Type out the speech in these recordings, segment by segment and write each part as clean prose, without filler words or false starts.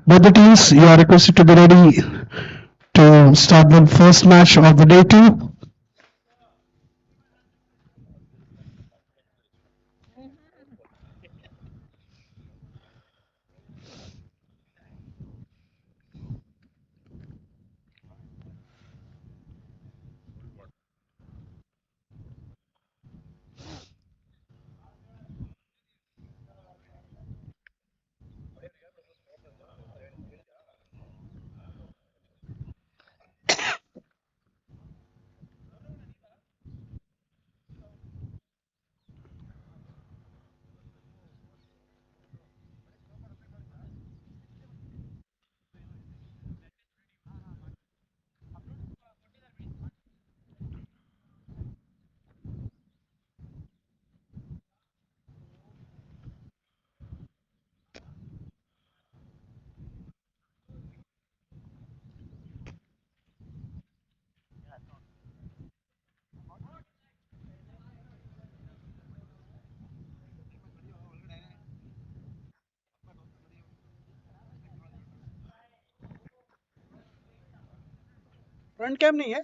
Both the teams, you are requested to be ready to start the first match of the day two. Front cam नहीं है.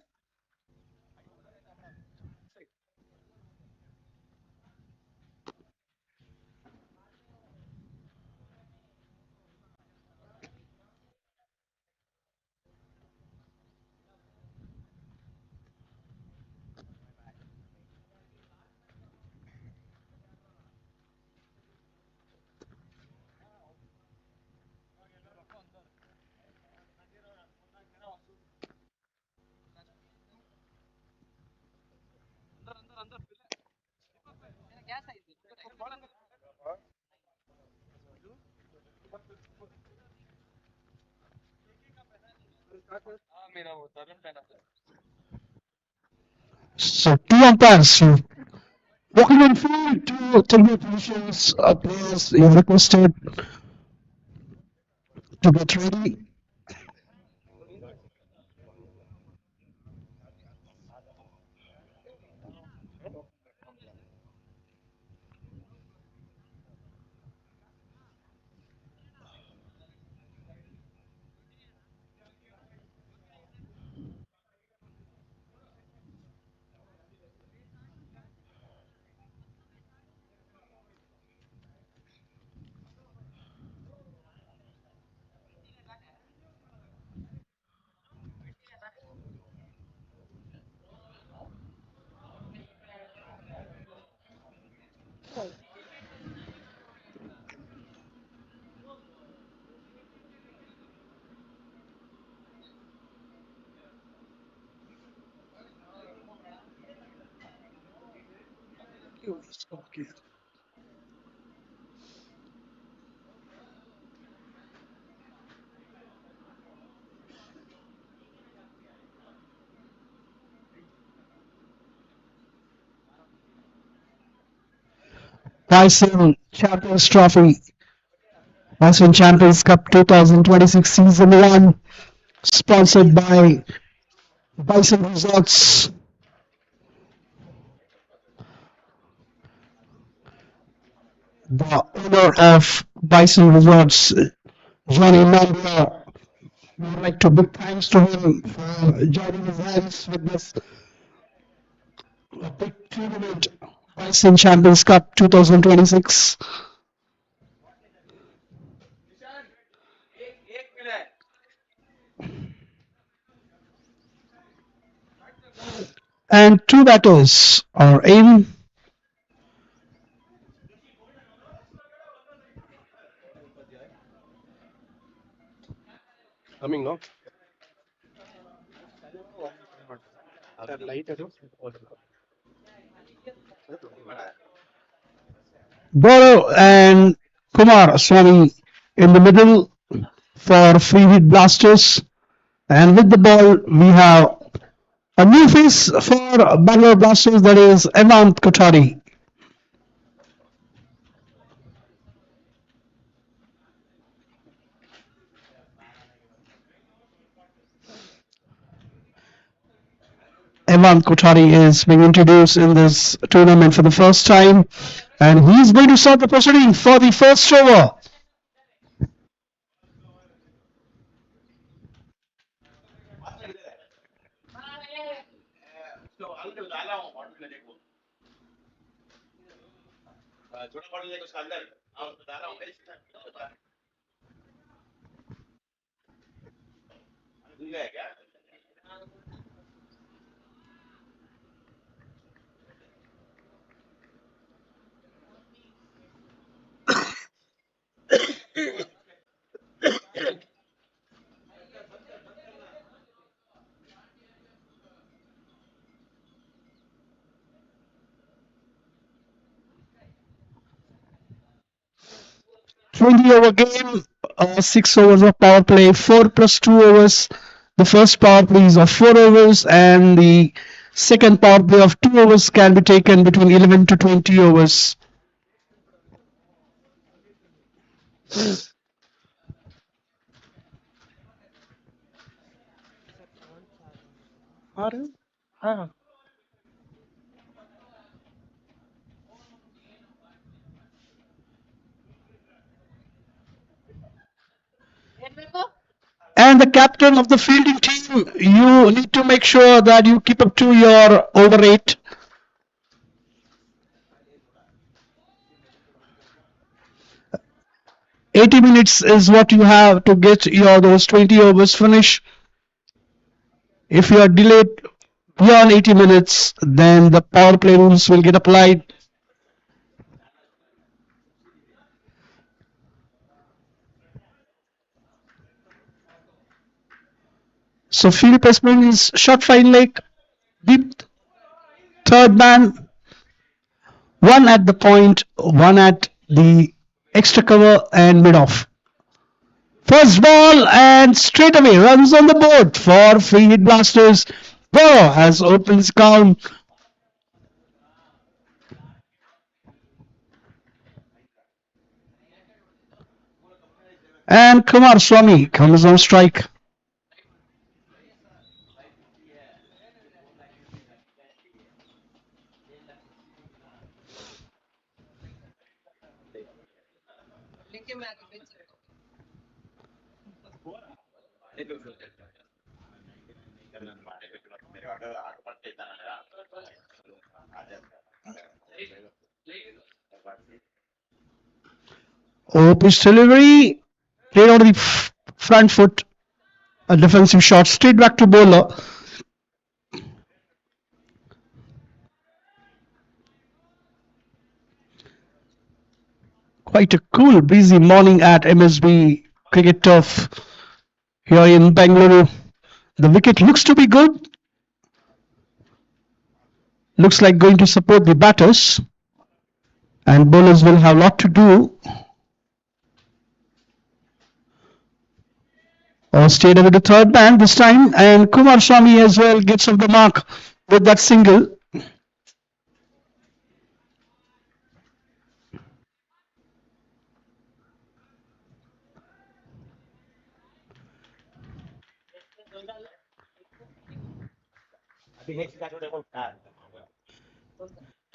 So two umpires walking on field to take their positions. Players, you are requested to get ready. Bison Champions Trophy, Bison Champions Cup 2026 Season 1, sponsored by Bison Resorts. The owner of Bison Resorts, Johnny Mambia, we would like to big thanks to him for joining his hands with this big tournament, Bison Champions Cup 2026. And two batters are in. Coming no. That light है जो. Goro and Kumar Swami in the middle for free hit blasters. And with the ball, we have a new face for Bangalore Blasters, that is Evant Kothari. Evant Kothari is being introduced in this tournament for the first time, and he's going to start the proceeding for the first over. 20 over game, 6 overs of power play, 4 plus 2 overs. The first power play is of 4 overs, and the second power play of 2 overs can be taken between 11 to 20 overs. आ रहे हो हाँ हाँ And the captain of the fielding team, you need to make sure that you keep up to your over rate. 80 minutes is what you have to get your those 20 overs finish. If you are delayed beyond 80 minutes, then the power play rules will get applied. So field placement is short fine leg, deep third man, one at the point, one at the extra cover and mid off. First ball and straight away runs on the board for free hit blasters. Burrow has opened his count. And Kumar Swami comes on strike. Oh, pitch delivery. Played on the front foot. A defensive shot straight back to bowler. Quite a cool, breezy morning at MSB Cricket Turf here in Bangalore. The wicket looks to be good. Looks like going to support the batters. And bowlers will have a lot to do. Stayed away the third man this time. And Kumar Swami as well gets off the mark with that single.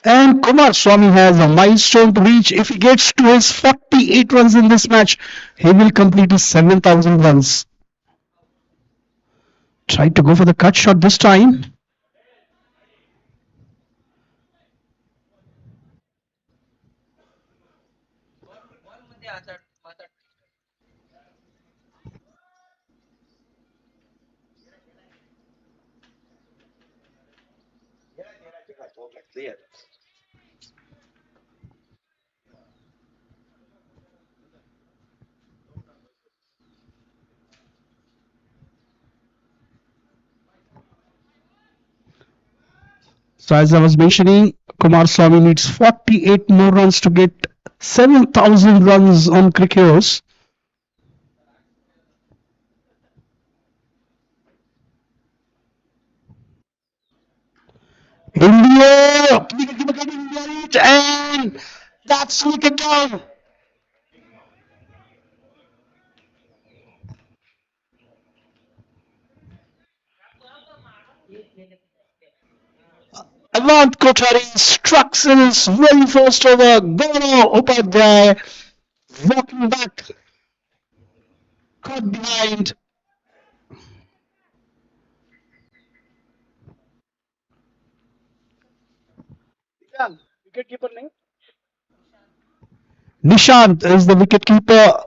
And Kumar Swami has a milestone to reach. If he gets to his 48 runs in this match, he will complete his 7,000 runs. Tried to go for the cut shot this time. So as I was mentioning, Kumar Swami needs 48 more runs to get 7,000 runs on cricketers. India, and that's wicket down. Avant Kothari struck his very first over. Gaurav Upadhyay walking back, caught behind. Wicketkeeper name? Nishant is the wicketkeeper.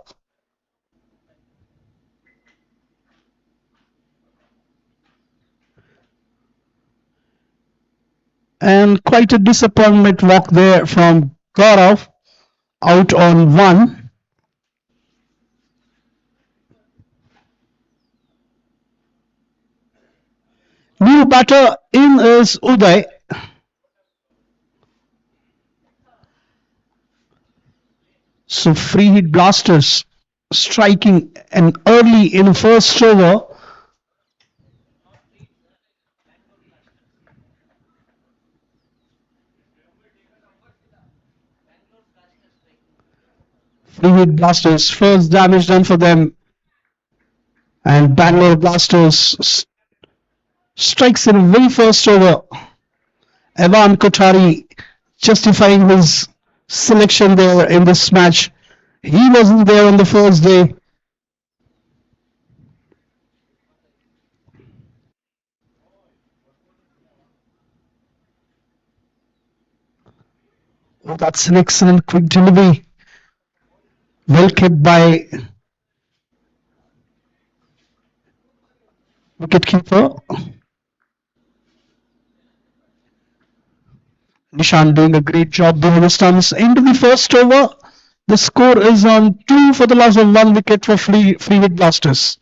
And quite a disappointment walk there from Gaurav, out on one. New batter in is Uday. So free hit blasters striking an early in first over. Free hit blasters first damage done for them, and Bangalore Blasters strikes in very first over. Evan Kothari justifying his selection there in this match. He wasn't there on the first day. Oh, that's an excellent quick delivery. Well kept by wicketkeeper. Nishan doing a great job behind the stumps. Into the first over, the score is on 2 for the loss of 1 wicket for free hit blasters.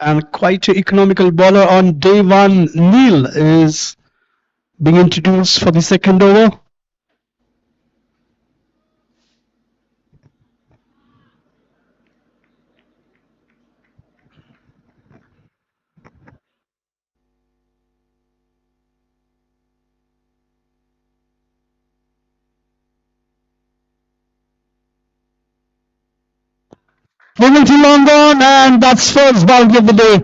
And quite an economical bowler on day one, Neil, is being introduced for the second over. Moving to long on, and that's first boundary of the day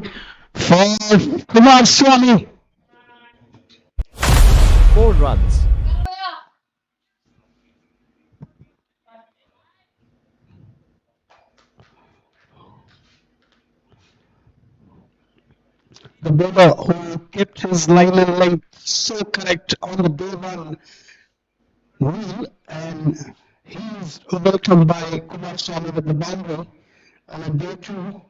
for Kumar Swami. 4 runs. The bowler who kept his line and length so correct on the day one Neil, and he's welcomed by Kumar Swami with the boundary. And on day two,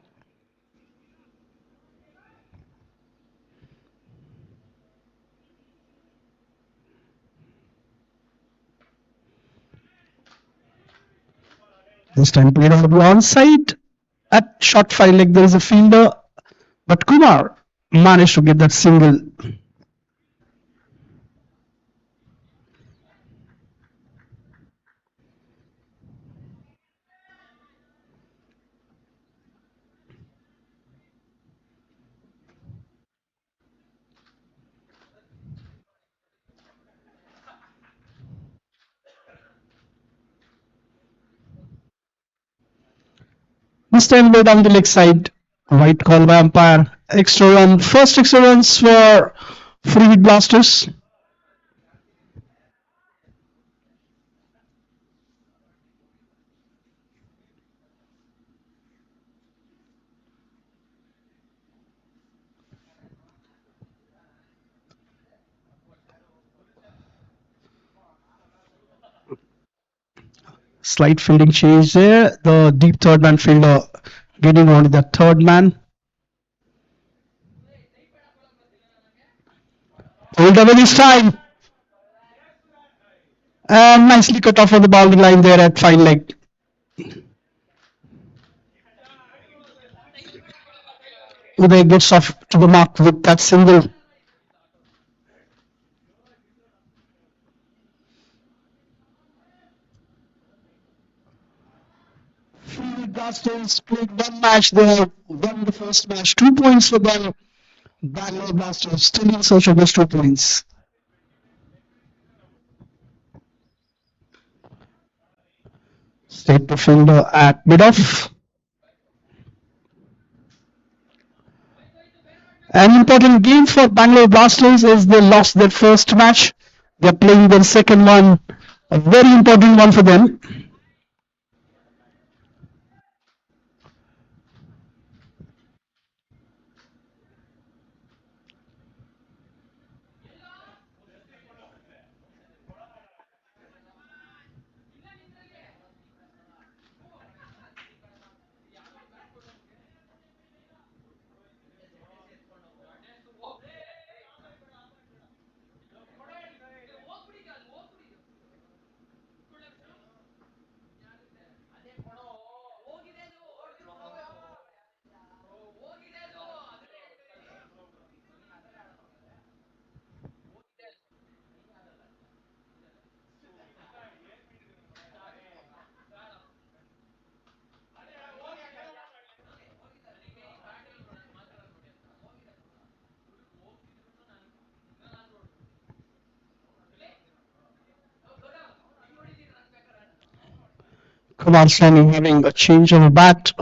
this time played on the onside. At short five leg, there is a fielder, but Kumar managed to get that single. This time way down the leg side. Right call by umpire. Extra run. First extra runs for free hit blasters. Slight fielding change there. The deep third man fielder getting on to that third man. Pulled away this time. And nicely cut off on the boundary line there at fine leg. Uday gets off to the mark with that single. Free hit blasters played one match. They have won the first match. 2 points for them. Bangalore Blasters still in search of those 2 points. Straight to fielder at mid-off. An important game for Bangalore Blasters is they lost their first match. They're playing their second one, a very important one for them. Kumar Swami having a change of bat.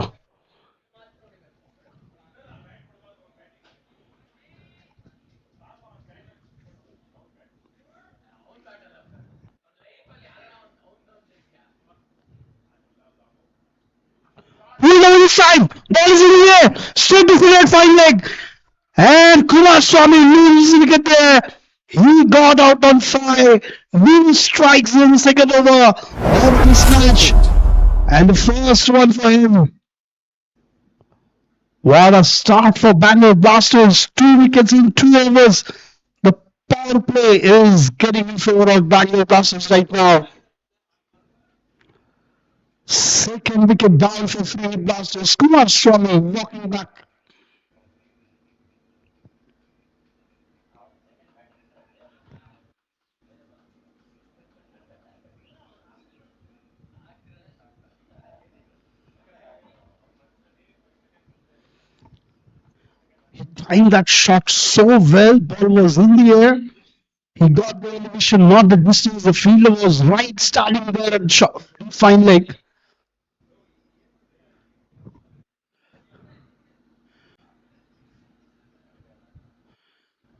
Pulled over this time. Ball is in the air. Straight to fielder at fine leg. And Kumar Swami loses wicket there. He got out on 5. New strikes in the second over of this match. And the first one for him. What a start for Bangalore Blasters. 2 wickets in 2 overs. The power play is getting in favor of Bangalore Blasters right now. Second wicket down for Free Blasters. Kumar Swami walking back. He timed that shot so well. Ball was in the air. He got the elevation, not the distance. The fielder was right standing there and shot. Fine leg.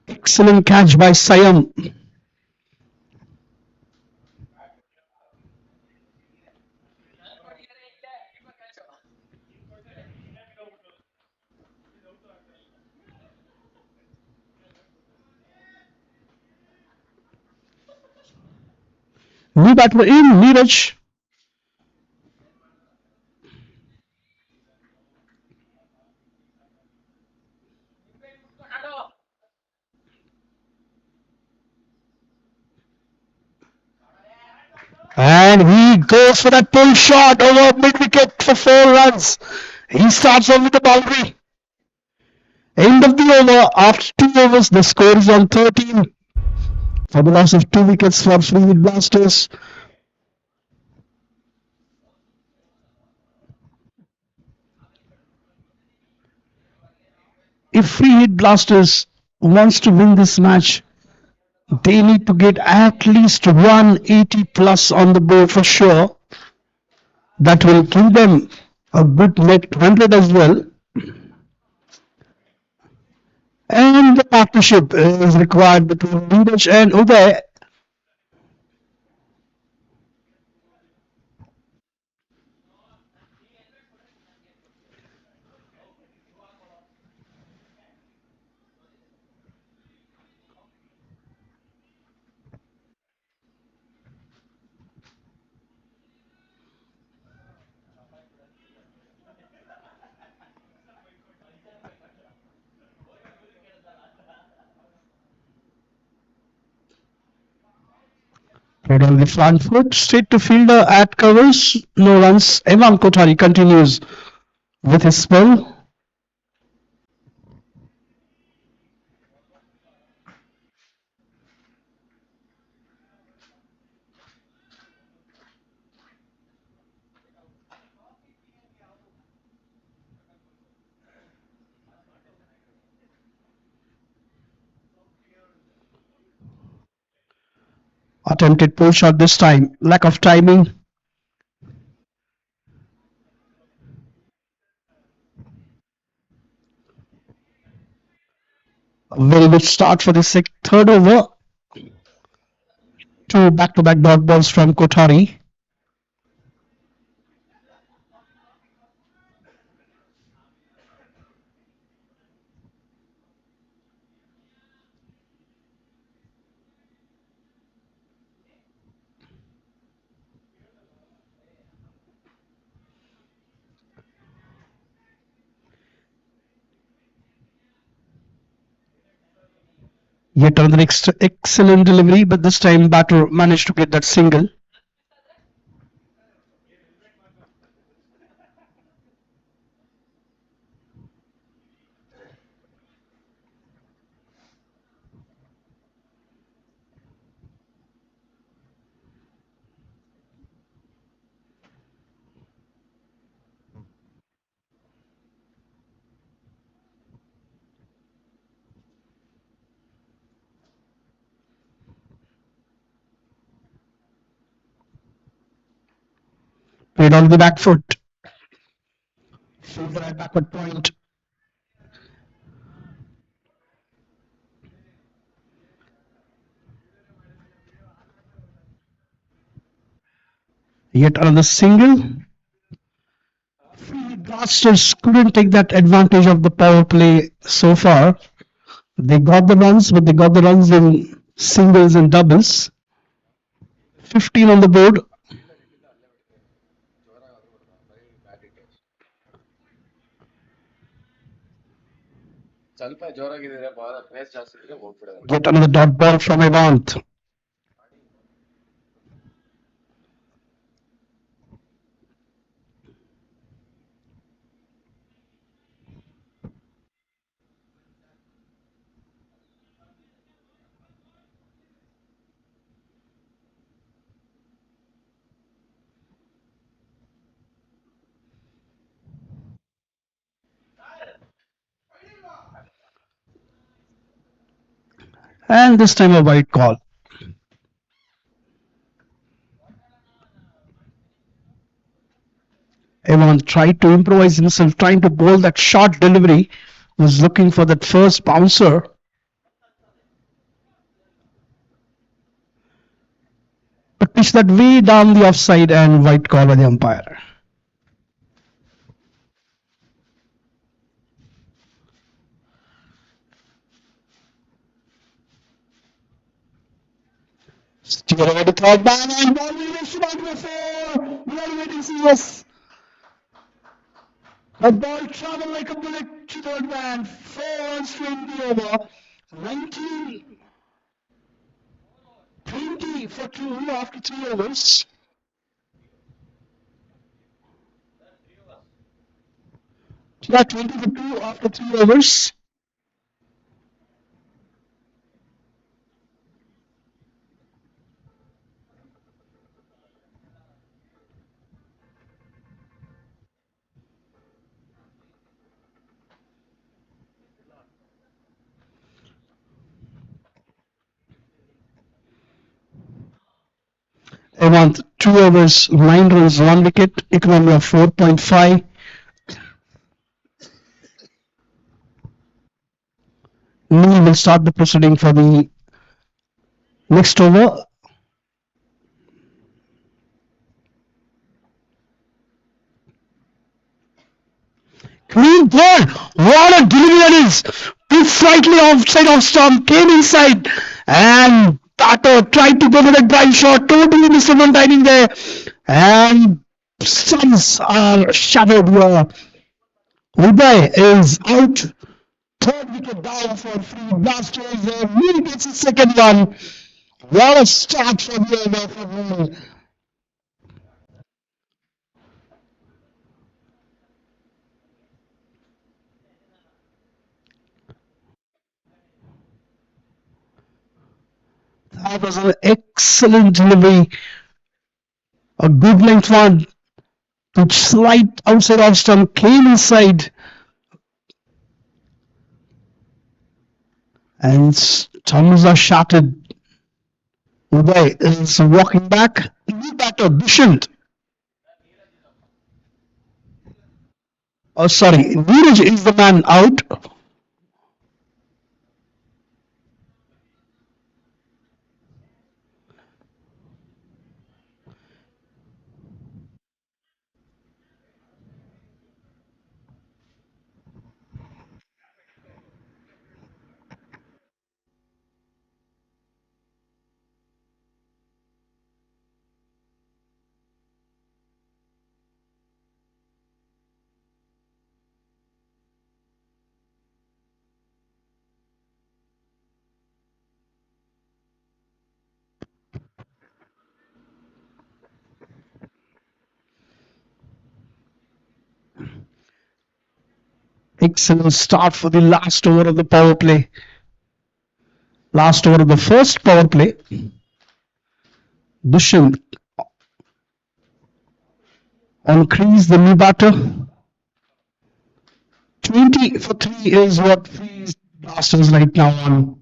Excellent catch by Siam. New batter in, Neeraj. And he goes for that pull shot over mid wicket for 4 runs. He starts off with the boundary. End of the over. After 2 overs, the score is on 13 for the loss of 2 wickets for Free Hit Blasters. If Free Hit Blasters wants to win this match, they need to get at least 180 plus on the board for sure. That will give them a good net 100 as well. And the partnership is required between Neeraj and Uday. Played on the front foot, straight to fielder at covers, no runs. Evan Kothari continues with his spell. Attempted pull shot this time, lack of timing. Very good start for the third over. Two back-to-back dot balls from Kothari. Yet another excellent delivery, but this time batter managed to get that single. Played on the back foot. Fielder at backward point. Yet another single. Blasters couldn't take that advantage of the power play so far. They got the runs, but they got the runs in singles and doubles. 15 on the board. Get another dot ball from Avant. And this time a wide call. Avant tried to improvise himself, trying to bowl that short delivery, was looking for that first bouncer. But pitched that way down the offside and wide call by the umpire. Steer away to third man and ball will be out for four. We are waiting serious. The ball traveled like a bullet to third man. 4 runs to end the over. 19, 20 for 2 after 3 overs. Yeah, 20 for 2 after 3 overs. Avant 2 overs, 9 runs, 1 wicket, economy of 4.5. Neil will start the proceeding for the next over. Clean ball. What a delivery that is. Pitched slightly offside of stump, came inside, and Tato tried to go for the drive shot, totally missed one timing there, and sums are shattered here. Uday is out. Third wicket down for Free Blasters. Neil gets his second one. What a start for the over for Neil. That was an excellent delivery. A good length one. To slight outside off stump, came inside. And thumbs are shattered. Uday is walking back. New batter, Bison. Oh, sorry. Neeraj is the man out. Excellent start for the last over of the power play. Last over of the first power play. Dushyant on crease, the new batter. 20 for 3 is what Free Blasters right now on.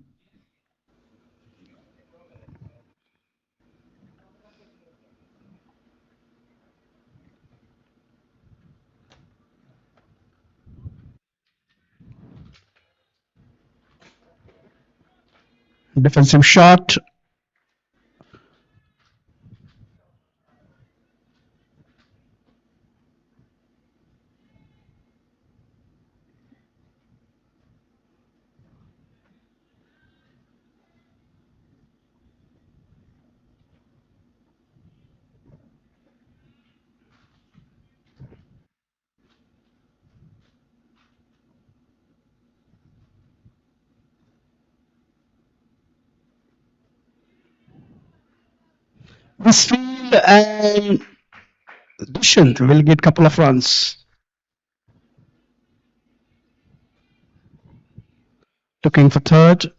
Defensive shot. This field and Dushyant will get couple of runs. Looking for third.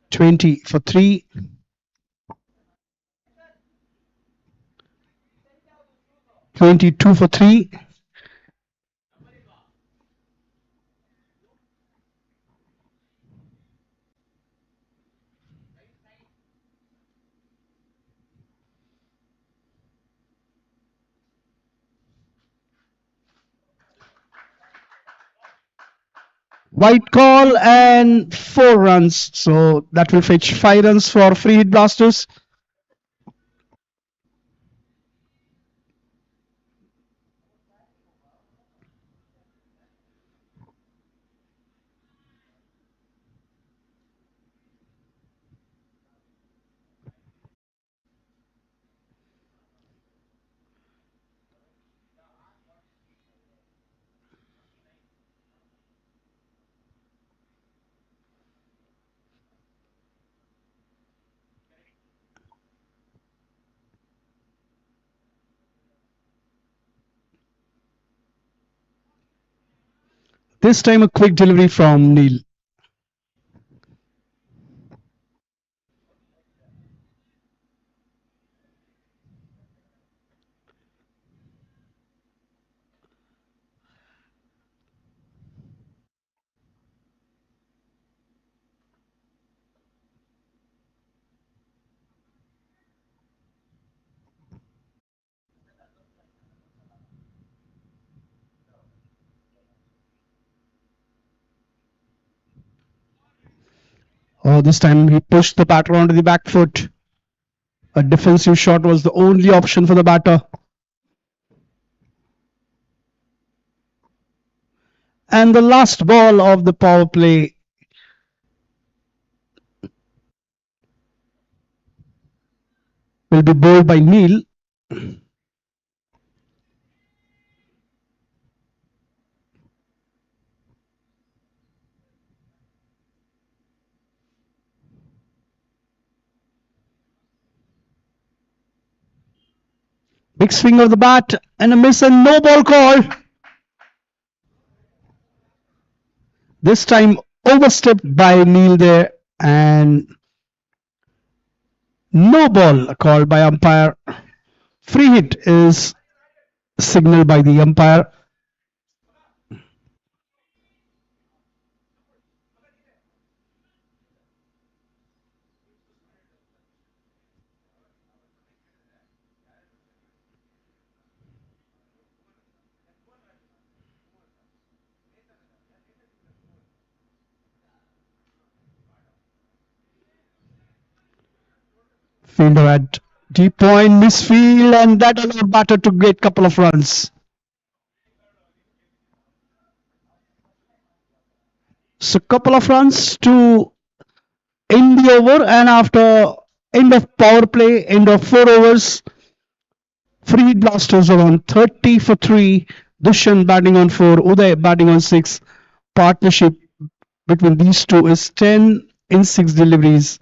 Twenty for 3. $22 for 3. White call and 4 runs. So that will fetch 5 runs for Free Hit Blasters. This time a quick delivery from Neil. Oh, this time he pushed the batter onto the back foot. A defensive shot was the only option for the batter. And the last ball of the power play will be bowled by Neil. Big swing of the bat and a miss and no ball call. This time overstepped by Neil there and no ball called by umpire. Free hit is signaled by the umpire. Fielder at deep point, misfield, and that allowed batter to get couple of runs. So couple of runs to end the over, and after end of power play, end of 4 overs, Free hit blasters are on 30 for 3. Dushan batting on 4. Uday batting on 6. Partnership between these two is 10 in 6 deliveries.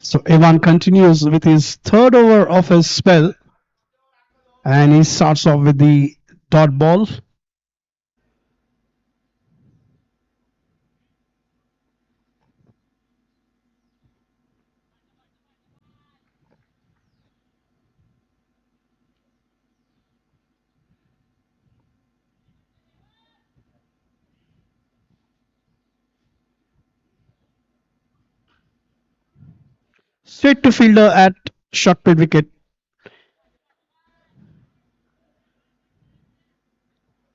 So Evan continues with his third over of his spell and he starts off with the dot ball. Straight to fielder at short mid wicket.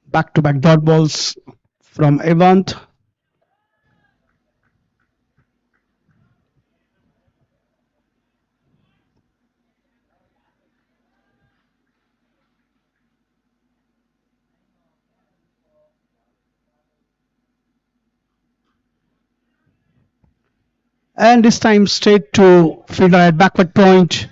Back to back dot balls from Evant. And this time straight to fielder at backward point.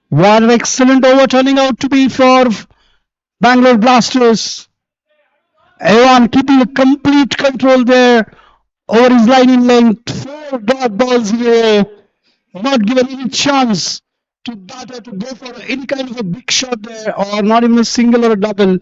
What an excellent over turning out to be for Bangalore Blasters. Evan keeping a complete control there over his line in length. 4 dot balls here. Not given any chance to batter to go for any kind of a big shot there or not even a single or a double.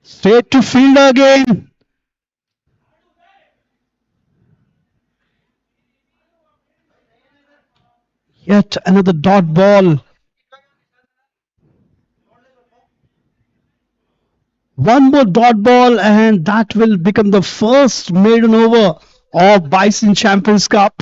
Straight to fielder again. Yet another dot ball. One more dot ball, and that will become the first maiden over of Bison Champions Cup.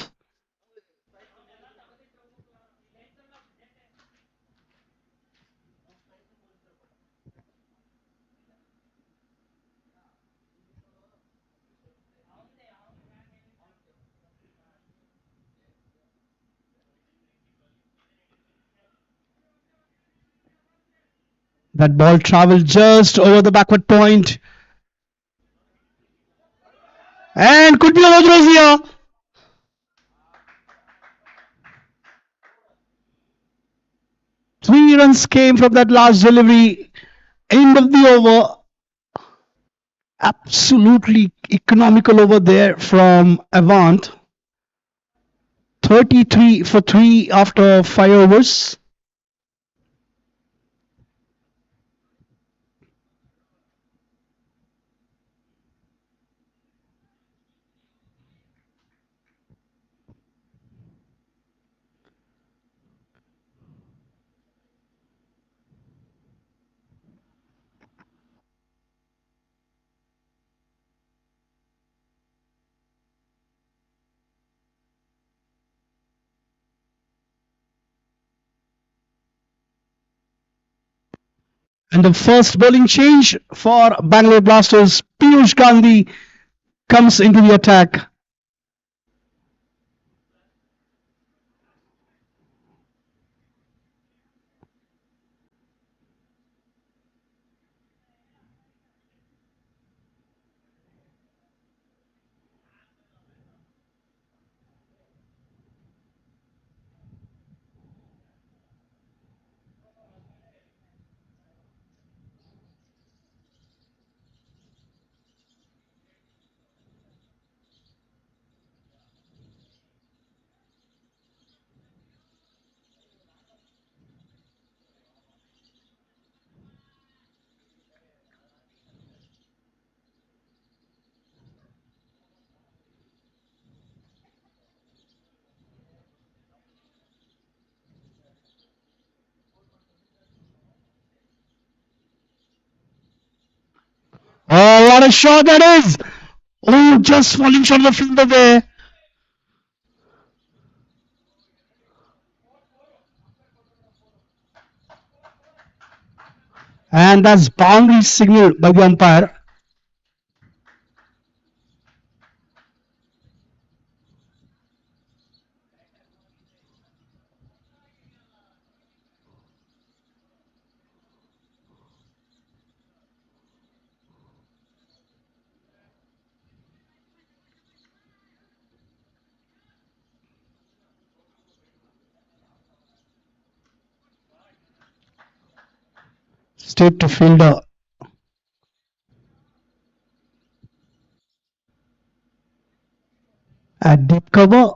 That ball traveled just over the backward point and could be over here. 3 runs came from that last delivery. End of the over. Absolutely economical over there from Avant. 33 for 3 after 5 overs. And the first bowling change for Bangalore Blasters, Piyush Gandhi comes into the attack. Oh, what a shot that is! Oh, just falling short of the fielder there. And that's boundary signal by the umpire. Straight to fielder at deep cover.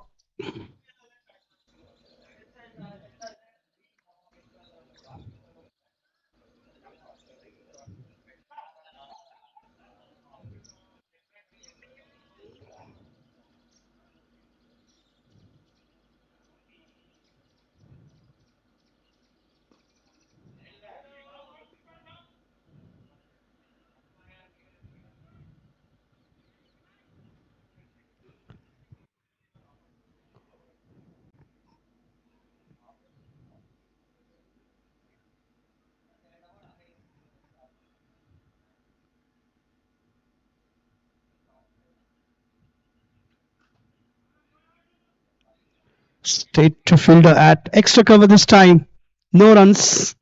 Straight to fielder at extra cover this time. No runs.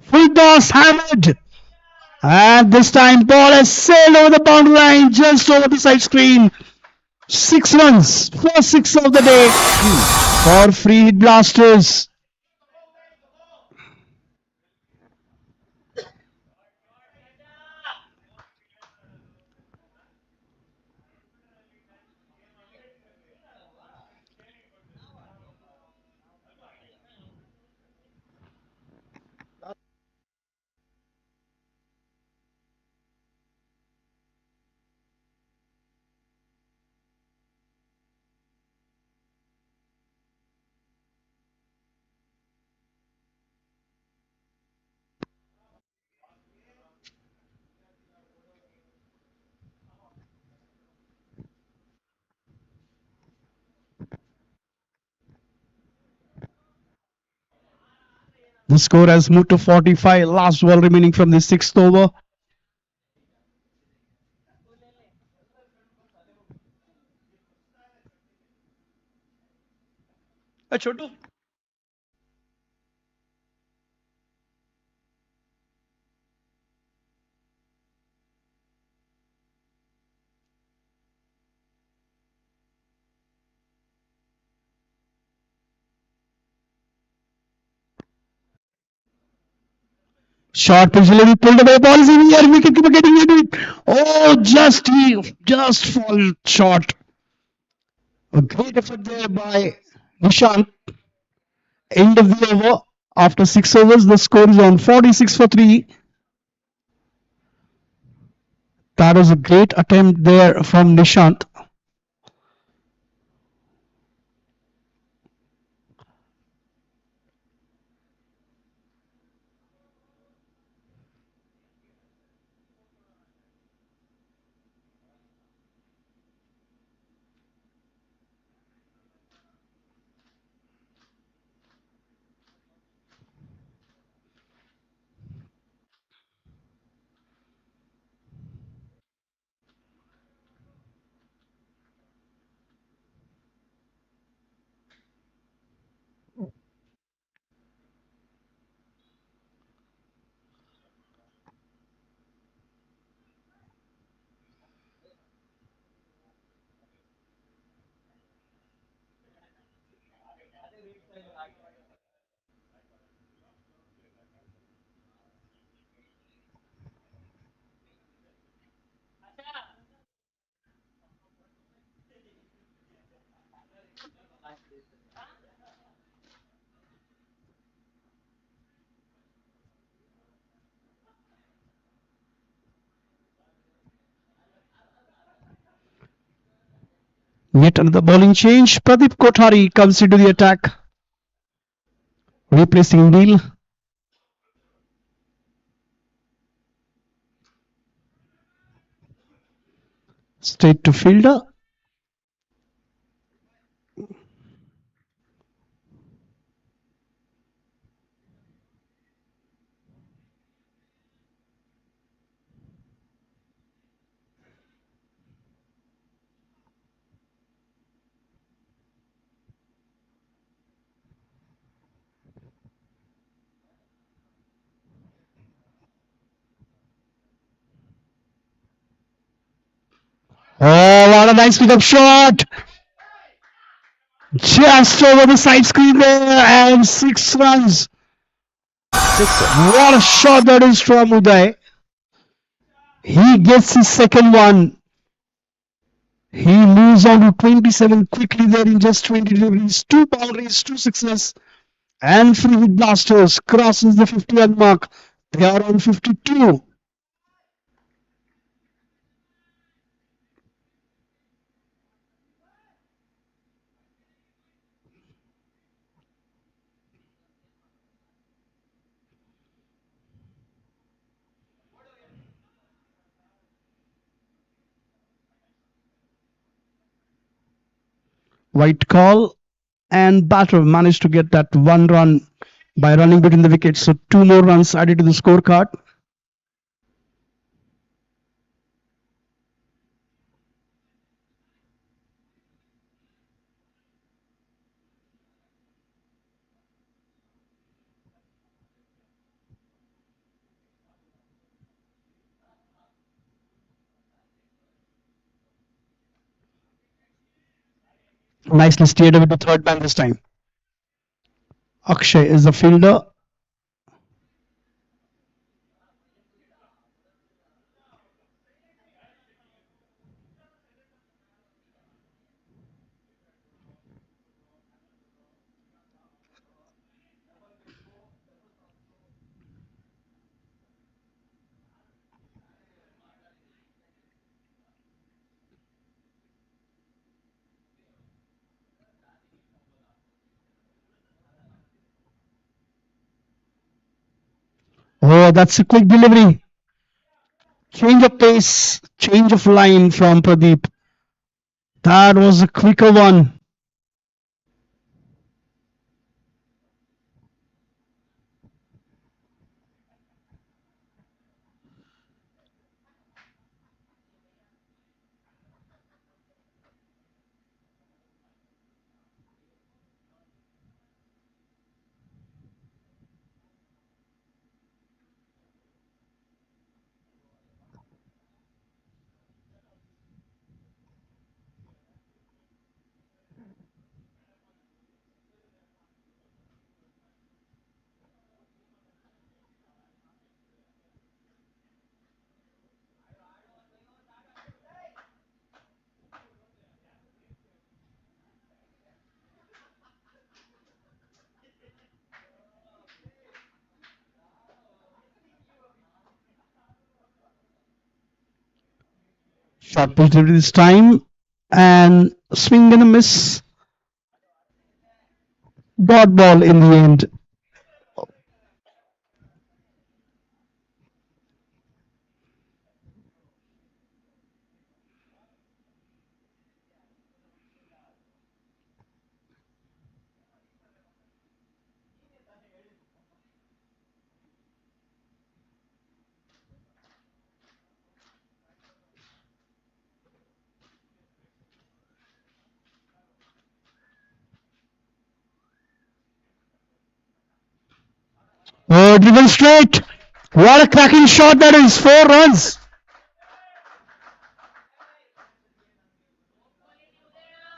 Full toss hammered. And this time ball has sailed over the boundary line just over the side screen. 6 runs. First six of the day for free hit blasters. The score has moved to 45. Last ball remaining from the sixth over. Chotu. Short pitch delivery pulled away. Ball is in the air. Wicketkeeper getting into it. Oh, just fall short. A great effort there by Nishant. End of the over. After 6 overs, the score is on 46 for 3. That was a great attempt there from Nishant. Yet another bowling change. Pradeep Kothari comes into the attack, replacing Neil. Straight to fielder. Oh, what a nice pickup shot! Just over the side screen there, and 6 runs. What a shot that is from Uday. He gets his second one. He moves on to 27 quickly there in just 20 deliveries. 2 boundaries, 2 sixes, and free hit blasters crosses the 50-run mark. They are on 52. White call, and batter managed to get that 1 run by running between the wickets. So 2 more runs added to the scorecard. Nicely steered with the third man this time. Akshay is the fielder. Oh, that's a quick delivery. Change of pace, change of line from Pradeep. That was a quicker one. Short pitch delivery this time, and swing and a miss. Dot ball in the end. Oh, driven straight. What a cracking shot that is. 4 runs.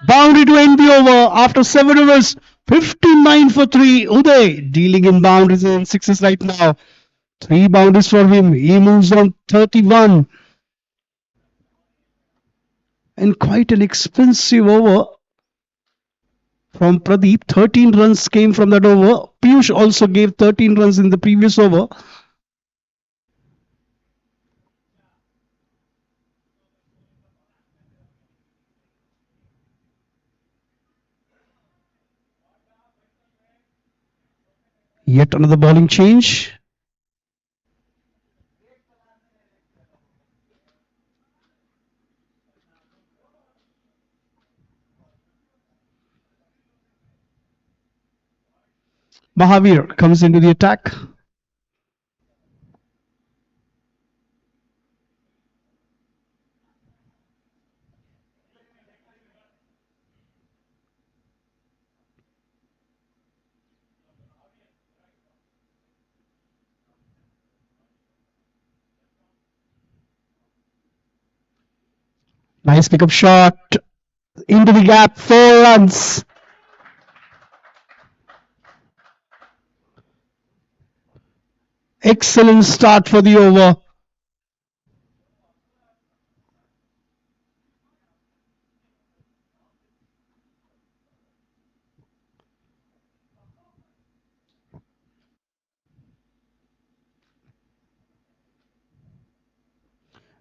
Boundary to end the the over after 7 overs. 59 for 3. Uday dealing in boundaries and sixes right now. 3 boundaries for him. He moves on 31. And quite an expensive over from Pradeep. 13 runs came from that over. Piyush also gave 13 runs in the previous over. Yet another bowling change. Mahavir comes into the attack. Nice pickup shot into the gap. 4 runs. Excellent start for the over.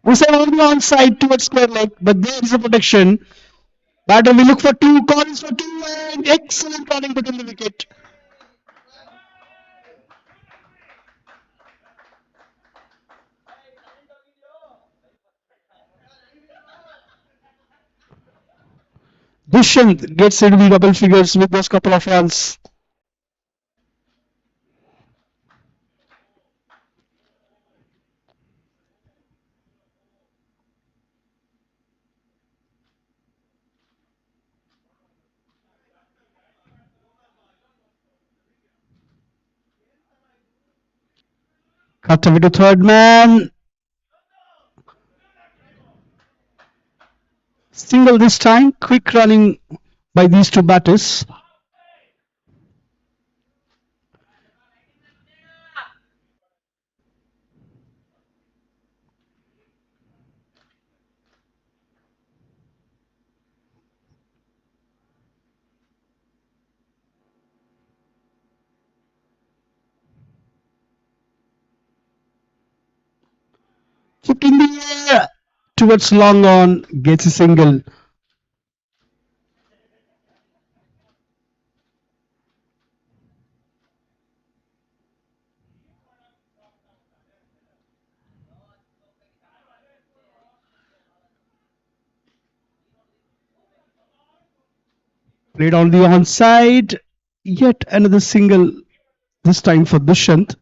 We said on the onside towards square leg, but there is a protection. Batter we look for 2, calls for 2, and excellent running between the wicket. Dushyant gets into the double figures with those couple of runs. Cut away to third man. Single this time. Quick running by these two batters. Chipped in the air towards long on. Gets a single. Played on the onside. Yet another single. This time for Dushyant.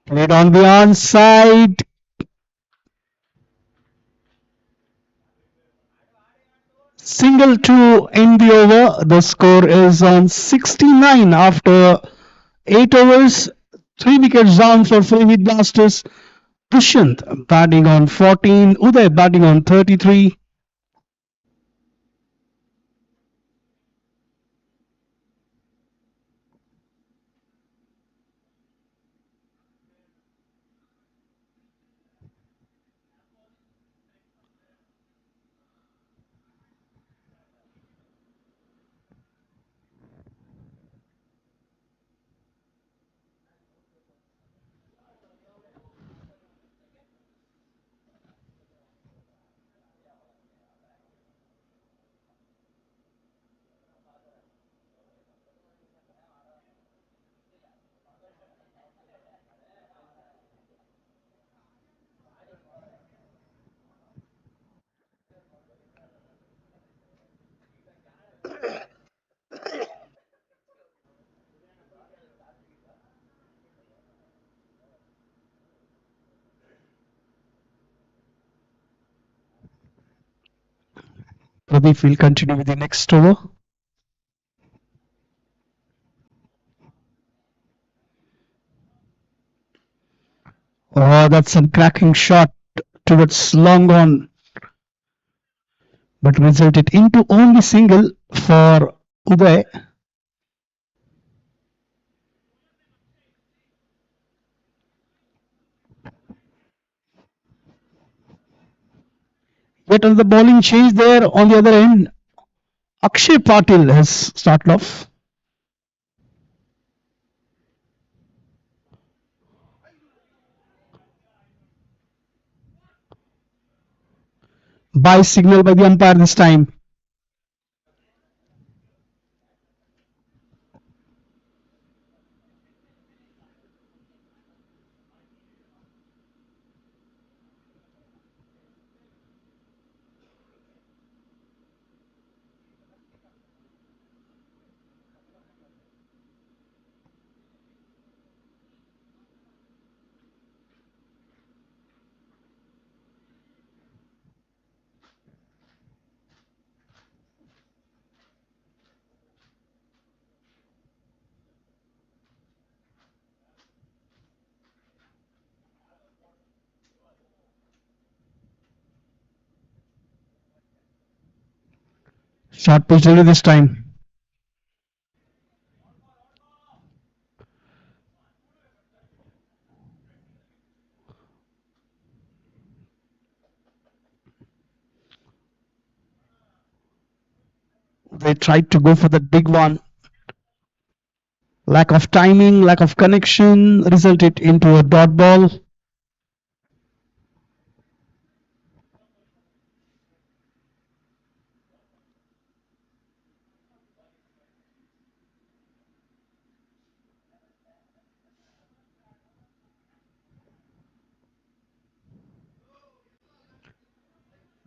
Played on the onside. Single to end the over. The score is on 69 after 8 overs. 3 wickets down for Fleetwood Blasters. Dushyant batting on 14. Uday batting on 33. Pradeep will continue with the next over. Oh, that's a cracking shot towards long on, but resulted into only single for Uday. Yet on the bowling change there on the other end, Akshay Patil has started off. By signal by the umpire this time. Short pitch delivery this time. They tried to go for the big one. Lack of timing, lack of connection resulted into a dot ball.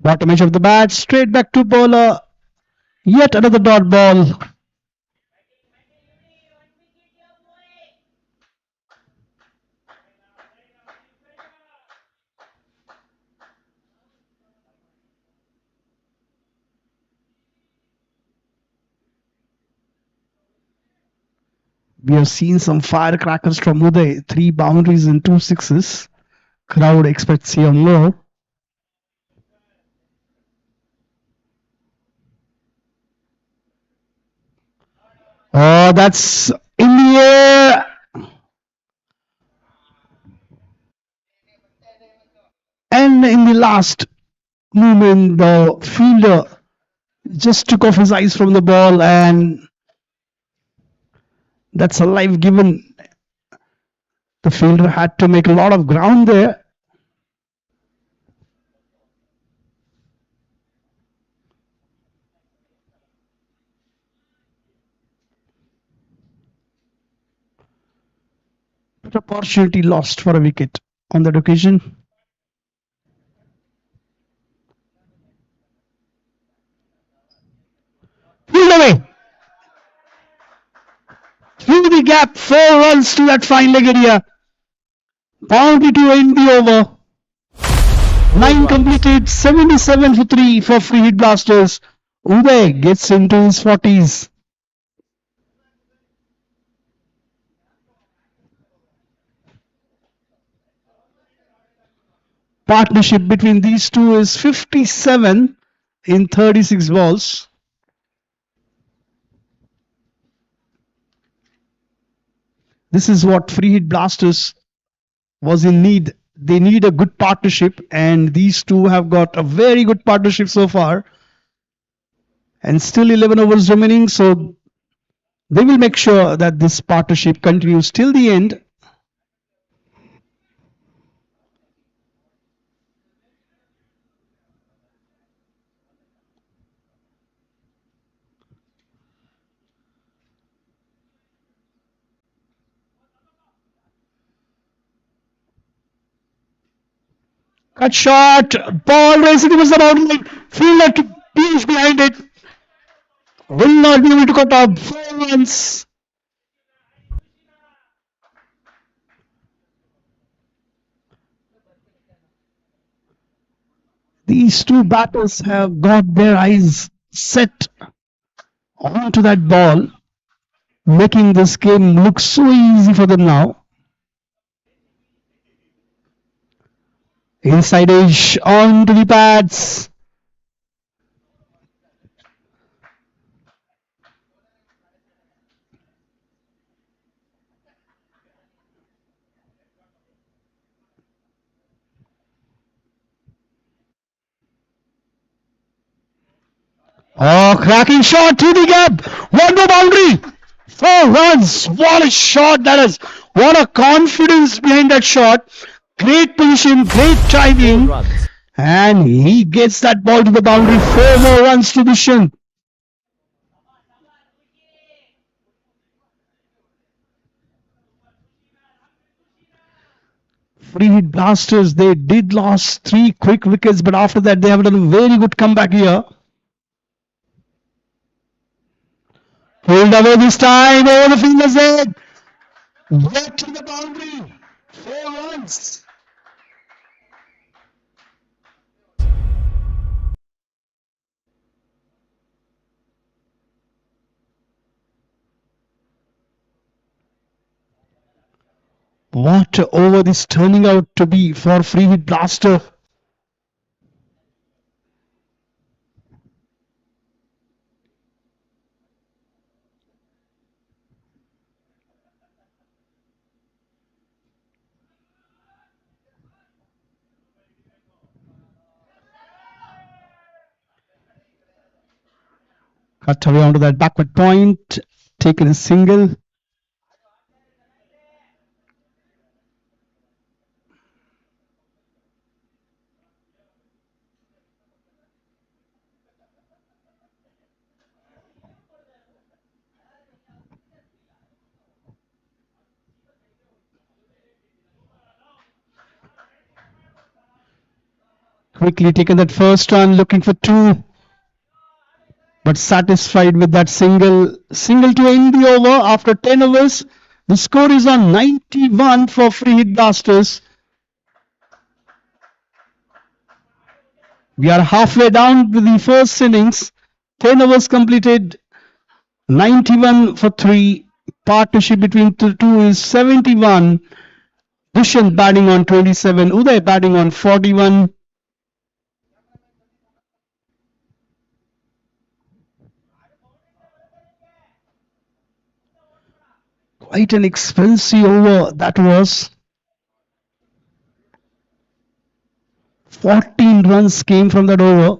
Bottom edge of the bat, straight back to bowler. Yet another dot ball. We have seen some firecrackers from Uday. 3 boundaries and 2 sixes. Crowd expects here more. Oh, that's in the air. And in the last moment, the fielder just took off his eyes from the ball, and that's a life given. The fielder had to make a lot of ground there. But opportunity lost for a wicket on that occasion. Field away. Through the gap, 4 runs to that fine leg area. Boundary to end the over. 9 completed, 77 for 3 for free hit blasters. Uday gets into his 40s. Partnership between these two is 57 in 36 balls. This is what free hit blasters was in need. They need a good partnership, and these two have got a very good partnership so far. And still 11 overs remaining, so they will make sure that this partnership continues till the end. Cut shot, ball racing towards the boundary line. Fielder to beach behind it. Will not be able to cut off 4 runs. These two batters have got their eyes set onto that ball, making this game look so easy for them now. Inside edge onto the pads. Oh, cracking shot to the gap. One more boundary. 4 runs. What a shot that is. What a confidence behind that shot. Great position, great timing. And he gets that ball to the boundary. 4 more runs to Dushan. Free hit blasters. They did lose 3 quick wickets, but after that they have done a very good comeback here. Pulled away this time over the finger's head. Back to the boundary. 4 runs. What a over this turning out to be for free hit blaster. Cut away onto that backward point. Taken a single. Quickly taken that first run, looking for 2, but satisfied with that single to end the over after 10 overs. The score is on 91 for free hit blasters. We are halfway down with the first innings. 10 overs completed, 91 for 3. Partnership between the two is 71. Dushyant batting on 27. Uday batting on 41. Quite an expensive over that was. 14 runs came from that over.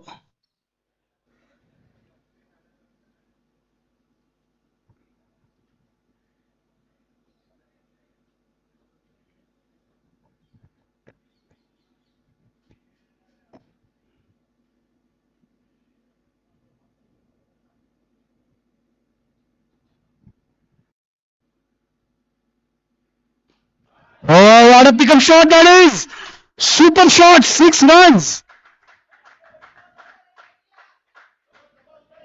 Oh, what a pickup shot that is! Super shot, 6 runs.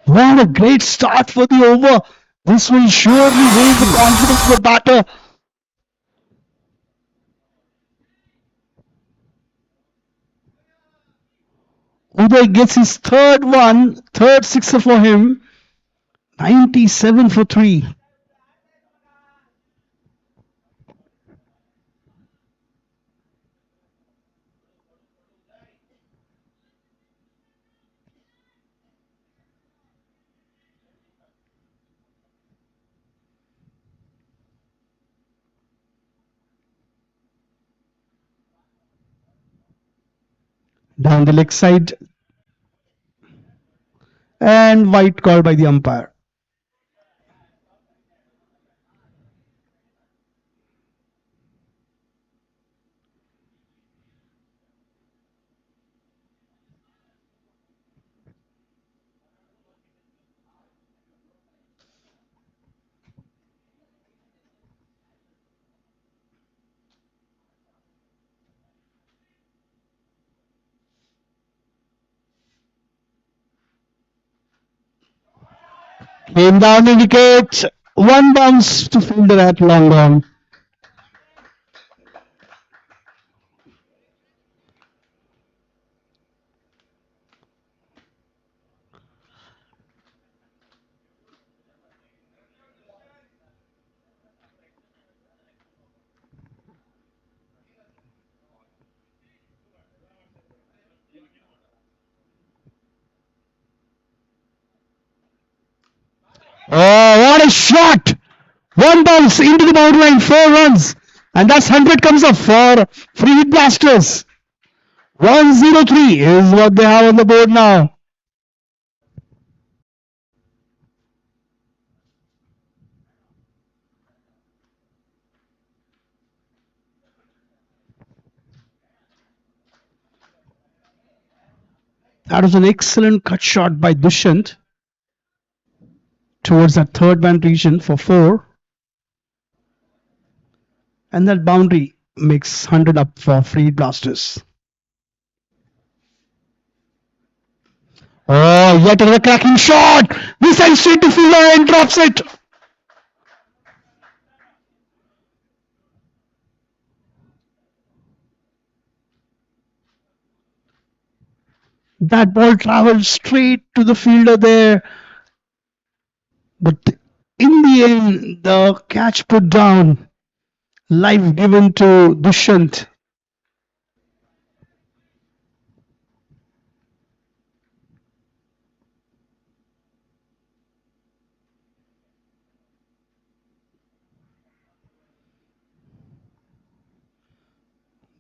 What a great start for the over. This will surely raise the confidence of the batter. Uday gets his third sixer for him. 97 for 3. Down the leg side, and white call by the umpire. Came down the wicket. One bounce to fielder at long on. Oh, what a shot! One bounce into the boundary line, 4 runs. And that's 100 comes up for Free Hit Blasters. 103 is what they have on the board now. That was an excellent cut shot by Dushyant towards that third man region for 4. And that boundary makes 100 up for Free Hit Blasters. Oh, yet another cracking shot! This sends straight to fielder and drops it. That ball traveled straight to the fielder there. But in the end, the catch put down. Life given to Dushyant.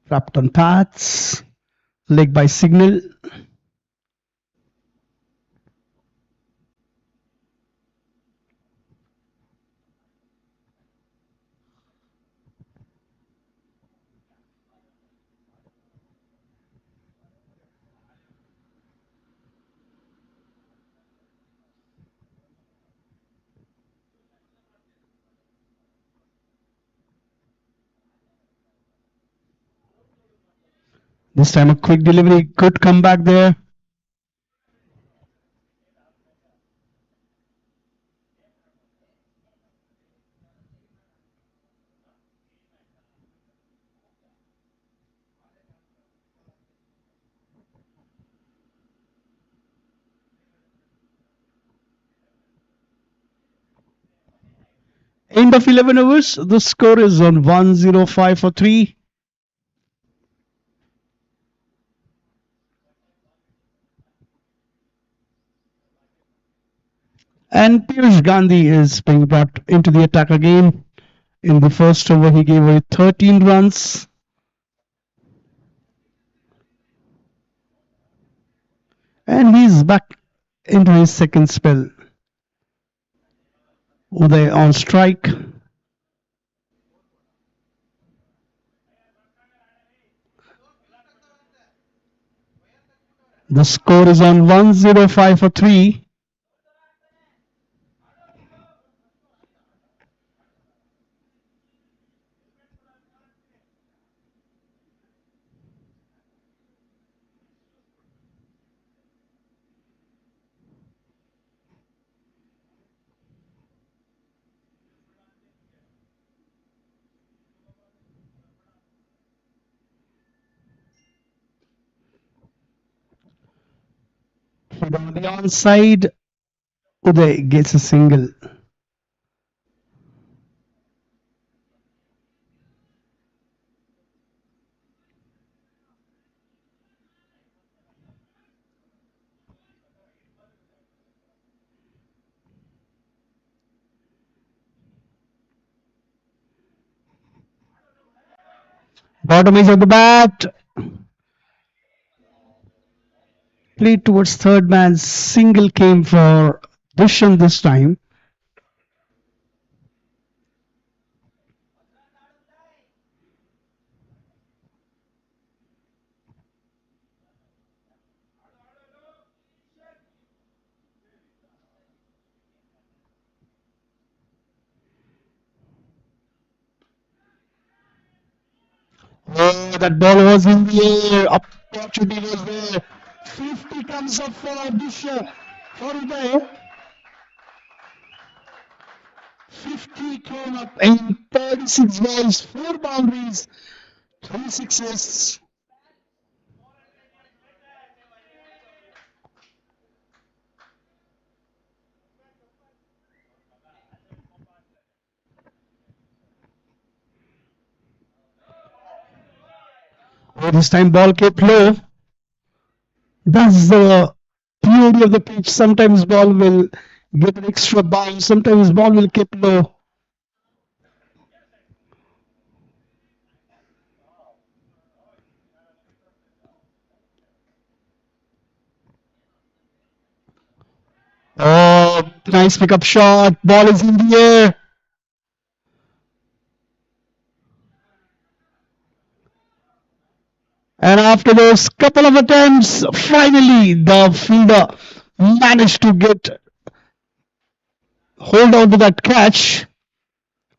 Wrapped on paths. Leg by signal. This time a quick delivery. Good comeback there. End of 11 overs. The score is on 105 for 3. And Piyush Gandhi is being brought into the attack again. In the first over, he gave away 13 runs. And he's back into his second spell. Uday on strike. The score is on 105 for 3. Hit on the onside. Uday gets a single. Bottom edge of the bat. Played towards third man. Single came for Dushyant this time. Oh, that ball was in the air. Opportunity was there. 50 comes up for Dushyant. For Uday. 50 came up in 36 balls, 4 boundaries, 3 sixes. Oh, this time ball kept low. That's the beauty of the pitch. Sometimes ball will get an extra bounce. Sometimes ball will keep low. Oh, nice pickup shot. Ball is in the air. And after those couple of attempts, finally the fielder managed to get hold on to that catch.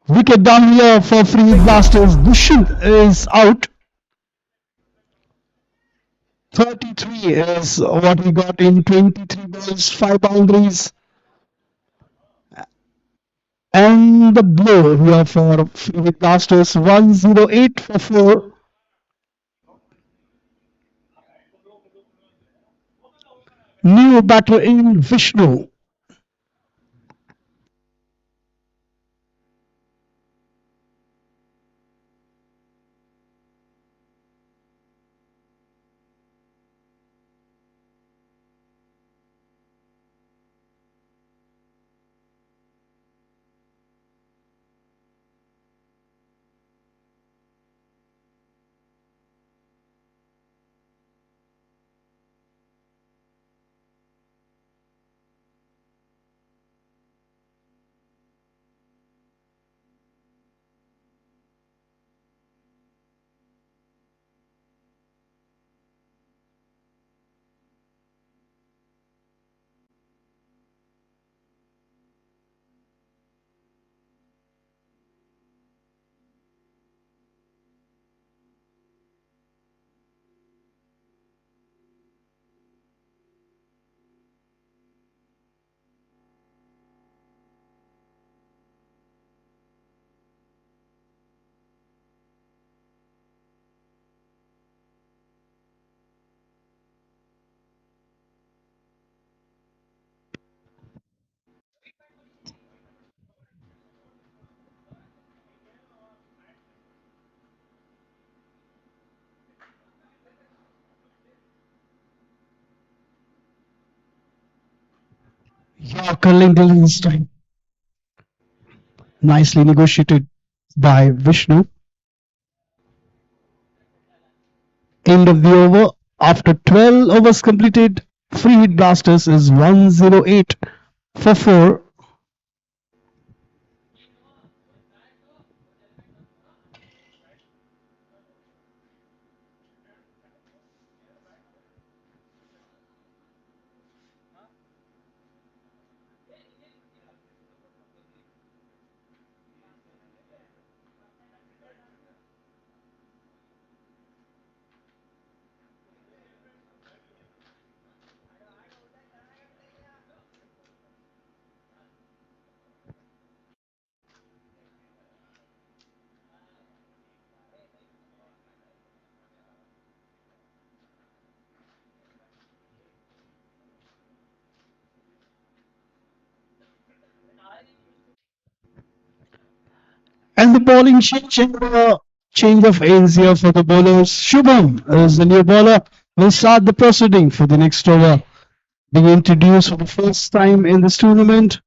Wicket down here for free blasters. Dushant is out. 33 is what we got in 23 balls, 5 boundaries. And the blow here for free blasters 108 for 4. New batter in Vishnu. Yorker Lingle this time. Nicely negotiated by Vishnu. End of the over. After 12 overs completed, free hit blasters is 108 for 4. And the bowling change of ends here for the bowlers. Shubham is the new bowler. Will start the proceeding for the next over. Being introduced for the first time in this tournament.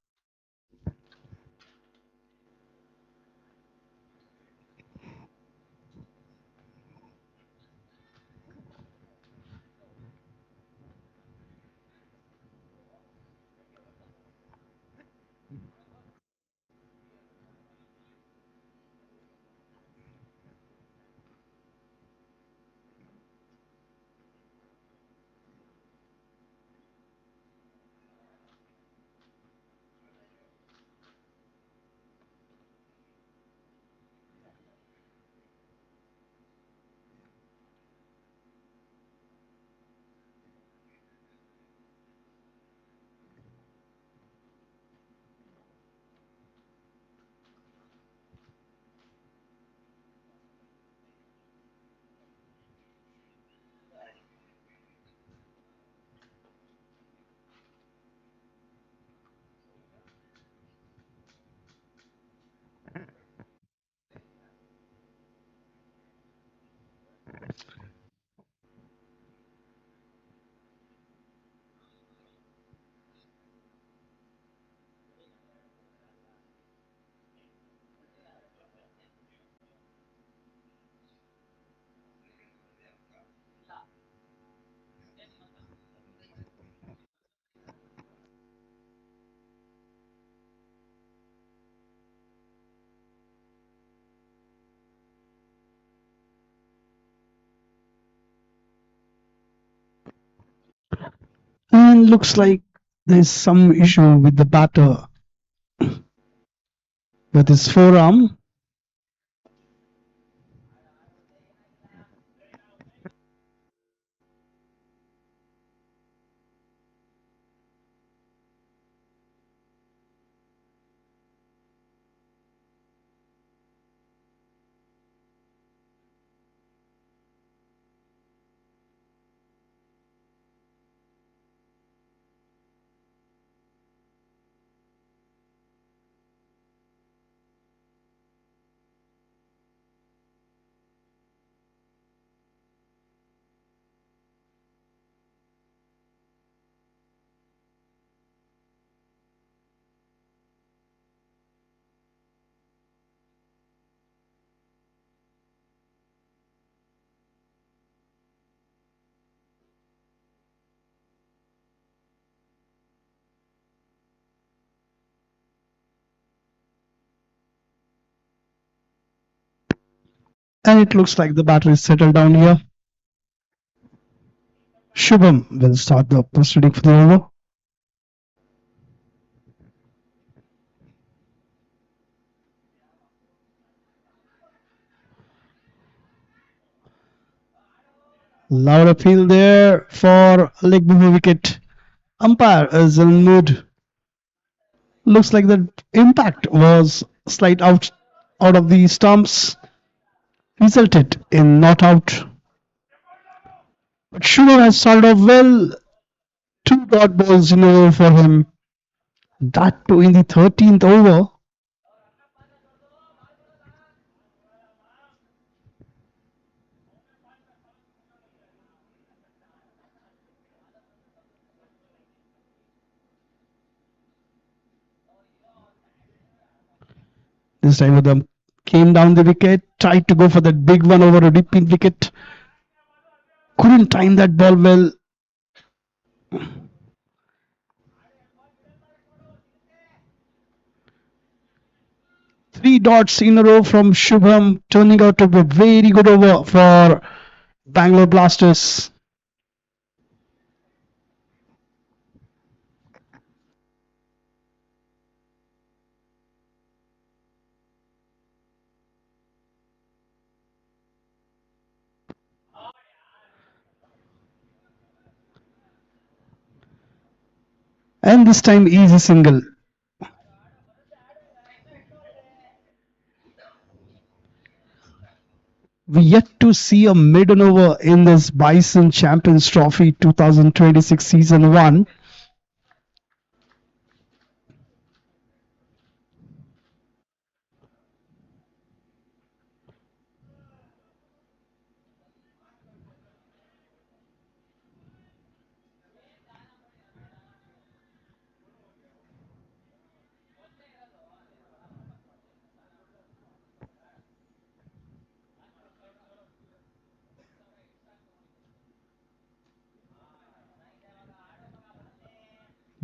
And looks like there's some issue with the batter with his forearm. And it looks like the batter is settled down here. Shubham will start the proceeding for the over. Loud appeal there for leg before wicket. Umpire is in mood. Looks like the impact was slight out of the stumps, resulted in not out. But Shubham has started off well. 2 dot balls in a row for him. That too in the 13th over. This time Udam came down the wicket, tried to go for that big one over a deep in wicket. Couldn't time that ball well. 3 dots in a row from Shubham, turning out to be a very good over for Bangalore Blasters. And this time easy single. We yet to see a maiden over in this Bison Champions Trophy 2026 Season 1.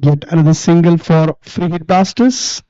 Get another single for free hit Blasters.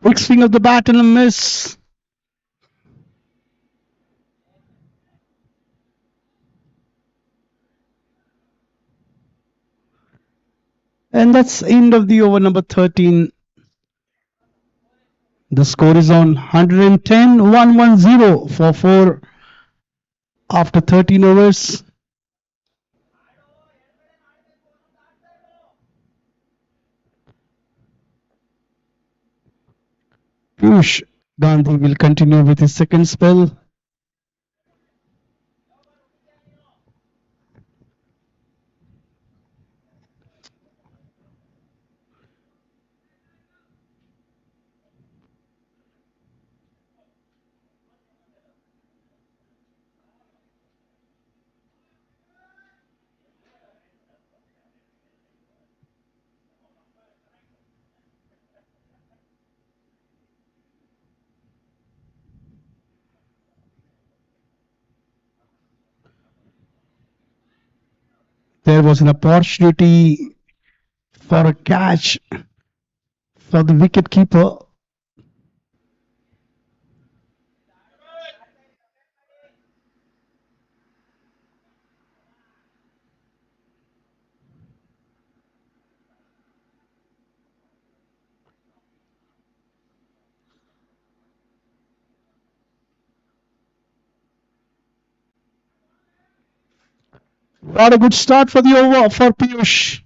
Big swing of the bat and a miss. And that's end of the over number 13. The score is on 110, 110 for 4 after 13 overs. Piyush Gandhi will continue with his second spell. There was an opportunity for a catch for the wicket keeper. Not a good start for the over for Piyush.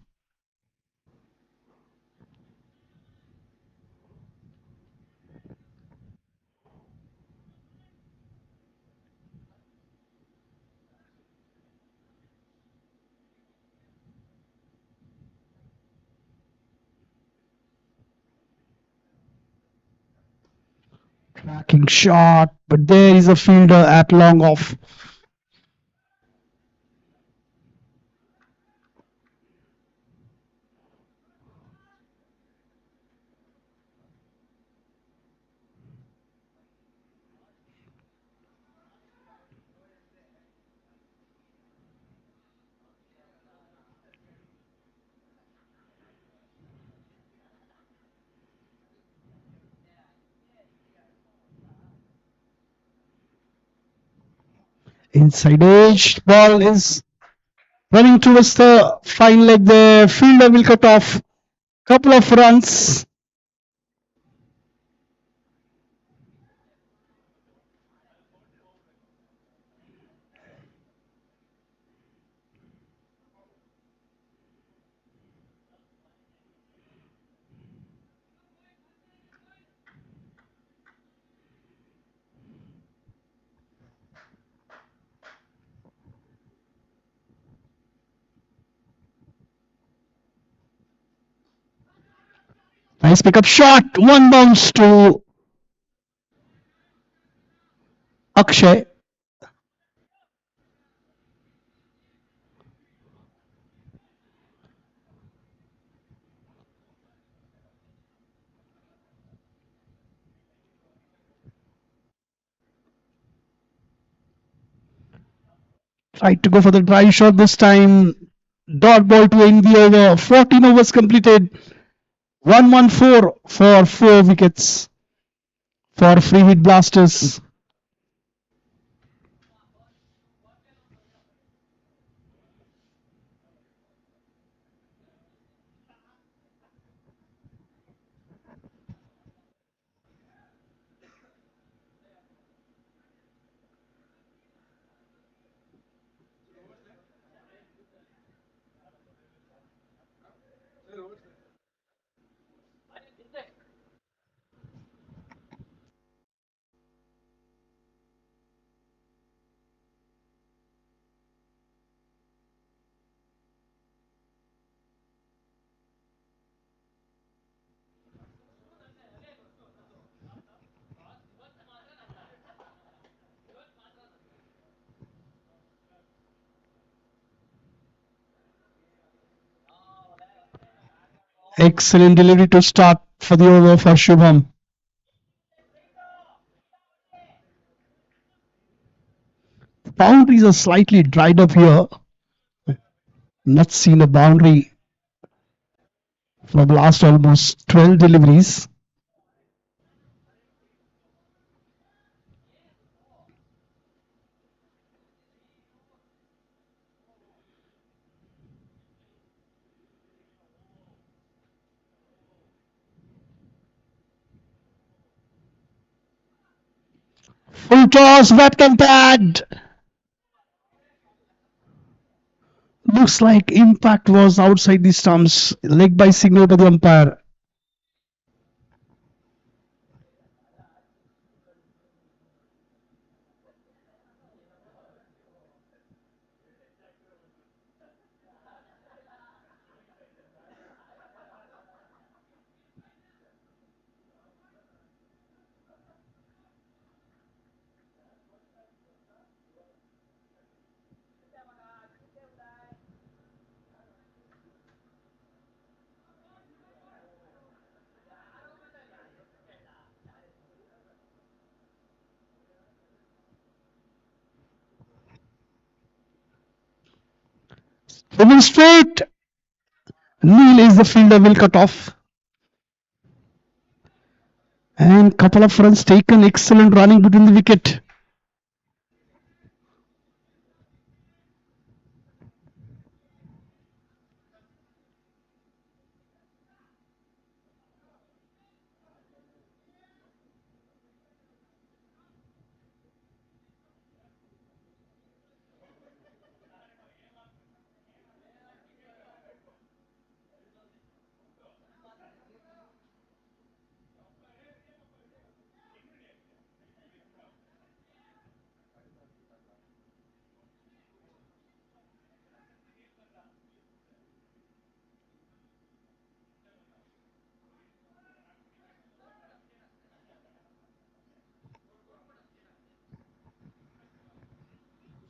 Cracking shot, but there is a fielder at long off. Inside edge, ball is running towards the fine leg. The fielder will cut off. Couple of runs. Nice pickup shot. One bounce to Akshay. Tried to go for the dry shot this time. Dot ball to end the over. 14 overs completed. 114 for 4 wickets for free hit blasters. Excellent delivery to start for the over for Shubham. Boundaries are slightly dried up here. Not seen a boundary for the last almost 12 deliveries. Full toss, webcam pad. Looks like impact was outside the stumps. Leg by signal by the umpire. Even straight. Neil is the fielder, will cut off. And couple of runs taken. Excellent running between the wicket.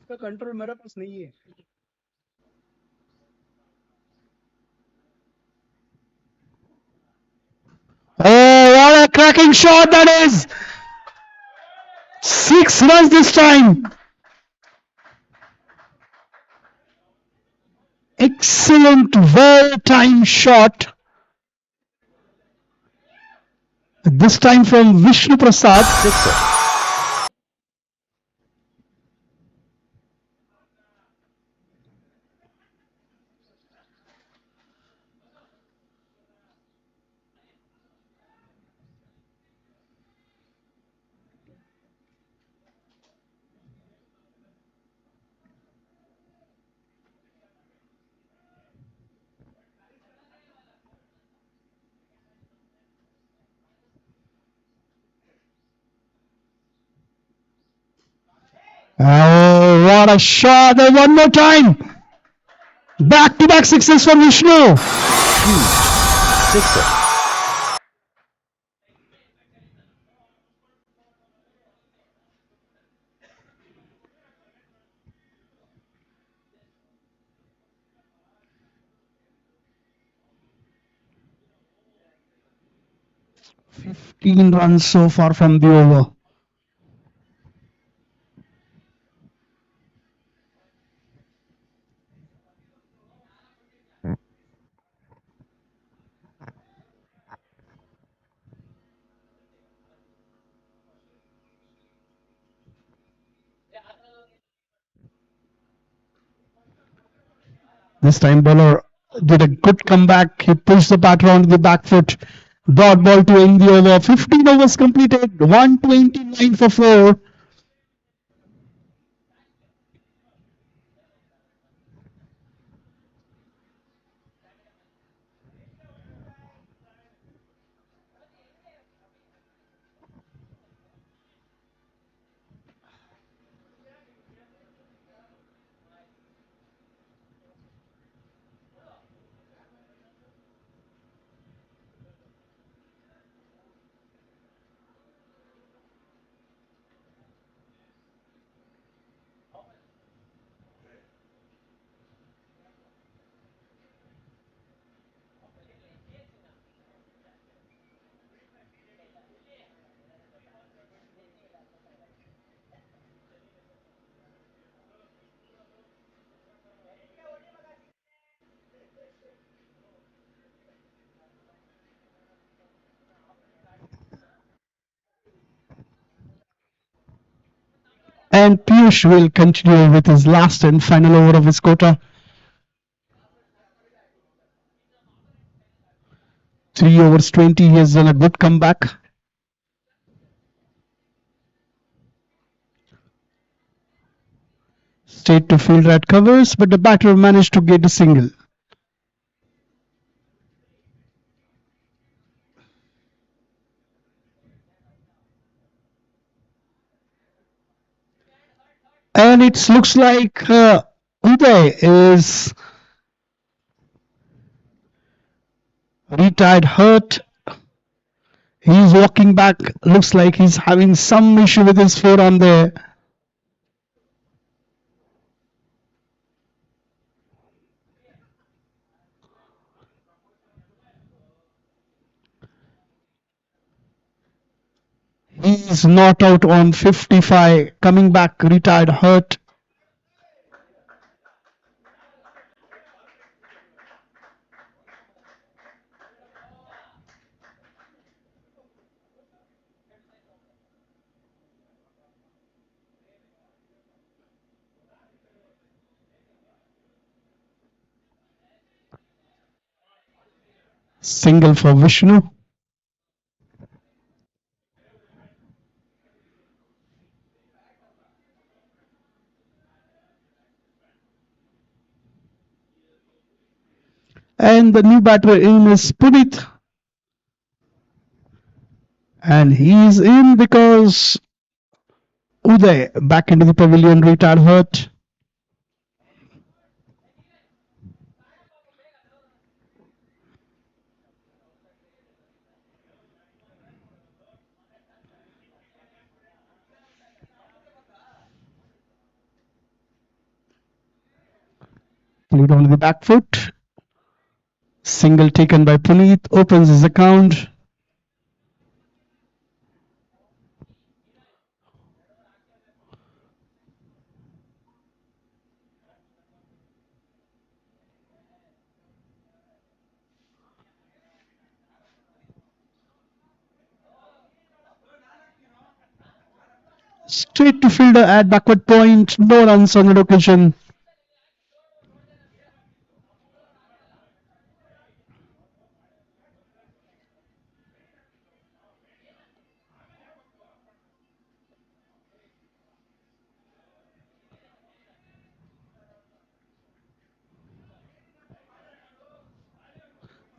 उसका control मेरे पास नहीं है. Oh, what a cracking shot that is! 6 runs this time. Excellent, well-timed shot. This time from Vishnu Prasad. Sixer. Oh, what a shot! And one more time. Back-to-back sixes for Vishnu. Huge. Sixer. Fifteen runs so far from the over. This time bowler did a good comeback. He pushed the batter onto the back foot. Dot ball to end the over. 15 overs completed. 129 for 4. And Piyush will continue with his last and final over of his quota. 3 overs 20. He has done a good comeback. Stayed to field at covers, but the batter managed to get a single. And it looks like Uday is retired hurt. He's walking back. Looks like he's having some issue with his forearm there. He's not out on 55, coming back retired hurt. Single for Vishnu. And the new batter in is Puneet. And he's in because Uday back into the pavilion, retired hurt. Played only the back foot. Single taken by Puneet, opens his account. Straight to fielder at backward point, no runs on that occasion.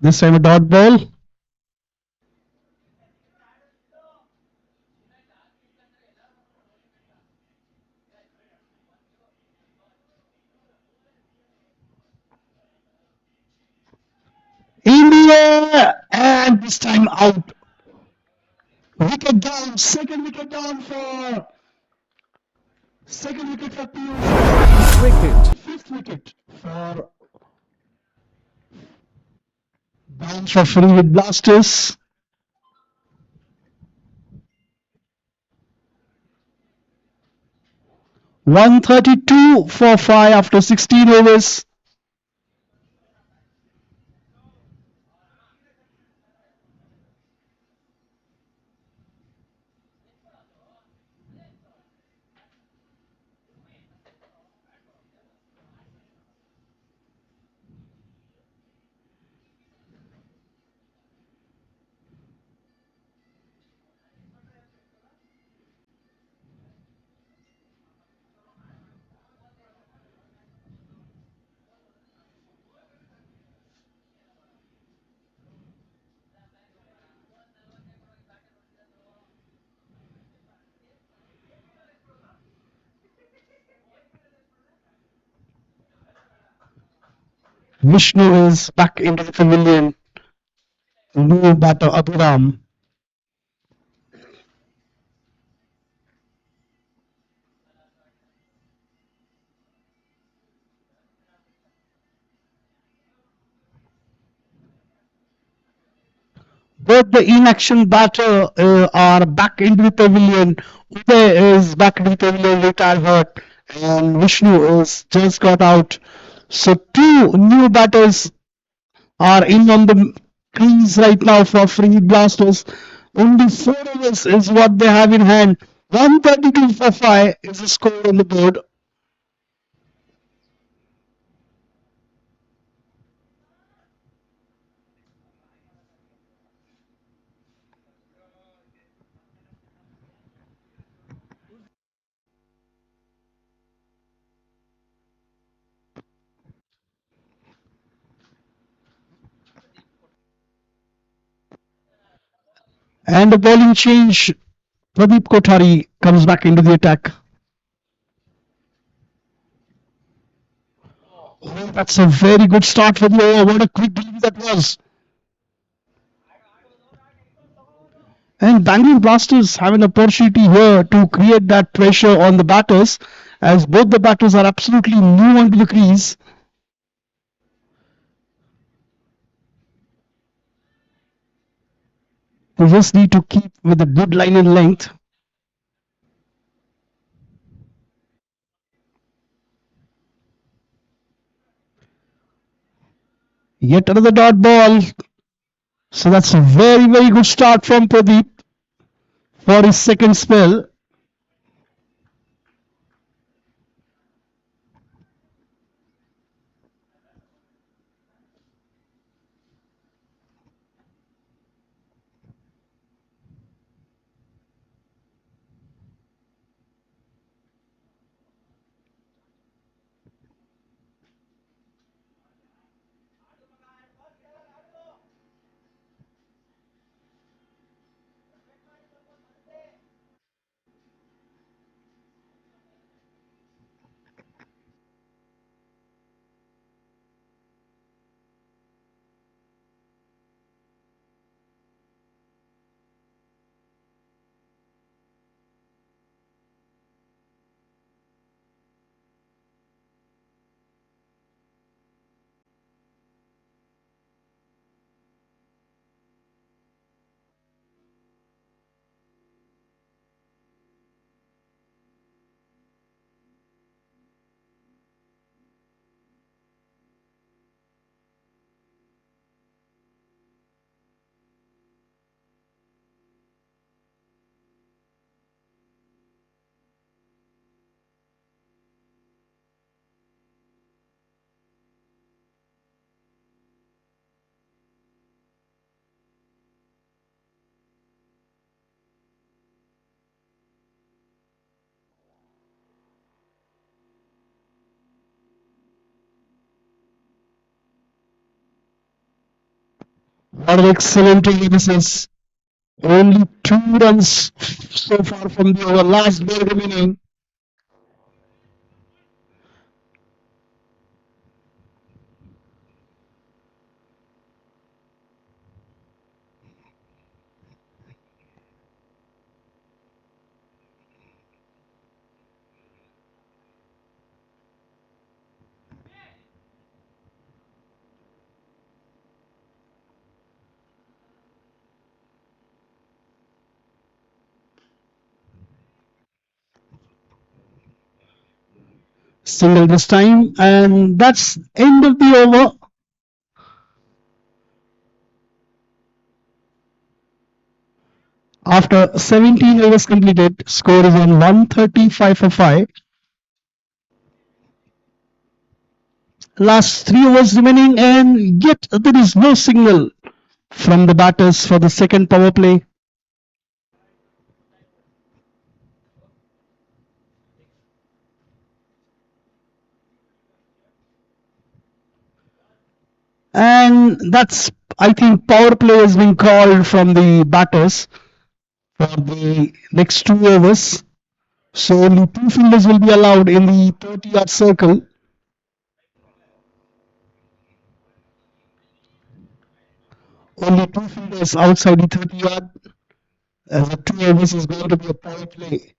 This time a dot ball. In the air, and this time out. Wicket down, second wicket for Piyush. Wicket. Fifth wicket for bounce for free with Blasters. 132 for 5 after 16 overs. Vishnu is back into the pavilion. New batter Abhiram. Both the in-action batter are back into the pavilion. Uday is back into the pavilion, retired hurt, and Vishnu is just got out. So two new batters are in on the crease right now for free Blasters. Only 4 overs is what they have in hand. 132 for 5 is the score on the board. And the bowling change. Pradeep Kothari comes back into the attack. Oh, that's a very good start for the over. What a quick delivery that was. And Bangalore Blasters have an opportunity here to create that pressure on the batters, as both the batters are absolutely new onto the crease. They just need to keep with a good line and length. Yet another dot ball. So that's a very, very good start from Pradeep for his second spell. What an excellent over this is. Only 2 runs so far from the over. Last ball remaining. Single this time, and that's end of the over. After 17 overs completed, score is on 135 for 5. Last 3 overs remaining, and yet there is no signal from the batters for the second power play. And that's, I think, power play has been called from the batters for the next 2 overs. So only 2 fielders will be allowed in the 30-yard circle. Only 2 fielders outside the 30-yard, as the 2 overs is going to be a power play.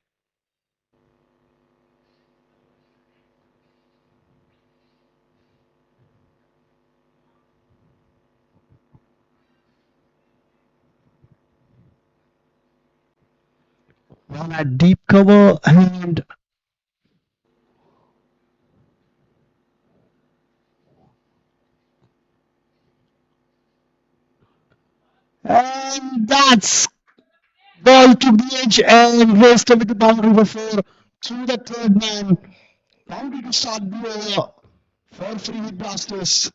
One at deep cover, and that's ball took the edge and raced with the boundary for 4 through the third man. Boundary to start the over for free hit blasters.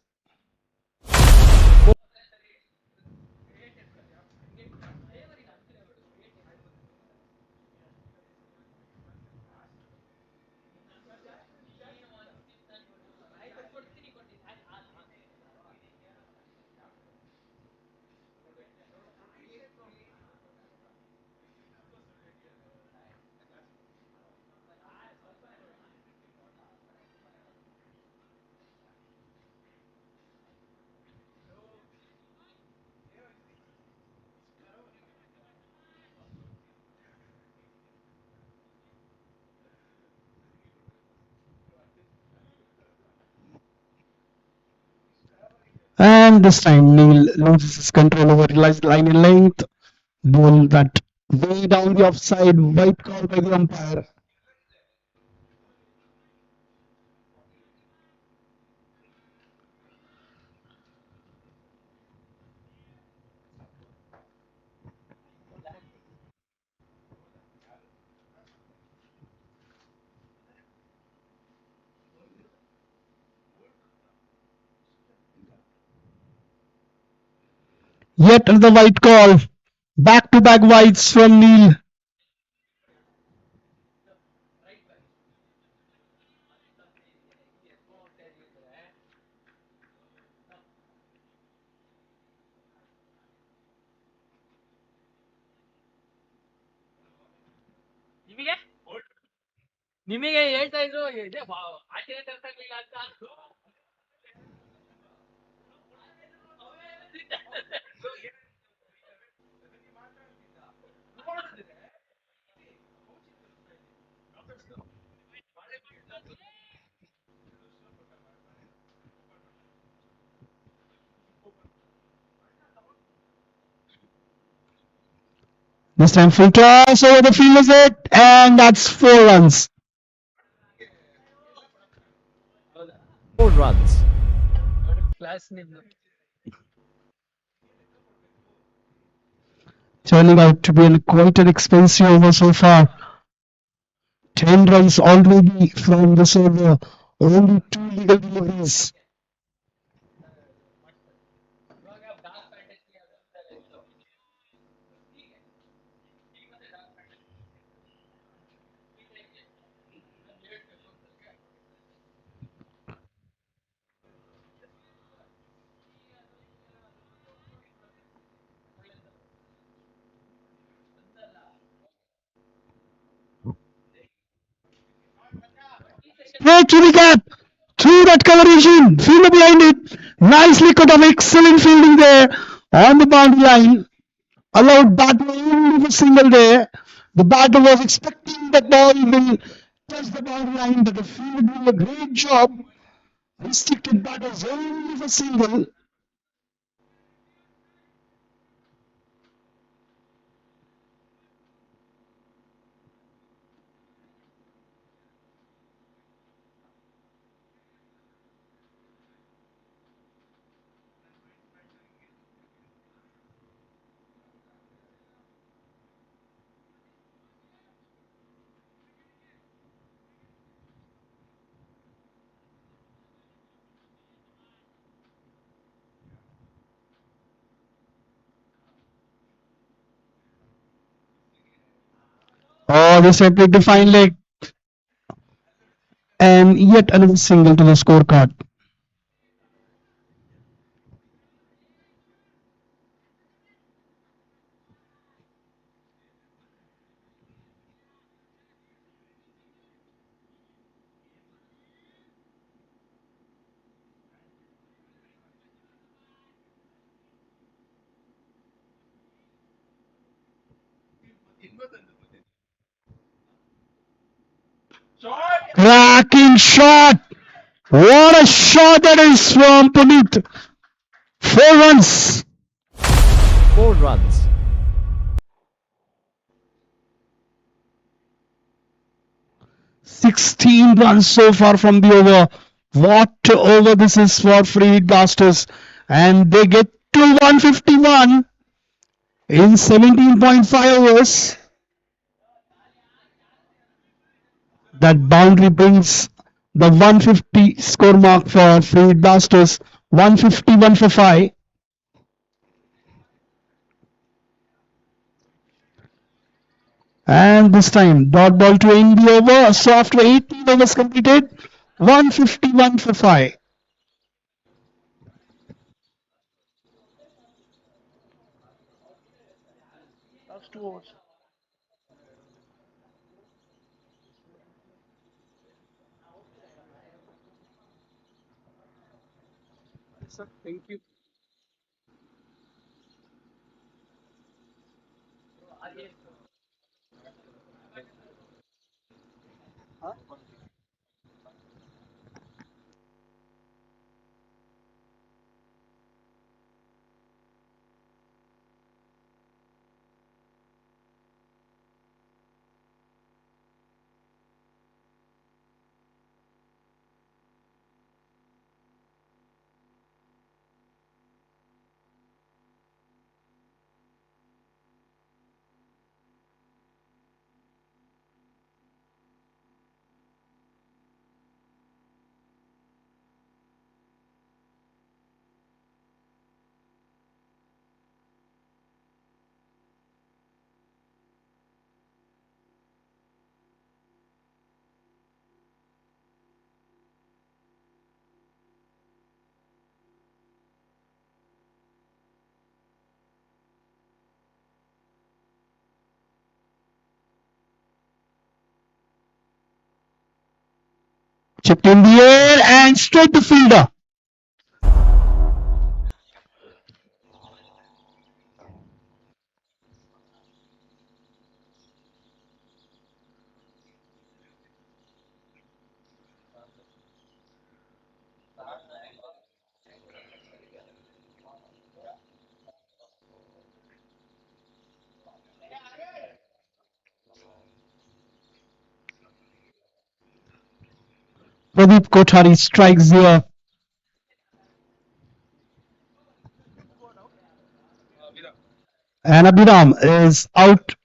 And this time Neil loses his control over realized line in length. Ball that way down the offside, white call by the umpire. Yet another white call. Back to back whites from Neil. This time full toss over the field is it, and that's 4 runs. 4 runs. Turning out to be quite an expensive over so far. 10 runs already from this over. Only 2 legal deliveries. straight to the gap. Through that coverage, fielder behind it. Nicely cut off, excellent fielding there on the boundary line. Allowed batter only for single there. The batter was expecting that ball will touch the boundary line, but the fielder did a great job. Restricted batters only for single. Oh, they separate the fine leg and yet another single to the scorecard. Cracking shot! What a shot that is from Puneet. 4 runs. 4 runs. 16 runs so far from the over. What over this is for Free Hit Blasters. And they get to 151 in 17.5 overs. That boundary brings the 150 score mark for Free Hit Blasters. 151 for 5. And this time, dot ball to end the over. So after 18 overs completed, 151 for 5. That's 2 overs. Chipped in the air and straight to fielder. Pradeep Kothari strikes here. And Abhiram is out.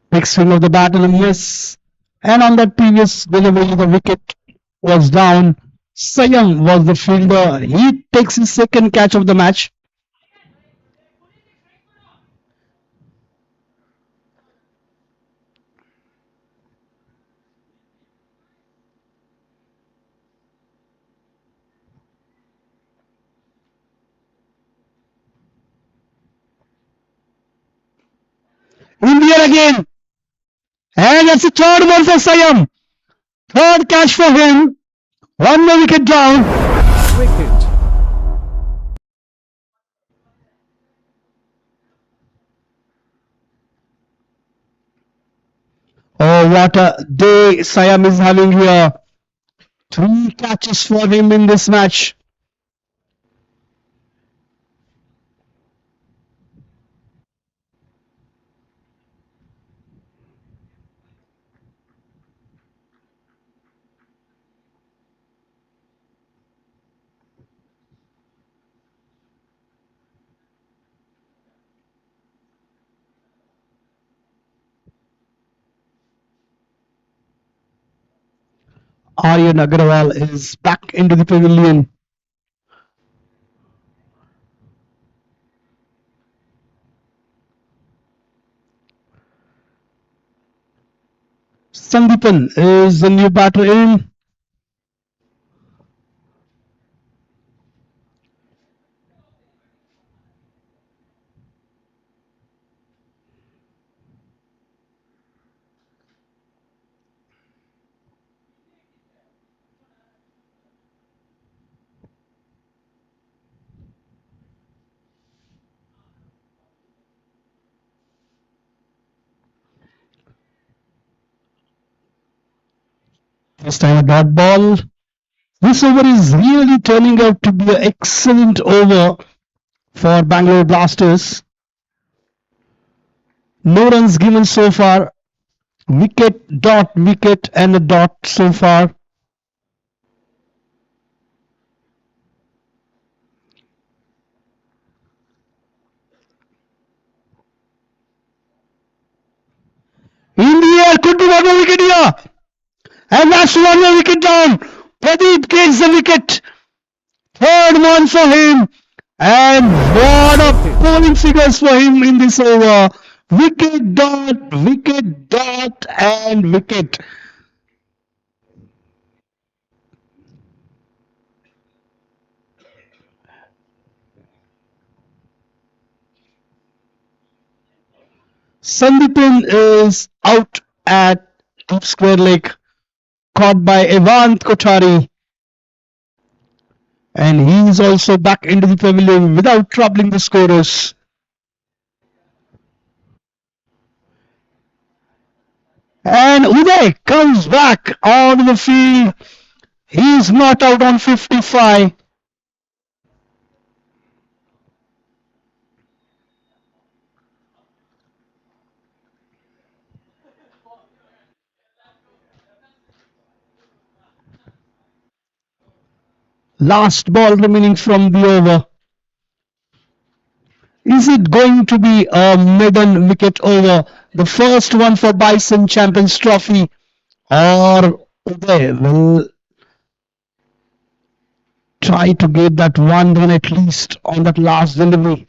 Big swing of the bat and a miss. And on that previous delivery, the wicket was down. Sayam was the fielder. He takes his second catch of the match. India again. And that's the third one for Sayam. Third catch for him. One more wicket down. Wicket. Oh, what a day Sayam is having here. Three catches for him in this match. Aryan Agrawal is back into the pavilion. Sandeepan is the new batter in. This time a dot ball. This over is really turning out to be an excellent over for Bangalore Blasters. No runs given so far. Wicket, and a dot so far. In the air, could be one more wicket here. And that's one more wicket down. Pradeep gets the wicket. Third one for him. And what a bowling figures for him in this over. Wicket, dot, and wicket. Sandeepan is out at deep square leg, caught by Evant Kothari. And he is also back into the pavilion without troubling the scorers. And Uday comes back on the field. He's not out on 55. Last ball remaining from the over. Is it going to be a maiden wicket over? The first one for Bison Champions Trophy. Or Uday will try to get that one run at least on that last delivery.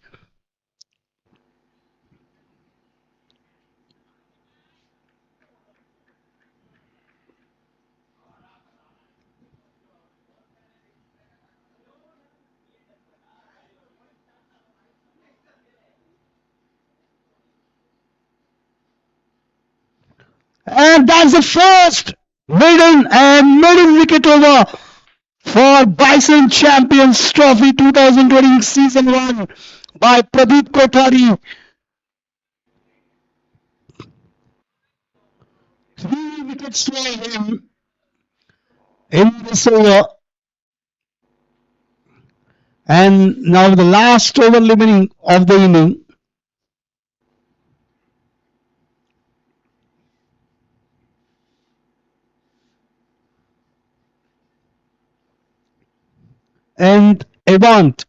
And that's the first maiden wicket over for Bison Champions Trophy 2020 Season 1 by Pradeep Kothari. 3 wickets for him in this over. And now the last over remaining of the inning. And Avant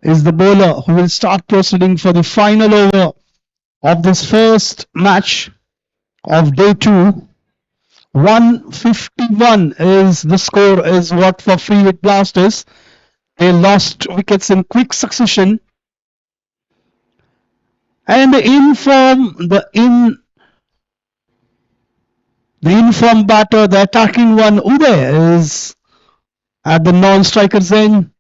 is the bowler who will start proceeding for the final over of this first match of day 2. 151 is the score, is what for Free Hit Blasters. They lost wickets in quick succession. And the informed batter, the attacking one, Uday, is at the non-striker's end.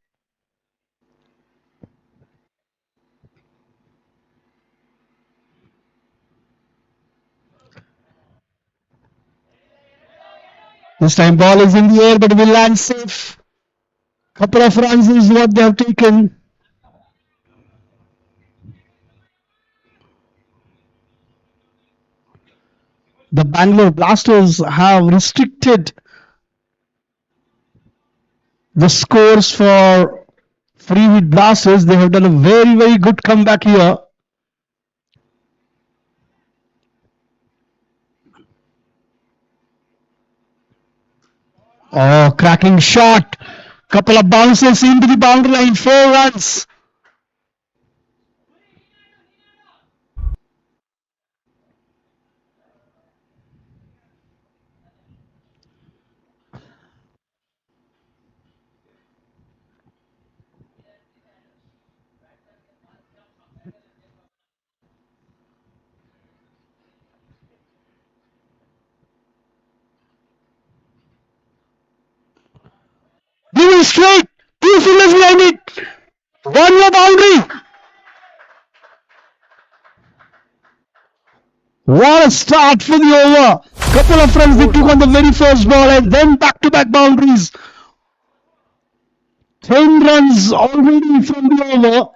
This time ball is in the air, but will land safe. Couple of runs is what they have taken. The Bangalore Blasters have restricted the scores for Free Hit Blasters. They have done a very, very good comeback here. Oh, cracking shot. Couple of bounces into the boundary line. 4 runs. Moving straight. 2 fielders behind it. 1 more boundary. What a start for the over. Couple of runs they took on the very first ball and then back-to-back boundaries. 10 runs already from the over.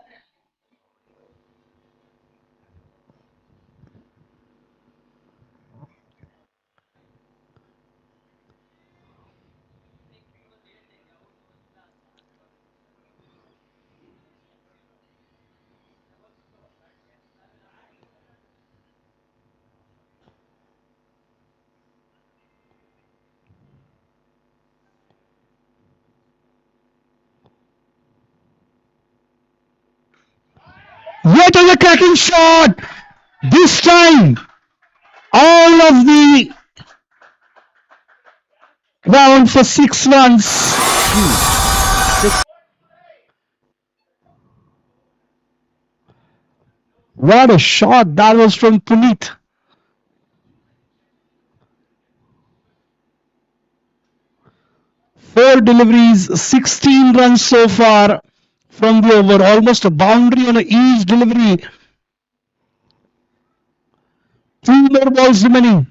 Yet another cracking shot. This time, all of the ground for 6 runs. What a shot that was from Puneet. Four deliveries, 16 runs so far from the over. Almost a boundary on each delivery. 2 more balls remaining.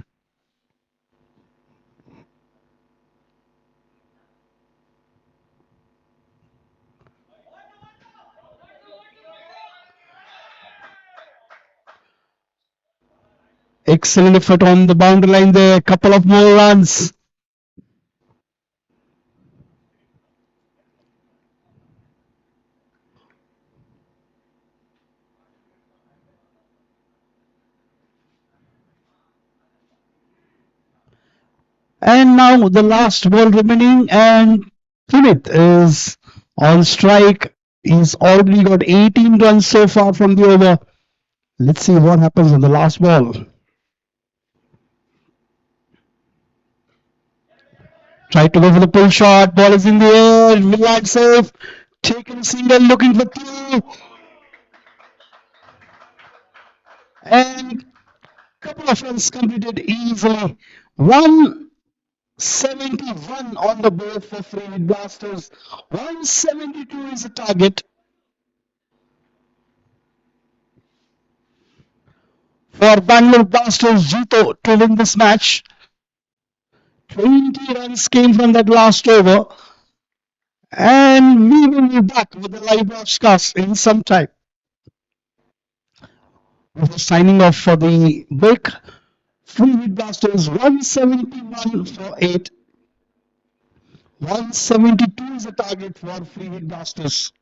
Excellent effort on the boundary line there. Couple of more runs. And now the last ball remaining, and Puneet is on strike. He's already got 18 runs so far from the over. Let's see what happens on the last ball. Tried to go for the pull shot. Ball is in the air. Will land safe. Taken a single, looking for 2. And couple of runs completed easily. 171 on the board for Free Hit Blasters. 172 is the target for Bangalore Blasters Jito to win this match. 20 runs came from that last over. And we will be back with the live broadcast in some time. We're signing off for the break. Free Hit Blasters 171 for 8. 172 is the target for Free Hit Blasters.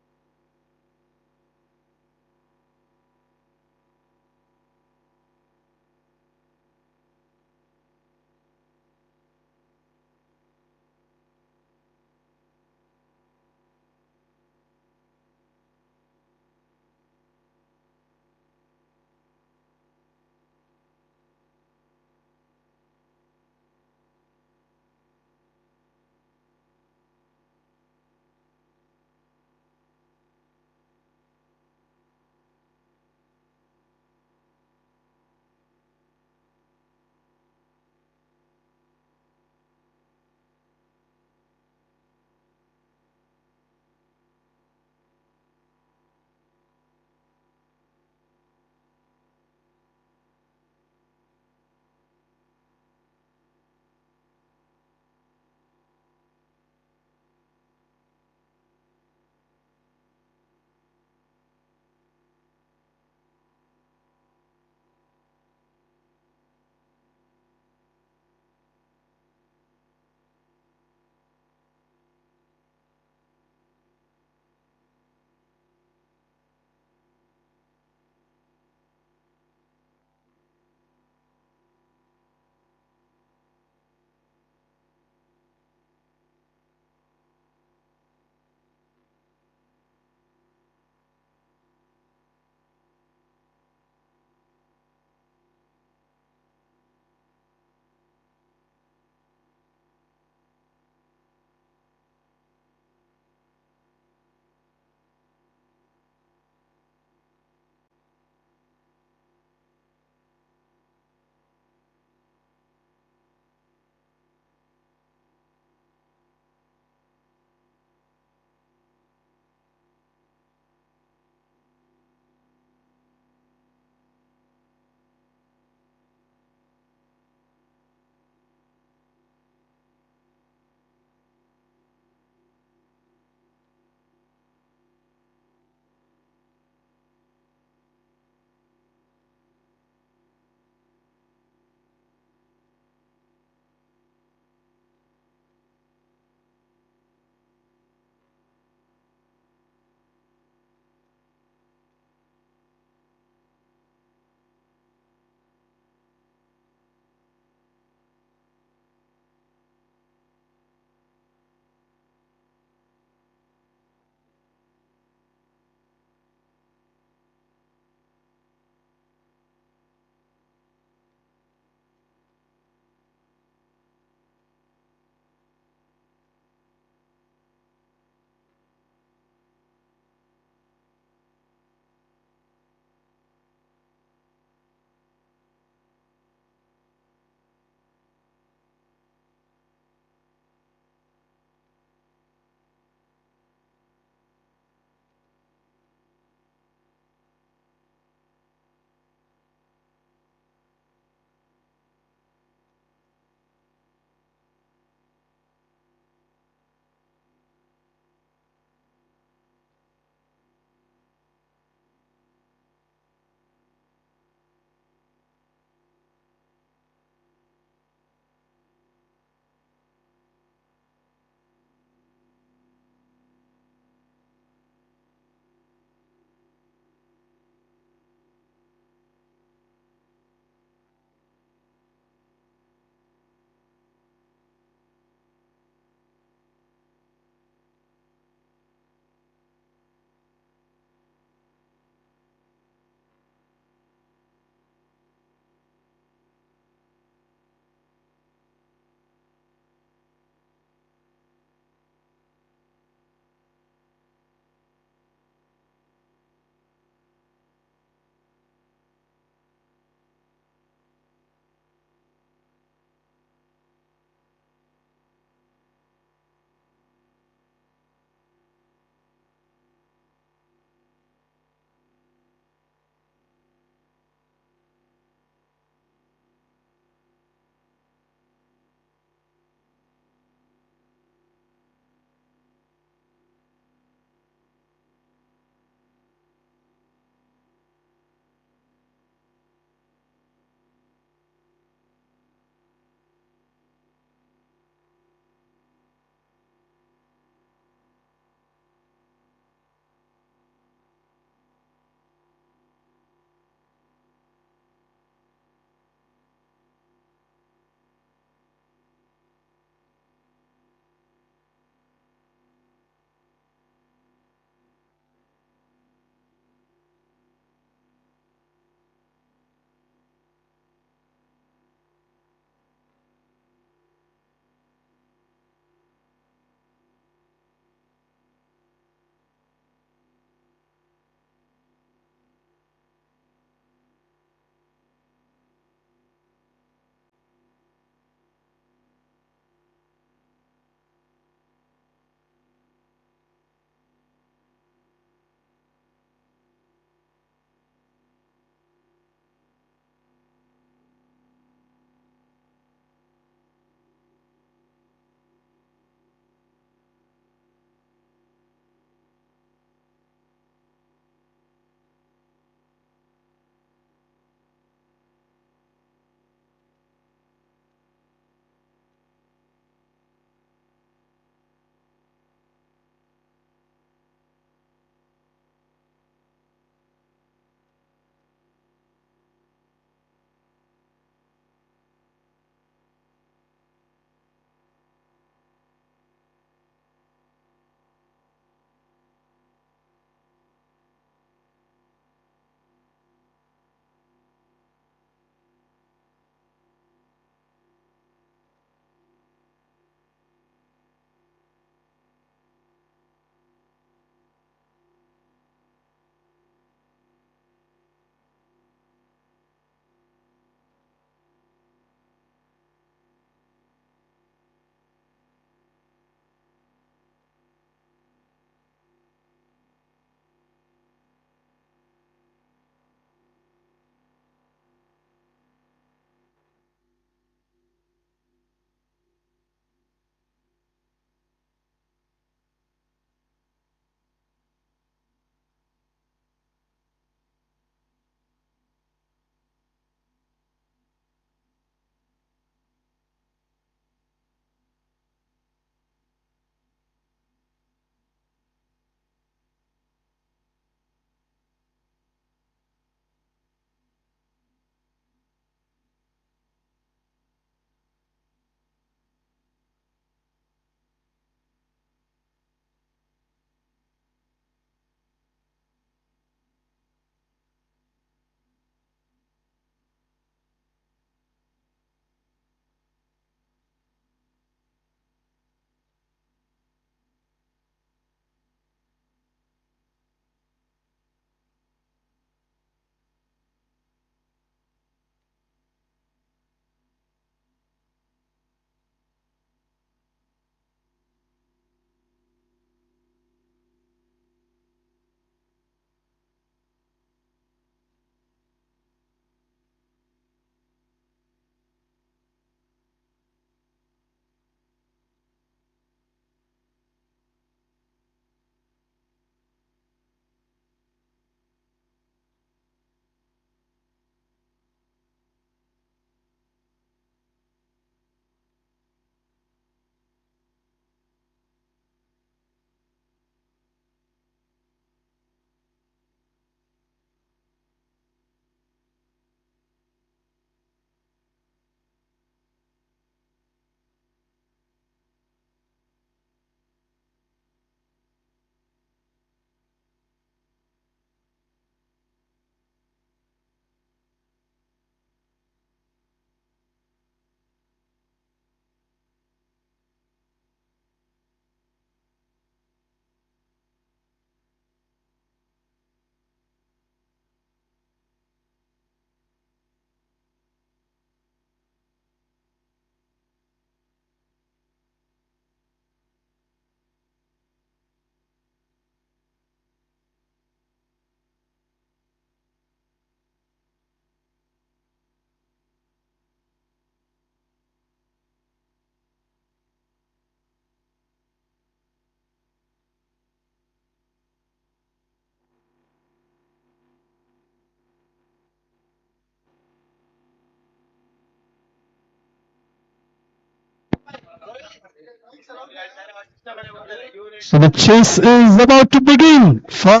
So the chase is about to begin for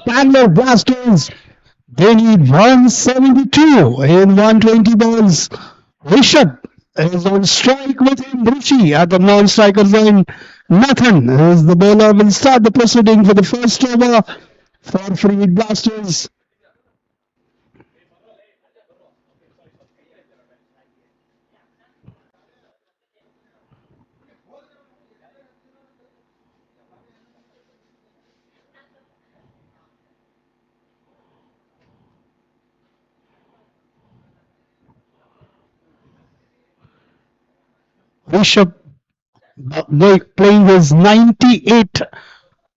Bangalore Blasters. They need 172 in 120 balls. Rishabh is on strike with him. Ruchi at the non-striker zone. Nathan is the bowler. Will start the proceeding for the first over for Free Blasters. Rishabh playing his 98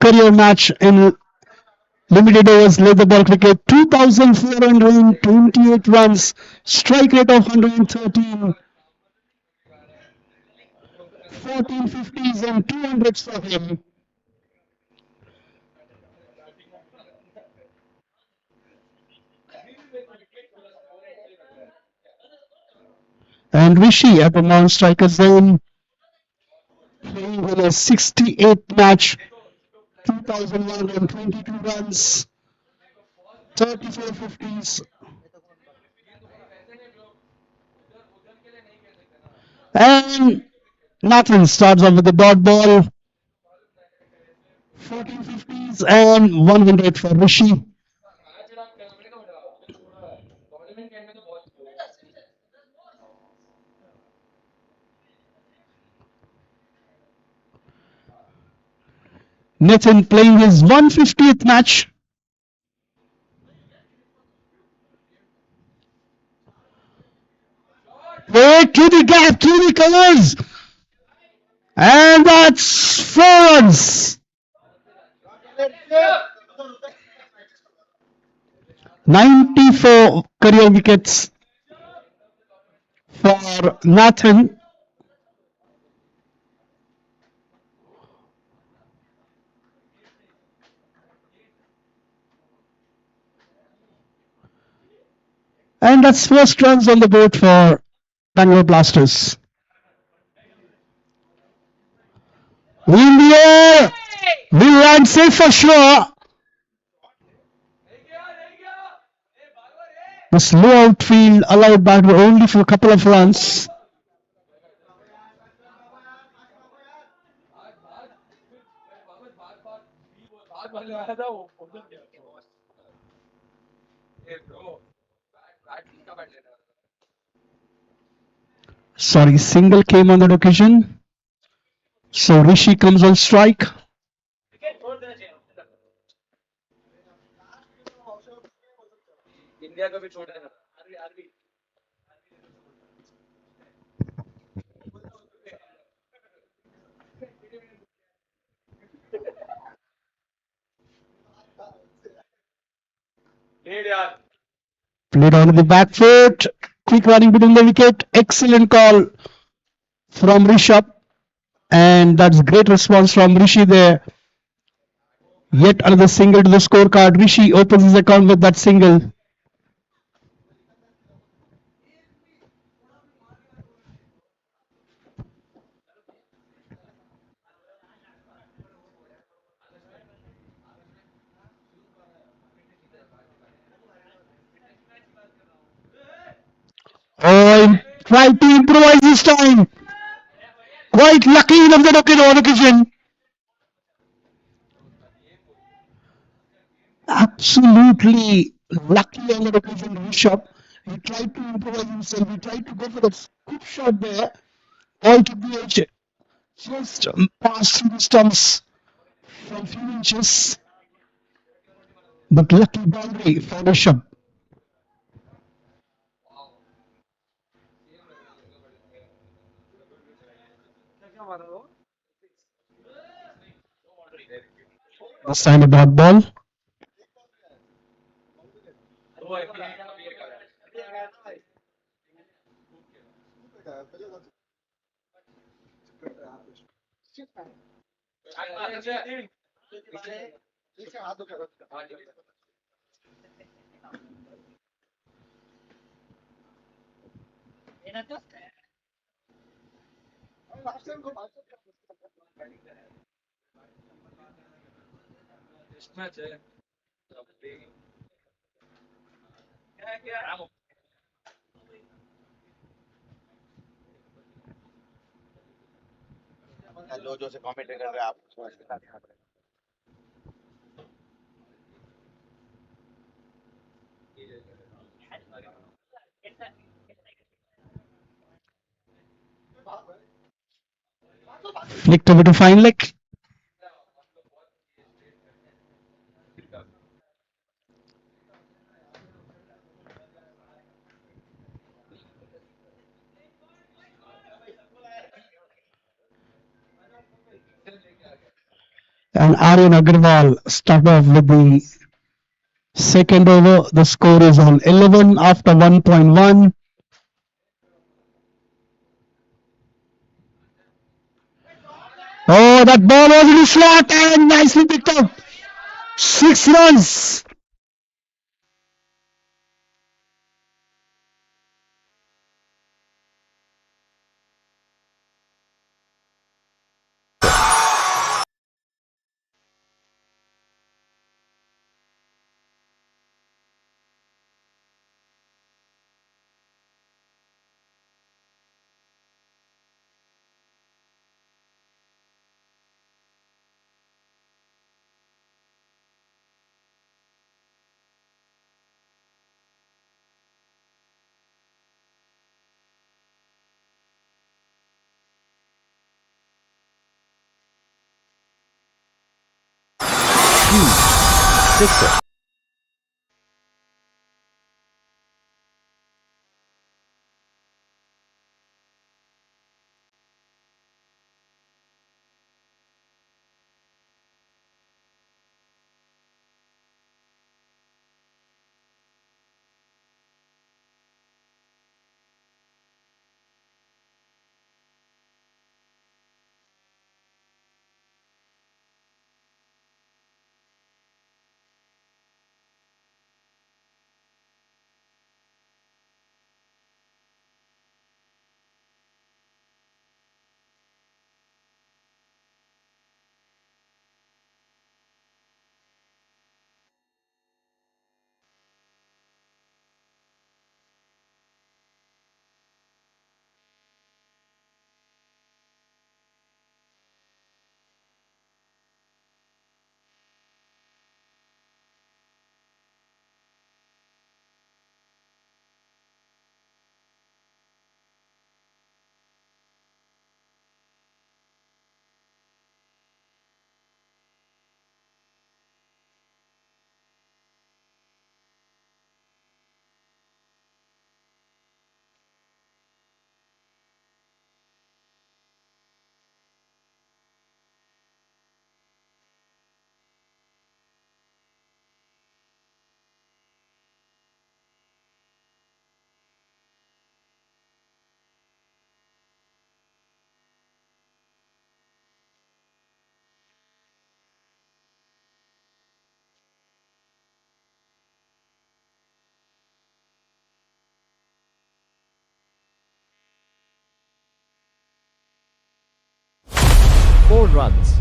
career match in limited overs leather ball cricket, 2,428 runs, strike rate of 113, 14 50s and 200s for him. And Rishi at the non-striker zone, playing in a 68 match, 2,122 runs, 34 50s. And Nathan starts off with the dot ball, 14 50s and 100 for Rishi. Nathan playing his 150th match. Way to the gap, to the colours. And that's 4 runs. 94 career wickets for Nathan. And that's first runs on the board for Bangalore Blasters. In the air. Will land safe for sure. The slow outfield allowed batter only for a couple of runs. Sorry, single came on that occasion. So Rishi comes on strike. Played on the back foot. Quick running between the wicket. Excellent call from Rishabh. And that's great response from Rishi there. Yet another single to the scorecard. Rishi opens his account with that single. Oh, tried to improvise this time. Quite lucky on that occasion. Absolutely lucky on that occasion, Rishabh. He tried to improvise himself. He tried to go for that scoop shot there. All to the edge. Just passed through the stumps from few inches. But lucky boundary for Rishabh. This time a dot ball. Flicked over to fine leg. And Aryan Agarwal start off with the second over. The score is on 11 after 1.1. Oh, that ball was in the slot and nicely picked up. 6 runs. Sixer. 4 runs.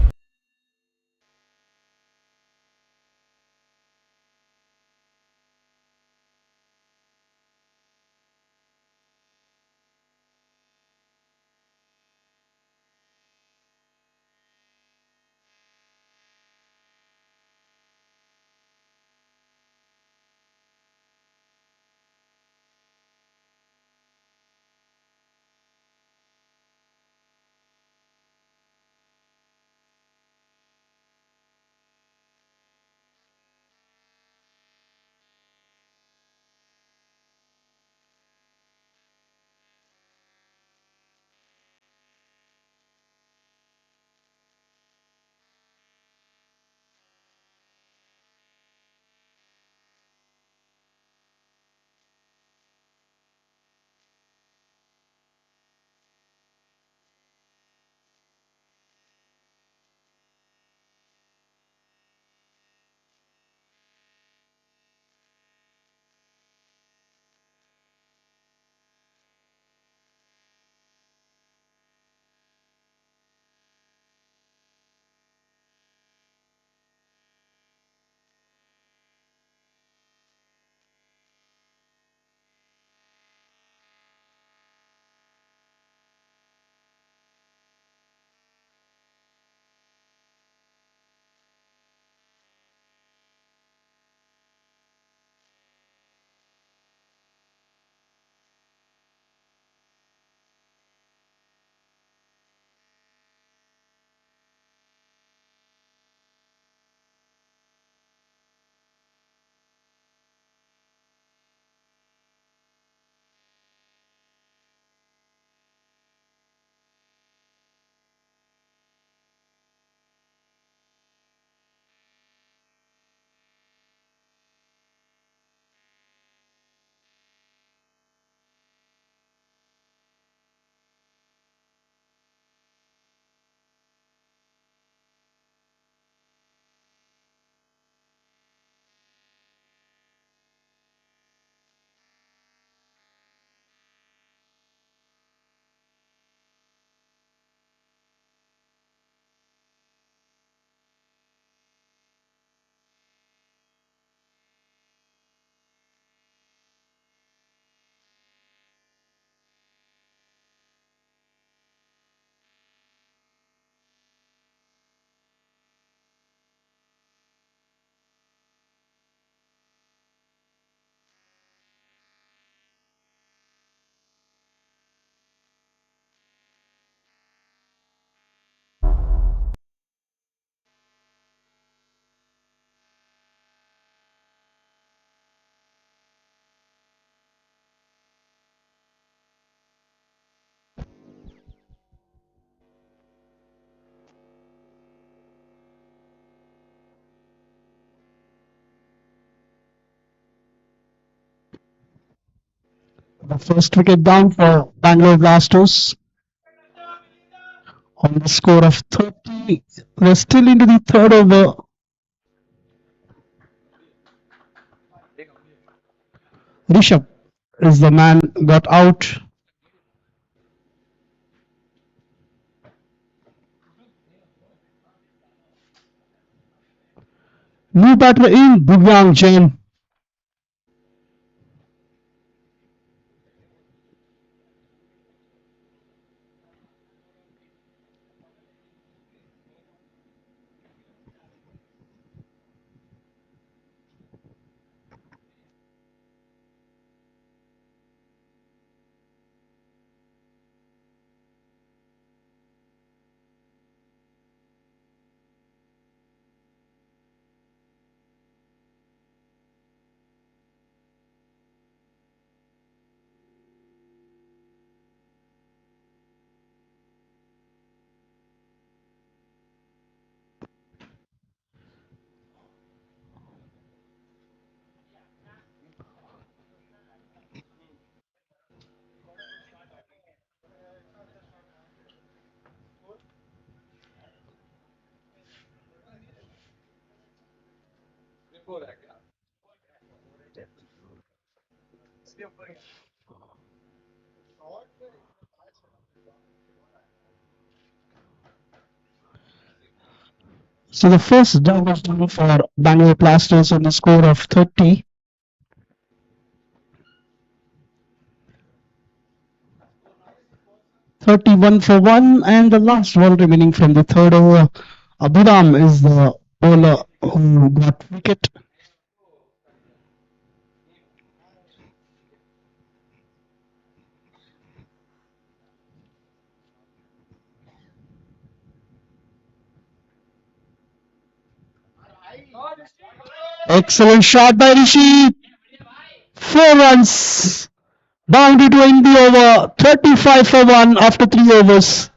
The first wicket down for Bangalore Blasters on the score of 30. They're still into the third over. Rishabh is the man got out. New batter in Divyang Jain. So the first down was done for Bangalore Blasters on the score of 30. 31 for 1, and the last ball remaining from the third over. Abhiram is the bowler who got wicket. Excellent shot by Rishi. 4 runs. Boundary to end the over. 35 for 1 after 3 overs.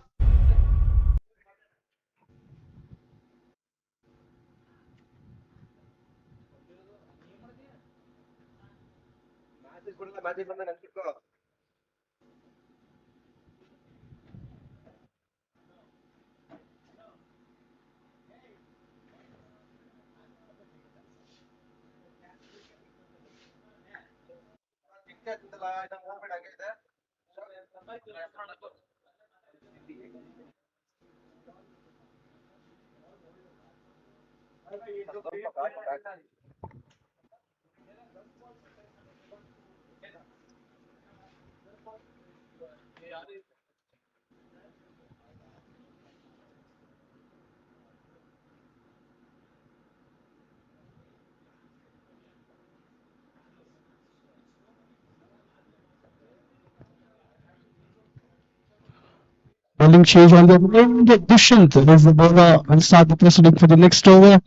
Bowling change on the wind. Dushyant is the bowler and start the proceeding for the next over.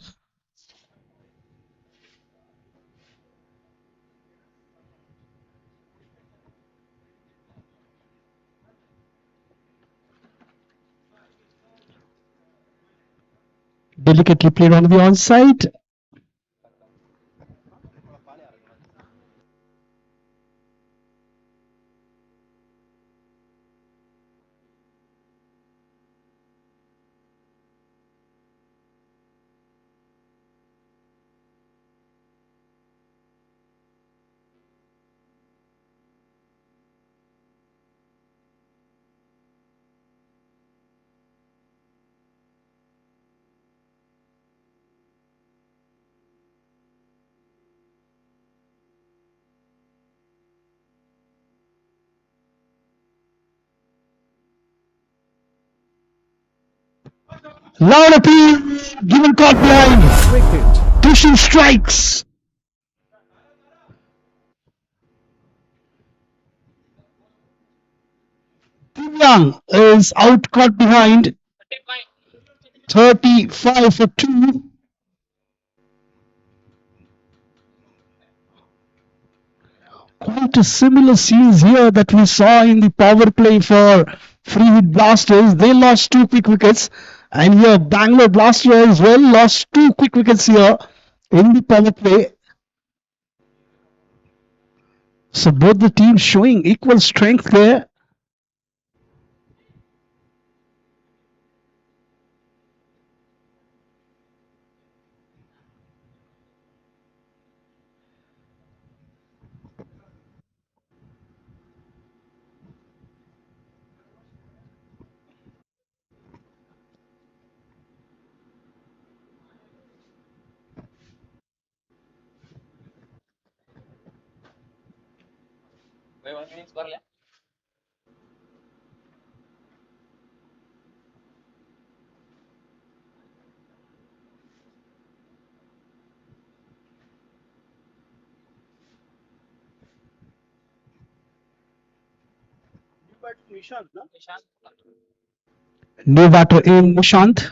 Delicately played on the onside. Loud appeal, given caught behind. Wicket. Dushyant strikes. Divyang is out caught behind. 35 for 2. Quite a similar scenes here that we saw in the power play for Free Hit Blasters. They lost 2 quick wickets, and here Bangalore Blasters as well lost 2 quick wickets here in the power play. So both the teams showing equal strength there. New batter in Nishant.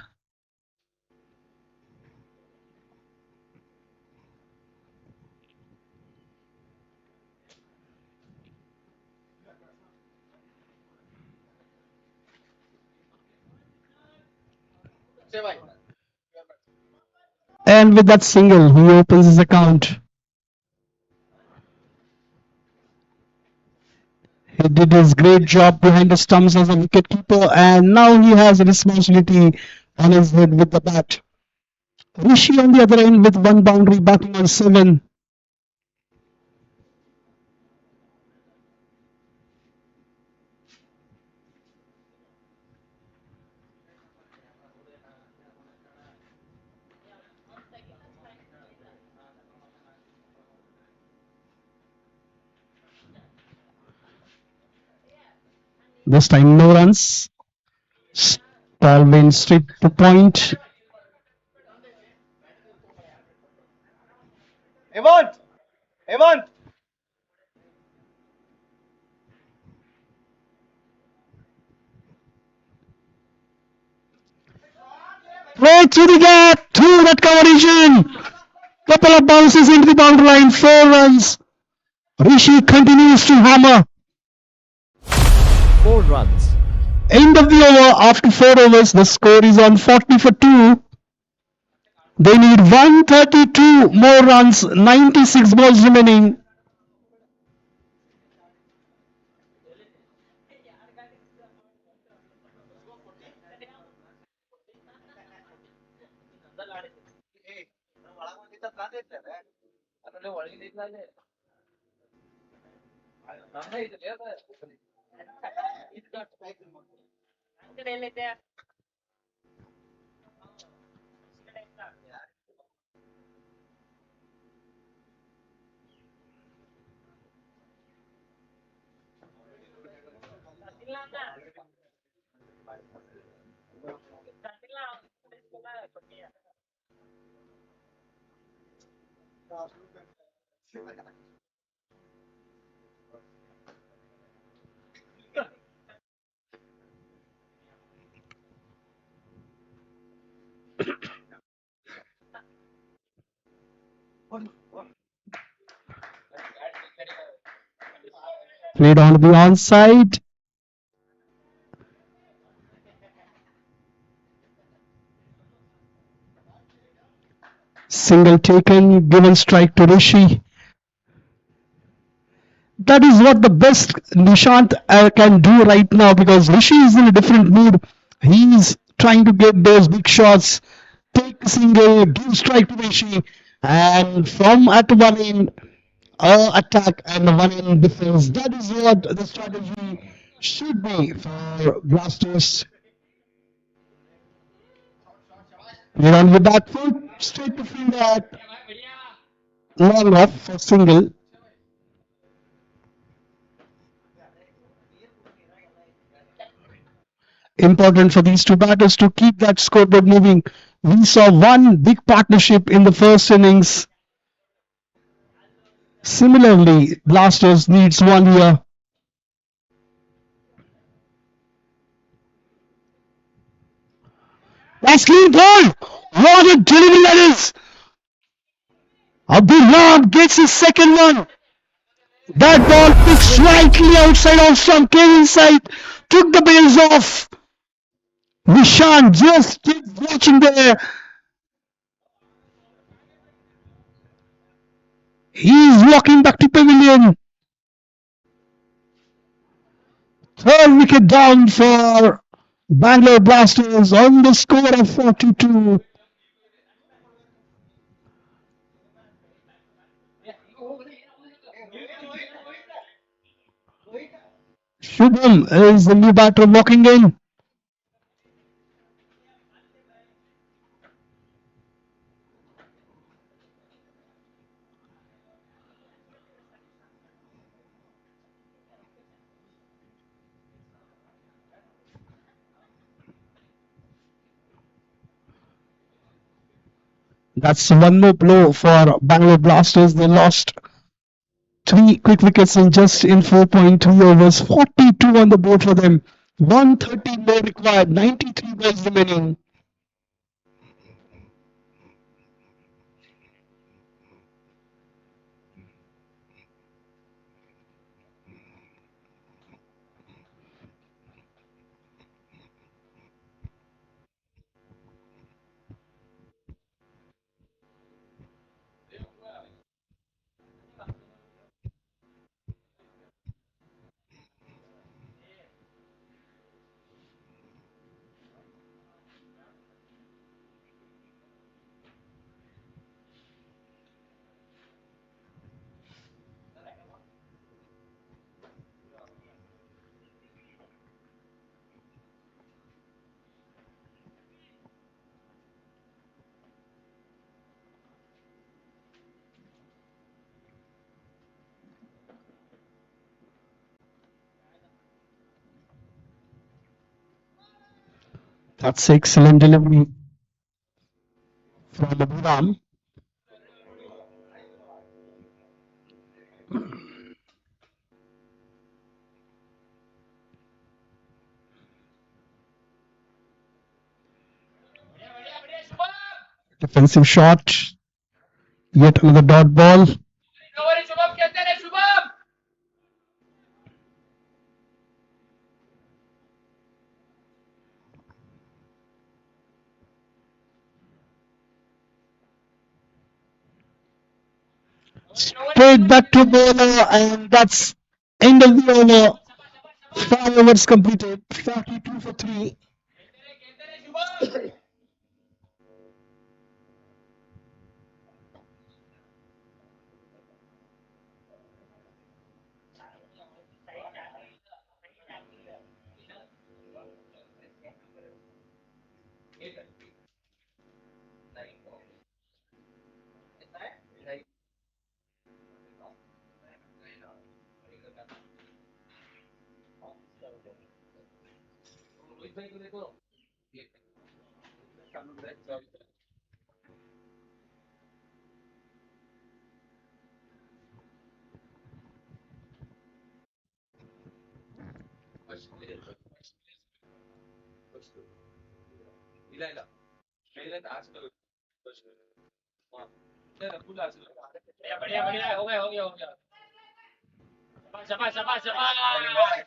And with that single, he opens his account. He did his great job behind the stumps as a wicketkeeper, and now he has a responsibility on his head with the bat. Rishi on the other end with one boundary batting on 7. This time no runs. Stalwin straight to point. Right through the gap, through that cover region. Couple of bounces into the boundary line, 4 runs. Rishi continues to hammer. 4 runs. End of the over after 4 overs. The score is on 40 for 2. They need 132 more runs, 96 balls remaining. Played on the onside. Single taken, given strike to Rishi. That is what the best Nishant can do right now, because Rishi is in a different mood. He's trying to get those big shots, take a single, give strike to Rishi, and from at one end, attack and one end defense. That is what the strategy should be for Blasters. Played on with that foot, straight to field at long off for single. Important for these two batters to keep that scoreboard moving. We saw one big partnership in the first innings. Similarly, Blasters needs one here. That's clean ball. What a delivery that is. Abdullah gets his second one. That ball picked slightly outside off stump, came inside, took the bails off. Nishan just keep watching there. He's walking back to pavilion. Third wicket down for Bangalore Blasters on the score of 42. Shubham is the new batter walking in. That's one more blow for Bangalore Blasters. They lost three quick wickets in 4.3 overs. 42 on the board for them. 130 more required. 93 balls remaining. That's excellent delivery from Abhiram. Defensive shot. Yet another dot ball. Straight back to bowler, and that's end of the over. 5 overs completed. 42 for 3.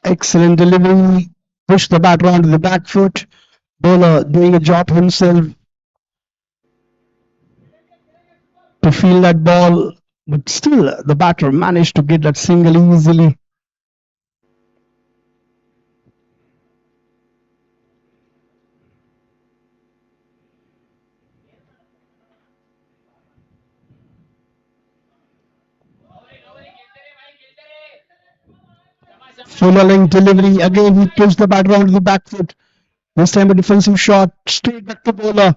Excellent delivery. Push the batter onto the back foot. Bowler doing a job himself to feel that ball, but still the batter managed to get that single easily. Fuller length delivery. Again, he pushed the batter onto the back foot. This time a defensive shot. Straight back to bowler.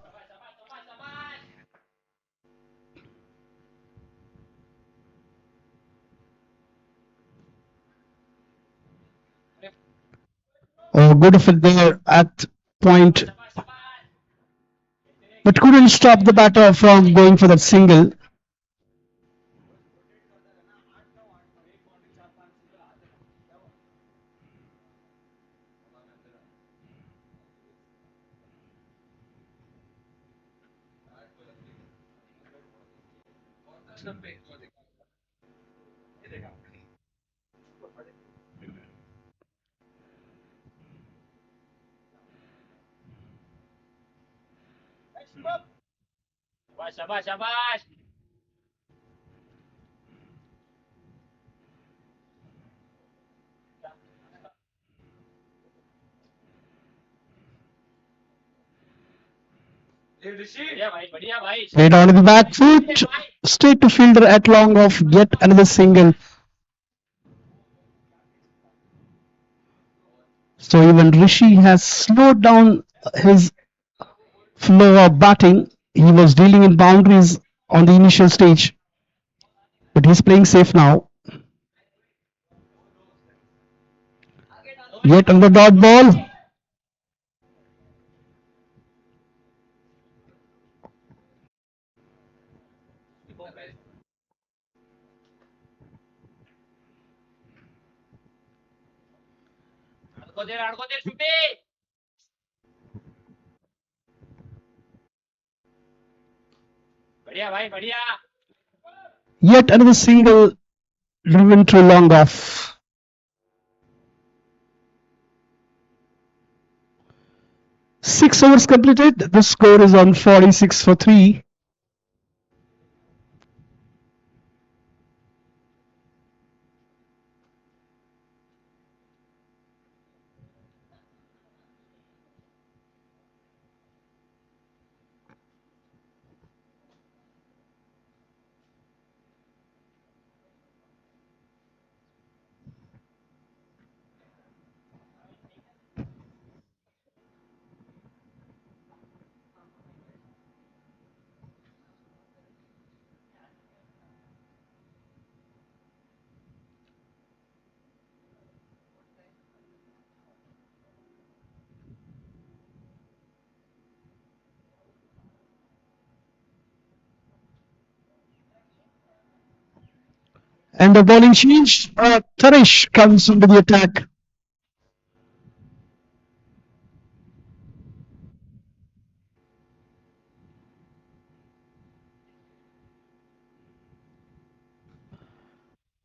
Oh, good fit there at point, but couldn't stop the batter from going for that single. Played on the back foot, straight to fielder at long off, yet another single. So even Rishi has slowed down his flow of batting. He was dealing in boundaries on the initial stage, but he's playing safe now. Yet another dot ball. Yet another single driven through long off. Six overs completed. The score is on 46 for 3. And the bowling change. Taresh comes into the attack.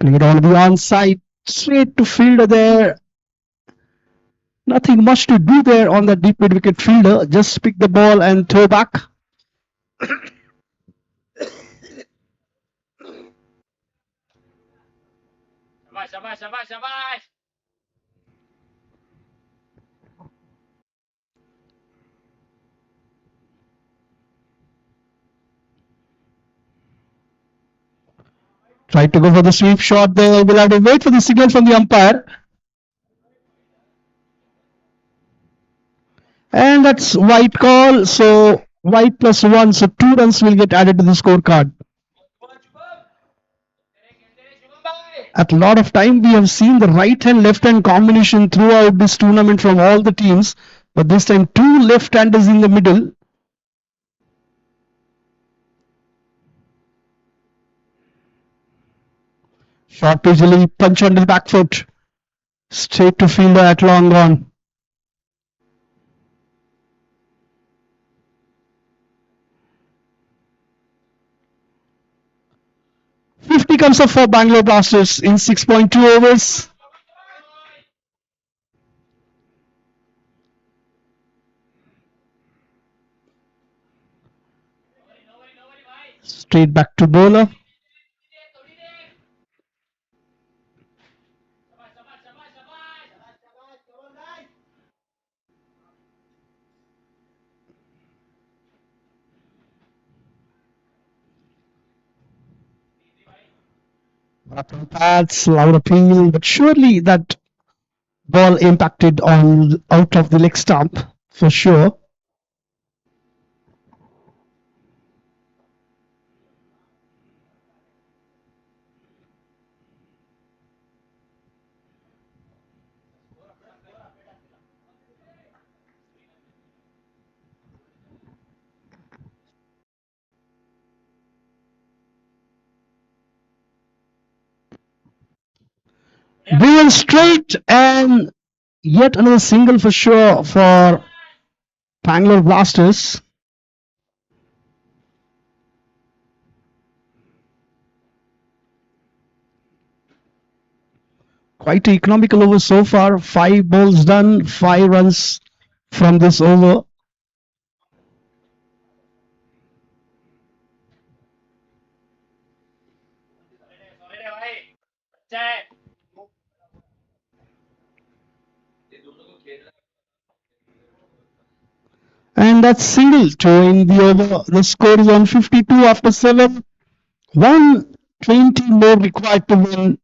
Played on the onside. Straight to fielder there. Nothing much to do there on the deep mid wicket fielder. Just pick the ball and throw back. Tried to go for the sweep shot there. We'll have to wait for the signal from the umpire. And that's white call. So white +1. So 2 runs will get added to the scorecard. At a lot of time, we have seen the right hand left hand combination throughout this tournament from all the teams. But this time, 2 left handers in the middle. Short pitch, punch on the back foot. Straight to fielder at long on. "50" comes up for Bangalore Blasters in 6.2 overs. Straight back to bowler. Pads, loud appeal, but surely that ball impacted on out of the leg stump for sure. Driven straight, and yet another single for sure for Bangalore Blasters. Quite an economical over so far. 5 balls done, 5 runs from this over. And that's single to end the over. The score is on 52 after 7. 120 more required to win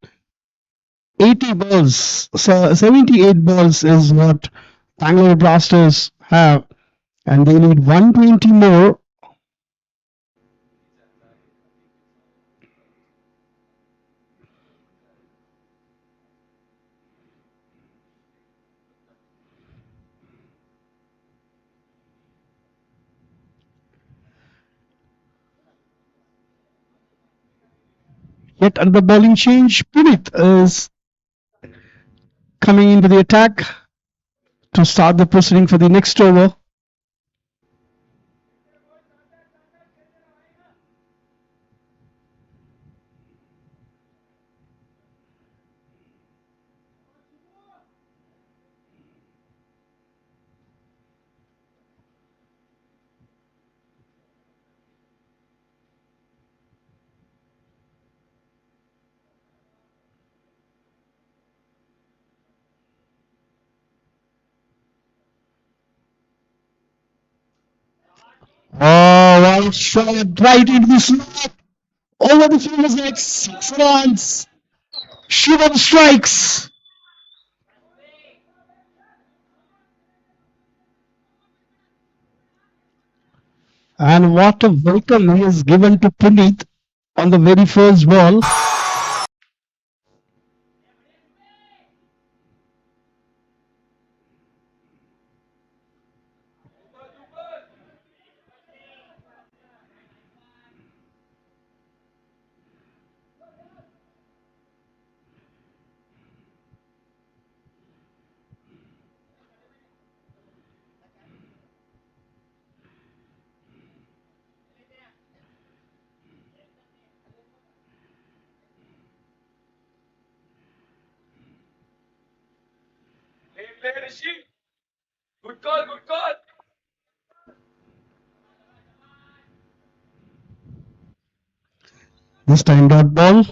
80 balls. So 78 balls is what Bangalore Blasters have, and they need 120 more. Yet another bowling change. Punit is coming into the attack to start the proceeding for the next over. Oh, one shot right into the slot. Over the fielders like 6 runs. Shivam strikes. And what a welcome he has given to Punit on the very first ball. This time dot ball.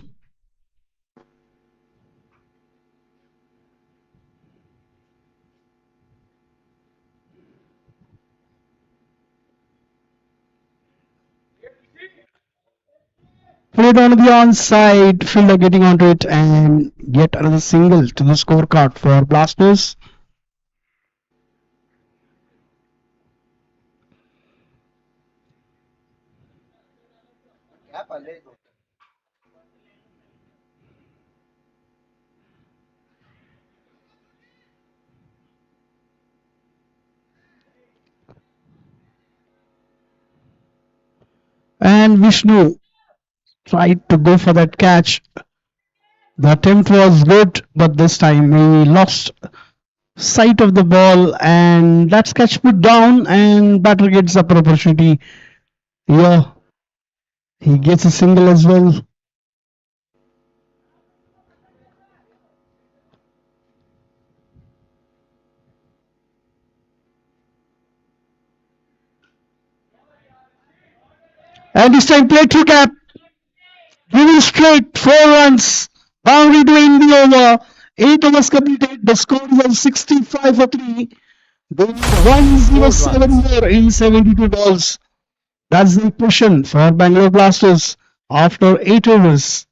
Played on the onside, fielder getting onto it, and yet another single to the scorecard for Blasters. And Vishnu tried to go for that catch. The attempt was good, but this time he lost sight of the ball, and that's catch put down, and batter gets the opportunity. Yeah, he gets a single as well. And this time play through gap. Giving straight 4 runs. Boundary to end the over. 8 overs completed. The score is on 65 for 3. They need 107 more in 72 balls. That's the impression for Bangalore Blasters after 8 overs.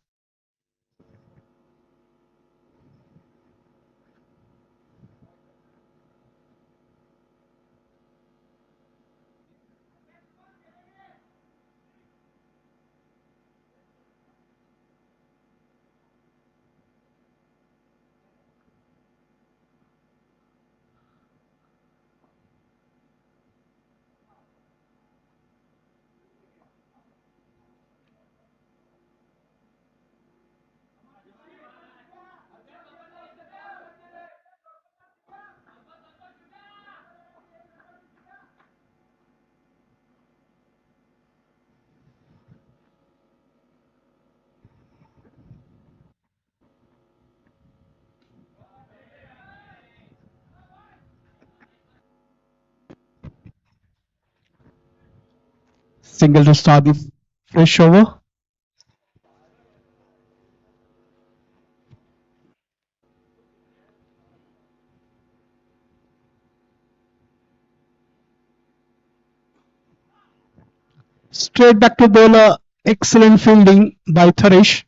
Single to start the fresh over. Straight back to bowler. Excellent fielding by Tharish.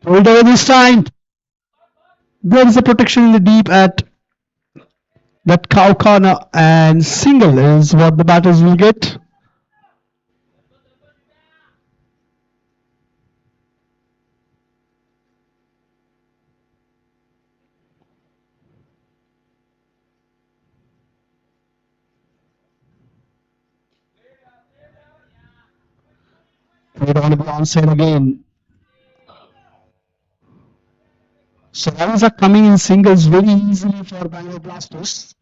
Pulled over this time. There is a protection in the deep at that cow corner, and single is what the batters will get. Played on the onside again. So runs are coming in singles very easily for Bangalore Blasters.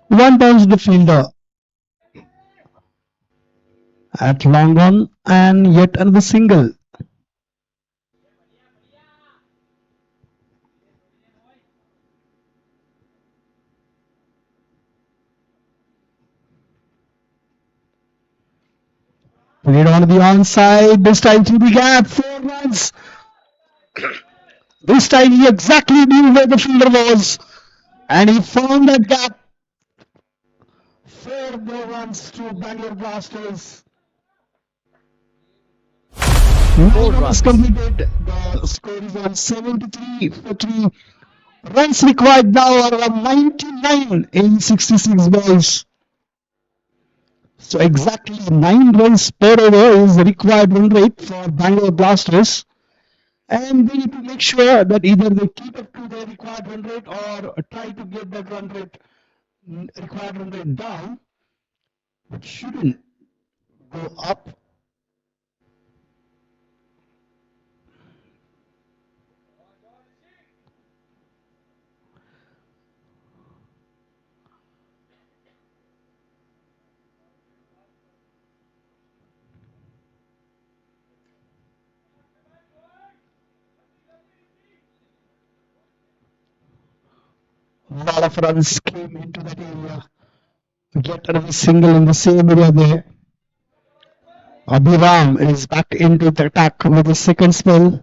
One bounce to the fielder at long on, and yet another single. Played on the onside, this time through the gap, 4 runs. This time he exactly knew where the fielder was, and he found that gap. 4 more runs to Bangalore Blasters. 4 9 runs. completed. The score is on 73 for 3. Runs required now are around 99 in 66 balls. So exactly 9 runs per over is the required run rate for Bangalore Blasters. And they need to make sure that either they keep up to their required run rate or try to get that required run rate down, which shouldn't go up. A lot of runs came into that area. Get another single in the same area there. Abhiram is back into the attack with the second spell.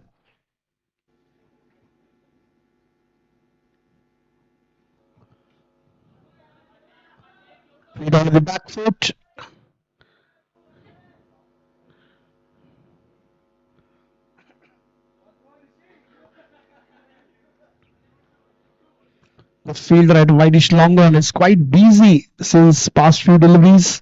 Played on the back foot. The fielder at Whitish long on is quite busy since past few deliveries.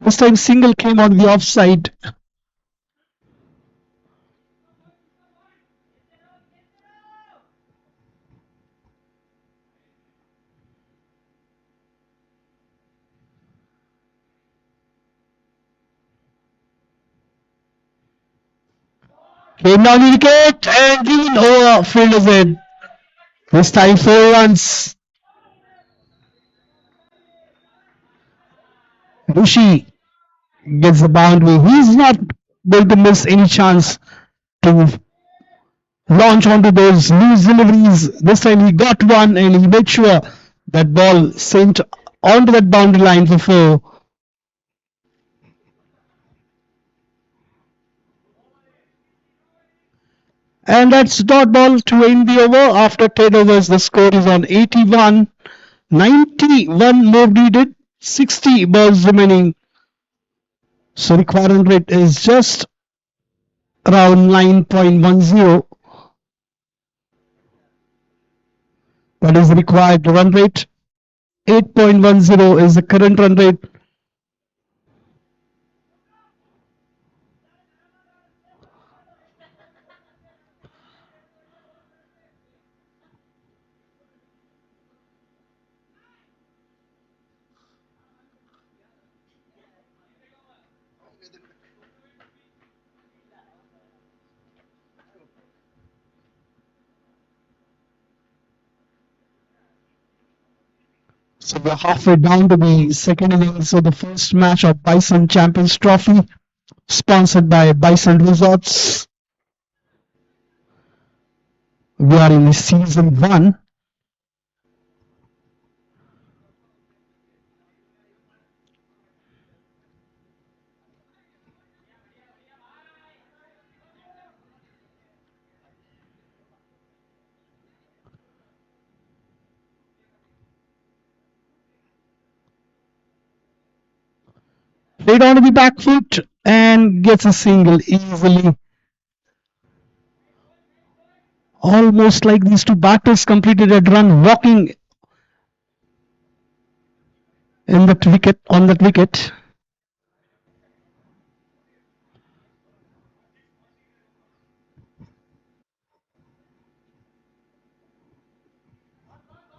This time single came on the offside. Came down the wicket and given over fielder's head. This time 4 runs. Rishi gets the boundary. He's not going to miss any chance to launch onto those loose deliveries. This time he got one and he made sure that ball sent onto that boundary line for 4. And that's dot ball to end the over. After 10 overs, the score is on 81. 91 more needed. 60 balls remaining. So required run rate is just around 9.10. What is the required run rate? 8.10 is the current run rate. So we're halfway down to the second innings of the first match of Bison Champions Trophy, sponsored by Bison Resorts. We are in season 1. Played onto the back foot and gets a single easily. Almost like these two batters completed a run walking in that wicket, on that wicket.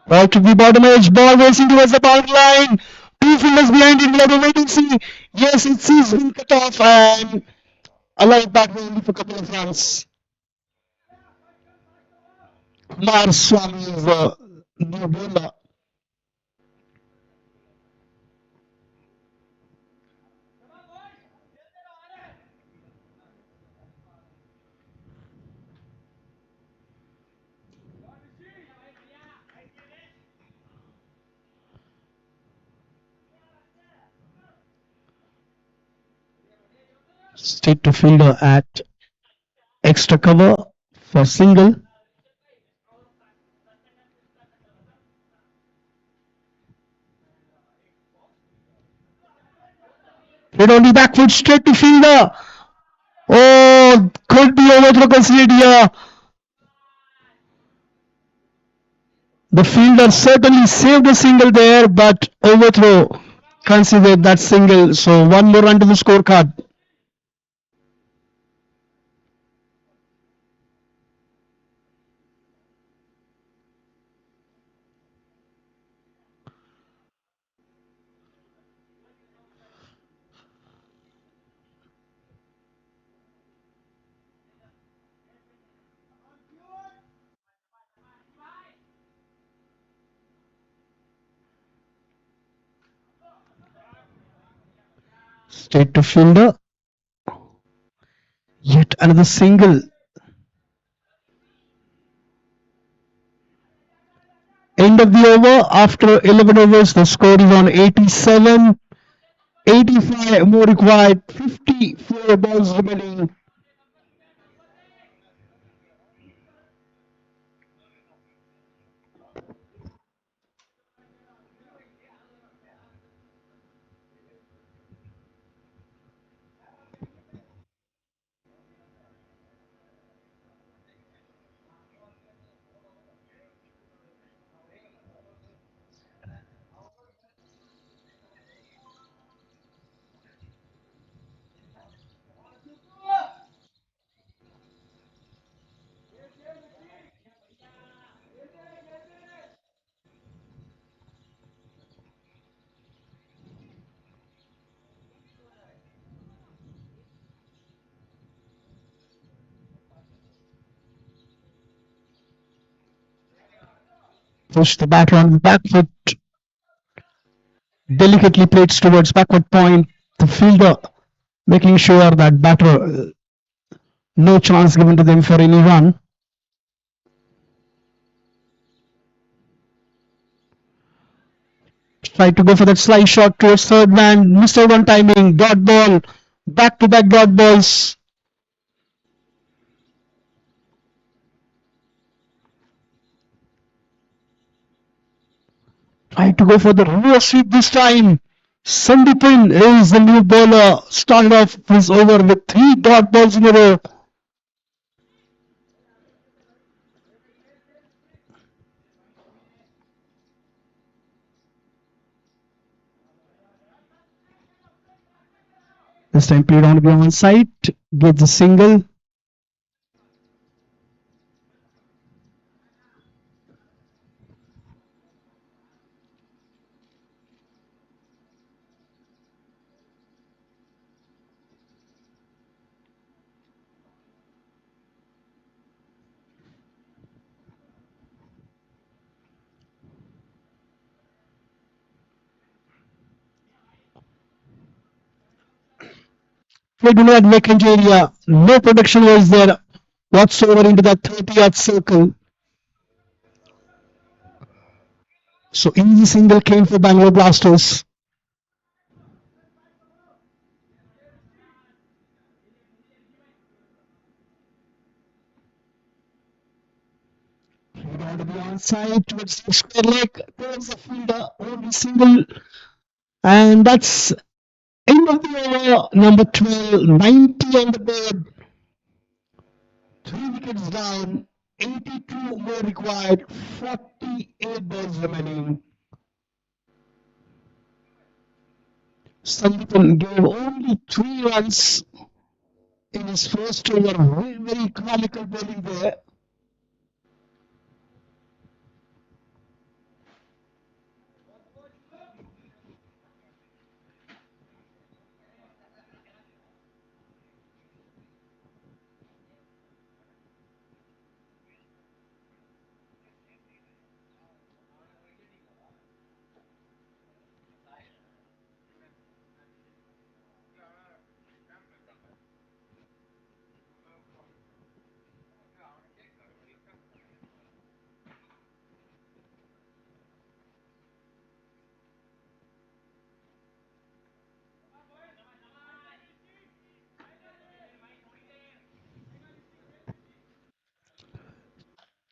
Ball to the bottom edge, ball racing towards the boundary line. Two fielders behind it, we have to wait and see. Yes, it seems been cut off and allowed back only for a couple of runs. Kumar Swami is the new bowler. Straight to fielder at extra cover for single. Hit on the back foot, straight to fielder. Oh, could be overthrow considered here. The fielder certainly saved a single there, but overthrow considered that single. So one more run to the scorecard. Straight to fielder. Yet another single. End of the over. After 11 overs, the score is on 87. 85 more required. 54 balls remaining. Push the batter on the back foot. Delicately played towards backward point. The fielder making sure that batter, no chance given to them for any run. Tried to go for that slice shot towards third man. Missed out on timing. Dot ball. Back to back dot balls. Tried to go for the reverse sweep this time. Sandipin is the new bowler. Started off his over with 3 dot balls in a row. This time played on the on site, gets a single. Played in that vacant area. No protection was there whatsoever into that 30-yard circle. So easy single came for Bangalore Blasters. Played on to the onside towards the square leg. There's the fielder, only single. And that's end of the over, number 12, 90 on the board. 3 wickets down, 82 more required, 48 balls remaining. Sandeepan gave only 3 runs in his first over. Very, very economical bowling there.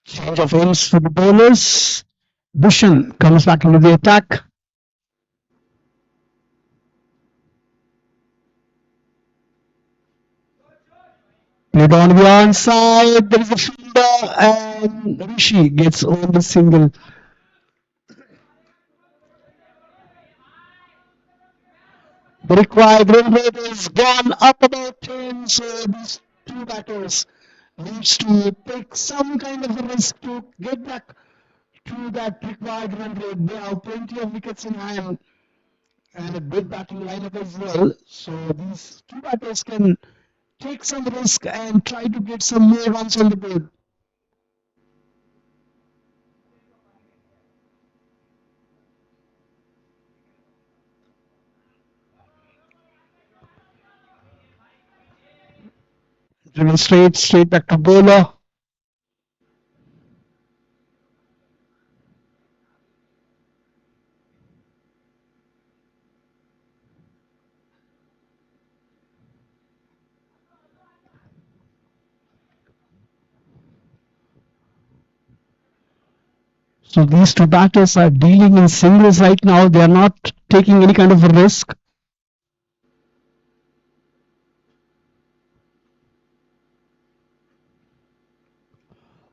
Change of aims for the bowlers. Bison comes back into the attack. Played on the onside. There is a fielder and Rishi gets on the single. The required run rate has gone up about 10, so these two batters needs to take some kind of a risk to get back to that required run rate. They have plenty of wickets in hand and a good batting lineup as well. So these two batters can take some risk and try to get some more runs on the board. Driven straight back to bowler. So these two batters are dealing in singles right now. They are not taking any kind of a risk.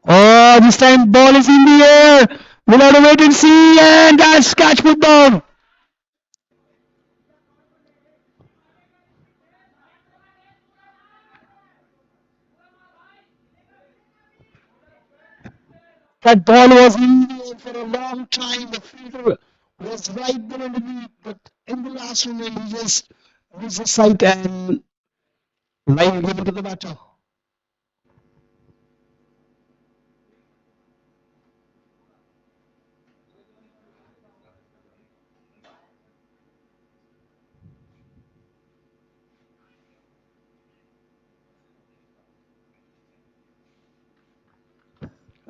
Oh, this time ball is in the air. We'll have to wait and see. And that's catch football. That ball was in the air for a long time. The fielder was right there underneath, but in the last moment he just missed the sight and line given to the batter.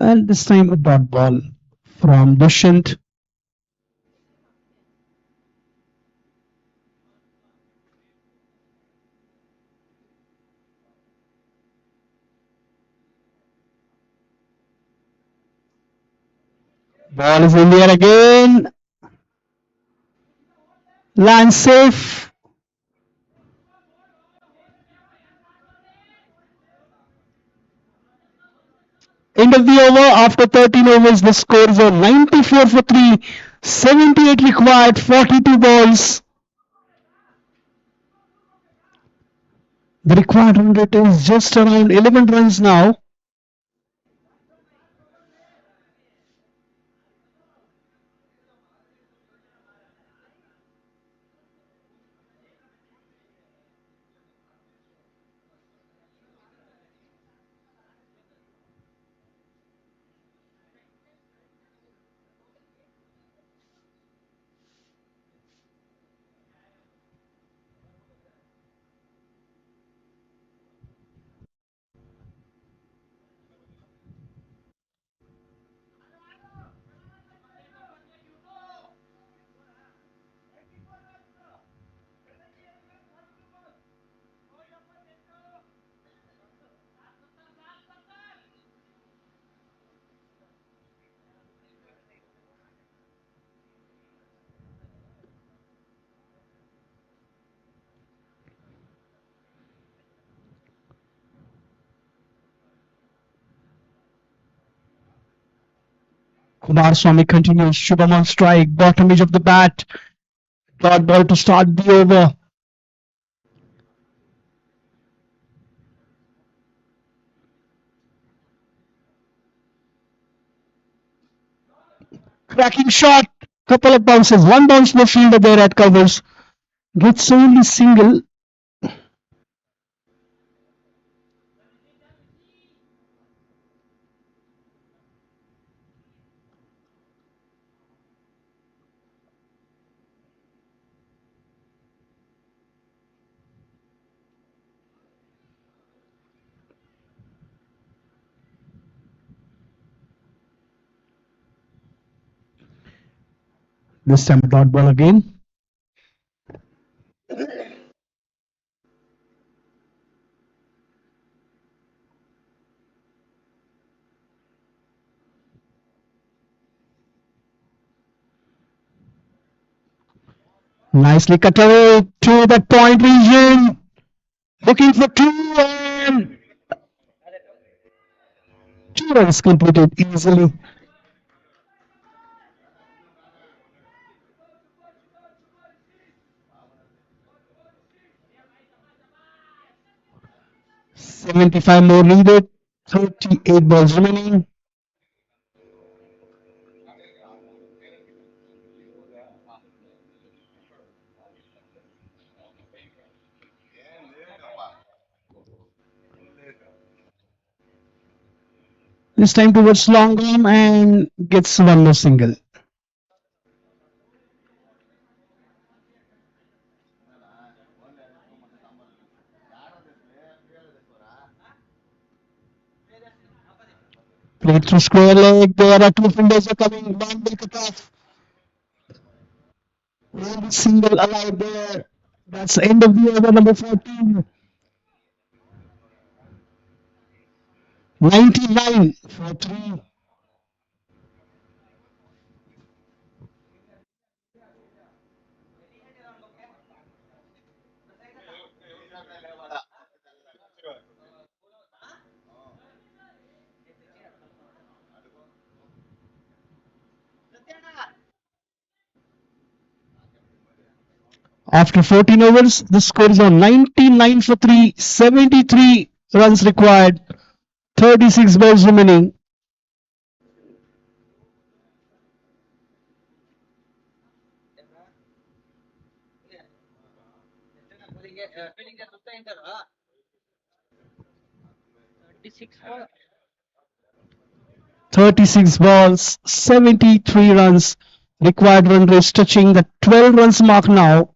And this time a dot ball from Dushyant. Ball is in the air again. Land safe. End of the over. After 13 overs, the scores are 94 for 3, 78 required, 42 balls. The required run rate is just around 11 runs now. Kumaraswamy continues. Shubham on strike. Bottom edge of the bat. Dot ball to start the over. Cracking shot. Couple of bounces. One bounce no fielder there at covers. Gets only single. This time a dot ball again. Nicely cut away to the point region. Looking for two and two runs completed easily. $75 more needed. 38 balls remaining. This time towards long arm and gets one more single. Played through square leg. There are two fielders are coming. One will cut off. One single allowed there. That's the end of the over number 14. 99 for 3. After 14 overs, the score is on 99 for 3, 73 runs required, 36 balls remaining. $36. 36 balls, 73 runs. Required run rate touching the 12 runs mark now.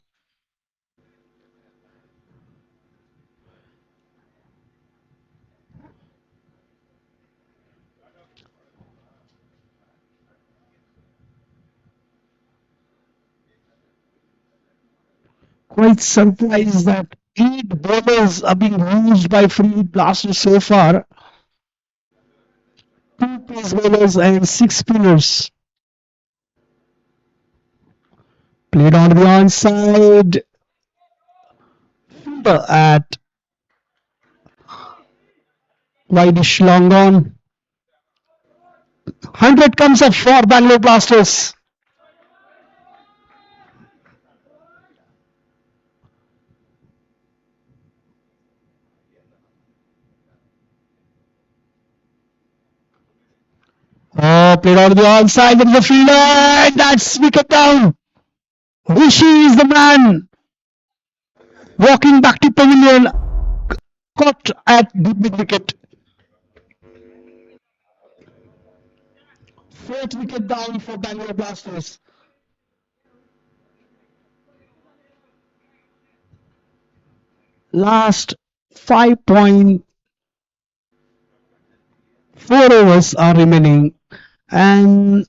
Quite surprised that 8 bowlers are being used by free blasters so far. 2 pace bowlers and 6 spinners. Played on the onside. Fielder at wideish long on. 100 comes up for Bangalore Blasters. played on the onside. There is a fielder, and that's wicket down. Rishi is the man walking back to pavilion, caught at the mid wicket. Fourth wicket down for Bangalore Blasters. Last 5.4 overs are remaining, and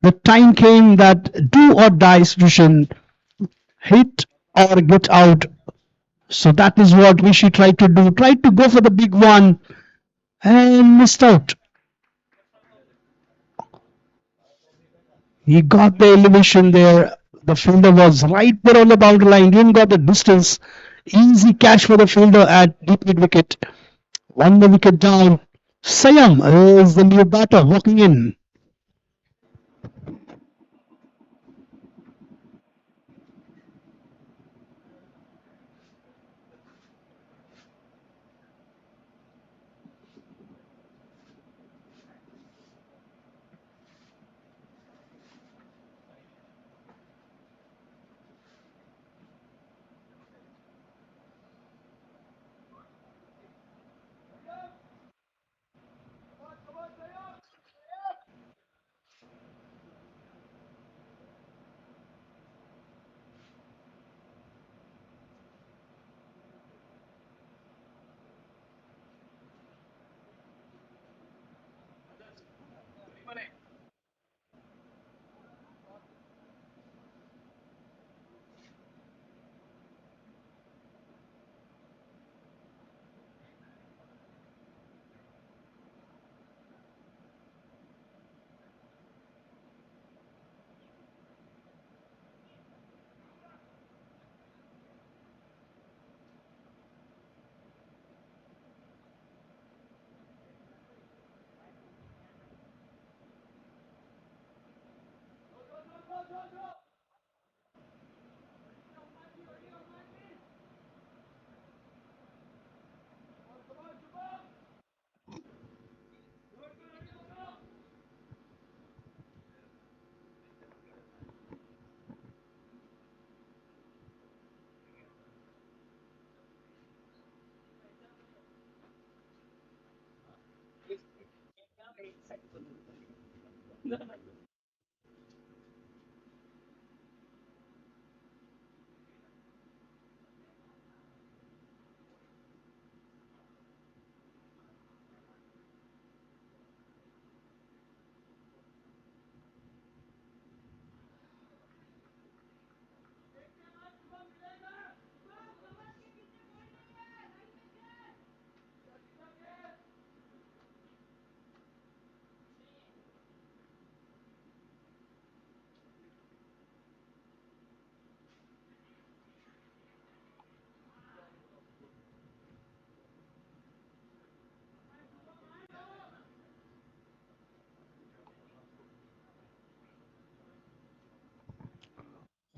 the time came that do or die situation, hit or get out. So that is what Rishi tried to do. Tried to go for the big one and missed out. He got the elevation there. The fielder was right there on the boundary line. Didn't got the distance. Easy catch for the fielder at deep mid wicket. One more wicket down. Sayam is the new batter walking in.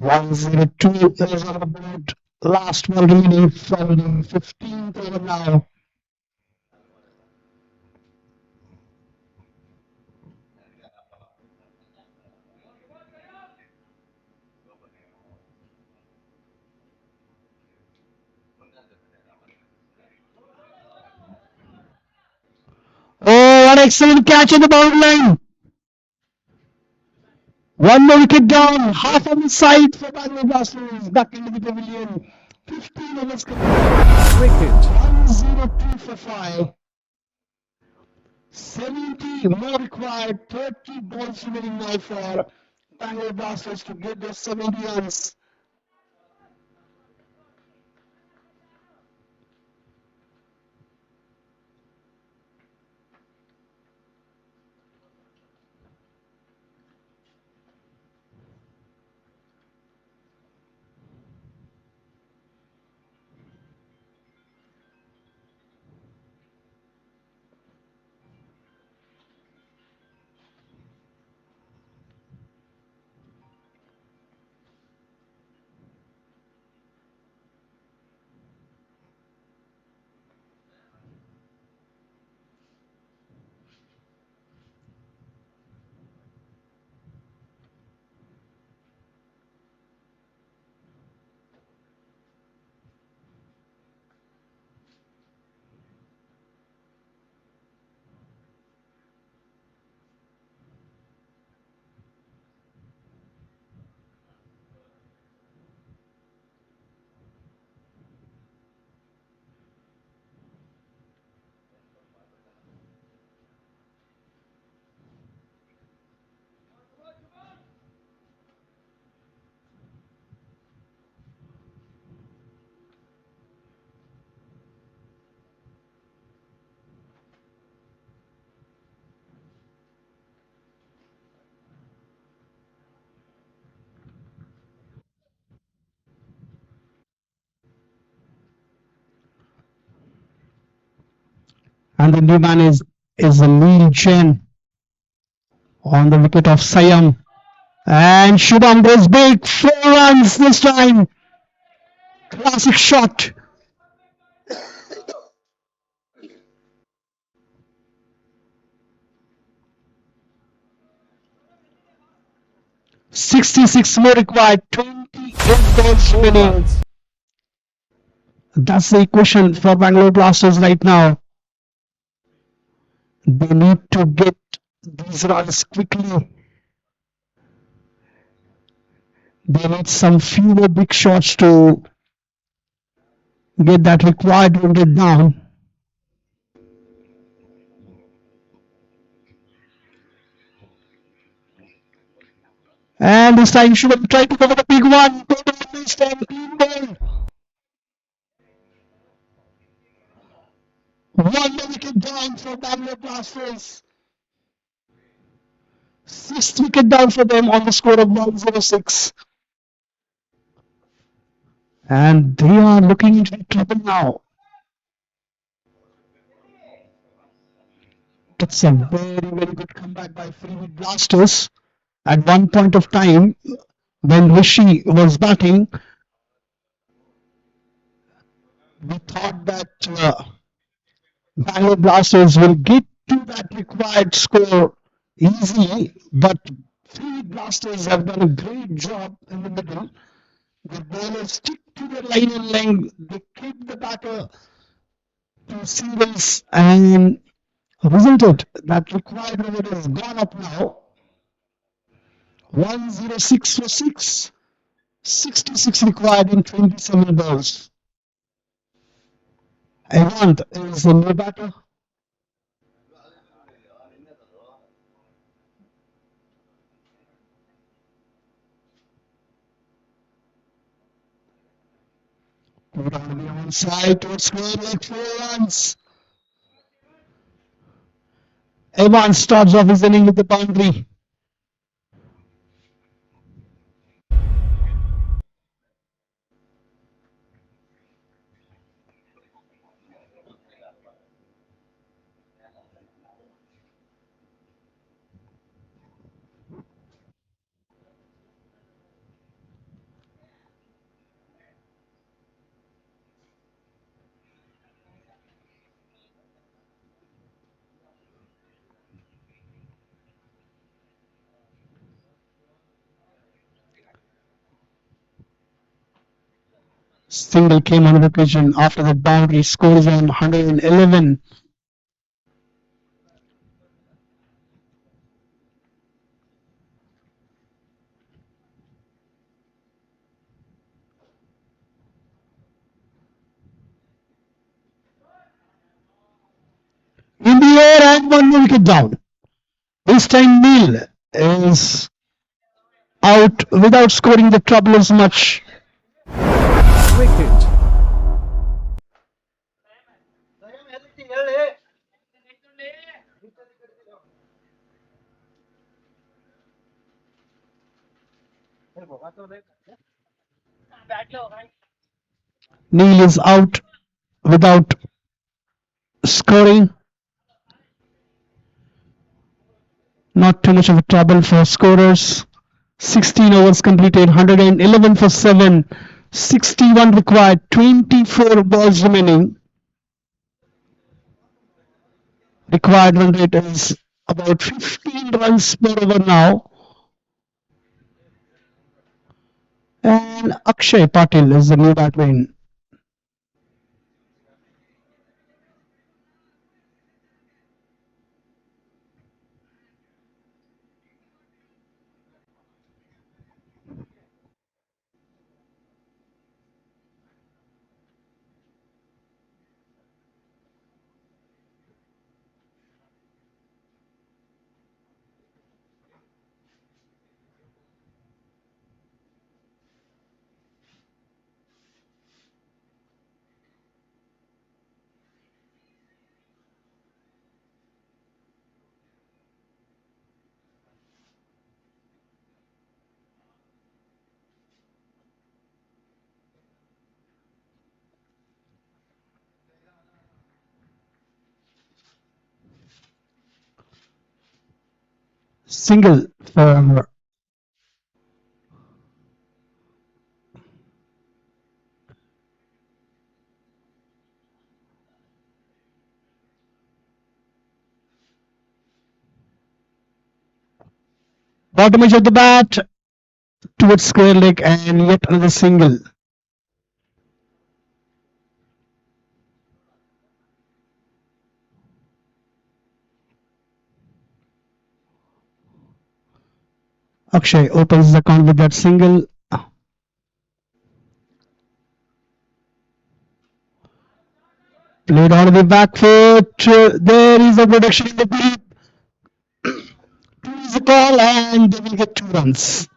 One zero two is on the board. Last one remaining from the 15th over now. Oh, an excellent catch on the boundary line. One more wicket down. Half on the side for Bangalore Blasters. Back into the pavilion. 15 overs complete. Wicket. 102 for 5. 70 more required. 30 balls remaining now for Bangalore Blasters to get those 70 runs. And the new man is a Neil Chen on the wicket of Siam. And Shubham goes big. 4 runs this time. Classic shot. 66 more required. 28 balls 4 remaining. runs. That's the equation for Bangalore Blasters right now. They need to get these runs quickly. They need some few more big shots to get that required run rate down. And this time Shubham tried to cover the big one. Total missed and clean ball. One wicket down for Bangalore Blasters. Sixth wicket down for them on the score of 106. And they are looking into trouble now. That's a very, very good comeback by Freewood Blasters. At one point of time, when Rishi was batting, we thought that Bangalore Blasters will get to that required score easily, but Freewood Blasters have done a great job in the middle. The bowlers stick to their line and length. They keep the batter to singles and resulted that required run has gone up now. 106 for 6. 66 required in 27 balls. Avant is the new batter. Put on the onside to score like 4 runs. Evan starts off his inning with the boundary. Single came on the pigeon after the boundary. Scores on 111. In the air and one wicket down. This time Neil is out without scoring the trouble as much. Wicket. Neil is out without scoring. Not too much of a trouble for scorers. 16 overs completed, 111 for 7, 61 required, 24 balls remaining. Required run rate is about 15 runs per over now. And Akshay Patil is the new batsman. single for bottom edge of the bat towards square leg and yet another single. Akshay opens the count with that single. Played on the back foot. There is a production in the grip. Two is the call and they will get 2 runs.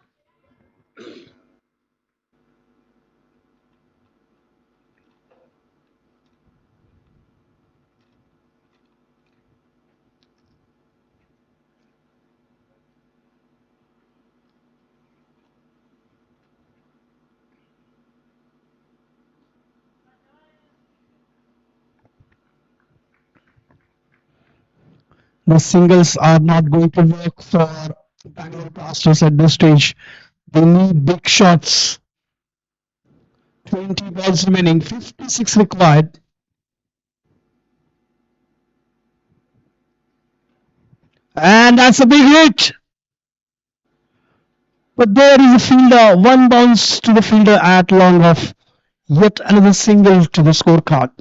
The singles are not going to work for Bangalore Blasters at this stage. They need big shots. 20 balls remaining, 56 required. And that's a big hit. But there is a fielder. One bounce to the fielder at long off. Yet another single to the scorecard.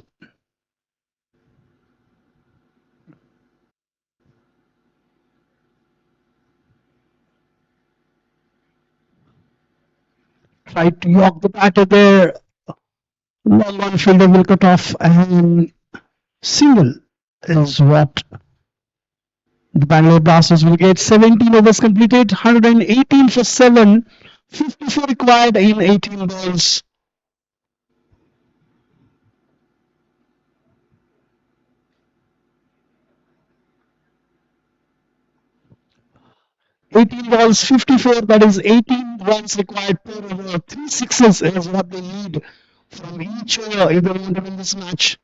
Tried to york the batter there. Long on fielder will cut off and single is what the Bangalore Blasters will get. 17 overs completed, 118 for 7, 54 required in 18 balls. "18 balls, 54, that is 18 runs required per over. 3 sixes is what they need from each over if they want to win this match.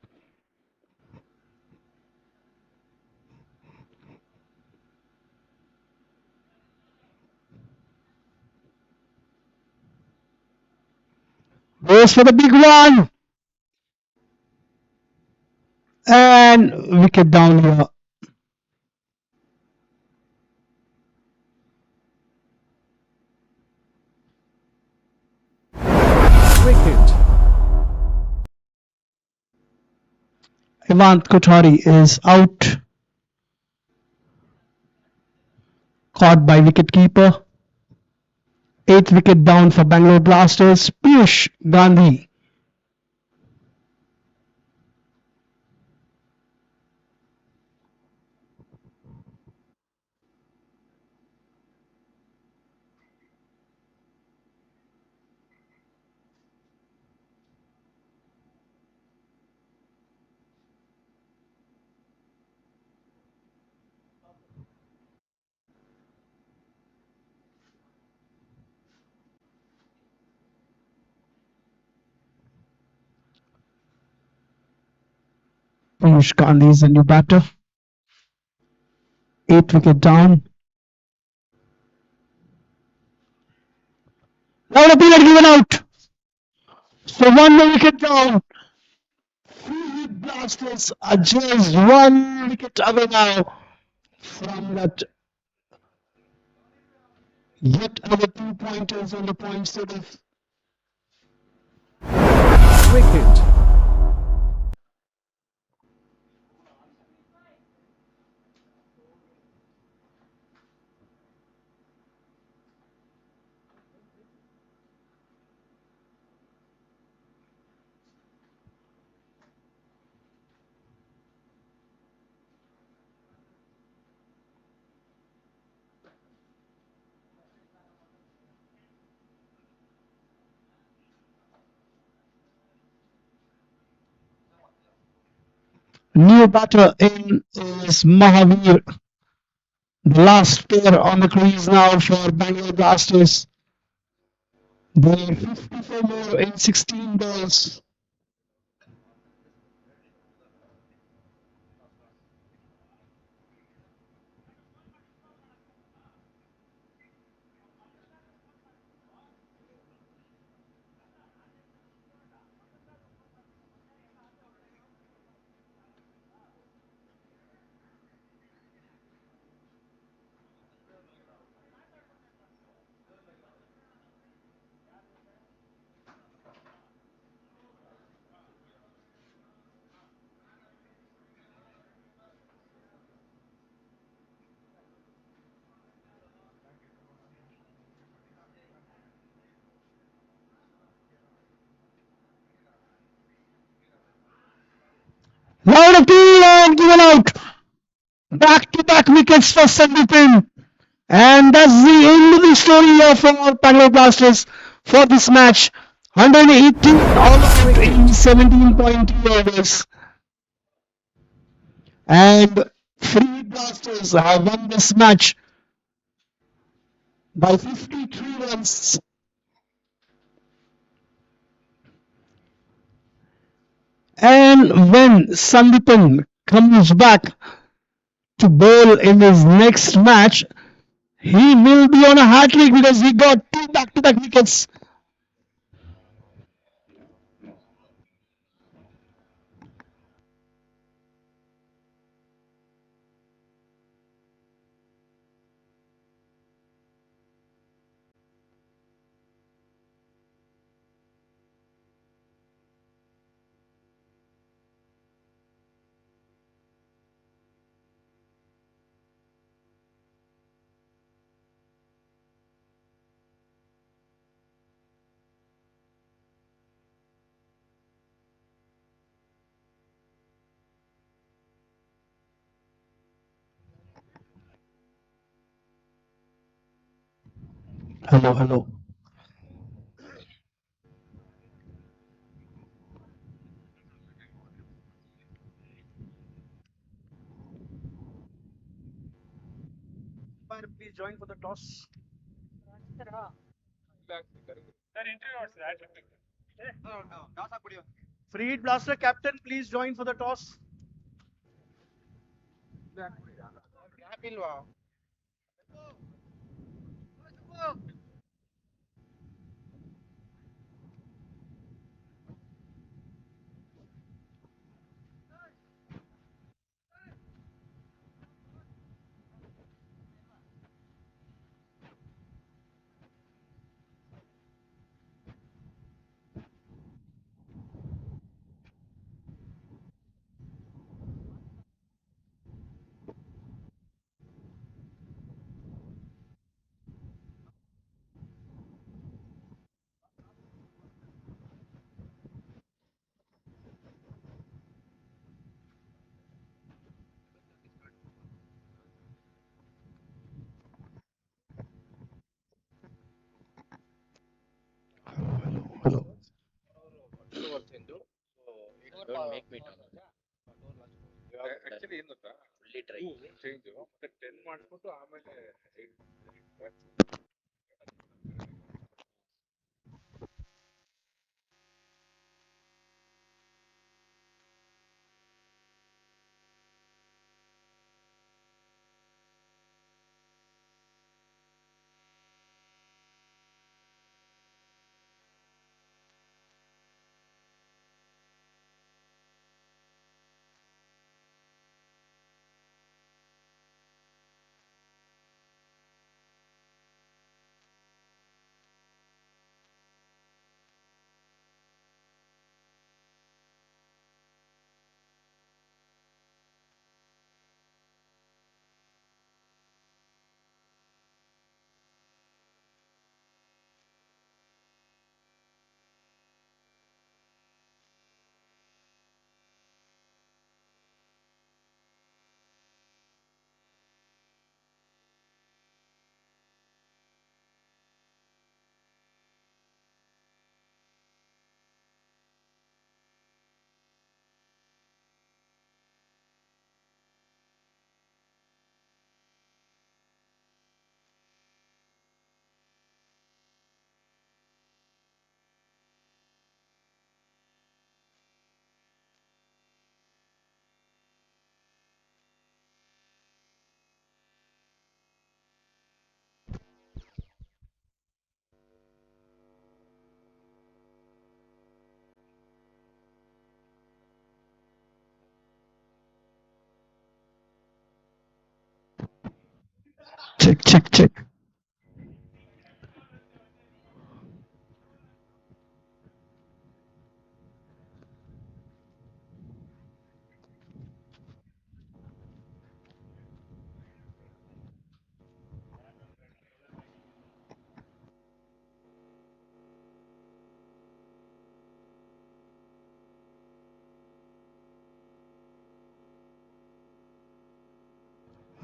Goes for the big one. And wicket down here. Wicket. Hemant Kothari is out. Caught by wicketkeeper. 8th wicket down for Bangalore Blasters. Piyush Gandhi. Piyush Gandhi is the new batter. 8th wicket down. Now the period given out. So one more wicket down. Three Blasters are just 1 wicket away now from that. Yet another 2 pointers on the points table. Wicket. New batter in is Mahavir. The last player on the crease now for Bangalore Blasters. They need 54 more in 16 balls. Loud appeal and given out. Back-to-back wickets for Sandeep. And that's the end of the story of our Bangalore Blasters for this match. 118 all out in Wicket. 17.3 overs. And Free Blasters have won this match by 53 runs. And when Sandipan comes back to bowl in his next match, he will be on a hat trick because he got two back-to-back wickets. Hello, hello. Umpire, please join for the toss. Free hit blaster captain, please join for the toss. Hello. Check, check, check.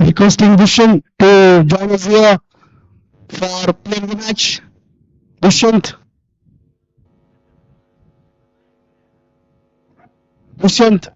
requesting Dushyant to join us here for playing the match. Dushyant. Dushyant.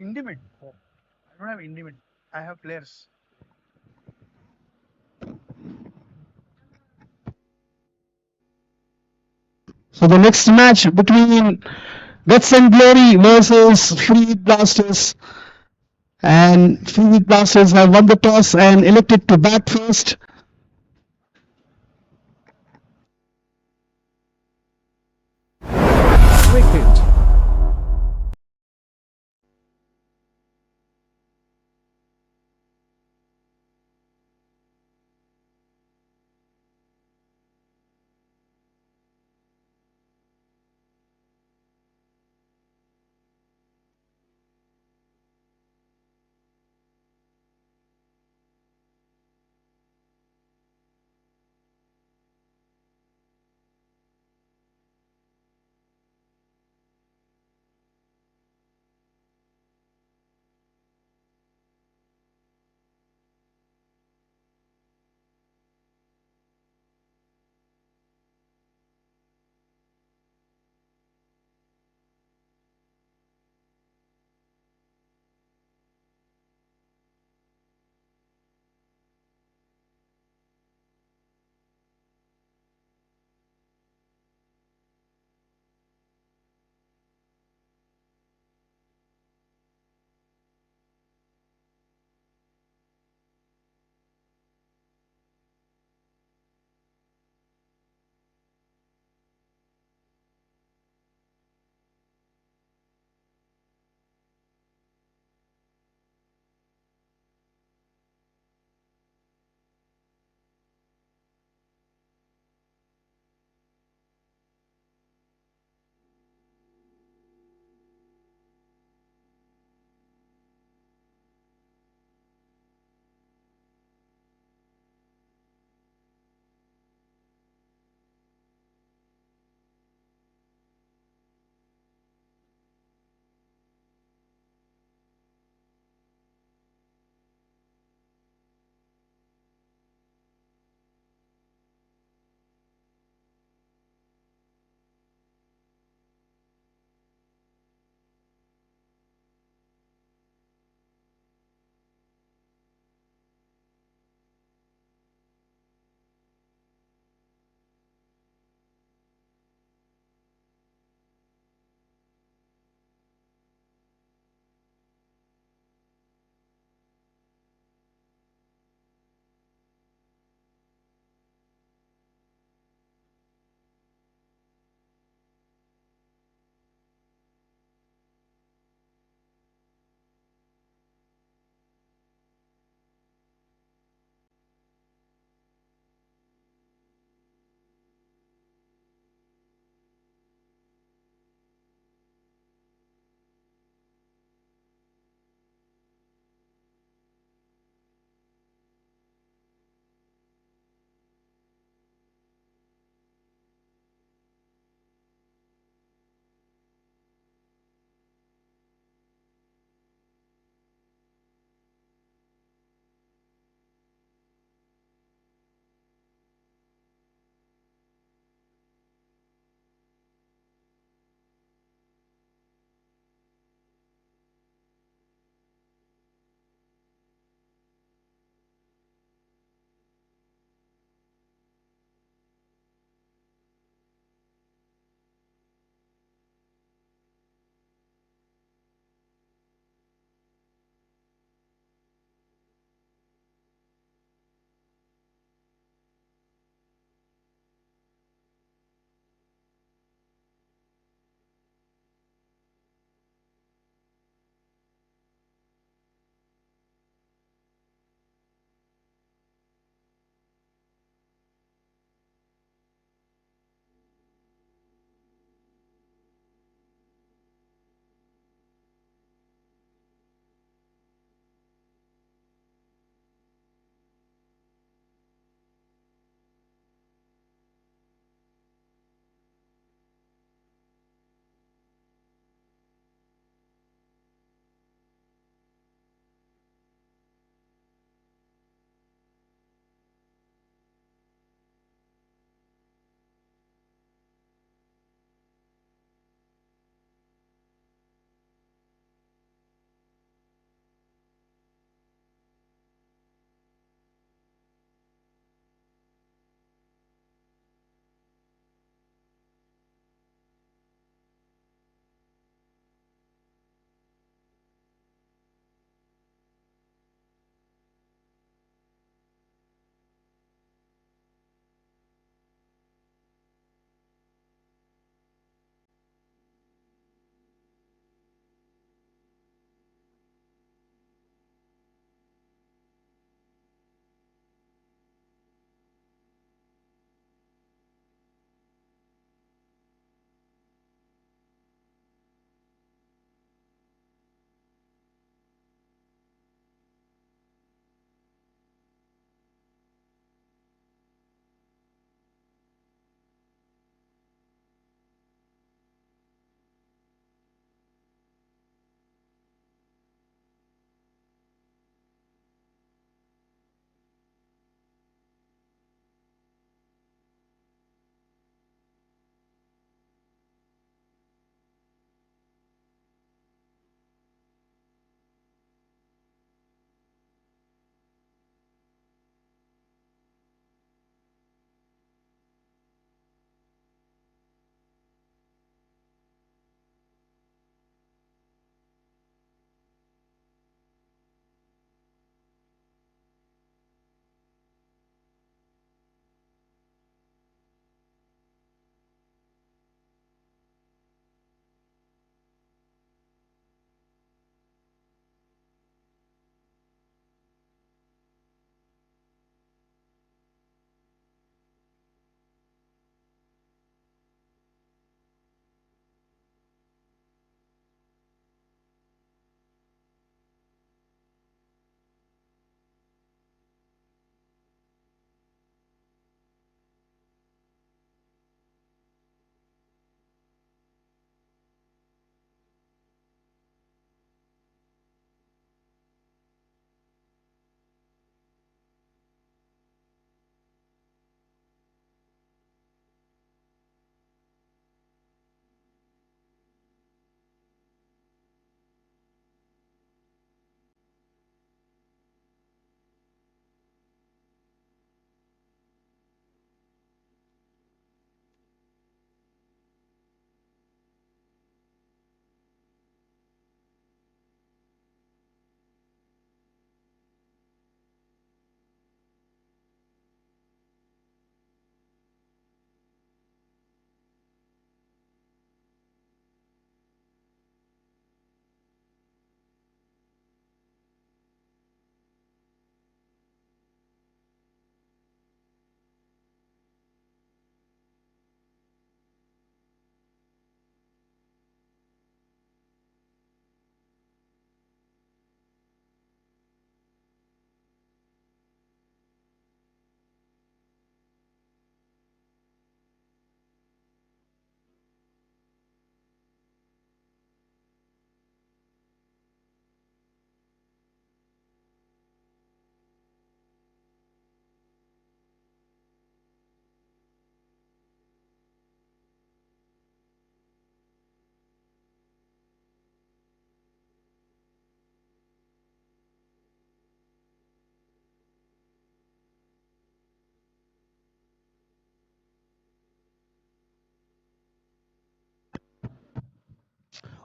Indiment. I don't have indiment. I have players. So the next match between Guts and Glory versus Free Blasters. And Free Blasters have won the toss and elected to bat first. Wicket.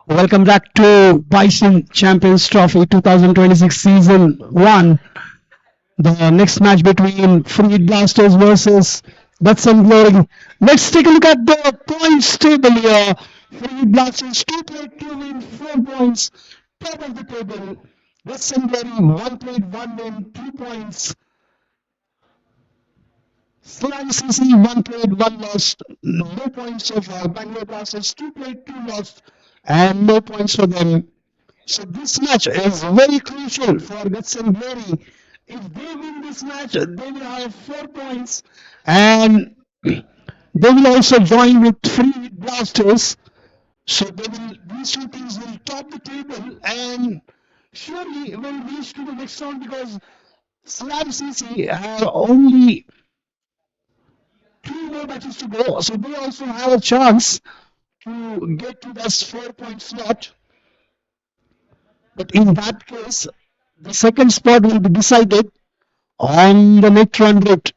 Welcome back to Bison Champions Trophy 2026 Season 1. The next match between Free Blasters versus Guts and Glory. Let's take a look at the points table here. Free Blasters 2 played 2 win, 4 points. Top of the table. Guts and Glory 1 played 1 win, 2 points. Slam CC 1 played 1 lost. No points so far. Bangalore Blasters 2 played 2 lost. And no points for them. So this match is very crucial for Guts and Glory. If they win this match, they will have 4 points and they will also join with Free Blasters. So these two teams will top the table and surely will reach to the next round because Slam CC have only 2 more matches to go. So they also have a chance to get to this 4-point slot. But in that case, the second spot will be decided on the net run rate.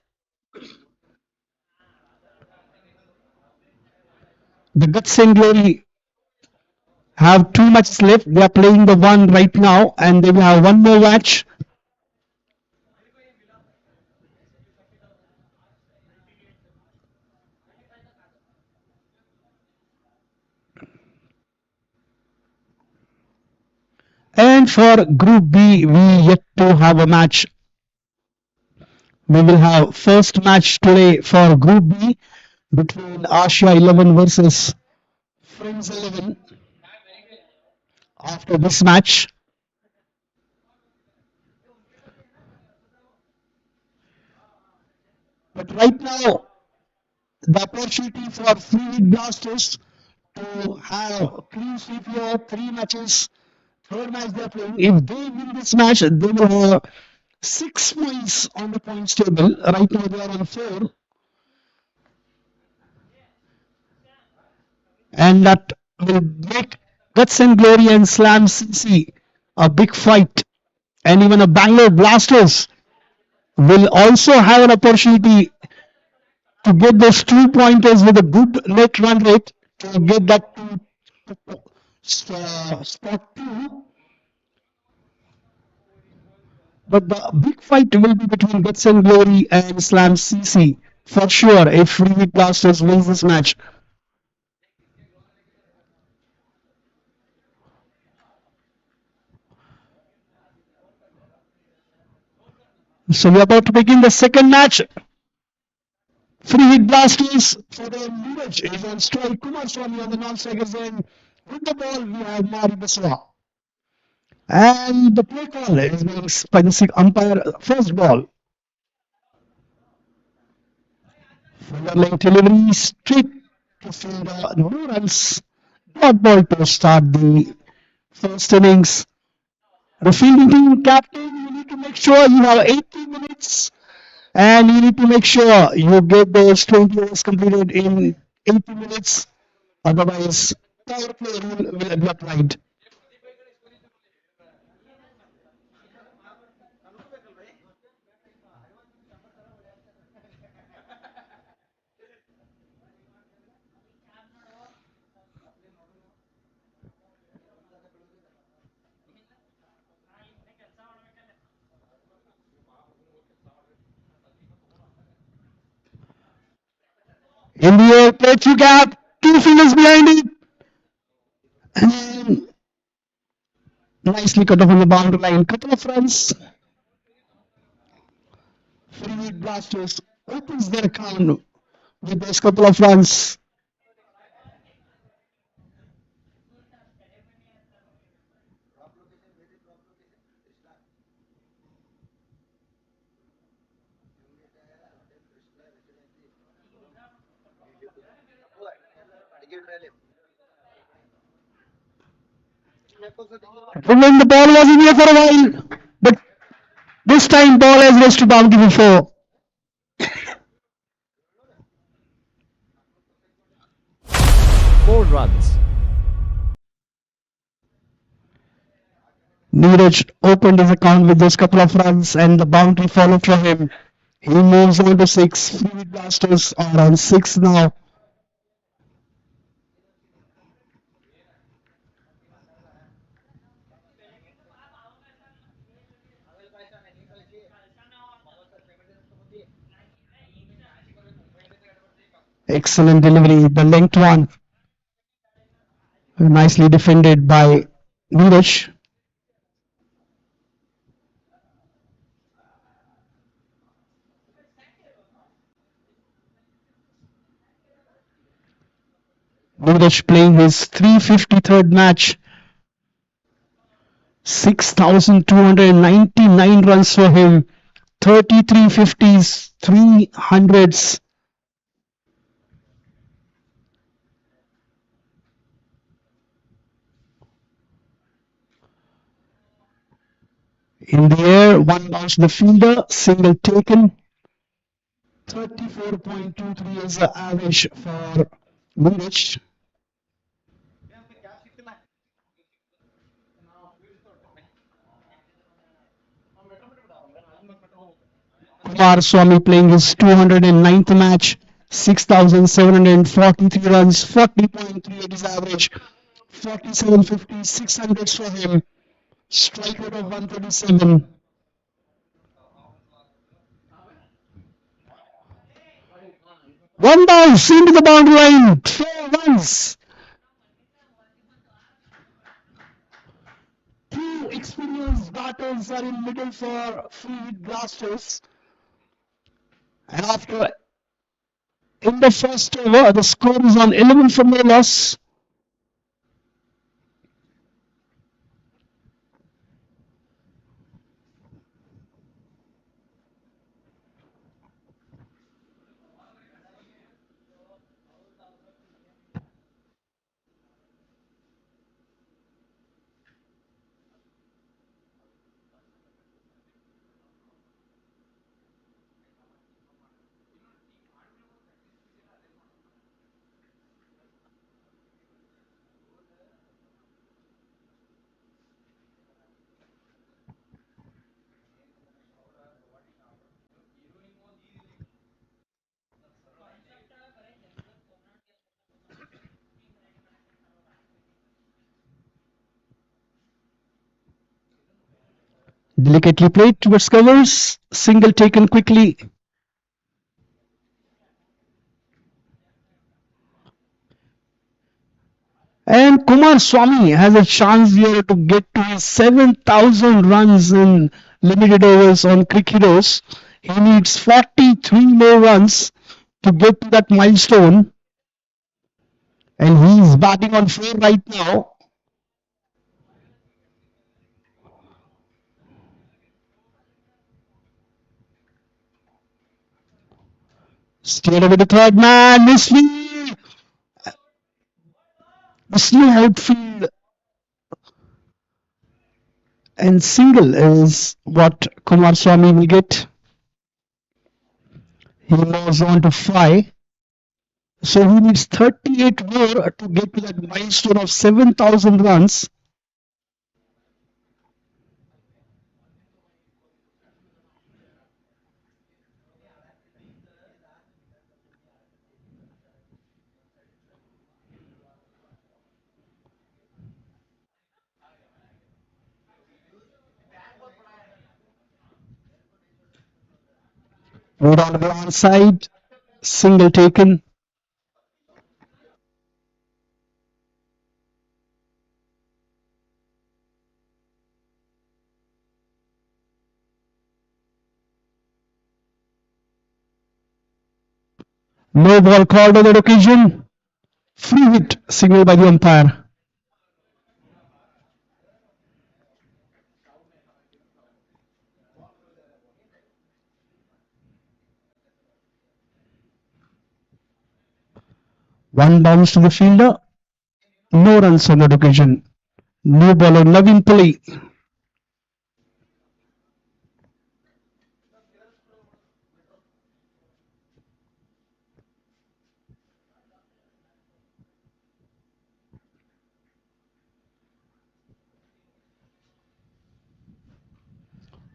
The Guts and Glory have 2 matches left. They are playing the one right now and they will have 1 more match. And for Group B, we yet to have a match. We will have first match today for Group B between Asia 11 versus Friends 11. After this match, but right now, the opportunity for Free Blasters to have clean sweep here, 3 matches, third match they are playing. If they win this match, they will have 6 points on the points table. Right now they are on 4. And that will make Guts and Glory and Slam CC a big fight. And even a Bangalore Blasters will also have an opportunity to get those 2 pointers with a good net run rate to get that to spot 2. But the big fight will be between Guts and Glory and Slam CC for sure if Free Blasters wins this match. So we're about to begin the second match. Free Blasters for the Neeraj is on strike. Kumar Swami on the non-strikers end. With the ball, we have Mari Baswa. And the play call is being by the umpire. First ball. Fielder line delivery straight to fielder. No runs. Dot ball to start the first innings. The fielding team captain, you need to make sure you have 80 minutes and you need to make sure you get those 20 overs completed in 80 minutes. Otherwise, power play rule will be applied. In the air, play through gap, 2 fingers behind it. And nicely cut off on the boundary line. Couple of runs. Free Blasters opens their account with those couple of runs. When the ball was in here for a while, but this time ball has reached to boundary before. 4 runs. Neeraj opened his account with those couple of runs and the boundary followed from him. He moves on to 6. Free Blasters are on 6 now. Excellent delivery, the linked one. Nicely defended by Neeraj. Neeraj playing his 353rd match. 6,299 runs for him. 33 50s, 3 hundreds. In the air, one bounce to the fielder, single taken. 34.23 is the average for Neeraj. Kumar Swamy playing his 209th match, 6,743 runs, 40.38 is average, 47.50, 600s for him, strike rate of 137. One bounce into the boundary line, 4 runs. Two experienced batters are in middle for free hit blasters. And after in the first over, the score is on 11 for no loss. Delicately played towards covers, single taken quickly. And Kumar Swamy has a chance here to get to his 7,000 runs in limited overs on Crick Heroes. He needs 43 more runs to get to that milestone. And he's batting on 4 right now. Straight away the third man, misfield. The slow outfield and single is what Kumar Swamy will get. He moves on to 5. So he needs 38 more to get to that milestone of 7,000 runs. Moved on to the onside, single taken. No ball called on that occasion. Free hit signaled by the umpire. One bounce to the fielder. No runs on that occasion. No ball on Navin Pillai.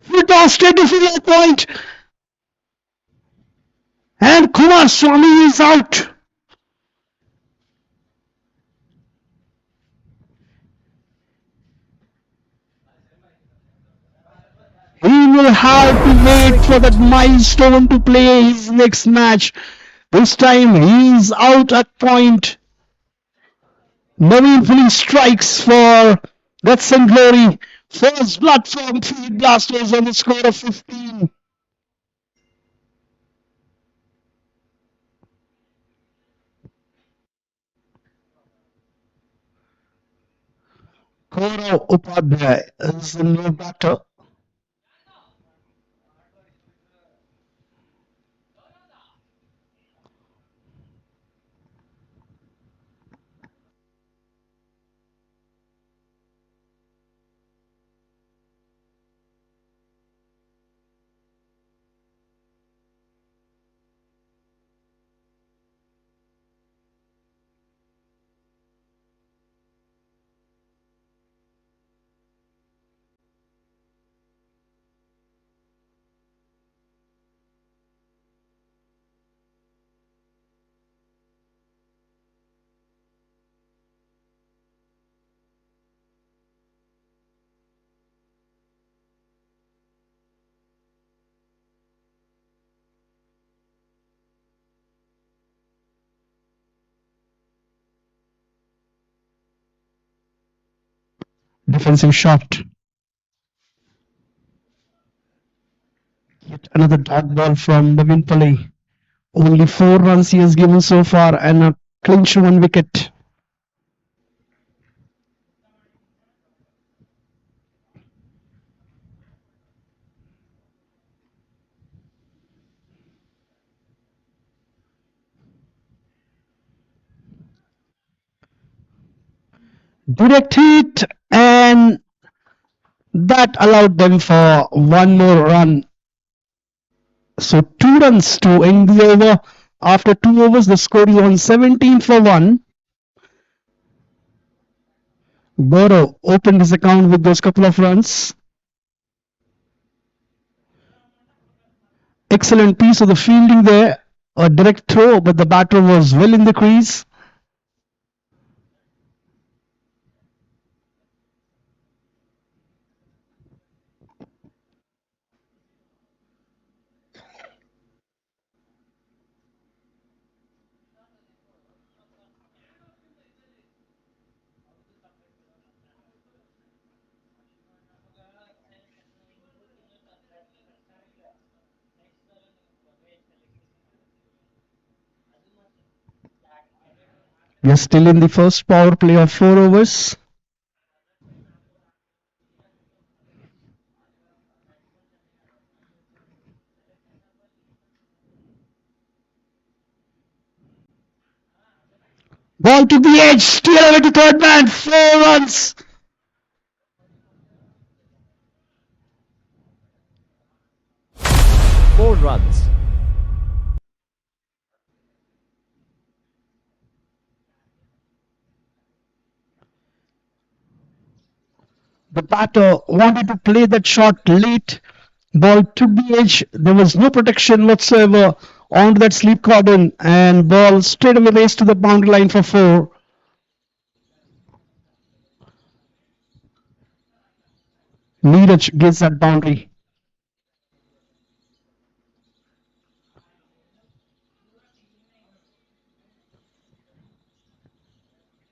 Free toss straight to field point. And Kumar Swamy is out. He will have to wait for that milestone to play his next match. This time he's out at point. Naveen fully strikes for Deaths and Glory. First blood from Feed Blasters on the score of 15. Gaurav Upadhyay is the new batter. Defensive shot. Yet another dot ball from Naveen Pillai. Only 4 runs he has given so far and a clinch 1 wicket. Direct hit, and that allowed them for one more run. So 2 runs to end the over. After 2 overs, the score is on 17 for 1. Gaurav opened his account with those couple of runs. Excellent piece of the fielding there. A direct throw, but the batter was well in the crease. We are still in the first power play of 4 overs. Ball to the edge, steal away to third man, 4 runs. Four runs. The batter wanted to play that shot late. Ball took the edge. There was no protection whatsoever onto that sleep cordon, and ball straight away raced to the boundary line for 4. Neeraj gets that boundary.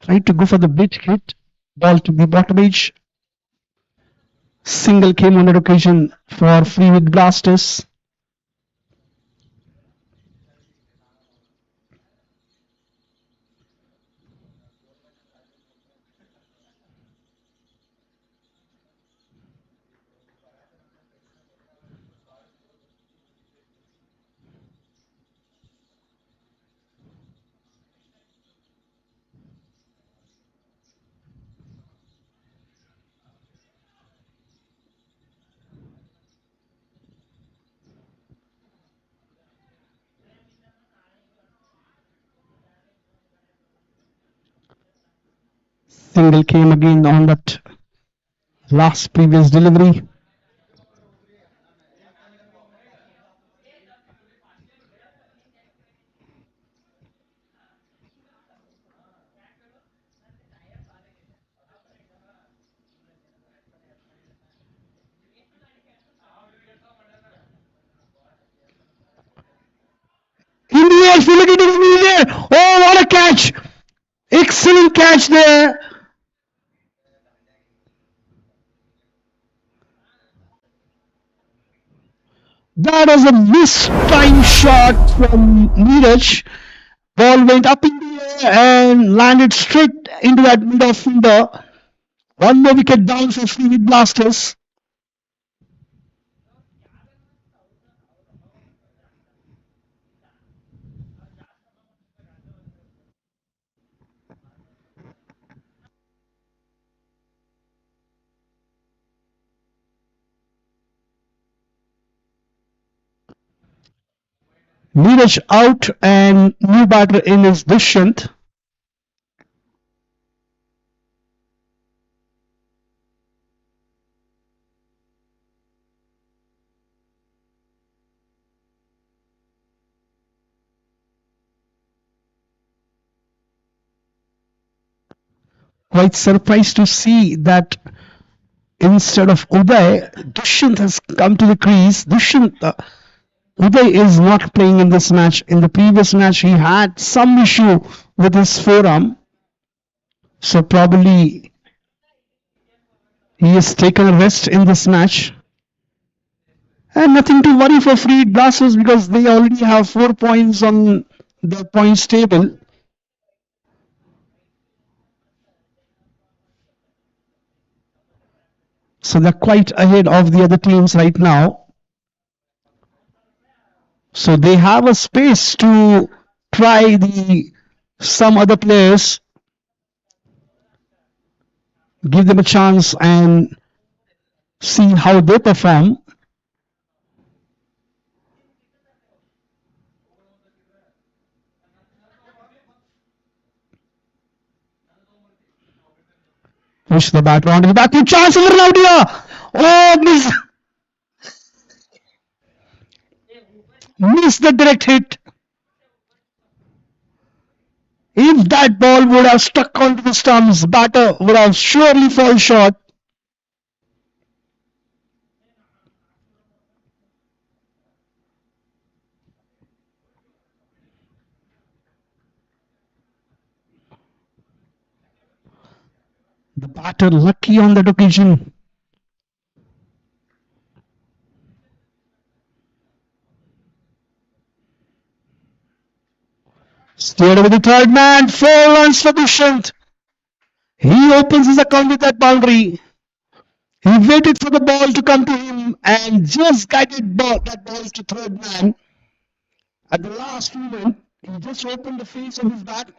Tried to go for the big hit. Ball to the bottom edge. Single came on that occasion for free with Blasters. Single came again on that last previous delivery. In the edge, we look catch. Excellent catch there. That was a mistimed shot from Neeraj. Ball went up in the air and landed straight into that mid-off fielder. One more wicket down for Fleetwood Blasters. Neeraj out and new batter in is Dushyant. Quite surprised to see that instead of Uday, Dushyant has come to the crease. Uday is not playing in this match. In the previous match, he had some issue with his forearm. So probably he has taken a rest in this match. And nothing to worry for Fleetwood Blasters because they already have 4 points on the points table. So they're quite ahead of the other teams right now. So they have a space to try some other players, give them a chance and see how they perform. Push the bat round to the back. Chance over now, dear. Oh, miss the direct hit. If that ball would have stuck onto the stumps, batter would have surely fallen short. The batter lucky on that occasion. Steered with the third man. 4 runs for Dushyant. He opens his account with that boundary. He waited for the ball to come to him and just guided that ball to third man. At the last moment, he just opened the face of his bat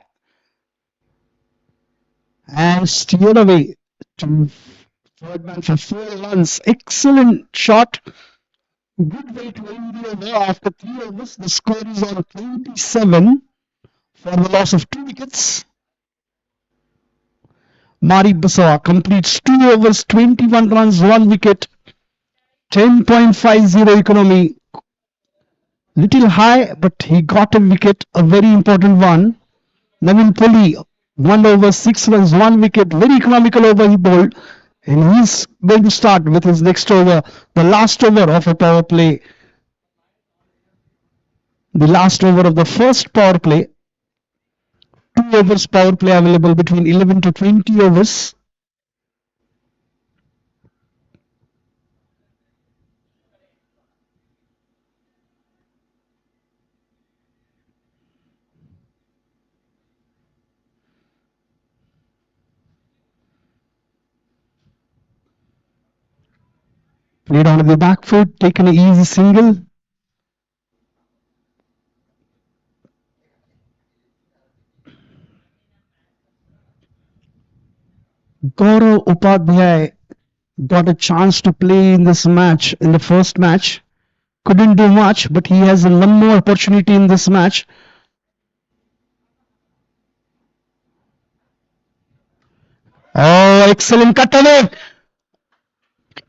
and steered away to third man for 4 runs. Excellent shot. Good way to end the over. After 3 overs, the score is on 27 for the loss of 2 wickets. Mari Basawa completes 2 overs, 21 runs, 1 wicket, 10.50 economy. Little high, but he got a wicket, a very important one. Navin Puli, 1 over, 6 runs, 1 wicket, very economical over he bowled. And he's going to start with his next over, the last over of a power play. The last over of the first power play. 2 overs power play available between 11 to 20 overs. Played on the back foot, taken an easy single. Gaurav Upadhyay got a chance to play in this match, in the first match. Couldn't do much, but he has one more opportunity in this match. Oh, excellent cut away.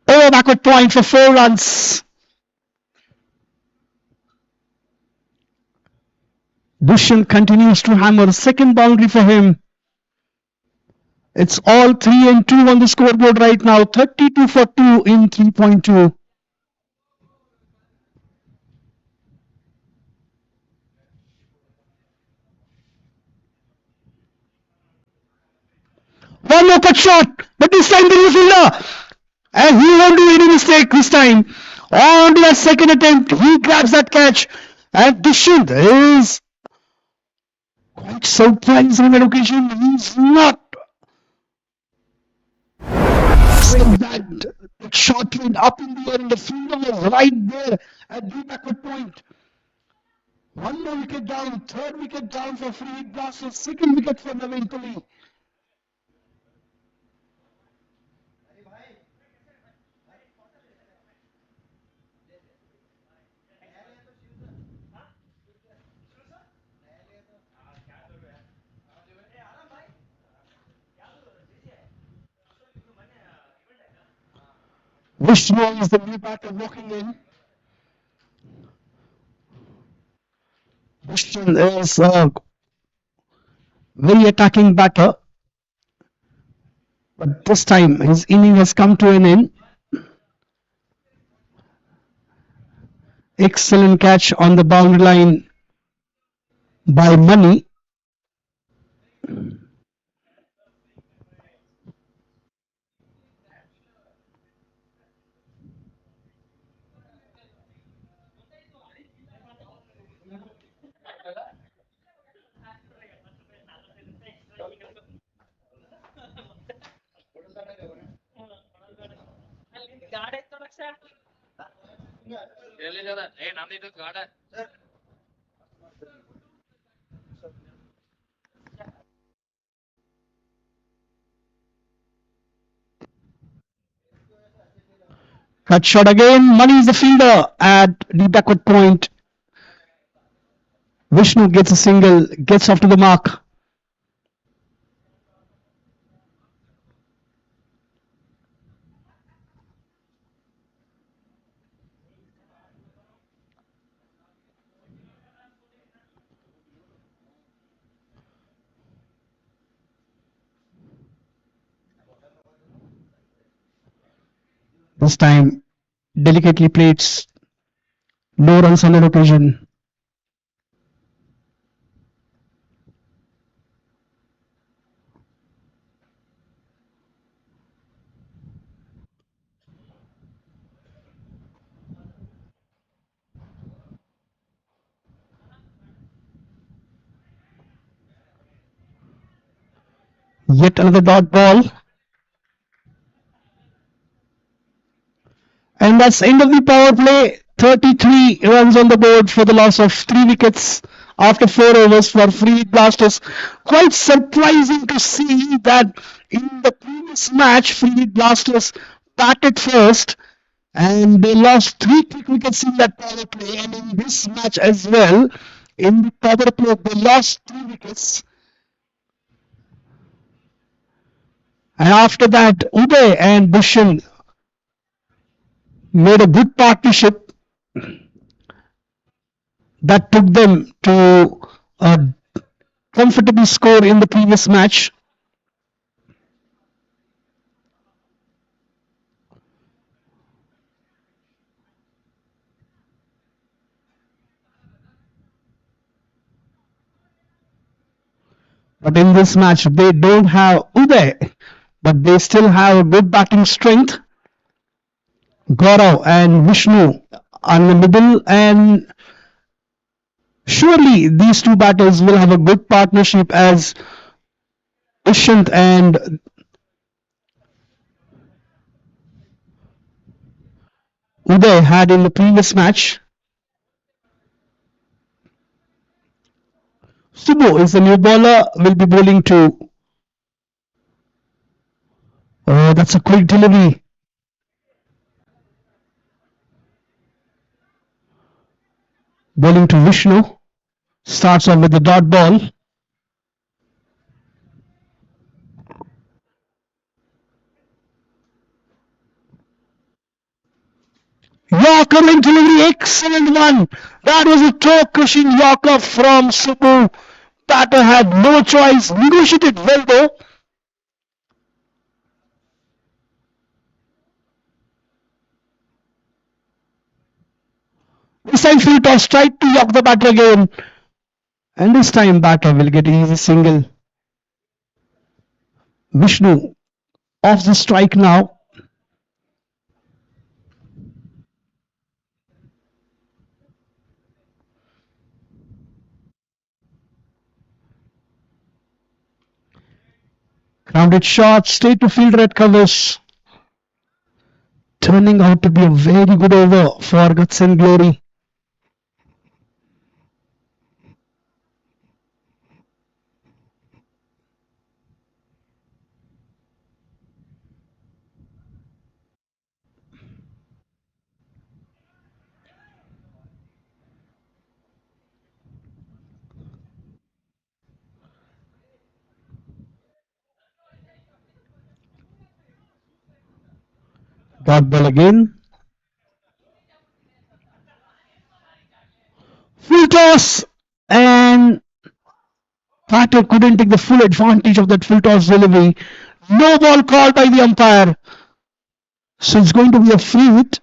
Oh, backward point for 4 runs. Dushyant continues to hammer. Second boundary for him. It's all 3 and 2 on the scoreboard right now. 32 for 2 in 3.2. One more cut shot, but this time there is a fielder. And he won't do any mistake this time. On to that second attempt, he grabs that catch. And Dushant is quite surprised on that occasion. He's not. That shot went up in the air and the fielder was right there at the backward point. One more wicket down, third wicket down for free hit blasters, second wicket for Naveen Tully. Vishnu is the new batter walking in. Vishnu is a very attacking batter. But this time his inning has come to an end. Excellent catch on the boundary line by Mani. Cut shot again. Mani is the fielder at the backward point. Vishnu gets a single, gets off to the mark. This time, delicately played, no runs on that occasion. Yet another dot ball. And that's end of the power play. 33 runs on the board for the loss of 3 wickets after 4 overs for free hit blasters. Quite surprising to see that in the previous match, free hit blasters batted first and they lost 3 quick wickets in that power play. And in this match as well, in the power play, they lost 3 wickets. And after that, Uday and Bhushan made a good partnership that took them to a comfortable score in the previous match. But in this match, they don't have Uday, but they still have a good batting strength. Gaurav and Vishnu are in the middle, and surely these two batters will have a good partnership as Ishant and Uday had in the previous match. Subbu is the new bowler, will be bowling to. Oh, that's a quick delivery. Bowling to Vishnu. Starts off with the dot ball. Yorker link delivery, excellent one. That was a toe-crushing Yorker from Subbu. Batter had no choice, negotiated well though. This time field toss tried to york the batter again. And this time batter will get easy single. Vishnu off the strike now. Grounded shot, straight to field, red covers. Turning out to be a very good over for Guts and Glory. Dot ball again. Full toss, and Patel couldn't take the full advantage of that full toss delivery. No ball called by the umpire. So it's going to be a free hit.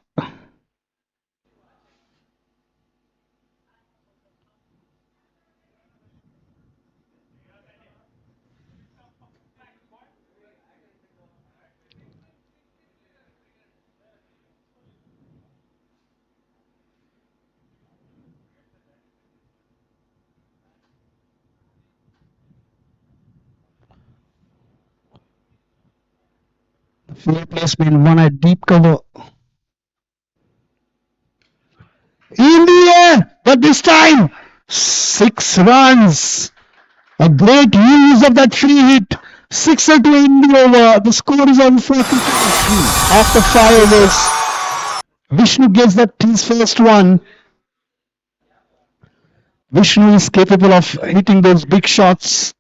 Field placement, one at deep cover. In the air, but this time 6 runs. A great use of that free hit. Sixer to end the over. The score is on 42 after 5 overs. Vishnu gets that his first one. Vishnu is capable of hitting those big shots.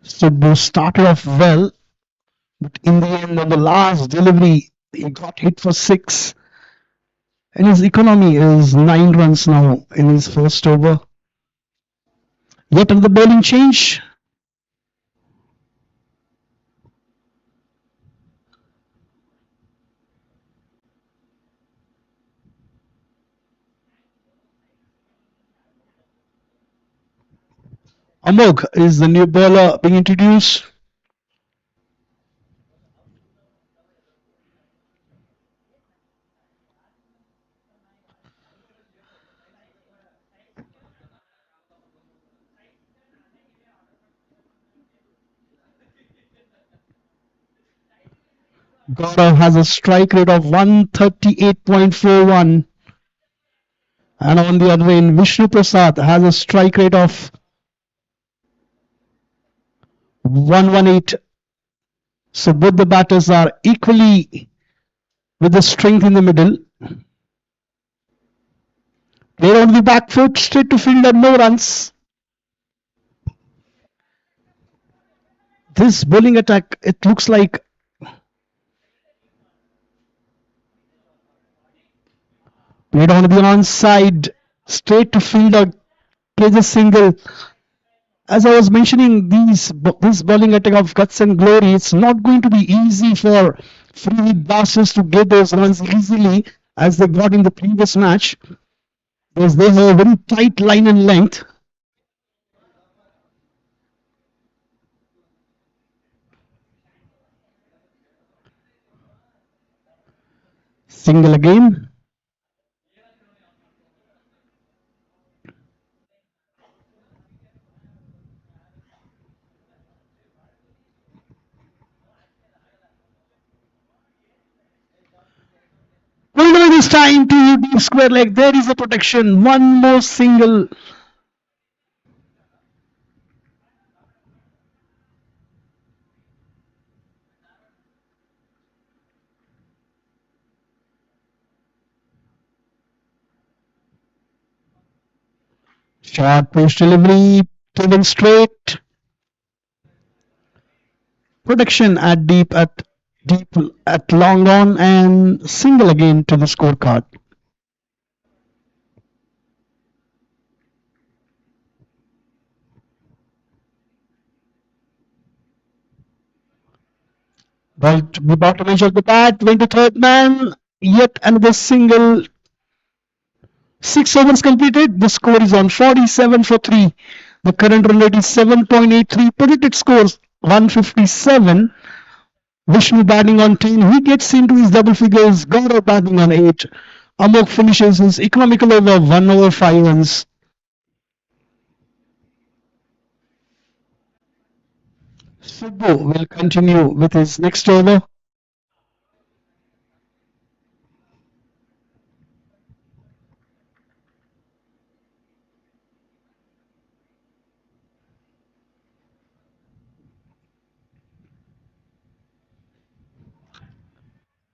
Subbu started off well, but in the end, on the last delivery, he got hit for 6. And his economy is 9 runs now in his first over. Yet another bowling change. Amog is the new bowler being introduced. Gaurav has a strike rate of 138.41. And on the other end, Vishnu Prasad has a strike rate of 118. So both the batters are equally with the strength in the middle. They're on the back foot, straight to field and no runs. This bowling attack, it looks like played on the onside, straight to fielder, plays a single. As I was mentioning, this bowling attack of Guts and Glory, it's not going to be easy for free hit blasters to get those runs easily as they got in the previous match, because they have a very tight line and length. Single again. Well, this time to deep square leg. There is a protection. One more single. Short push delivery. Taken straight. Protection at deep at long on, and single again to the scorecard. Ball to the bottom edge of the bat, went to third man. Yet another single. 6 overs completed. The score is on 47 for 3. The current run rate is 7.83. Predicted scores 157. Vishnu batting on 10. He gets into his double figures. Gaurav batting on 8. Amok finishes his economical over 1 over 5 runs. Subbu will continue with his next over.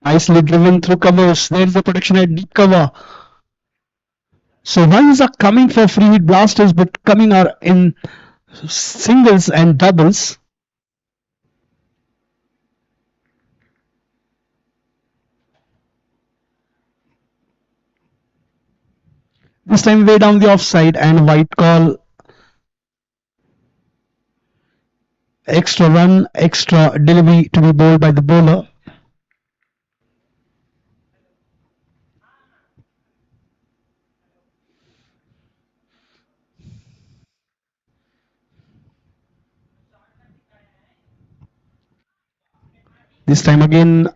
Nicely driven through covers. There's the protection at deep cover. So runs are coming for free hit blasters, but coming are in singles and doubles. This time way down the offside and white call. Extra run, extra delivery to be bowled by the bowler. This time again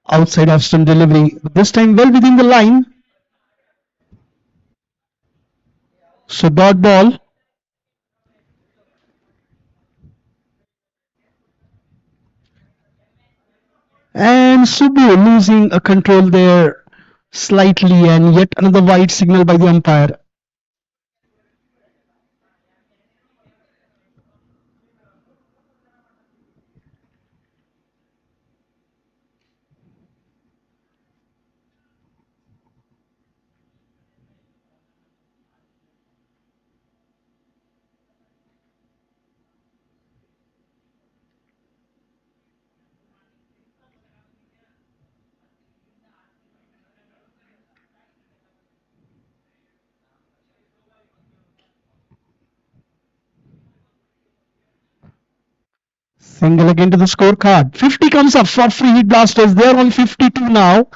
outside off stump delivery. This time well within the line. So dot ball. And Subbu losing a control there slightly, and yet another white signal by the umpire. Single again to the scorecard. 50 comes up for free hit blasters. They're on 52 now.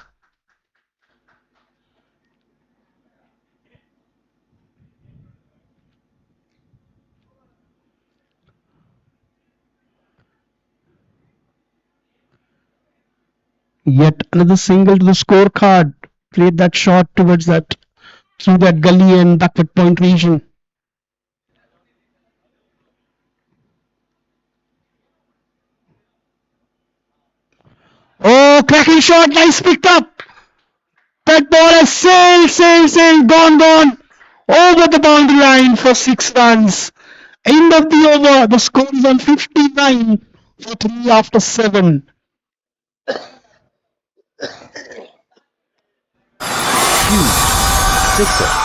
Yet another single to the scorecard. Played that shot towards that, through that gully and backward point region. Oh, cracking shot. Nice picked up. That ball has sailed, gone over the boundary line for 6 runs. End of the over. The score is on 59 for 3 after 7. Sixer.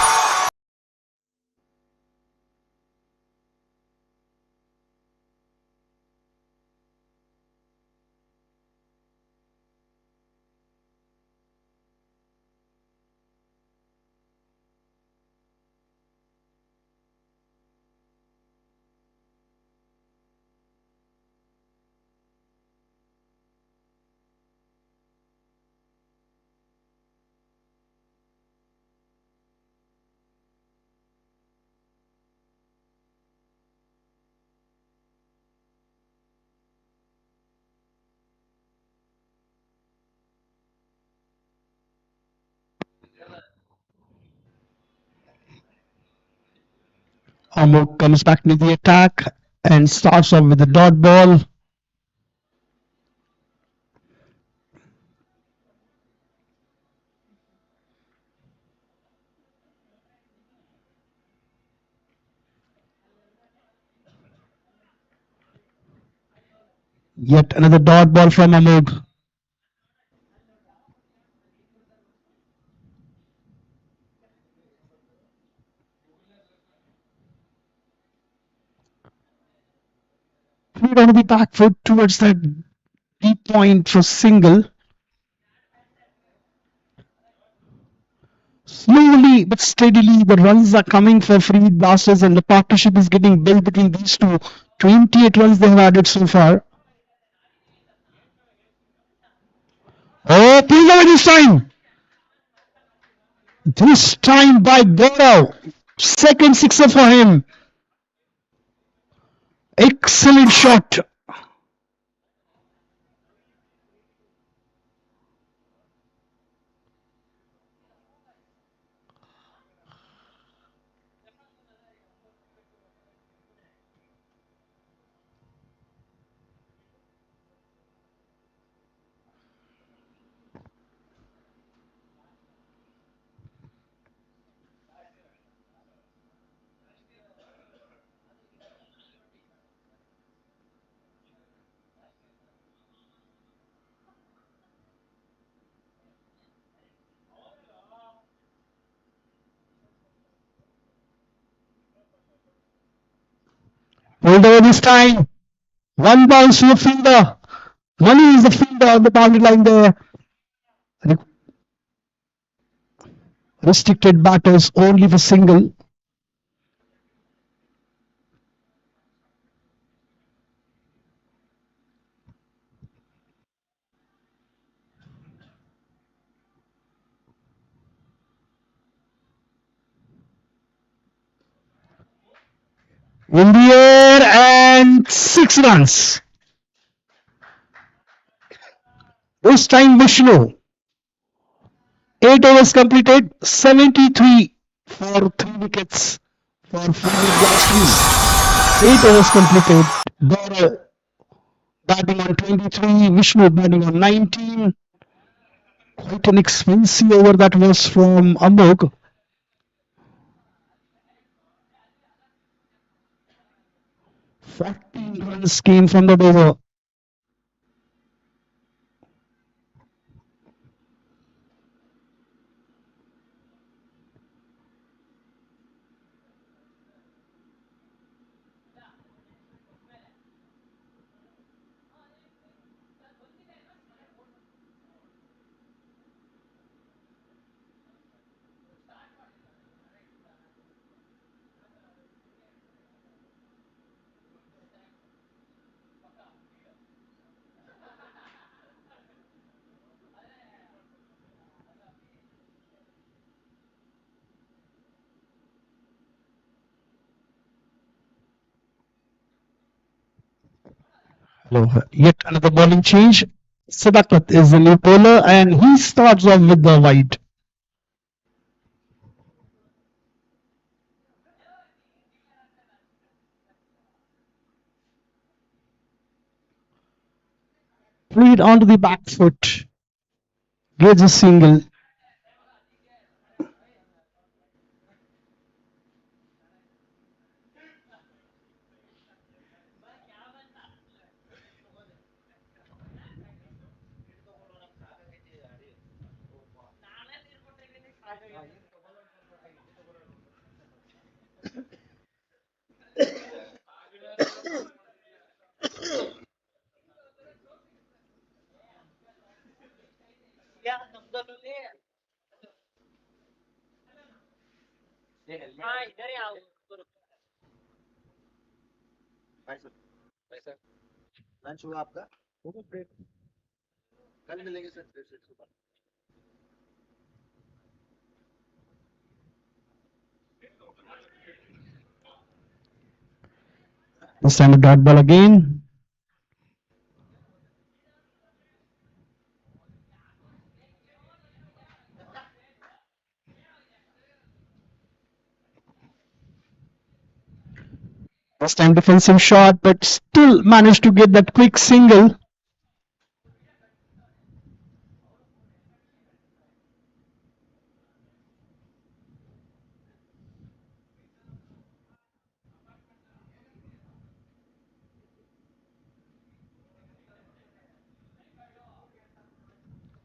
Amok comes back to the attack and starts off with the dot ball. Yet another dot ball from Amok. Played on the back foot towards that deep point for single. Slowly but steadily, the runs are coming for free hit blasters, and the partnership is getting built between these two. 28 runs they have added so far. Oh, pulled away this time. This time by Gaurav. Second sixer for him. Excellent shot. Pulled away this time. One bounce to the fielder. Mani is the fielder on the boundary line there. Restricted batters only for single. In the air and 6 runs. This time Vishnu. 8 overs completed. 73 for 3 wickets for Fielding last team. 8 overs completed. Gaurav batting on 23. Vishnu batting on 19. Quite an expensive over that was from Amog. 14 runs came from that over. Yet another bowling change. Sadakat is the new bowler and he starts off with the wide. Played onto the back foot. Gets a single. This time a dot ball again. This time defensive shot, but still managed to get that quick single.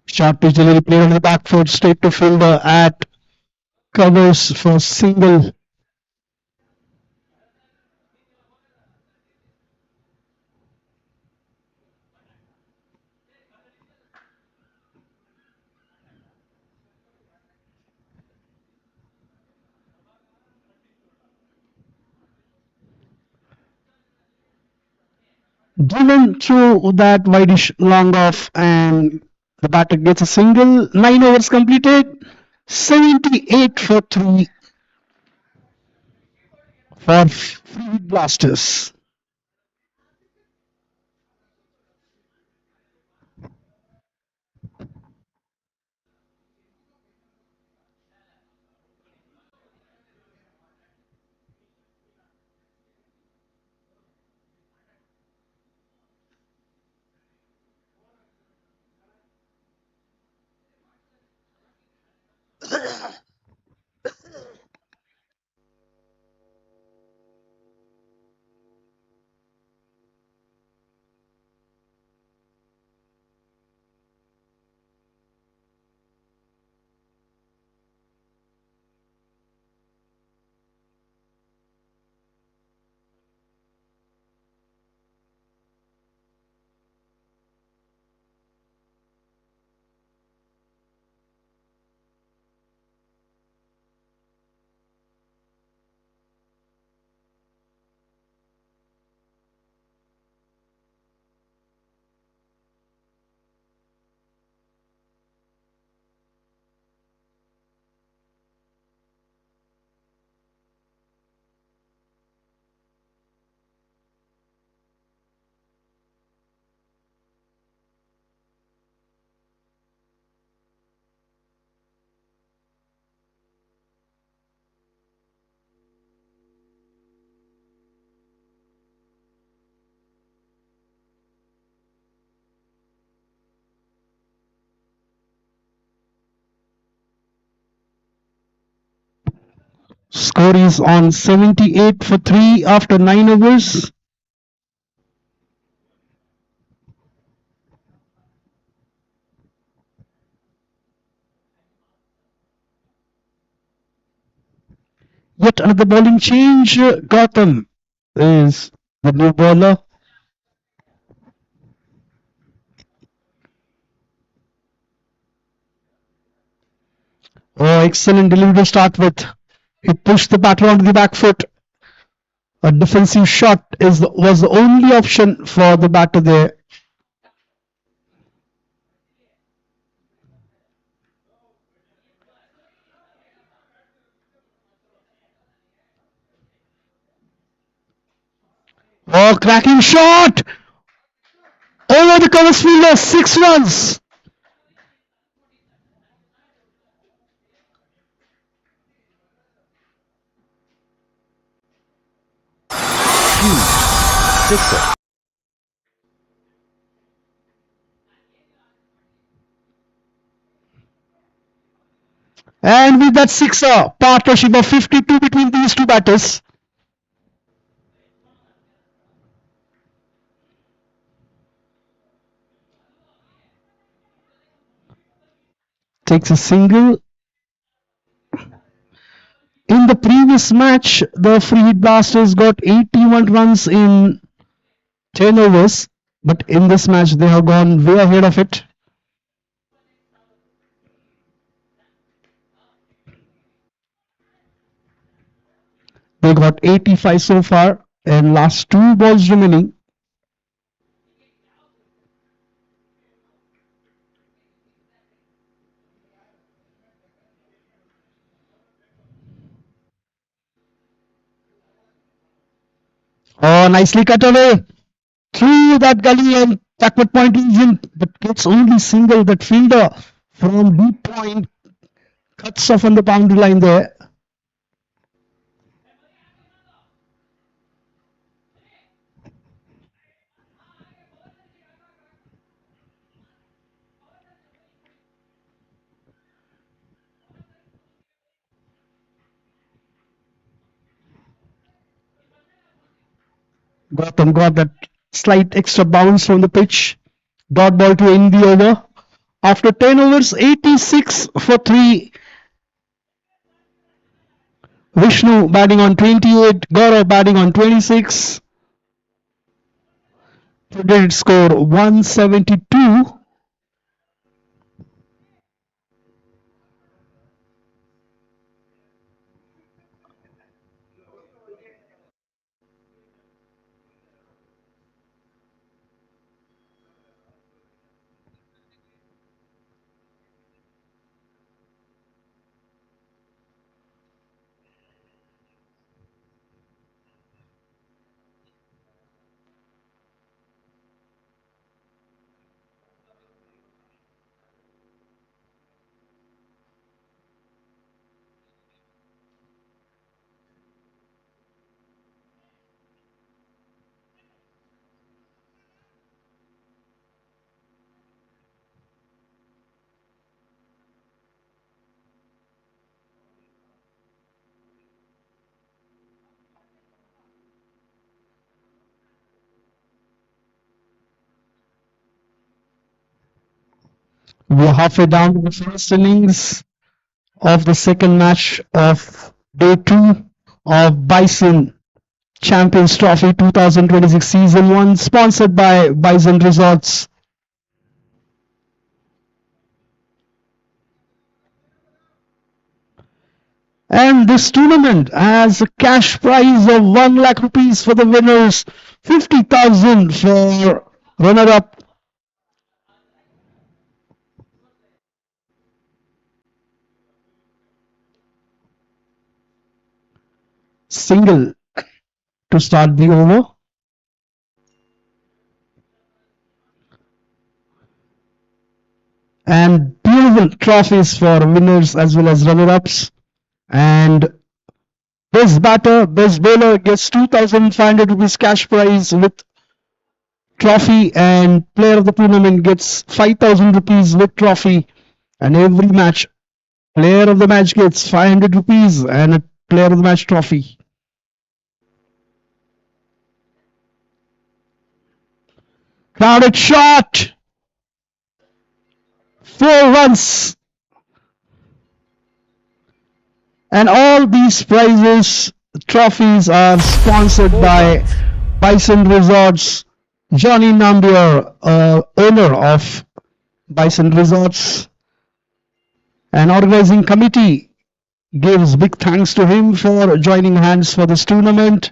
Sharp pitch delivery played on the back foot, straight to fielder at covers for single. Driven through that wideish long off and The batter gets a single. 9 overs completed. 78 for 3 for Free Blasters. Score is on 78 for 3 after 9 overs. Yet another bowling change. Gotham is the new bowler. Oh, excellent delivery to start with. He pushed the batter onto the back foot. A defensive shot was the only option for the batter there. Oh, cracking shot! Over the covers fielder, 6 runs. Sixer. And with that sixer, partnership of 52 between these two batters. Takes a single. In the previous match, the Free Hit Blasters got 81 runs in 10 overs, but in this match, they have gone way ahead of it. They got 85 so far, and last 2 balls remaining. Oh, nicely cut away through that gully and backward point is in, but gets only single. That fielder from deep point cuts off on the boundary line there. Gotham got that slight extra bounce from the pitch. Dot ball to end the over. After 10 overs, 86 for 3. Vishnu batting on 28. Gaurav batting on 26. Predicted score 172. We are halfway down to the first innings of the second match of day 2 of Bison Champions Trophy 2026 Season 1, sponsored by Bison Resorts. And this tournament has a cash prize of 1 lakh rupees for the winners, 50,000 for runner-up. Single to start the over. And beautiful trophies for winners as well as runner-ups. And best batter, best bowler gets 2,500 rupees cash prize with trophy, and player of the tournament gets 5,000 rupees with trophy. And every match, player of the match gets 500 rupees and a player of the match trophy. Crowded shot. 4 runs. And all these prizes, trophies are sponsored 4 by runs. Bison Resorts. Johnny Nambiar, owner of Bison Resorts, and organizing committee gives big thanks to him for joining hands for this tournament.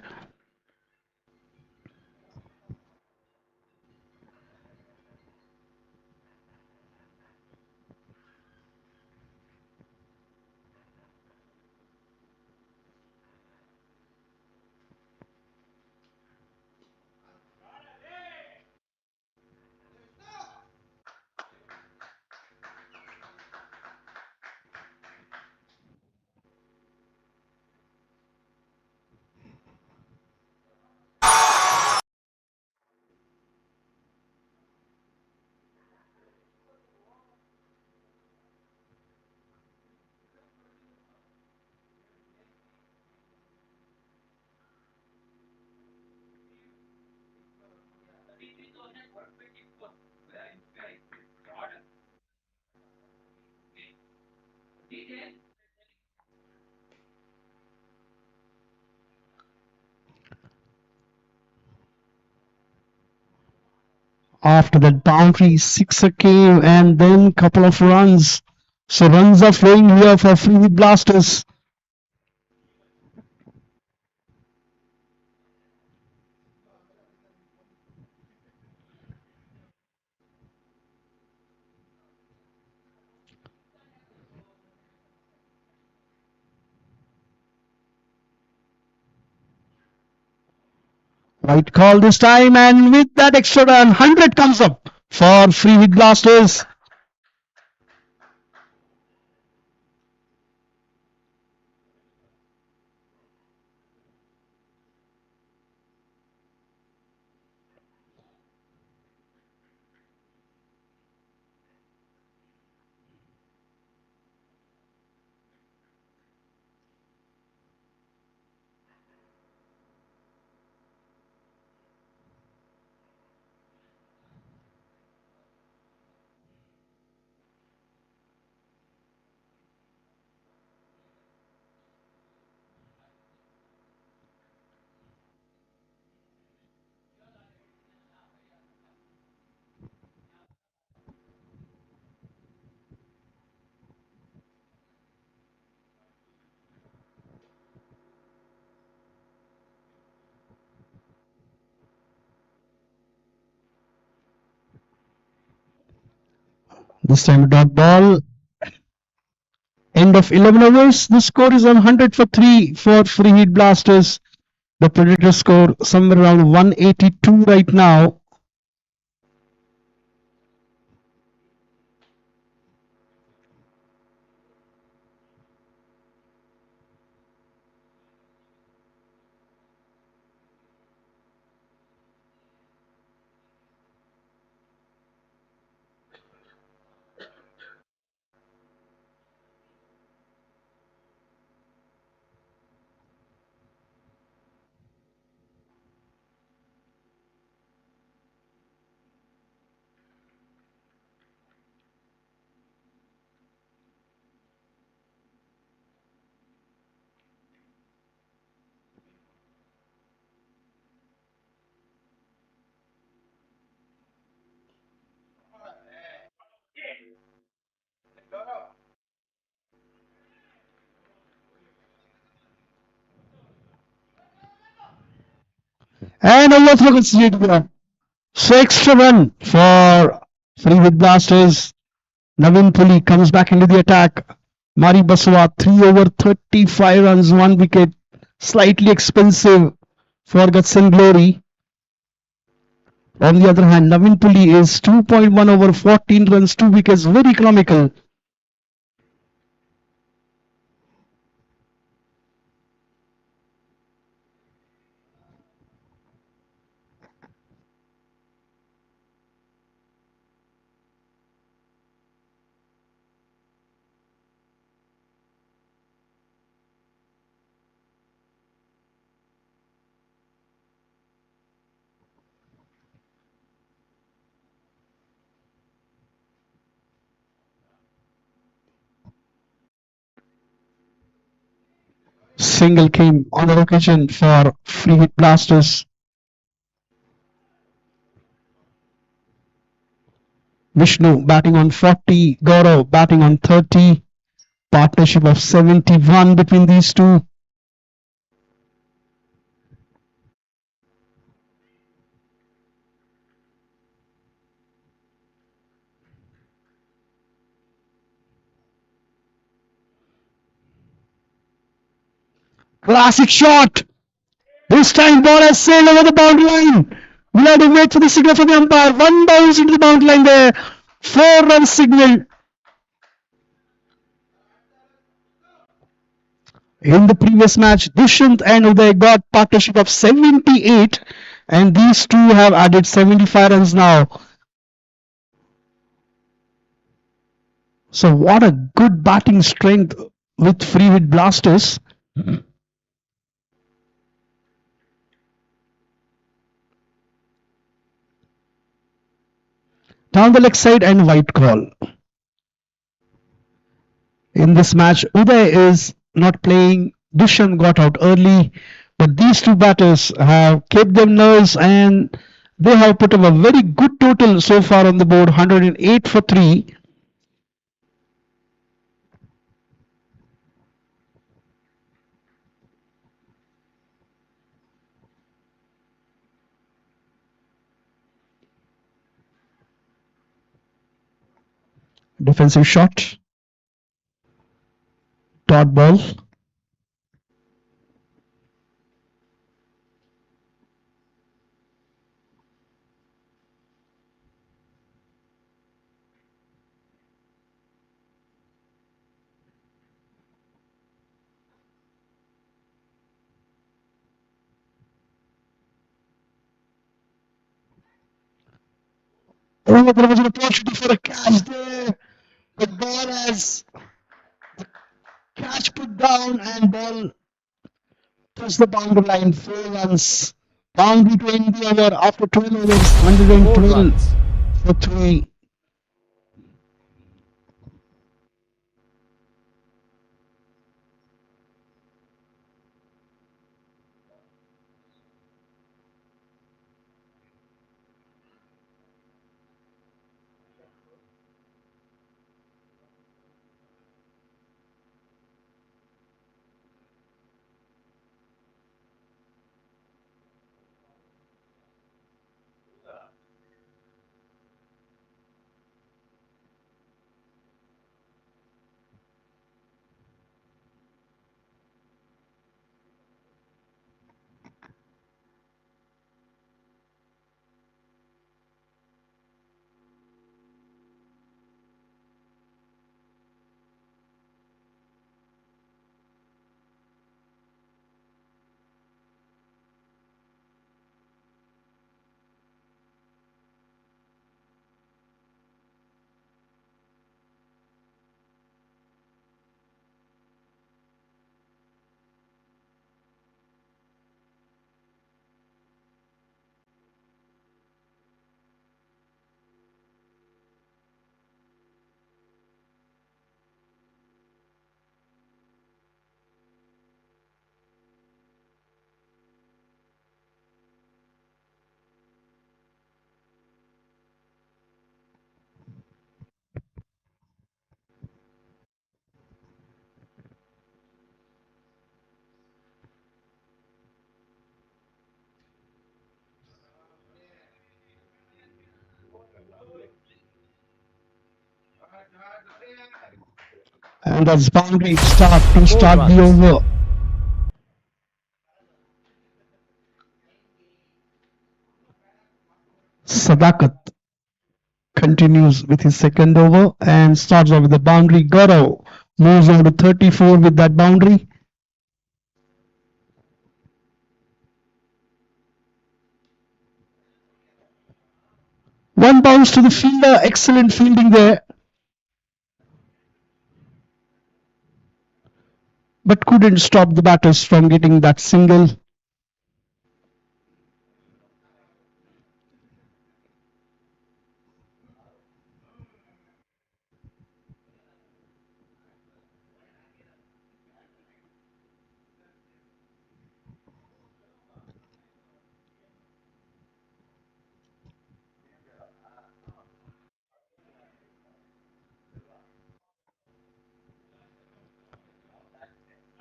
After that boundary, sixer came and then couple of runs. So runs are flowing here for free hit blasters. Right call this time, and with that extra run, 100 comes up for free hit blasters. This time a dot ball. End of 11 overs. The score is 100 for 3 for free hit blasters. The Predator score somewhere around 182 right now. And overthrow conceded here. So extra run for free hit blasters. Navin Puli comes back into the attack. Mari Baswa 3 over 35 runs, 1 wicket. Slightly expensive for Guts and Glory. On the other hand, Navin Puli is 2.1 over 14 runs, 2 wickets, very economical. Single came on the occasion for free hit blasters. Vishnu batting on 40, Gaurav batting on 30. Partnership of 71 between these two. Classic shot. This time ball has sailed over the boundary line. We'll have to wait for the signal from the umpire. One bounce into the boundary line there. 4 run signal. In the previous match, Dushyant and Uday got partnership of 78 and these two have added 75 runs now. So what a good batting strength with free hit blasters. Down the leg side and white call. In this match, Uday is not playing. Dushan got out early, but these two batters have kept their nerves and they have put up a very good total so far on the board, 108 for 3. Defensive shot, dot ball. Oh, there was an opportunity for a catch there. The ball has catch put down and ball touched the boundary line. 4 runs. Boundary to end the over after 12 overs. 4 112 runs. for 3. And that's boundary start to 4 start the runs. over. Sadakat continues with his second over and starts off with the boundary. Gaurav moves on to 34 with that boundary. One bounce to the fielder. Excellent fielding there. But couldn't stop the batters from getting that single.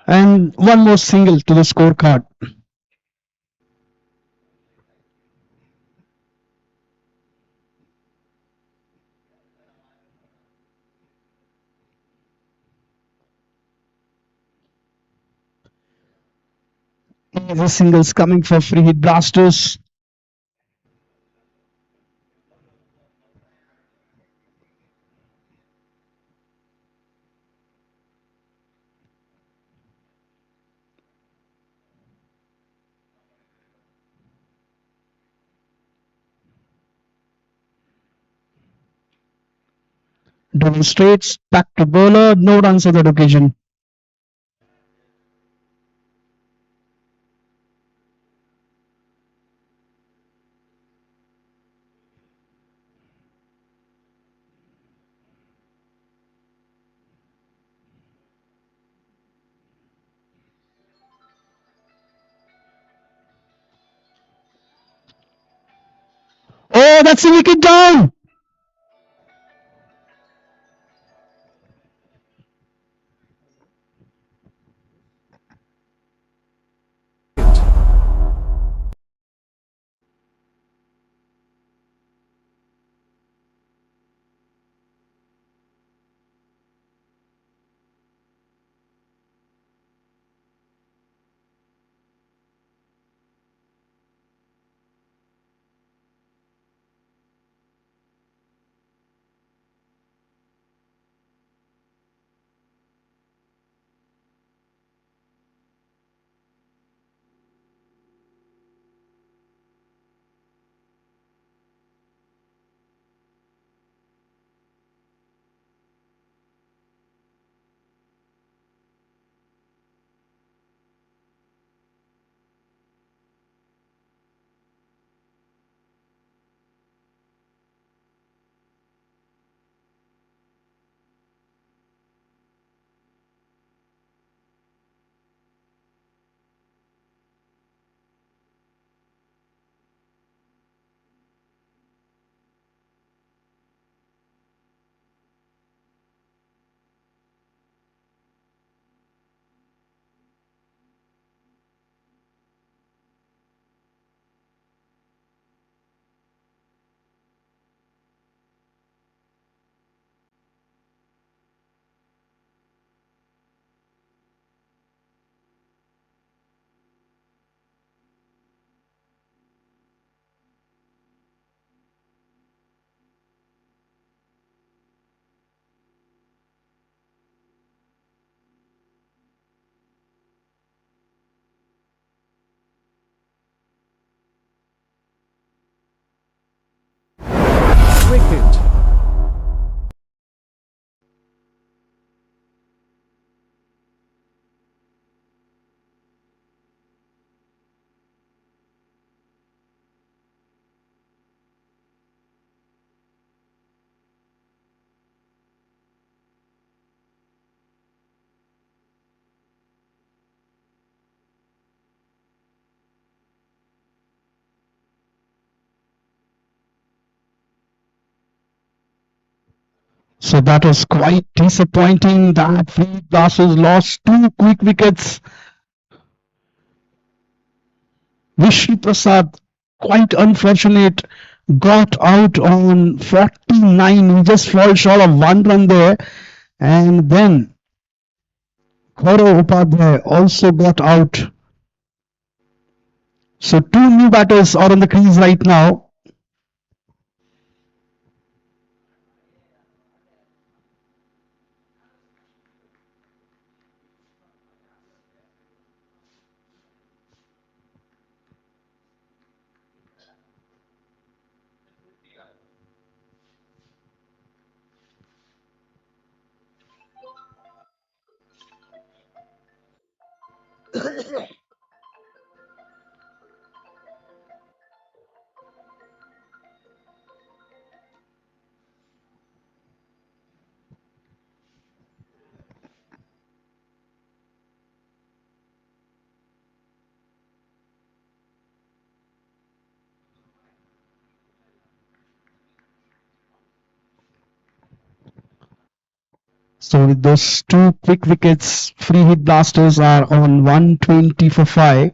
And one more single to the scorecard. Easy singles coming for free hit blasters. Double straights, back to bowler, no runs on that occasion. Oh, that's a wicket down. Wicket. So that was quite disappointing that free hit blasters lost two quick wickets. Vishnu Prasad, quite unfortunate, got out on 49. He just fall short of one run there. And then Gaurav Upadhyay also got out. So two new batters are on the crease right now. So with those two quick wickets, free hit blasters are on 120 for 5.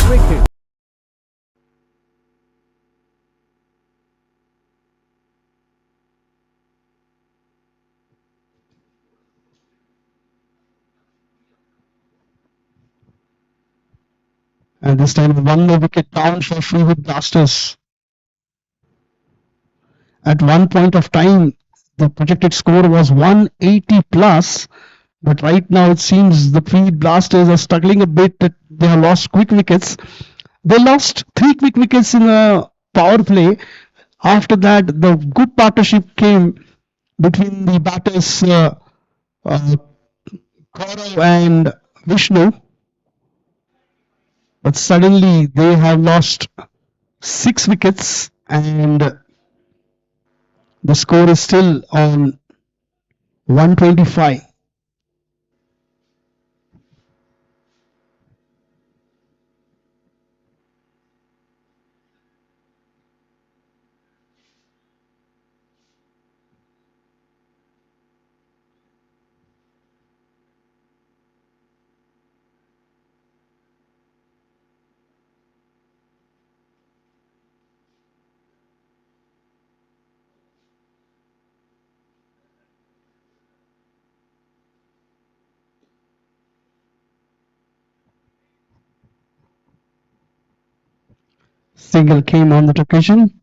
Wicket. And this time one more wicket down for free hit blasters. At one point of time, the projected score was 180 plus, but right now it seems the free hit blasters are struggling a bit. That they have lost quick wickets. They lost three quick wickets in a power play. After that, the good partnership came between the batters uh, Gaurav and Vishnu, but suddenly they have lost six wickets and the score is still on 125. Single came on that occasion.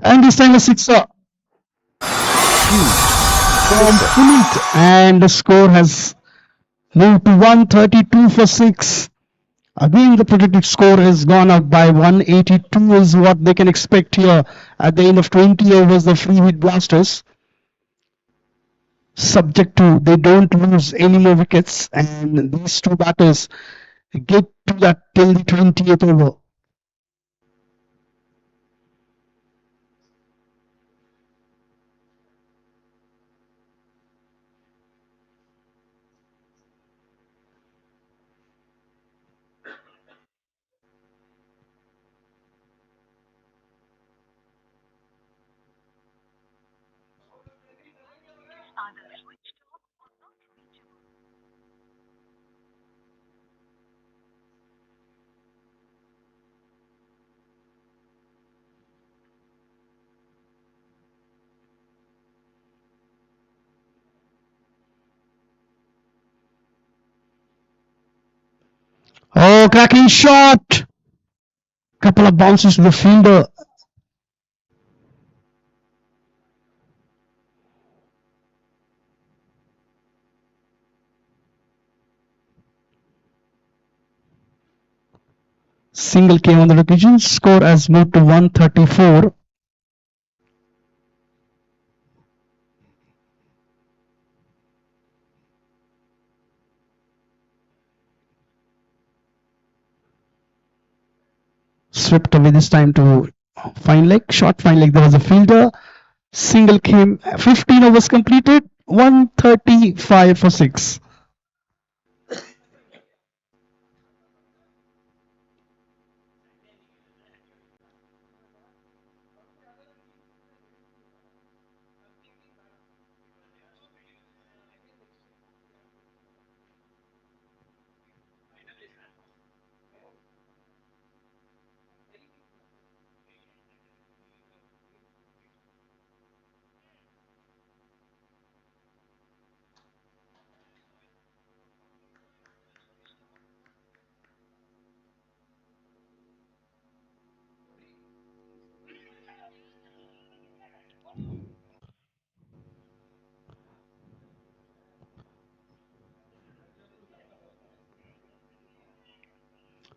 And this time a sixer from Puneet, and the score has moved to 132 for 6. Again, the predicted score has gone up by 182 is what they can expect here at the end of 20 overs, the free hit blasters. Subject to they don't lose any more wickets, and these two batters get to that till the 20th over. Oh, cracking shot! Couple of bounces to the fielder. Single came on the occasion. Score has moved to 134. Swept away this time to fine leg, short fine leg. There was a fielder. Single came. 15 overs completed. 135 for 6.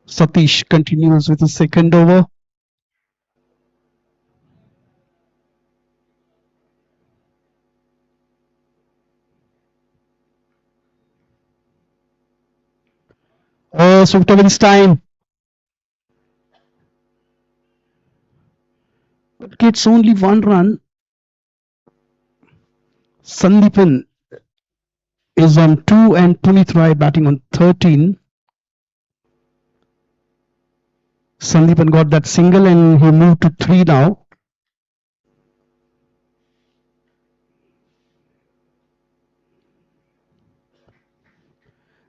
Satish continues with the second over. Oh, swept away this time. But gets only one run. Sandeepan is on 2 and Punit Rai batting on 13. Sandeepan got that single and he moved to 3 now.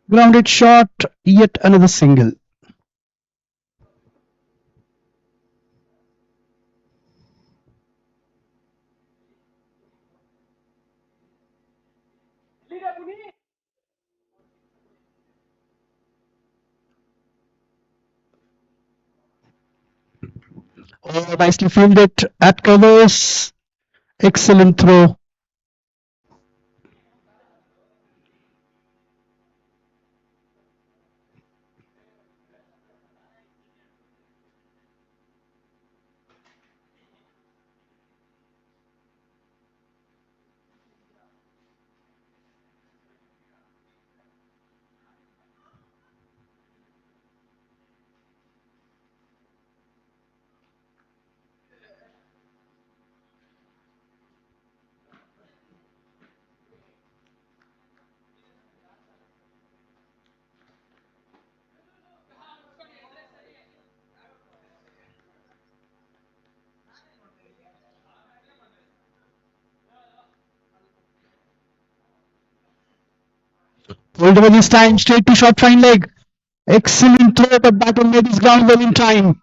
Grounded shot, yet another single. Oh, nicely fielded at covers. Excellent throw. Pulled away this time, straight to short fine leg. Excellent throw, but batter made his ground well in time.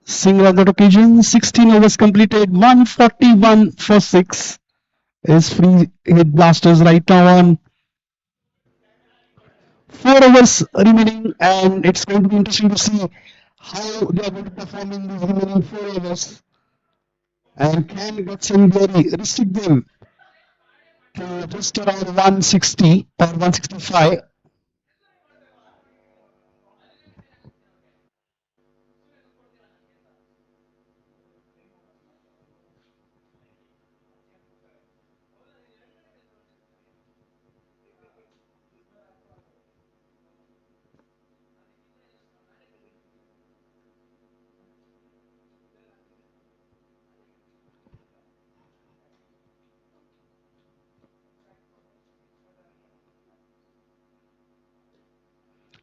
Single on that occasion, 16 overs completed, 141 for 6 is free hit blasters right now on 4 overs remaining, and it's going to be interesting to see how they are going to perform in these remaining 4 overs, and can Gutson Berry restrict them to just around 160 or 165.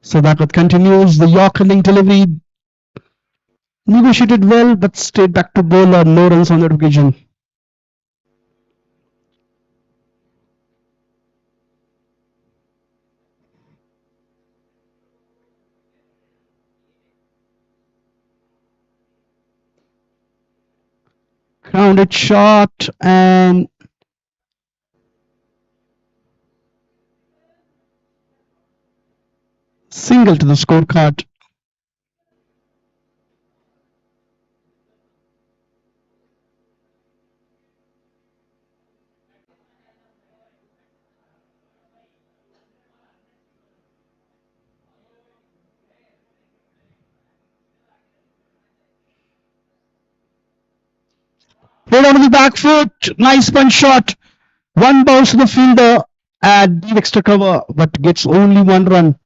So that continues. The York hitting delivery negotiated well, but stayed back to bowl or no runs on that occasion. Grounded shot and single to the scorecard. Played on the back foot. Nice punch shot. One bounce to the fielder at deep extra cover, but gets only 1 run.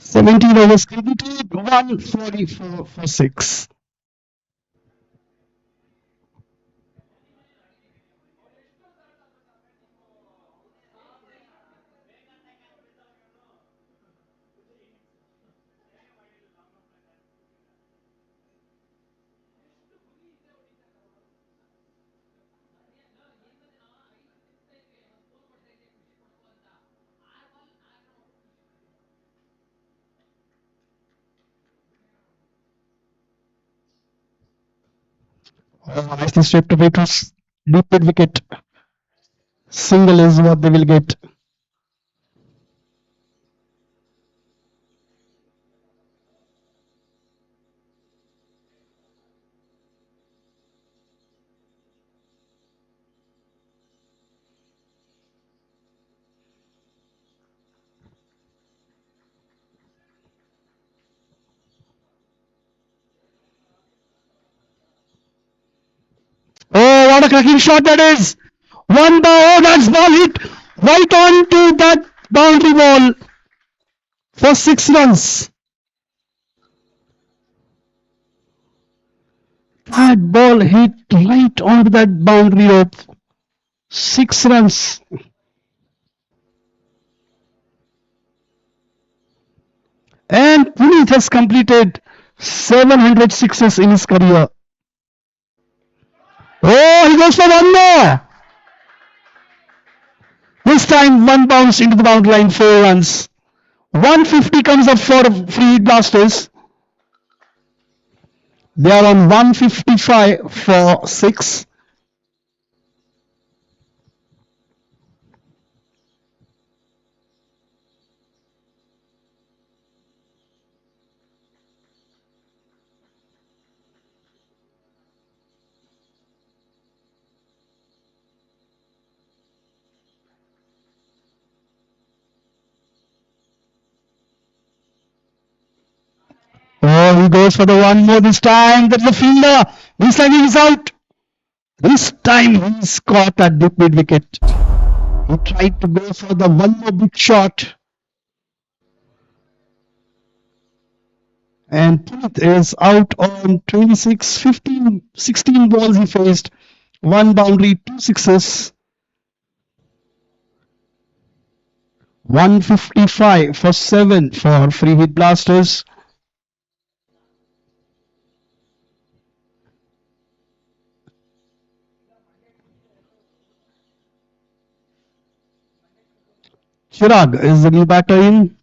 17 overs completed, 144 for 6. Oh, nicely stripped away. It was deep mid wicket. Single is what they will get. Oh, what a cracking shot that is! One ball, oh, that's ball hit right on to that boundary wall for 6 runs. That ball hit right onto that boundary rope. 6 runs. And Puneet has completed 700 sixes in his career. Oh, he goes for one more. This time one bounce into the boundary line, 4 runs. 150 comes up for free hit blasters. They are on 155 for 6. Oh, he goes for the one more this time. That's the fielder. This time he is out. This time he's caught at deep mid wicket. He tried to go for the one more big shot. And Puneet is out on 26, 15, 16 balls he faced. One boundary, 2 sixes. 155 for 7 for free hit blasters. Chirag is the new batter in.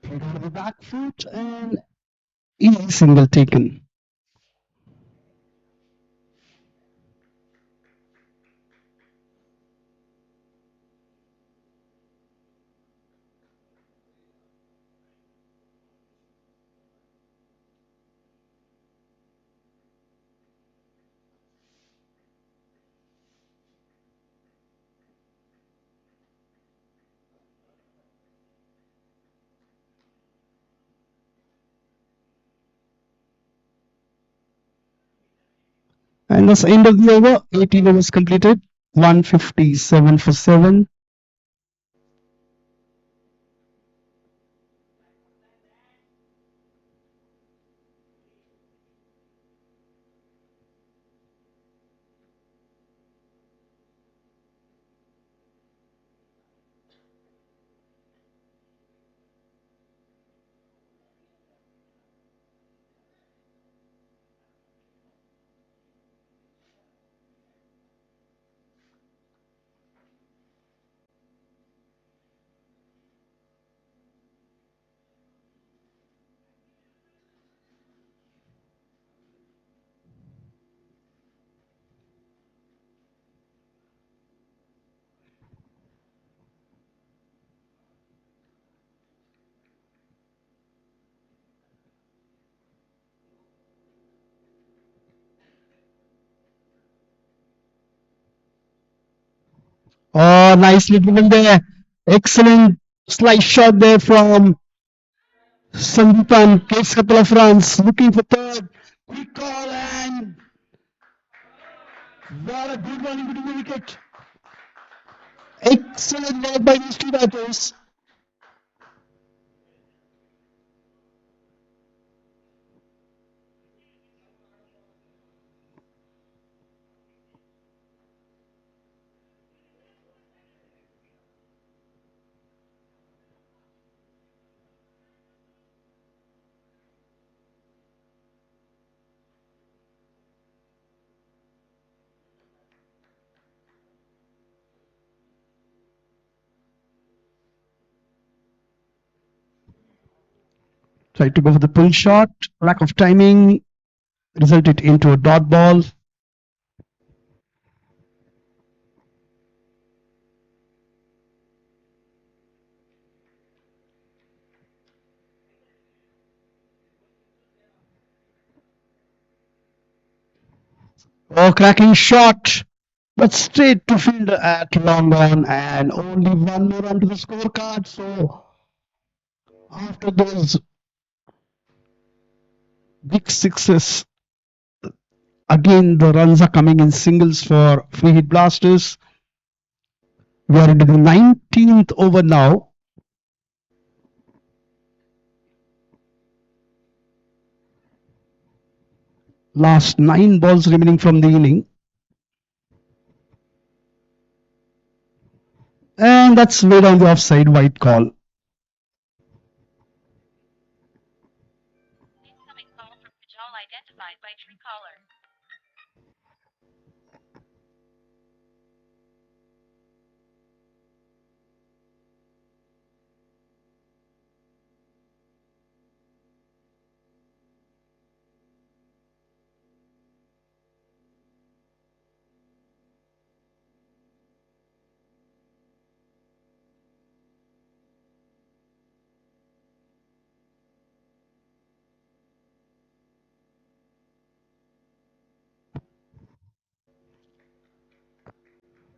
Hit on the back foot and easy single taken. And that's the end of the over. 18 overs completed. 157 for 7. Oh, nicely driven there. Excellent slice shot there from Sandeepan. Takes a couple of runs. Looking for third. Quick call and what a good one into the wicket. Excellent work by these two batters. Tried to go for the pull shot. Lack of timing resulted into a dot ball. Oh, cracking shot. But straight to field at long on and only one more run to the scorecard. So after those big sixes, again the runs are coming in singles for free hit blasters. We are into the 19th over now. Last 9 balls remaining from the inning. And that's way down the offside, white call.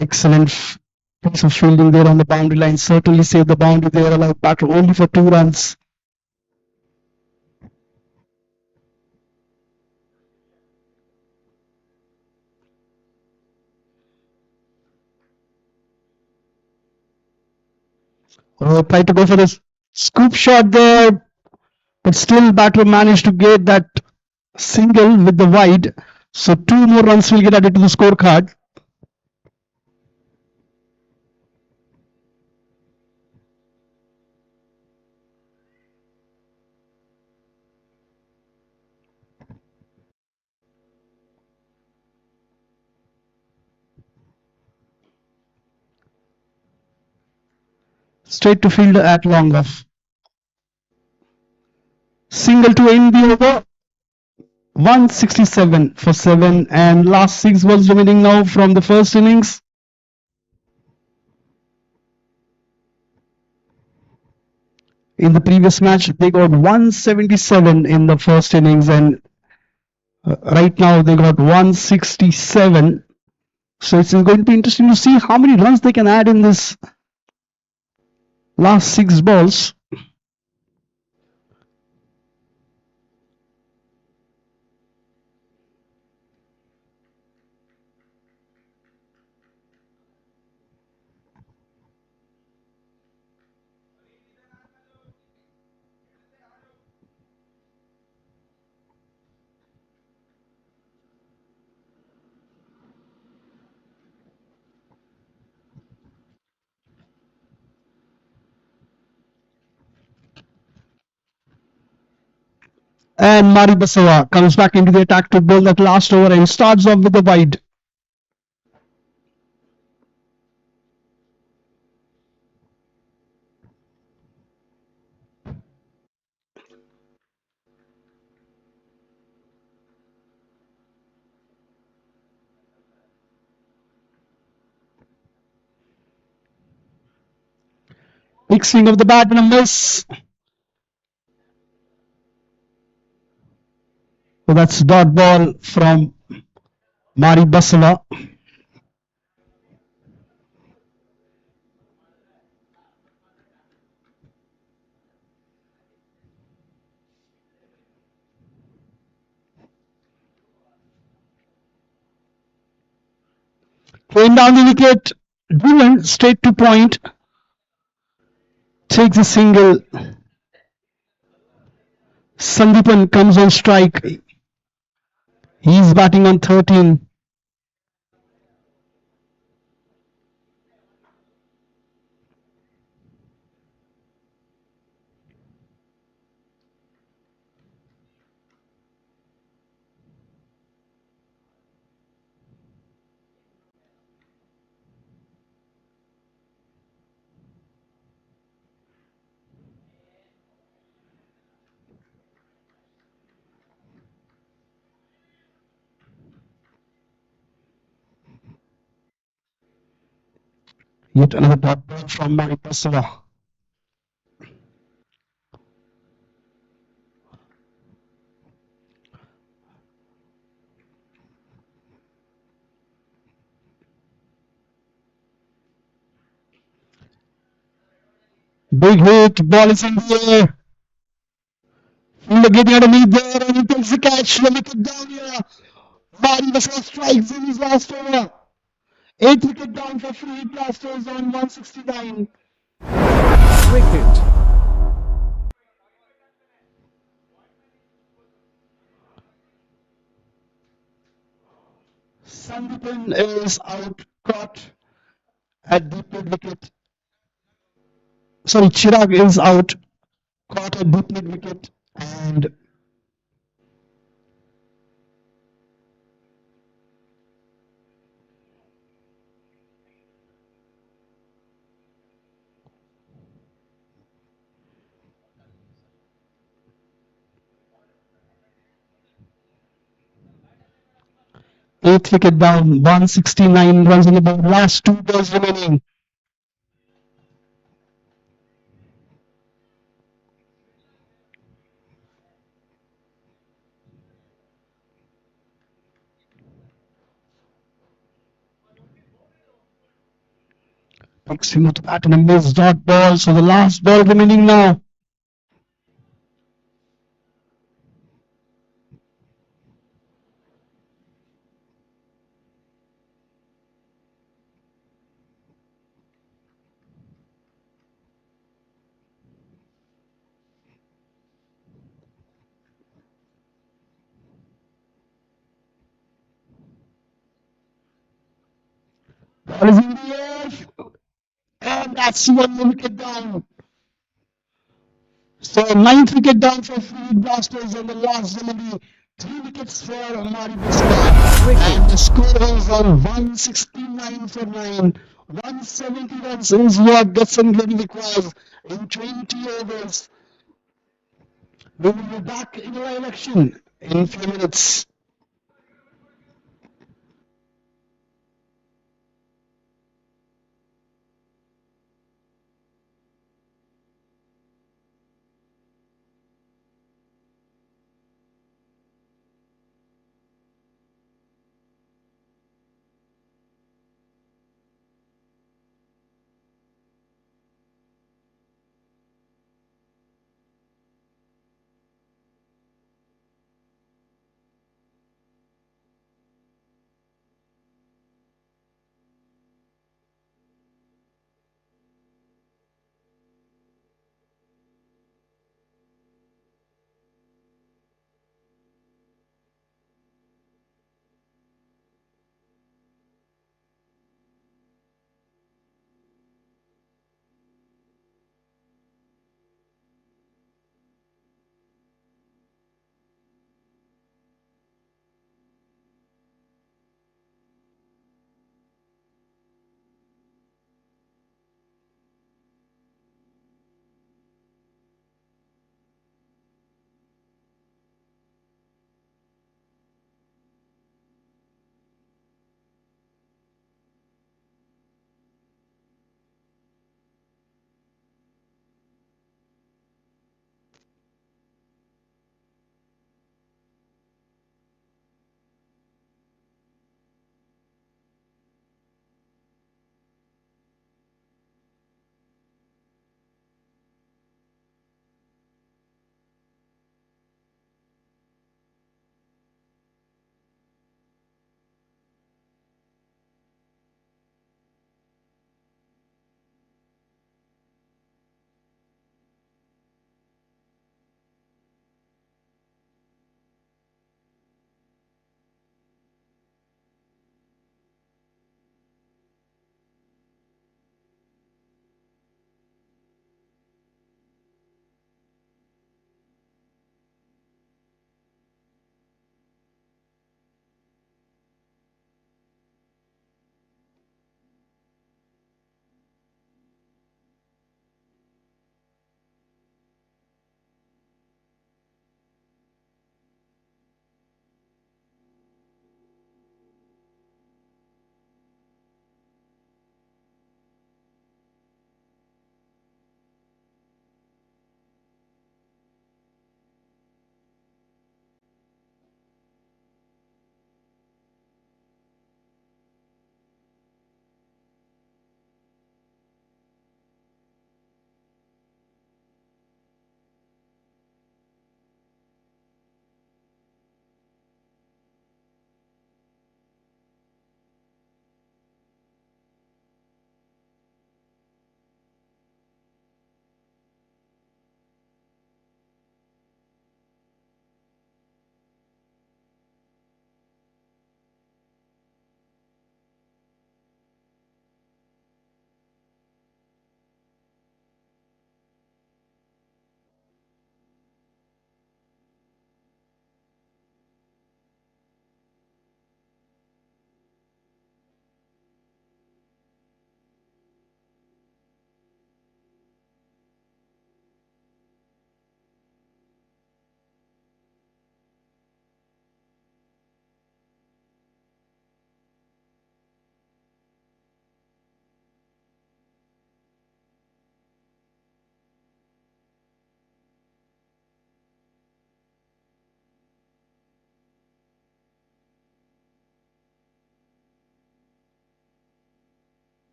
Excellent piece of fielding there on the boundary line. Certainly saved the boundary there, allowed batter only for 2 runs. Oh, tried to go for the scoop shot there, but still batter managed to get that single with the wide. So 2 more runs will get added to the scorecard. Straight to field at long off. Single to end the over. 167 for 7 and last 6 balls remaining now from the first innings. In the previous match, they got 177 in the first innings and right now they got 167. So it's going to be interesting to see how many runs they can add in this last 6 balls. And Mari Basawa comes back into the attack to bowl that last over and starts off with the wide. Big swing of the bat and a miss. So that's dot ball from Mari Basawa. Came down the wicket, driven straight to point, takes a single. Sandipan comes on strike. He's batting on 13. Yet another dot ball from Maripasava. Big hit, ball is in the air. Fielder getting underneath there and he takes the catch. The wicket down here. Maripasava strikes in his last over. 8th wicket down for Free Blasters on 169. Wicket. Sandipan is out, caught at deep mid wicket. Sorry, Chirag is out, caught at deep mid wicket, and 8th wicket down, 169 runs on the board. Last 2 balls remaining. Picks him up the bat and a missed dot ball. So the last ball remaining now. Ball is in the air. And that's 1 wicket down. So 9th wicket down for Free Blasters and the last delivery. 3 wickets for Amari Bisla. And the score is on 169 for 9. 170 runs is what Gatsan Glenn requires in 20 overs. We will be back in the election in a few minutes.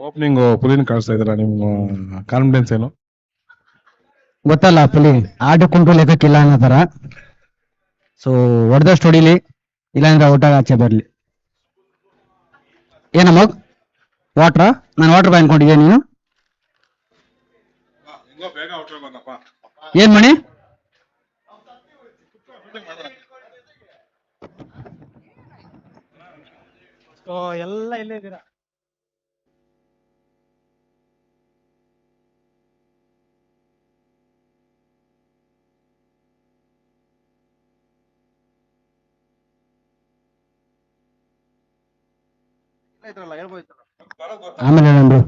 Opening ಪುಲಿನ ಕಾಣಿಸ್ತಾ ಇದ್ರ ನಿಮ್ಮ confidence ಏನು? ಗೊತ್ತಲ್ಲ ಪುಲಿ ಆಟಕ್ಕುಂಟು ಲೆಕ್ಕಕ್ಕಿಲ್ಲ ಅನ್ನೋ ಥರ. So ಹೊಡೆದಷ್ಟು ಹೊಡಿಲಿ, ಇಲ್ಲಾಂದ್ರೆ ಔಟಾಗ ಆಚೆ ಬರಲಿ. ಏನಮ್ಮ ವಾಟ್ರಾ? ನಾನು ವಾಟರ್ ಬ್ಯಾನ್ ಕೊಂಡಿದ್ದೆ, ನೀನು ಏನ್ ಮಣಿ? ಸೊ ಎಲ್ಲ ಇಲ್ಲೇ ಇದ್ದೀರಾ. ಆಮೇಲೆ ನಂದು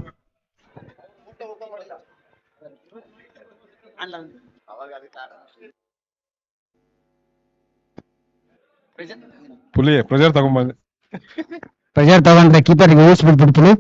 ಪುಲಿ ಪ್ರೆಜರ್ ತಗೊಂಡ್ಬಂದೆ. ಪ್ರೆಷರ್ ತಗೊಂಡ್ರೆ ಕೀಪರ್ಗೆ ಊಹಿಸ್ಬಿಟ್ಬಿಡು ಪುಲಿ.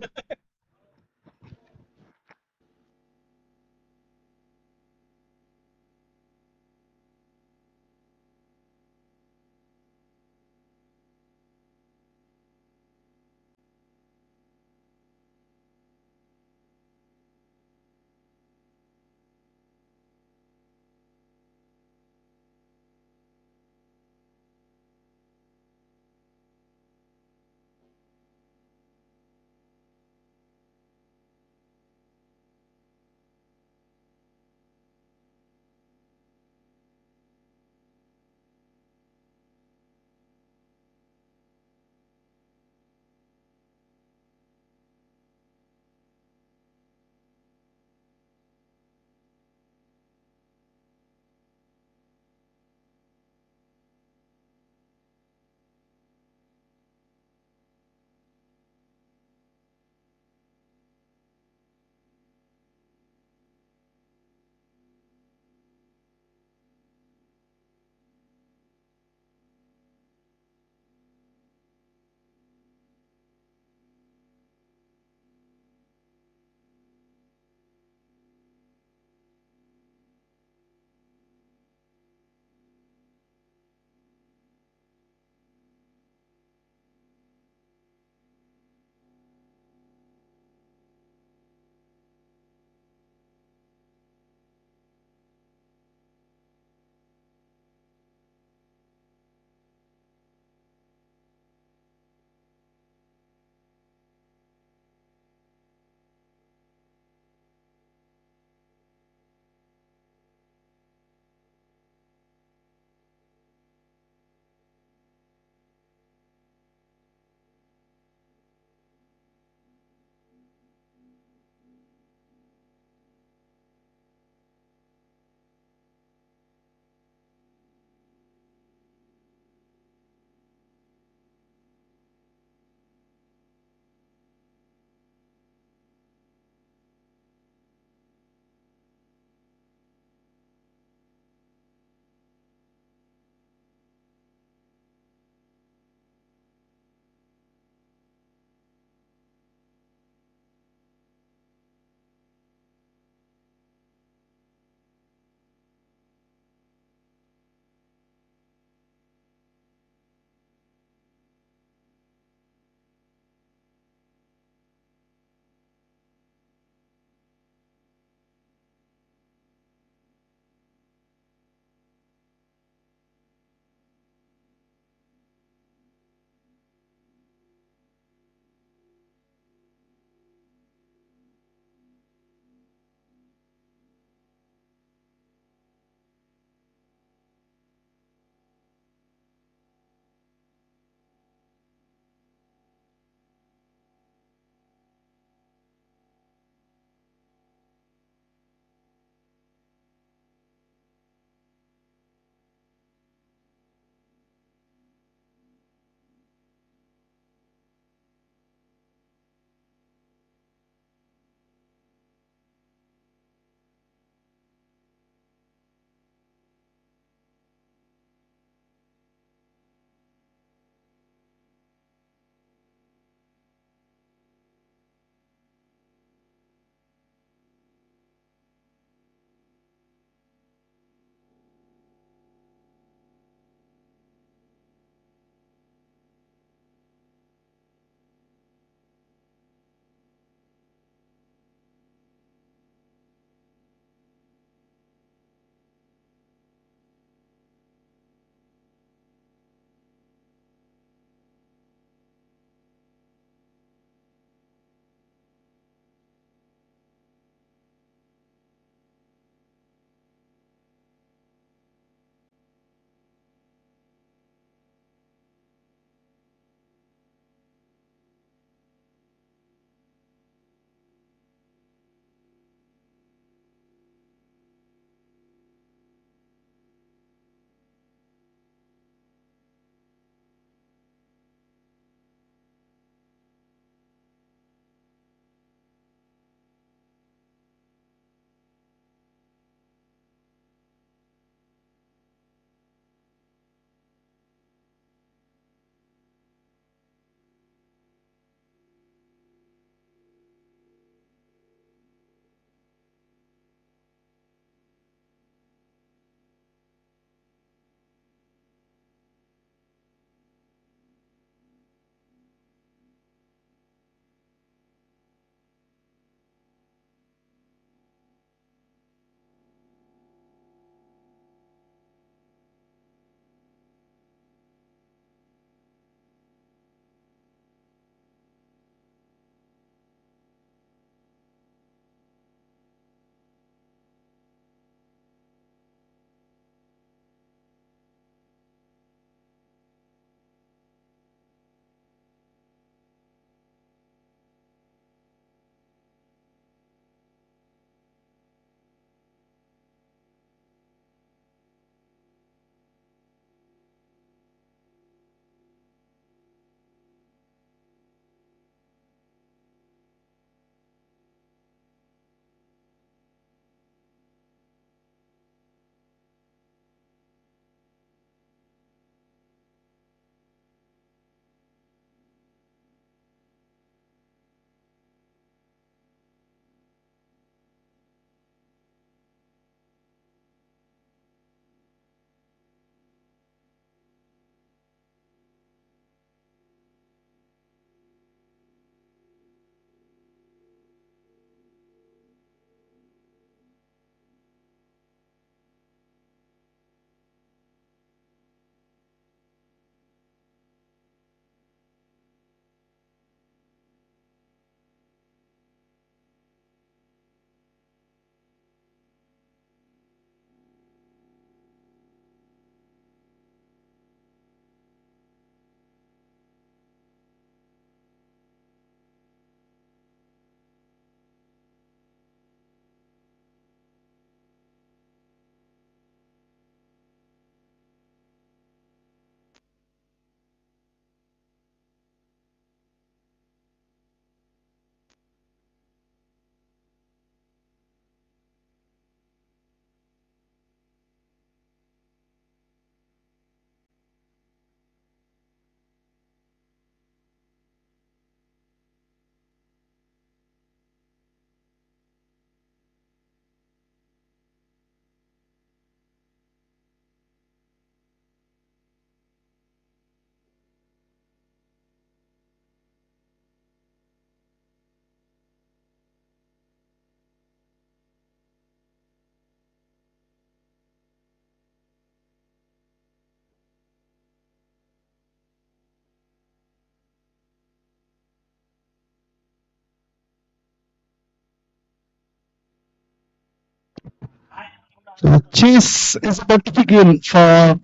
The chase is about to begin for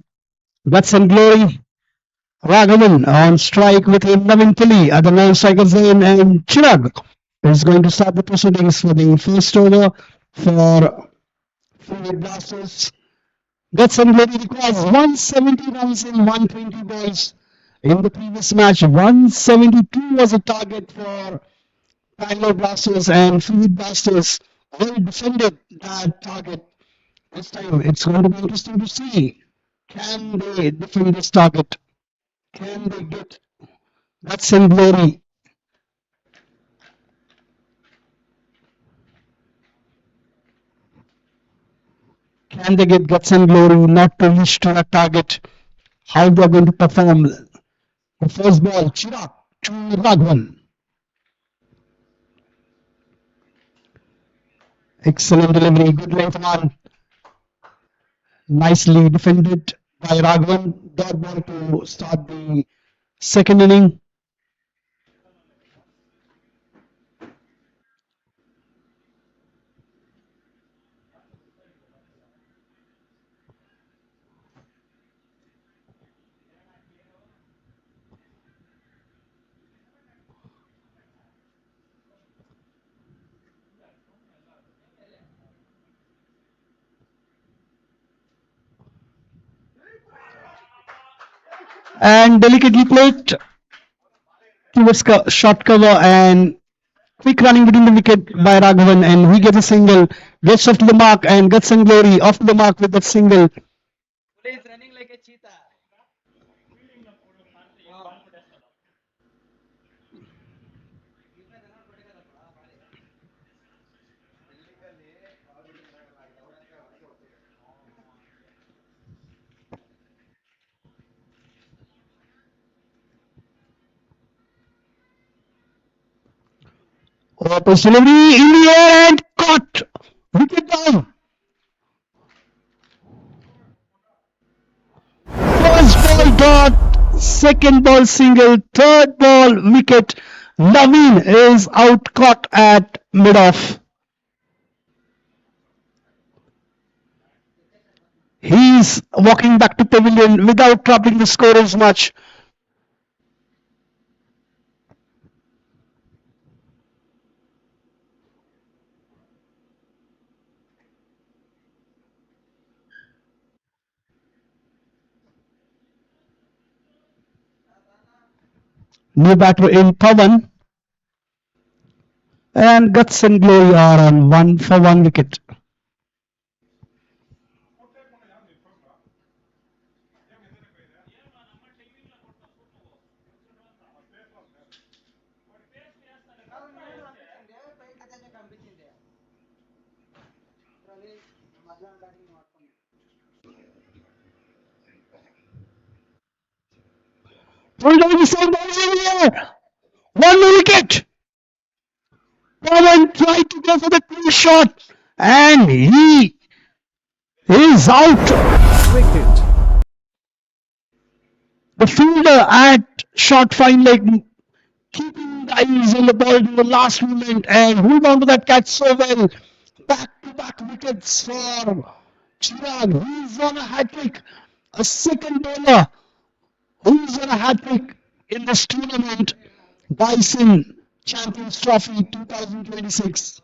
Guts and Glory. Raghavan on strike with Navin Puli at the non-striker zone, and Chirag is going to start the proceedings for the first over for Fluid Blasters. Guts and Glory requires 170 runs in 120 balls. In the previous match, 172 was a target for Bangalore Blasters, and Fluid Blasters well defended that target. This time it's going to be interesting to see, can they defend this target? Can they get Guts and Glory? Can they get Guts and Glory not to reach to that target? How they are going to perform? The first ball, Chirag to Raghavan. Excellent delivery, good length man. Nicely defended by Raghavan. Dot ball to start the second inning. And delicately played towards short cover and quick running between the wicket by Raghavan, and he gets a single, gets off to the mark, and Guts and Glory off to the mark with that single. Opus delivery in the air and caught. Wicket down. First ball dot, second ball single, third ball wicket. Naveen is out caught at mid-off. He's walking back to pavilion without troubling the score as much. New batter in Pawan, and Guts and Glory are on 1 for 1 wicket. Pulled over the side, ball is in the air. One more wicket. Pawan tried to go for the clear shot, and he is out. Wicket. The fielder at short fine leg, keeping the eyes on the ball in the last moment and hold on to that catch so well. Back-to-back wickets for Chirag. He's on a hat-trick. A second bowler who's on a hat-trick in this tournament. Bison Champions Trophy 2026.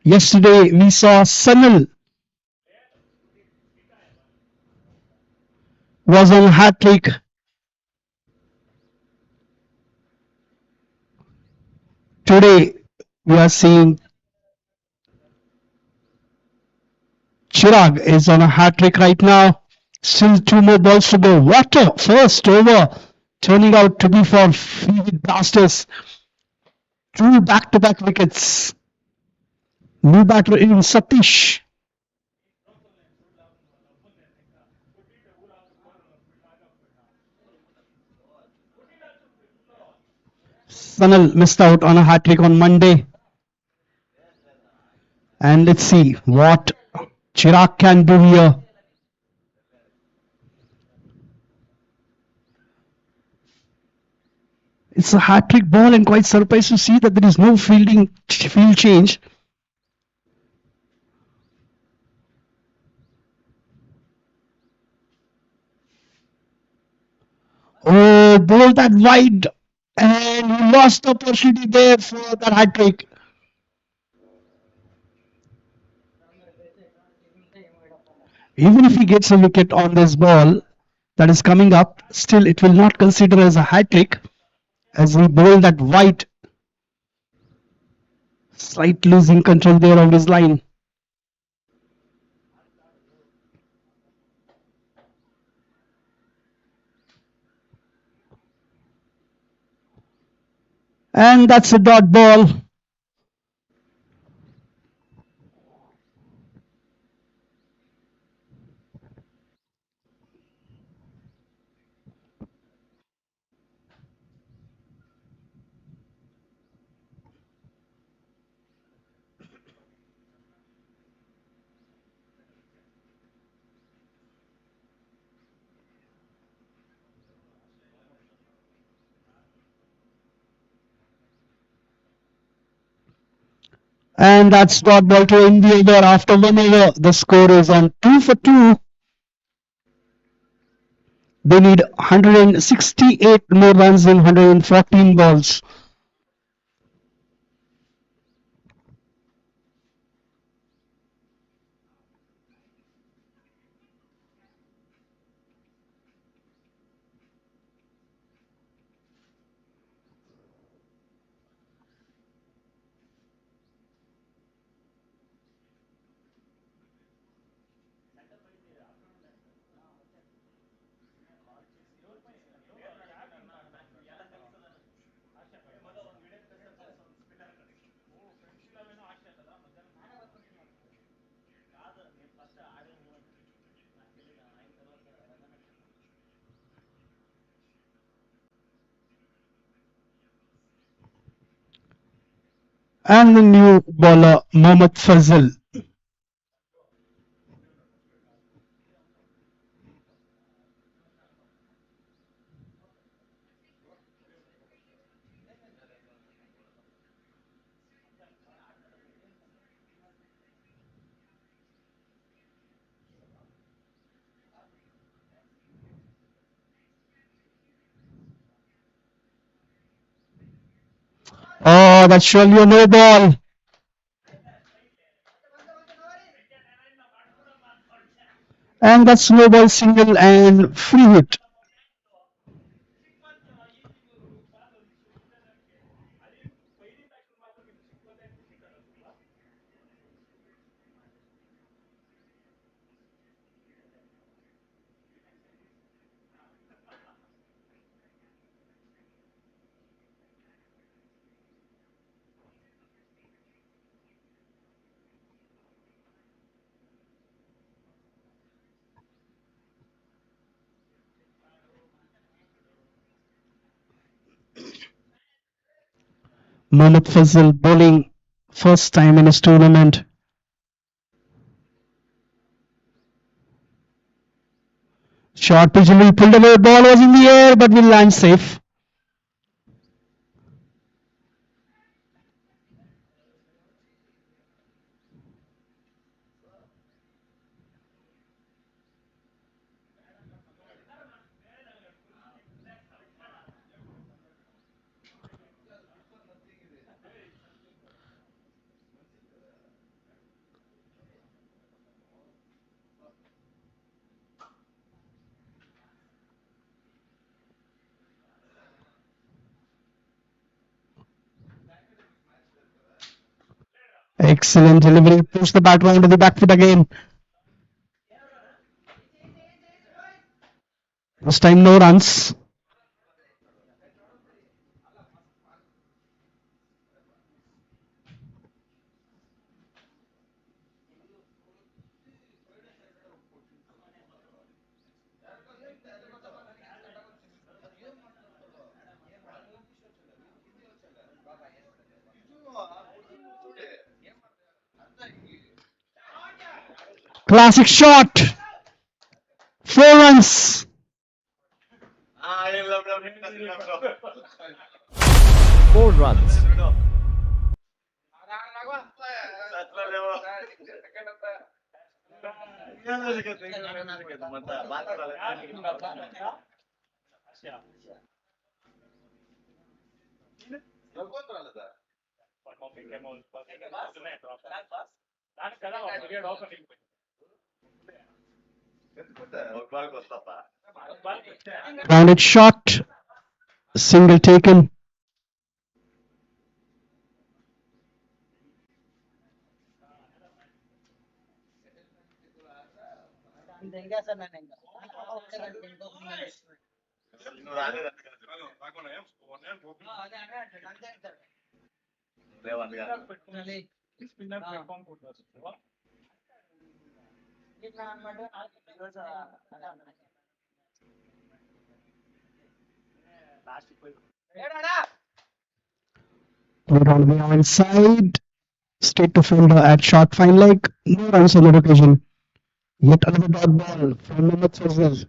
Yesterday we saw Sanal was on a hat-trick. Today we are seeing Chirag is on a hat-trick right now. Still 2 more balls to go. What a first over turning out to be for Fluid Blasters. 2 back-to-back wickets. New batter in Satish. Sanal missed out on a hat-trick on Monday. And let's see what Chirag can do here. It's a hat trick ball, and quite surprised to see that there is no field change. Oh, ball that wide, and he lost the opportunity there for that hat trick. Even if he gets a wicket on this ball that is coming up, still it will not consider as a hat trick as he bowled that wide, slight losing control there of his line. And that's a dot ball. And that's dot ball to end the over. After 1 over, the score is on 2 for 2. They need 168 more runs in 114 balls. And the new bowler, Mohammad Fazal. Oh, that's surely a no ball. And that's no ball single and free hit. Mohammad Fazal bowling first time in his tournament. Short pitch will be pulled away. Ball was in the air, but will land safe. Excellent delivery. Push the bat round to the back foot again. This time no runs. Classic shot. 4 runs. 4 runs. Grounded shot. Single taken. Played on the inside. Straight to fielder at short fine leg. No runs on that occasion. Yet another dot ball from Mohammad Fazal.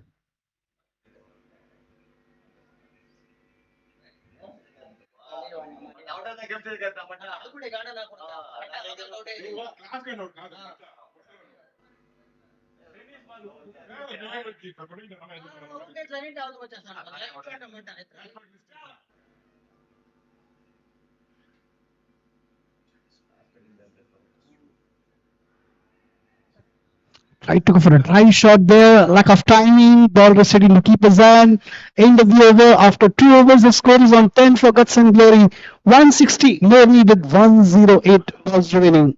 Tried to go for a drive shot there. Lack of timing. Ball rested in the keeper's hand. End of the over. After 2 overs, the score is on 10 for Guts and Glory. 160. Glory with 108 balls remaining.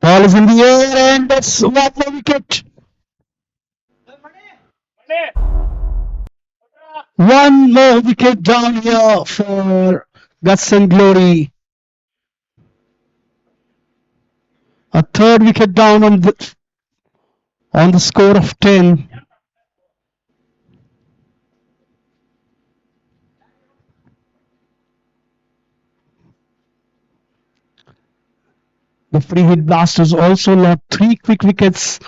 Ball is in the air and it's one more wicket. One more wicket down here for Guts and Glory. A third wicket down on the score of 10. The free hit blasters also lost 3 quick wickets.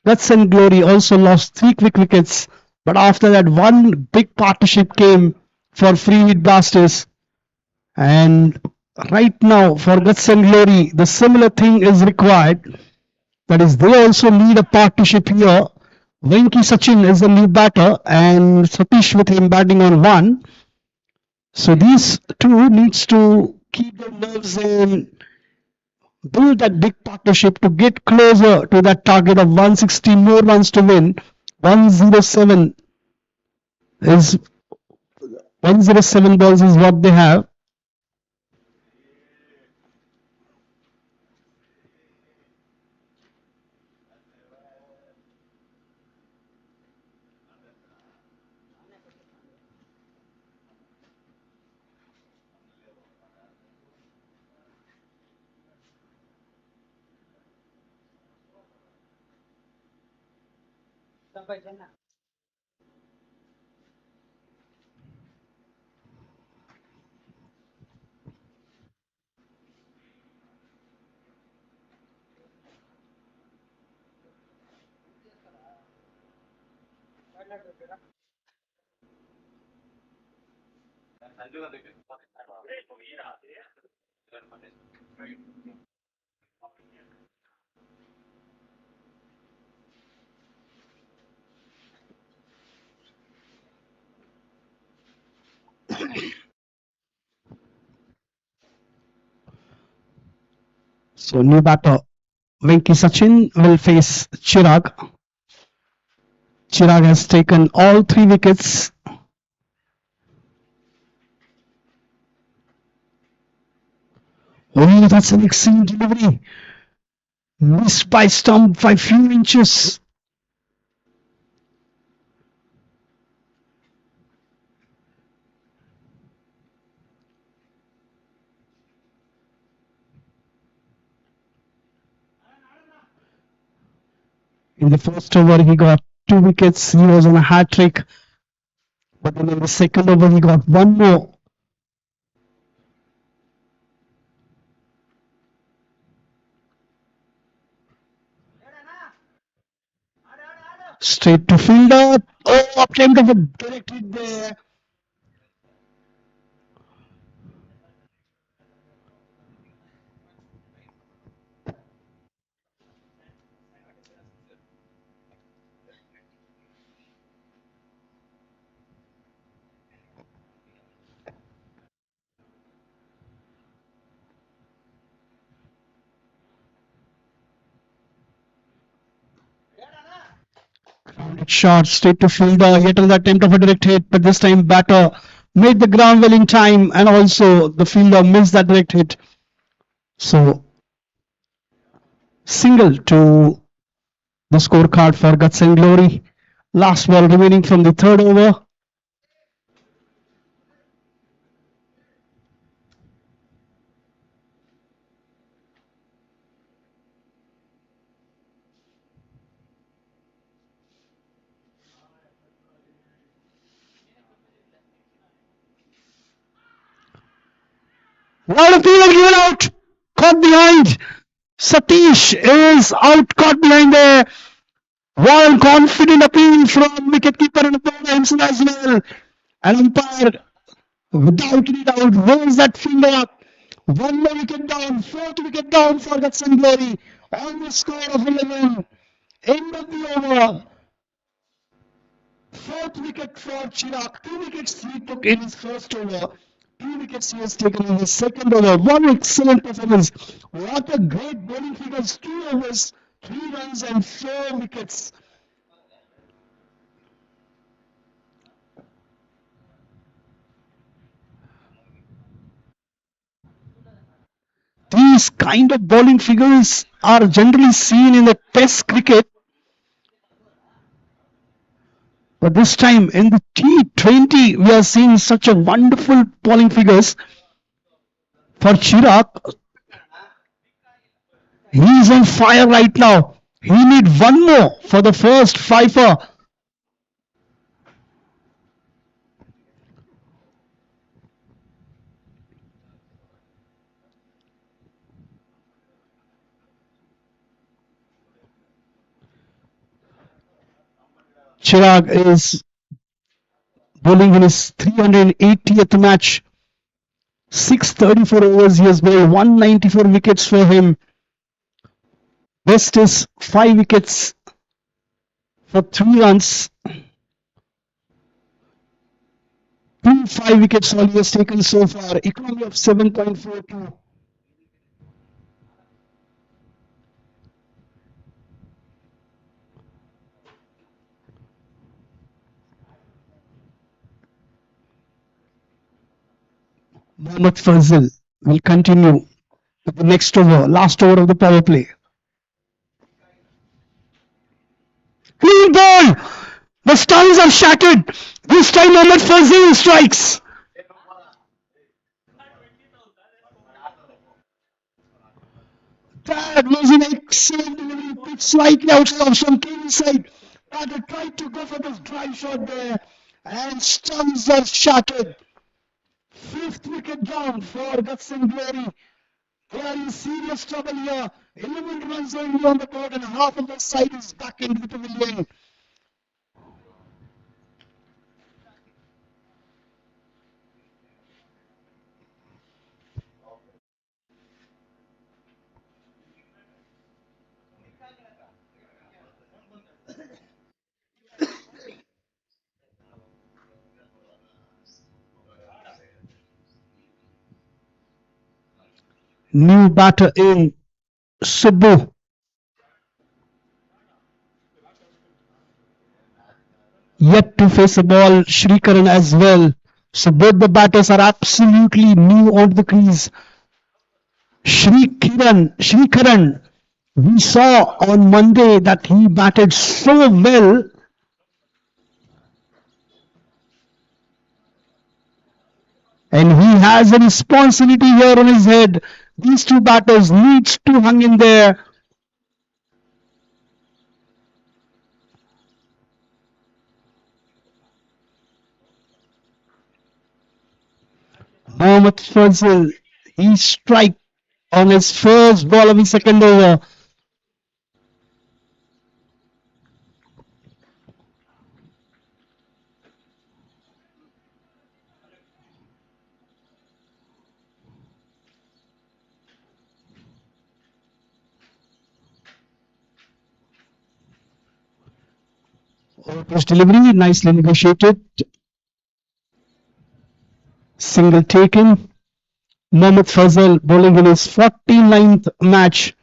Guts and Glory also lost 3 quick wickets. But after that, one big partnership came for free hit blasters. And right now, for Guts and Glory, the similar thing is required. That is, they also need a partnership here. Venki Sachin is the new batter, and Satish with him batting on one. So these two needs to keep their nerves and build that big partnership to get closer to that target of 160 more runs to win. 107 is 107 balls is what they have. So new batter Venki Sachin will face Chirag. Chirag has taken all 3 wickets. Oh, that's an excellent delivery. Missed by stump by few inches. In the first over, he got 2 wickets. He was on a hat trick. But then in the second over, he got one more. Straight to fielder. Oh, attempt of a direct hit there. Shot straight to fielder. Yet another attempt of a direct hit, but this time batter made the ground well in time, and also the fielder missed that direct hit. So single to the scorecard for Guts and Glory. Last ball remaining from the third over. Lot of people given out. Caught behind. Satish is out, caught behind there. One confident appeal from wicketkeeper and umpire himself as well. And umpire, without any doubt, rolls that finger up. One more wicket down, fourth wicket down for Guts and Glory. On the score of 11. End of the over. Fourth wicket for Chirag. 2 wickets he took in his first over. 2 wickets he has taken in his second over. One excellent performance. What a great bowling figures. 2 overs, 3 runs and 4 wickets. These kind of bowling figures are generally seen in the Test cricket. But this time in the T20, we are seeing such a wonderful bowling figures. For Chirag, he is on fire right now. He need one more for the first fifer. Chirag is bowling in his 380th match. 634 overs he has bowled, 194 wickets for him. Best is 5 wickets for 3 runs. 5 wickets all he has taken so far. Economy of 7.42. Mohammad Fazil will continue with the next over, last over of the power play. Clean ball! The stumps are shattered. This time Mohammad Fazil strikes. That was an excellent delivery, pitch slightly outside of some clean side. Batter tried to go for this drive shot there, and stumps are shattered. 5th wicket down for Guts and Glory. They are in serious trouble here. 11 runs only on the board, and half of the side is back into the pavilion. New batter in Subbu. Yet to face the ball, Shrikaran as well. So both the batters are absolutely new onto the crease. Shrikaran, we saw on Monday that he batted so well, and he has a responsibility here on his head. These two batters needs to hang in there. Mohammad Fazil, he strike on his first ball of the second over. His delivery nicely negotiated. Single taken. Mohammad Fazal bowling in his 49th match.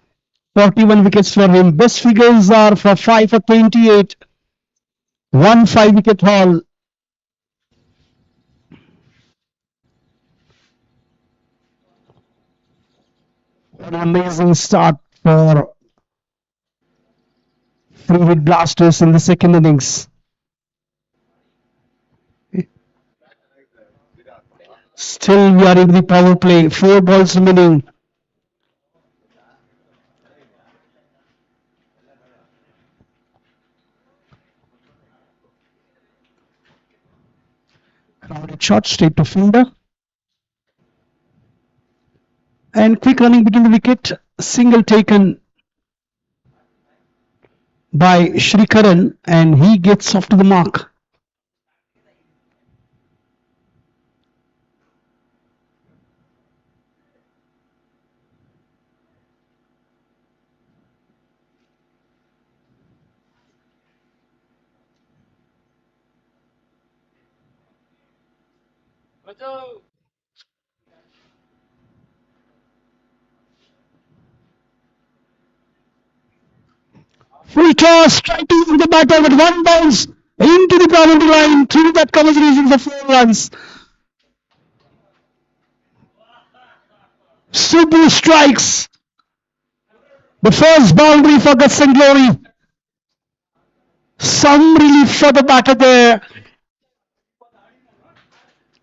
41 wickets for him. Best figures are for 5 for 28. 1 5-wicket haul. What an amazing start for three-hit blasters in the second innings. Still, we are in the power play. 4 balls remaining. Crowded shot straight to fielder. And quick running between the wicket. Single taken by Shrikaran, and he gets off to the mark. Full toss, striking with the batter with one bounce into the boundary line. Through that covers region for 4 runs. Subbu strikes the first boundary for Guts and Glory. Some relief for the batter there,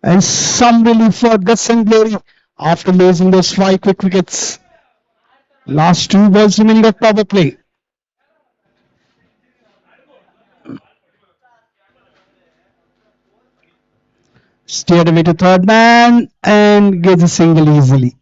and some relief for Guts and Glory after losing those 5 quick wickets. Last 2 balls remaining of power play. Steered away to third man and gets a single easily.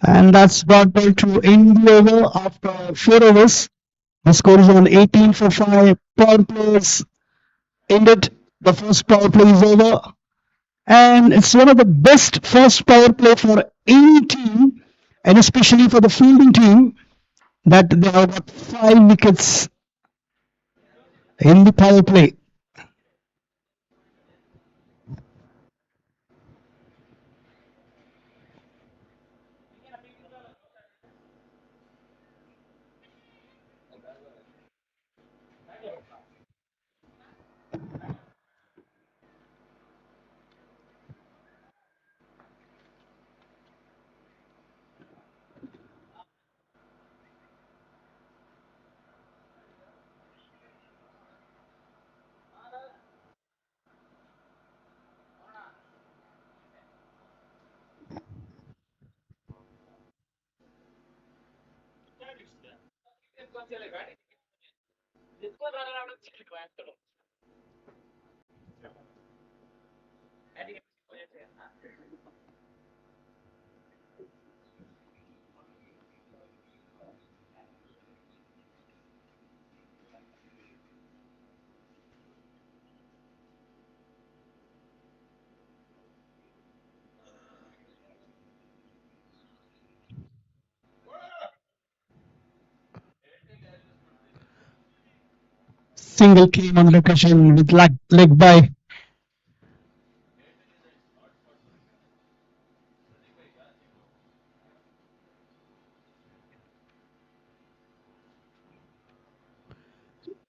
And that's brought ball to end the over after 4 overs. The score is on 18 for 5. Power plays ended. The first power play is over. And it's one of the best first power play for any team, and especially for the fielding team, that they have got 5 wickets in the power play. Single came on location with leg by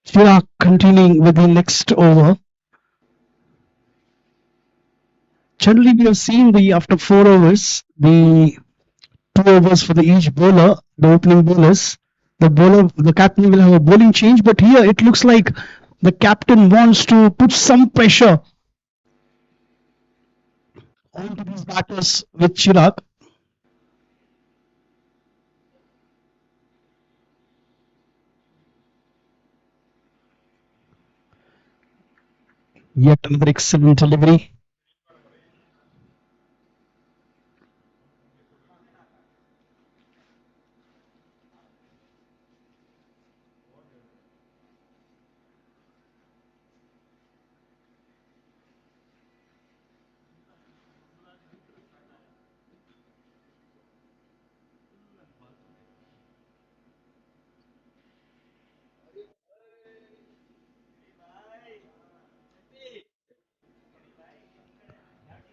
Chirac, continuing with the next over. Generally, we have seen the after 4 overs, the 2 overs for the each bowler, the opening bowlers. The captain will have a bowling change, but here it looks like the captain wants to put some pressure onto these batters with Chirag. Yet another excellent delivery.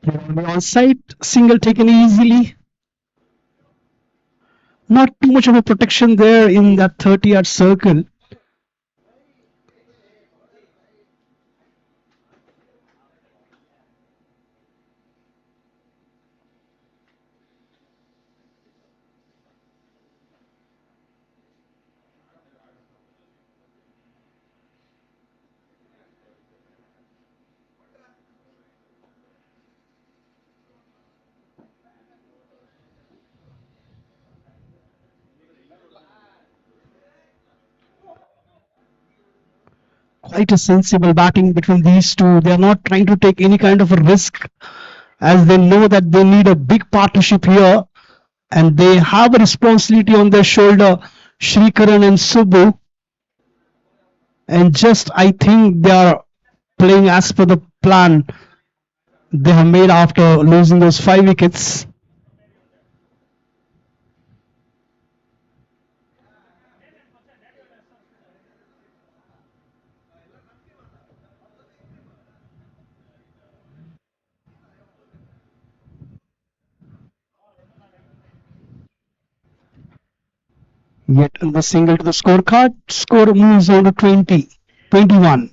On side, single taken easily. Not too much of a protection there in that 30-yard circle. Quite a sensible batting between these two. They are not trying to take any kind of a risk as they know that they need a big partnership here and they have a responsibility on their shoulder, Shrikaran and Subbu. And just I think they are playing as per the plan they have made after losing those 5 wickets. Yet another single to the scorecard. Score moves on to 20, 21.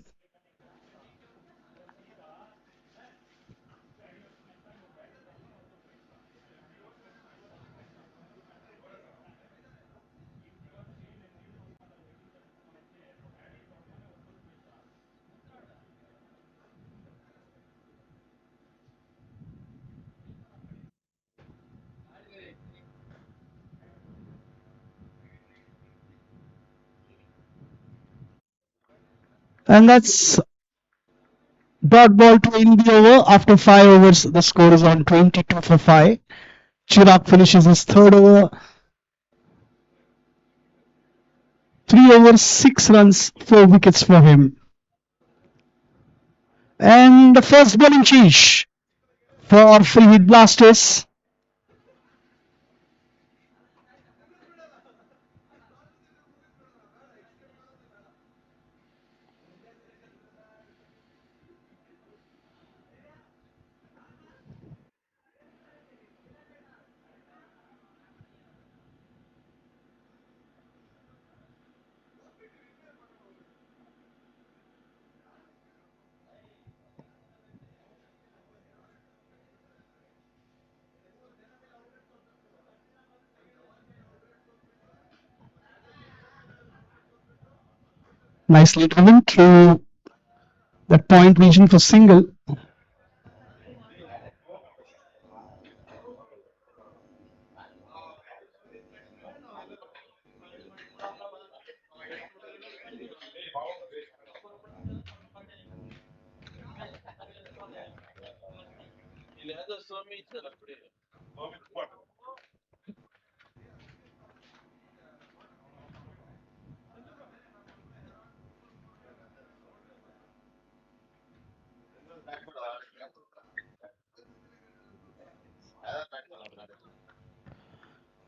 And that's dot ball to end the over. After 5 overs, the score is on 22 for 5. Chirag finishes his third over. 3 overs, 6 runs, 4 wickets for him. And the first bowling change for free hit blasters. Nicely driven through that point region for single.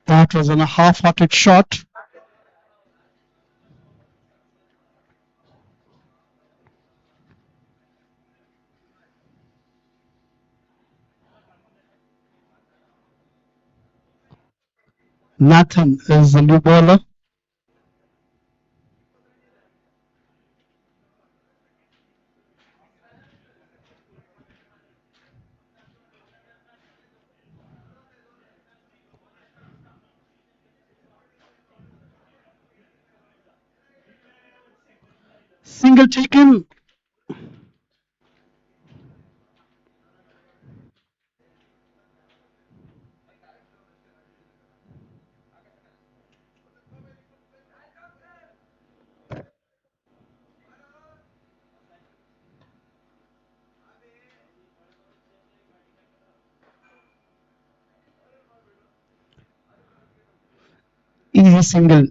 That was on a half-hearted shot. Nathan is the new bowler. Single taken. Easy single.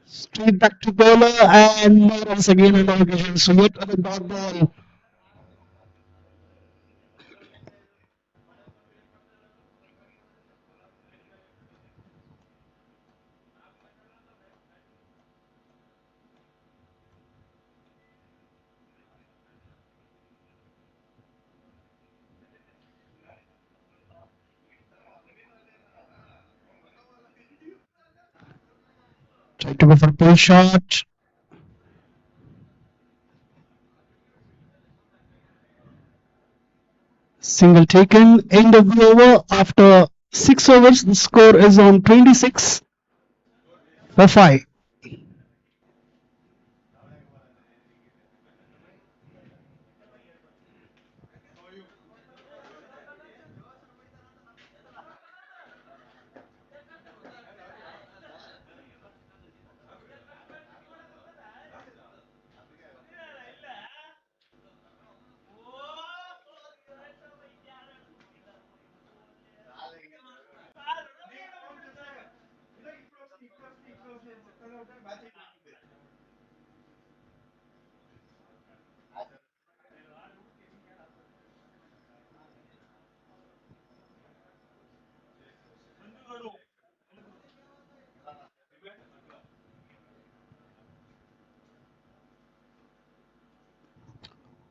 Straight back to bowler and more once again on occasion. So yet another dot ball. Try to go for a pull shot. Single taken. End of the over. After 6 overs, the score is on 26 for 5.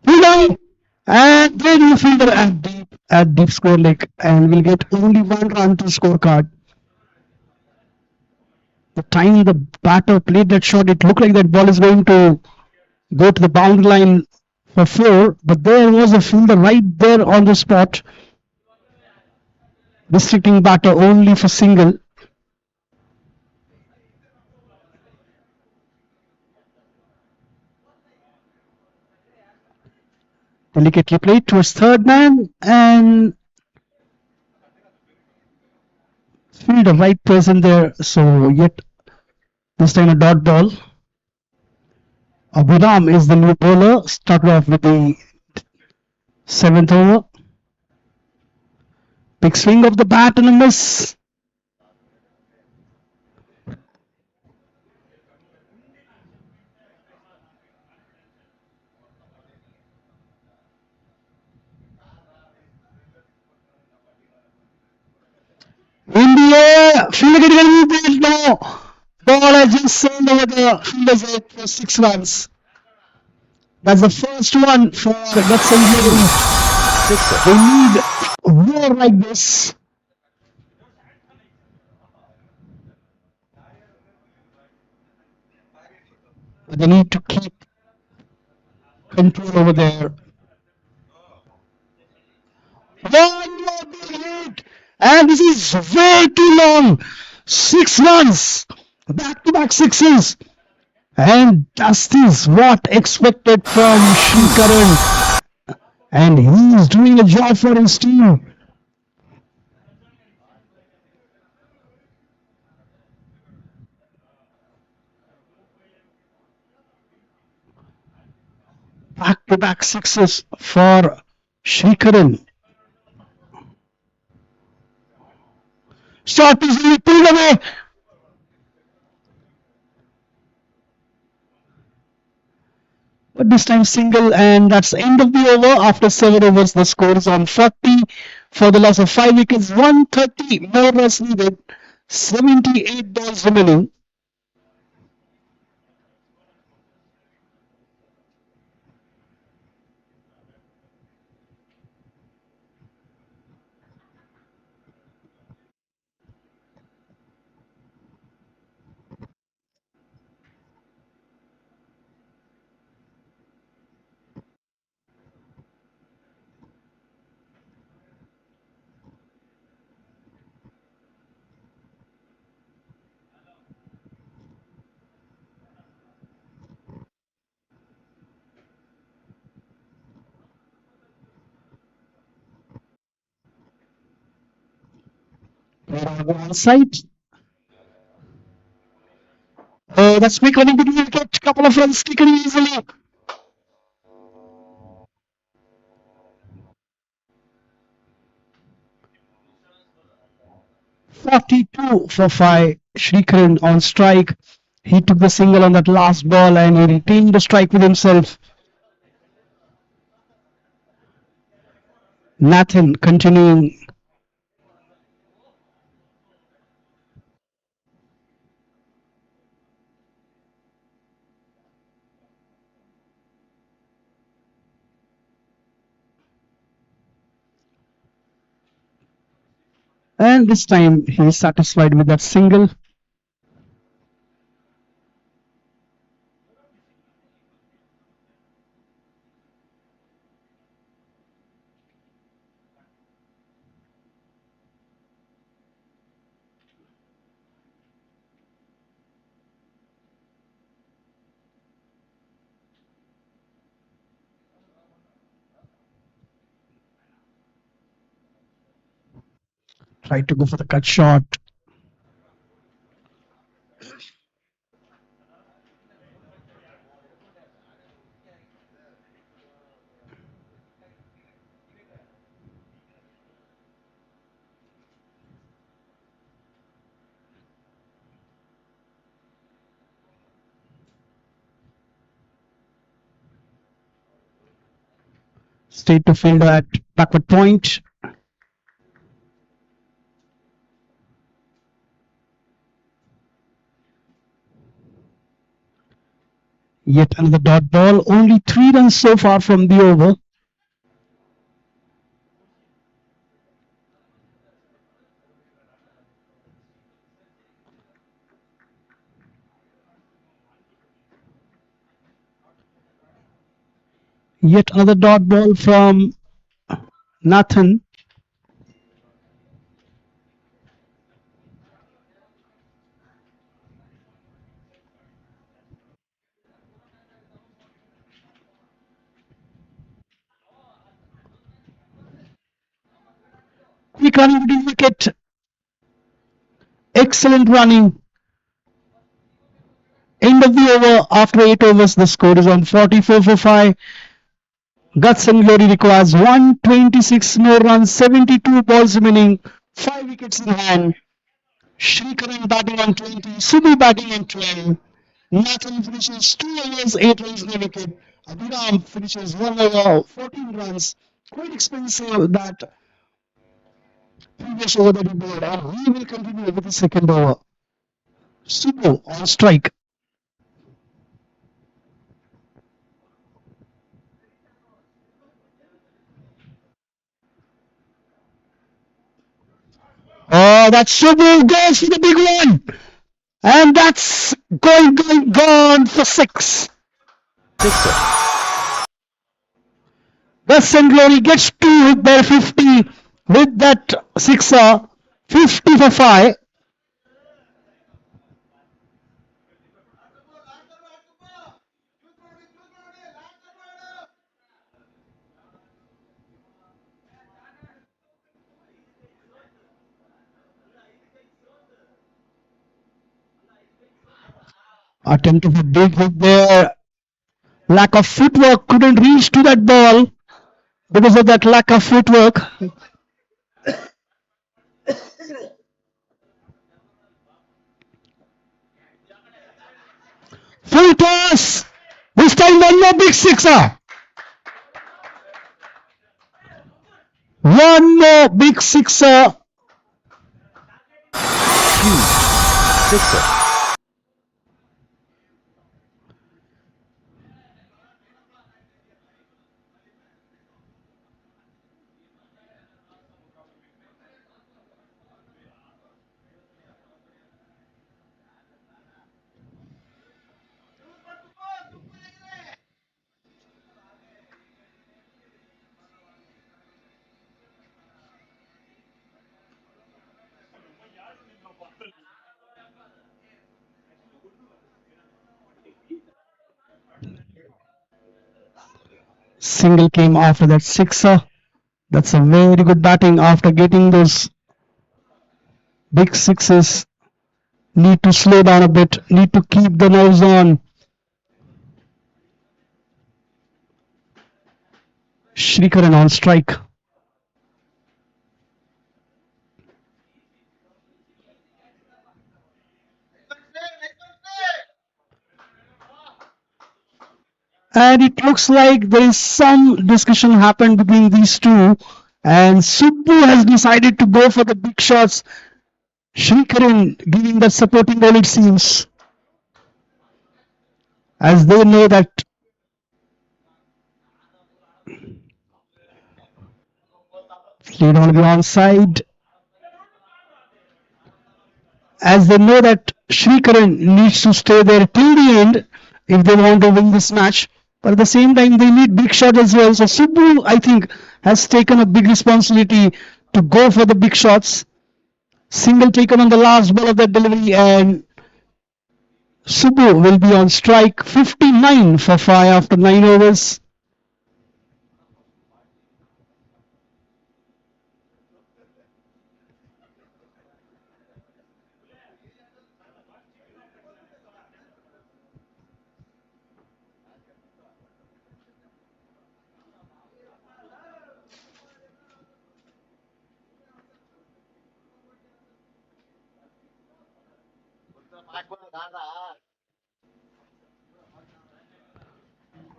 Pull and then you fielder at deep square leg and will get only 1 run to scorecard. The time the batter played that shot, it looked like that ball is going to go to the boundary line for 4, but there was a fielder right there on the spot, restricting batter only for single. Delicately played towards third man and fielder right present there. So yet this time a dot ball. Abhidam is the new bowler. Started off with the 7th over. Big swing of the bat and a miss. In the air, fielder getting there. No, ball has just sailed over the fielder's head for 6 runs. That's the first one for Watson. They need more like this. But they need to keep control over there. is way too long. 6 runs, back-to-back sixes. And that is what expected from Shrikaran. And he's doing a job for his team. Back-to-back sixes for Shrikaran. Shot is really pulled away. But this time single, and that's the end of the over. After 7 overs, the score is on 40 for the loss of 5 wickets. 130 more runs needed. 78 balls remaining. On side. That's quick running between the wicket. Couple of runs taken easily. 42 for 5. Shrikaran on strike. He took the single on that last ball and he retained the strike with himself. Nathan continuing. And this time he is satisfied with that single. Tried to go for the cut shot. Stayed to field at backward point. Yet another dot ball. Only 3 runs so far from the over. Yet another dot ball from Nathan. Quick running between wicket. Excellent running. End of the over. After 8 overs, the score is on 44 for 5. Guts and Glory requires 126 more runs, 72 balls remaining, 5 wickets in hand. Shrikaran batting on 20, Subbu batting on 12. Nathan finishes 2 overs, 8 runs, no wicket. Abhiram finishes 1 over, 14 runs. Quite expensive that previous over that he bowled, and he will continue with the second over. Subbu on strike. Oh, that Subbu goes for the big one. And that's gone for 6. Gus and Glory gets 2 with their 50 with that sixer. 50 for 5. Attempt of a big hit there. Lack of footwork, couldn't reach to that ball because of that lack of footwork. Full toss. This time one more big sixer. One more big sixer. Sixer. Single came after that sixer. That's a very good batting after getting those big sixes. Need to slow down a bit. Need to keep the nerves on. Shrikaran on strike. And it looks like there is some discussion happened between these two. And Subbu has decided to go for the big shots. Shrikaran giving that supporting role, it seems, as they know that played on the onside, as they know that Shrikaran needs to stay there till the end if they want to win this match. But at the same time, they need big shots as well. So Subbu, I think, has taken a big responsibility to go for the big shots. Single taken on the last ball of that delivery, and Subbu will be on strike. 59 for 5 after 9 overs.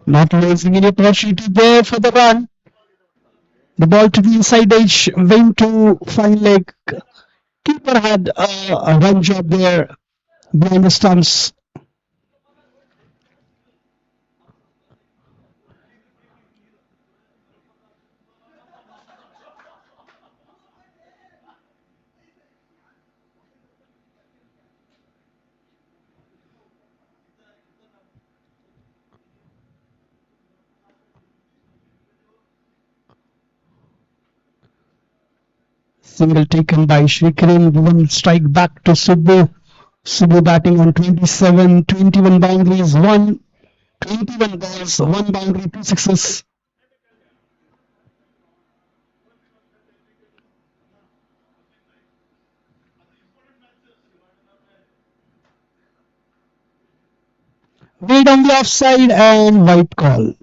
Not losing any opportunity there for the run. The ball to the inside edge went to fine leg. Keeper had a run job there behind the stumps. Single taken by Shrikaran. One strike back to Subbu. Subbu batting on 27, 21 boundaries, 21 balls, 1 boundary, 2 sixes. Wade on the offside and white call.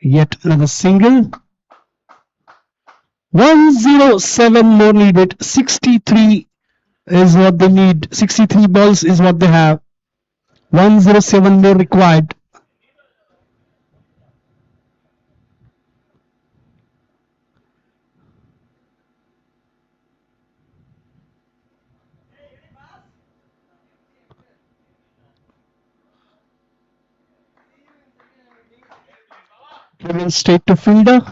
Yet another single. 107 more needed. 63 is what they need. 63 balls is what they have. 107 more required. Given straight to fielder.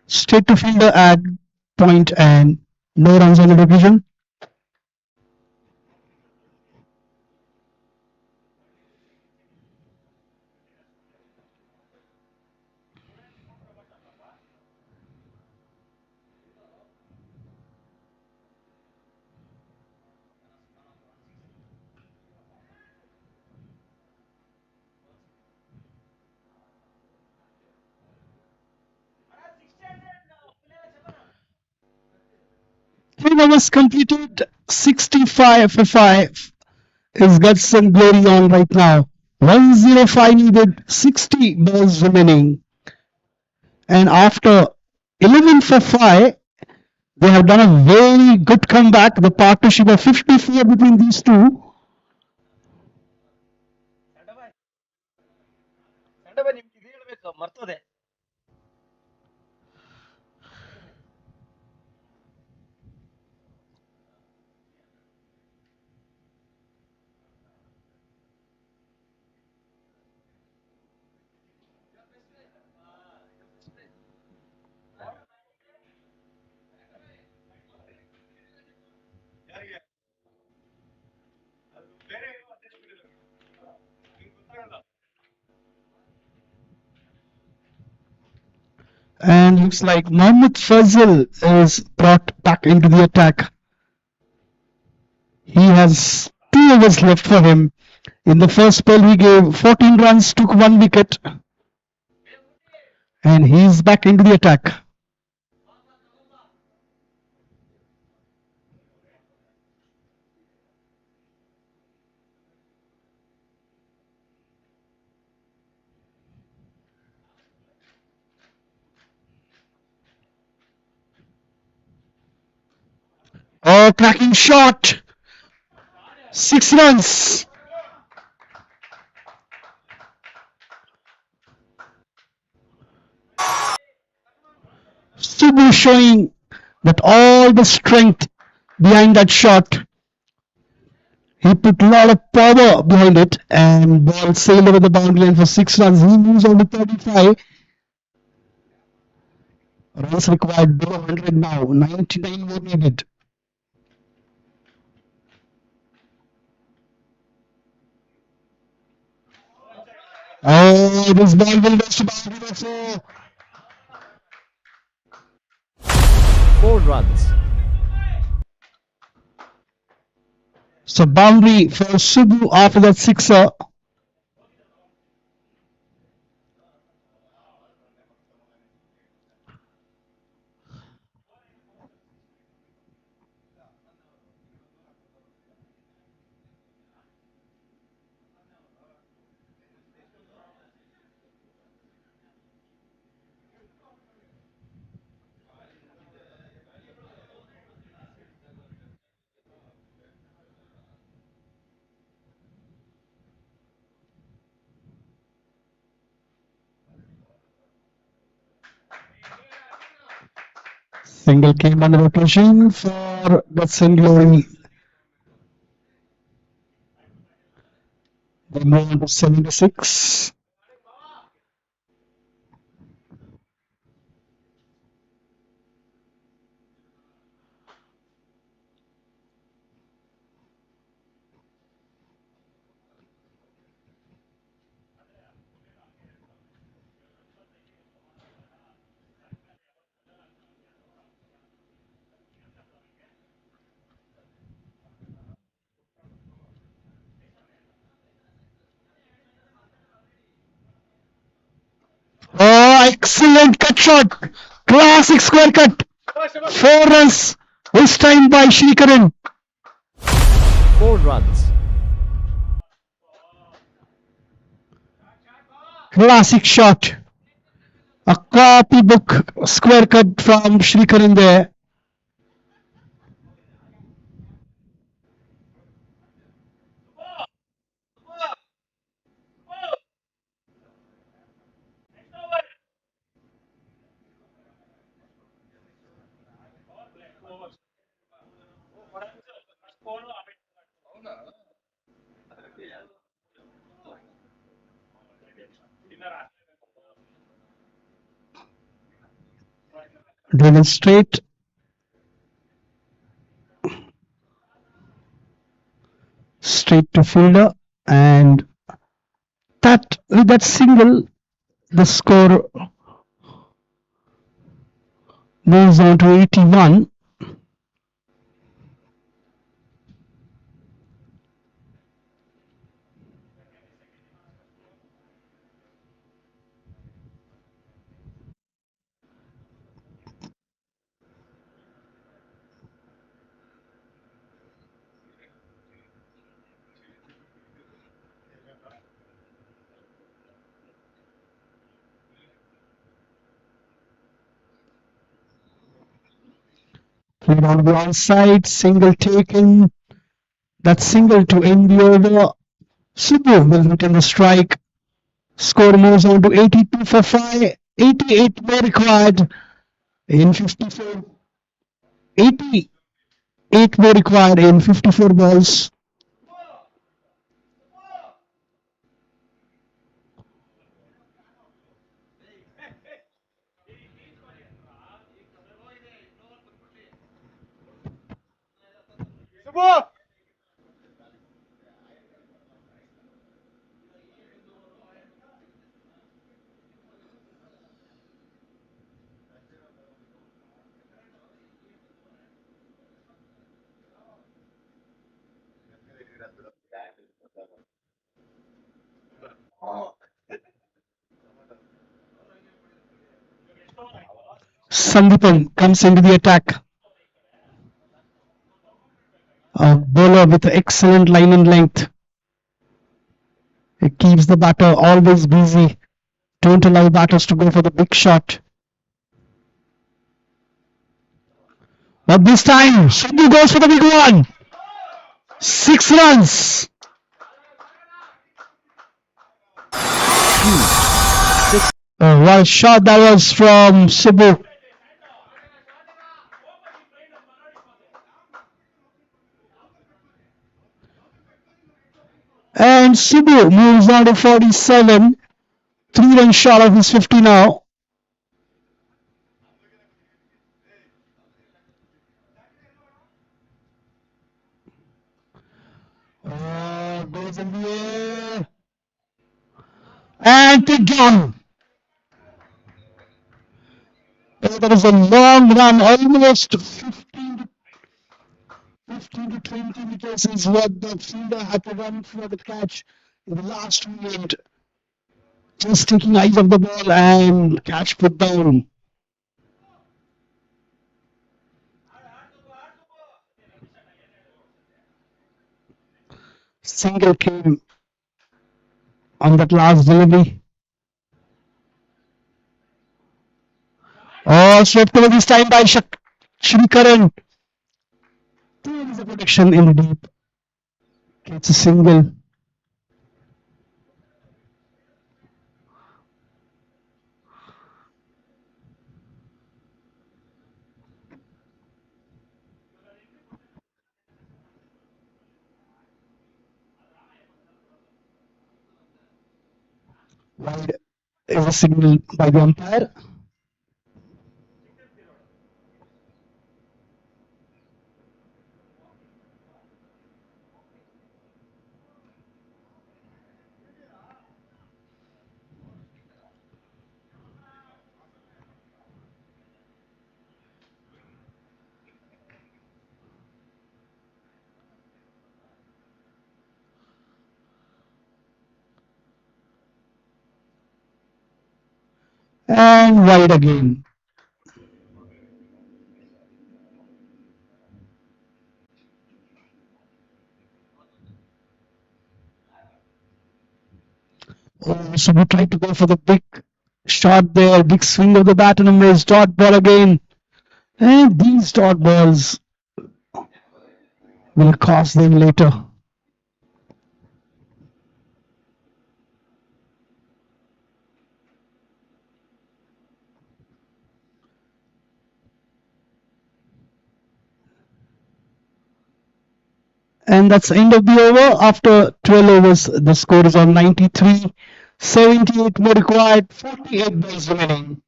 Straight to fielder at point and no runs on the division. Three overs completed, 65 for 5. Is guts and glory on right now. 105 needed, 60 balls remaining. And after 11 for 5, they have done a very good comeback. The partnership of 54 between these two. ಮರ್ತೋದೆ. And looks like Mohammad Fazal is brought back into the attack. He has 2 overs left for him. In the first spell, he gave 14 runs, took 1 wicket. And he's back into the attack. Oh, cracking shot! 6 runs. Subbu showing that all the strength behind that shot. He put a lot of power behind it and ball sailed over the boundary line for 6 runs. He moves on to 35. Runs required below 100 now. 99 more needed. Oh, this ball will reach the boundary. That's all. 4 runs. So boundary for Subbu after that sixer. Single came on the rotation for Guts and Glory. They move on to 76. Oh, excellent cut shot. Classic square cut. 4 runs. This time by Shrikaran. 4 runs. Classic shot. A copybook square cut from Shrikaran there. Driven straight. Straight to fielder, and that with that single, the score moves on to 81. Played on the onside, single taken. That single to end the over. Subbu will return the strike. Score moves on to 82 for 5. 88 more required in 54. 88 more required in 54 balls. Sandipan comes into the attack. A bowler with excellent line and length. It keeps the batter always busy. Don't allow batters to go for the big shot. But this time, Subbu goes for the big one. 6 runs. What a shot that was from Subbu. And Subbu moves on to 47. 3 runs short of his 50 now. Goes in the air. And take down. That was a long run, almost 15 to 20 meters is what the fielder had to run for the catch in the last moment. Just taking eyes off the ball and catch put down. Single came on that last delivery. Oh, swept over this time by Shrikaran. There is a protection in the deep. Gets a single. Wide is a signal by the umpire. And wide again. Oh, so we tried to go for the big shot there, big swing of the bat and a miss. Dot ball again. And these dot balls will cost them later. And that's the end of the over. After 12 overs, the score is on 93. 78 more required, 48 balls remaining.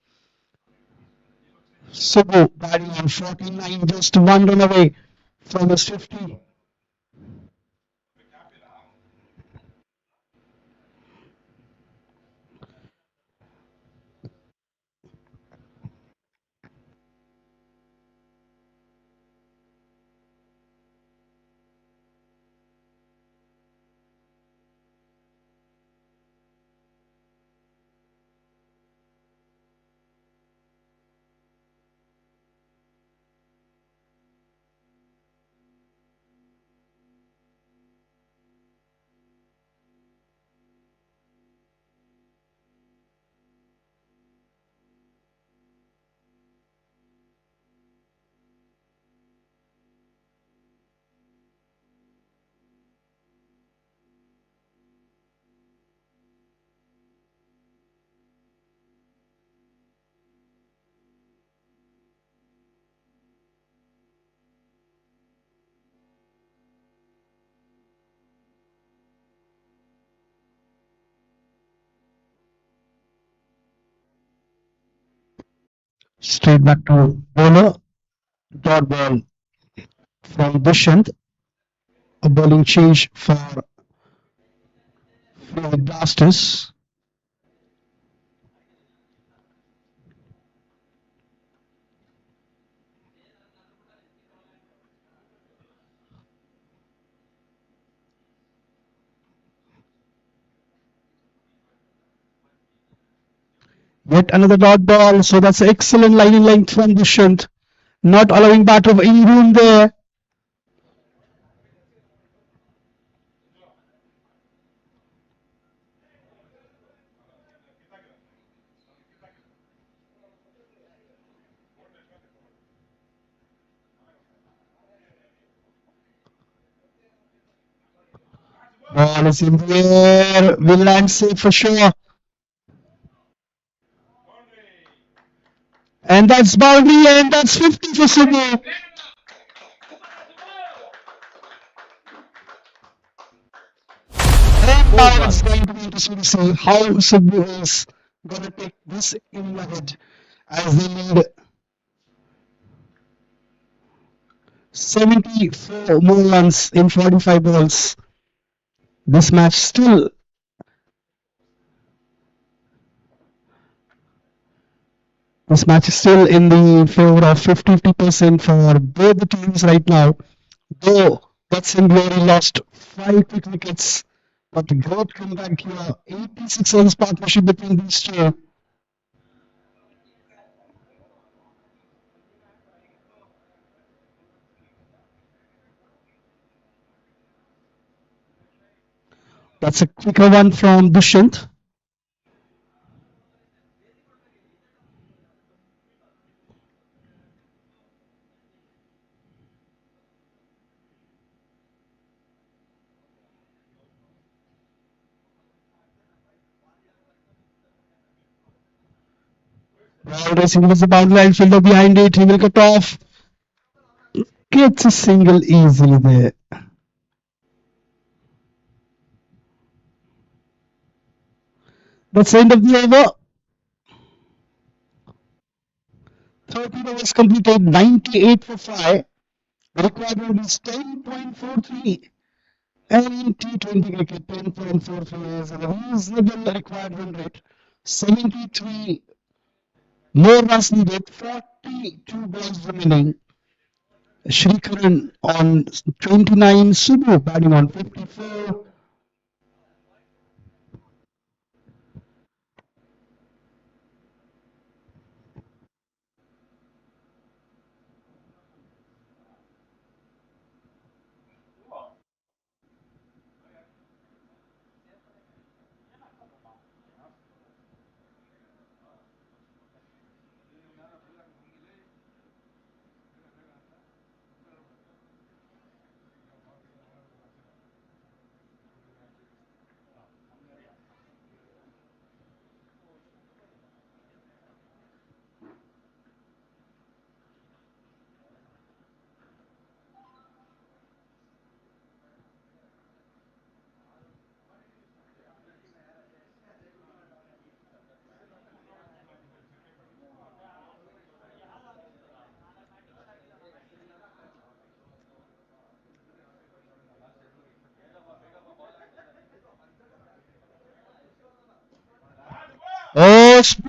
Subbu batting on 49, just one run away from his 50. Straight back to bowler, dot ball from Dushant, a bowling change for the Blasters. Yet another dot ball, so that's excellent lining length from Dushant, not allowing batter any room there. Ball is in the air, will land safe for sure. And that's boundary, and that's 50 for Subbu. And 4 now it's runs. going to be interesting to see how Subbu is going to take this in ahead as they lead 74 more runs in 45 balls. This match still This match is still in the favor of 50% for both the teams right now. Though Bison Glory lost 5 quick wickets, but a great comeback here. 86 runs partnership between these two. That's a quicker one from Dushant. Ball racing towards the boundary line, fielder behind it. He will cut off. Gets a single easily there. That's the end of the over. 13 overs completed, 98 for 5. The requirement is 10.43. And in T20 cricket, 10.43 is a reasonable required run rate. 73 more runs needed, 42 balls remaining. Shrikaran on 29, Subbu batting on 54.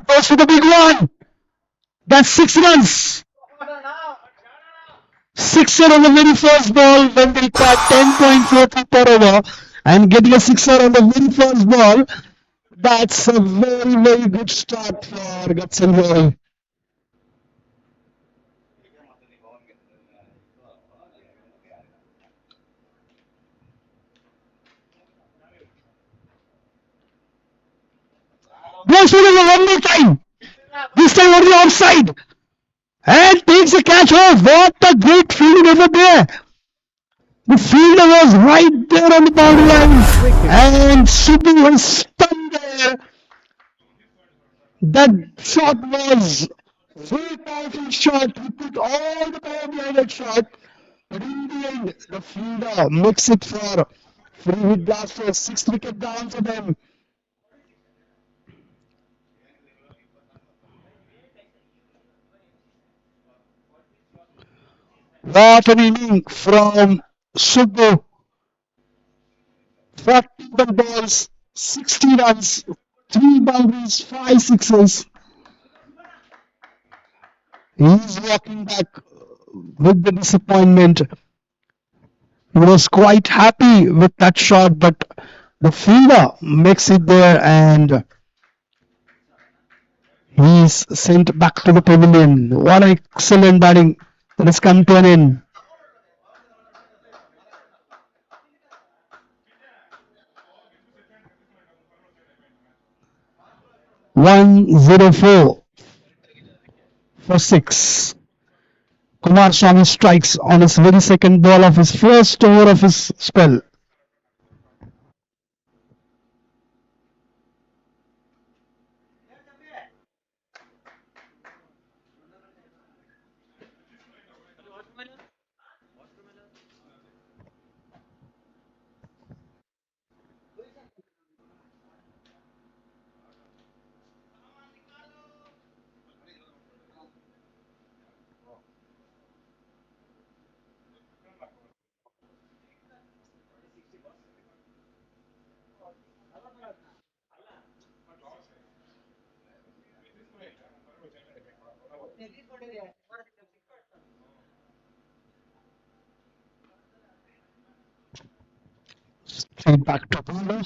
goes for the big one. That's 6 runs. Sixer on the very first ball when they required 10.43 per over, and getting a sixer on the very first ball. That's a very, very good start for Guts and Glory. Goes for the one more time. This time on the offside. And takes a catch off. What a great fielding over there. The fielder was right there on the boundary line. And Subbu was stunned there. That shot was very powerful shot. He put all the power behind that shot. But in the end, the fielder makes it for free hit blasters. 6th wicket down for them. What an inning from Subbu. 41 balls, 60 runs, 3 boundaries, 5 sixes. He's walking back with the disappointment. He was quite happy with that shot, but the fielder makes it there and he's sent back to the pavilion. What an excellent batting that has come to an end. 104 for 6. Kumar Swamy strikes on his very second ball of his first over of his spell. Straight back to bowler.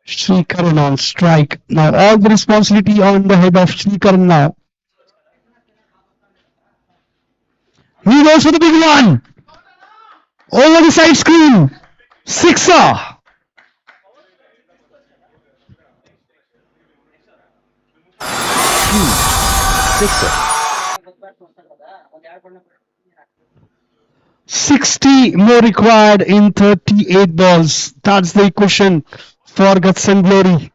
Srikaran on strike. Now all the responsibility on the head of Srikaran now. He goes for the big one. Over the side screen. Sixer. Sixer. 60 more required in 38 balls. That's the equation for Guts and Glory.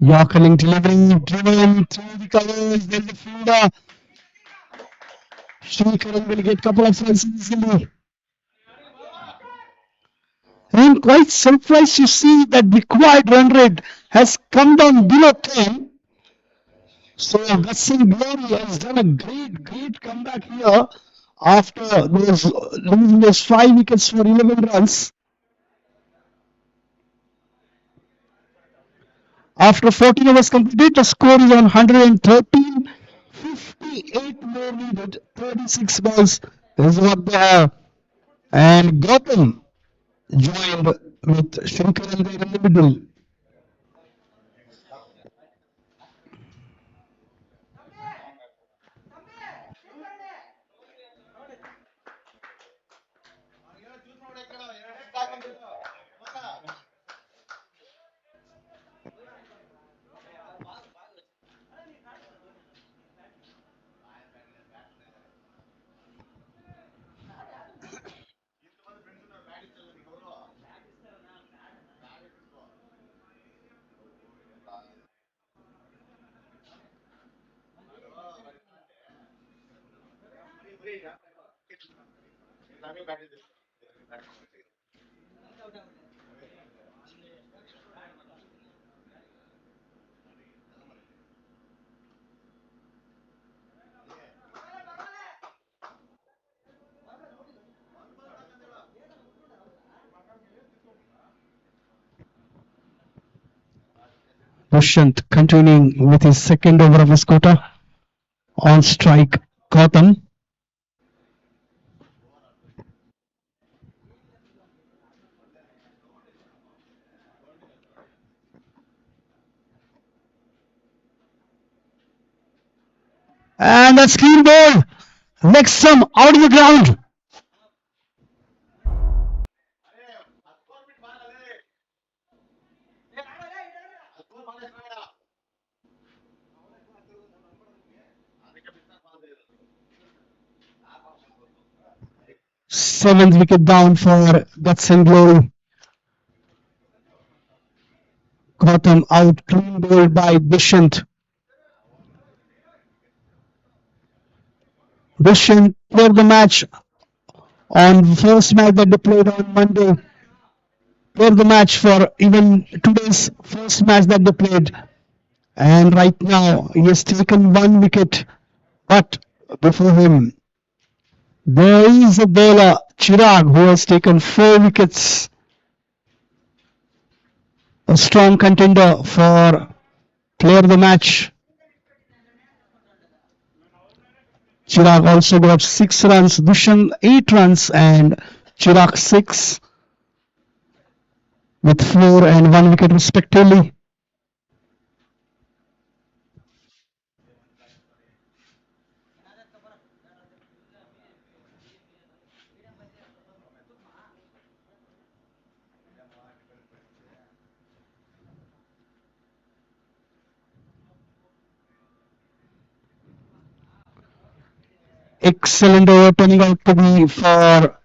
Yorkeling delivery driven through the covers. Then the fielder. Srikaran will get a couple of runs easily. I'm quite surprised to see that required run rate has come down below 10. So Guts and Glory has done a great comeback here after those losing those 5 wickets for 11 runs. After 14 overs completed, the score is on 113. 58 more needed. 36 balls is what they have. And Gotham joined with Shankaran there in the middle. Dushyant continuing with his second over of his quota. On strike, Gautam. And that's clean ball. Next sum out of the ground. Seventh wicket down for Guts and Glory. Gautam out, clean bowled by Dushyant. Dushyant played the match on first match that they played on Monday. Played the match for even today's first match that they played. And right now he has taken one wicket. But before him, there is a bowler, Chirag, who has taken 4 wickets. A strong contender for player of the match. Chirag also got 6 runs, Dushan 8 runs, and Chirag 6 with 4 and 1 wicket respectively. Excellent over turning out to be for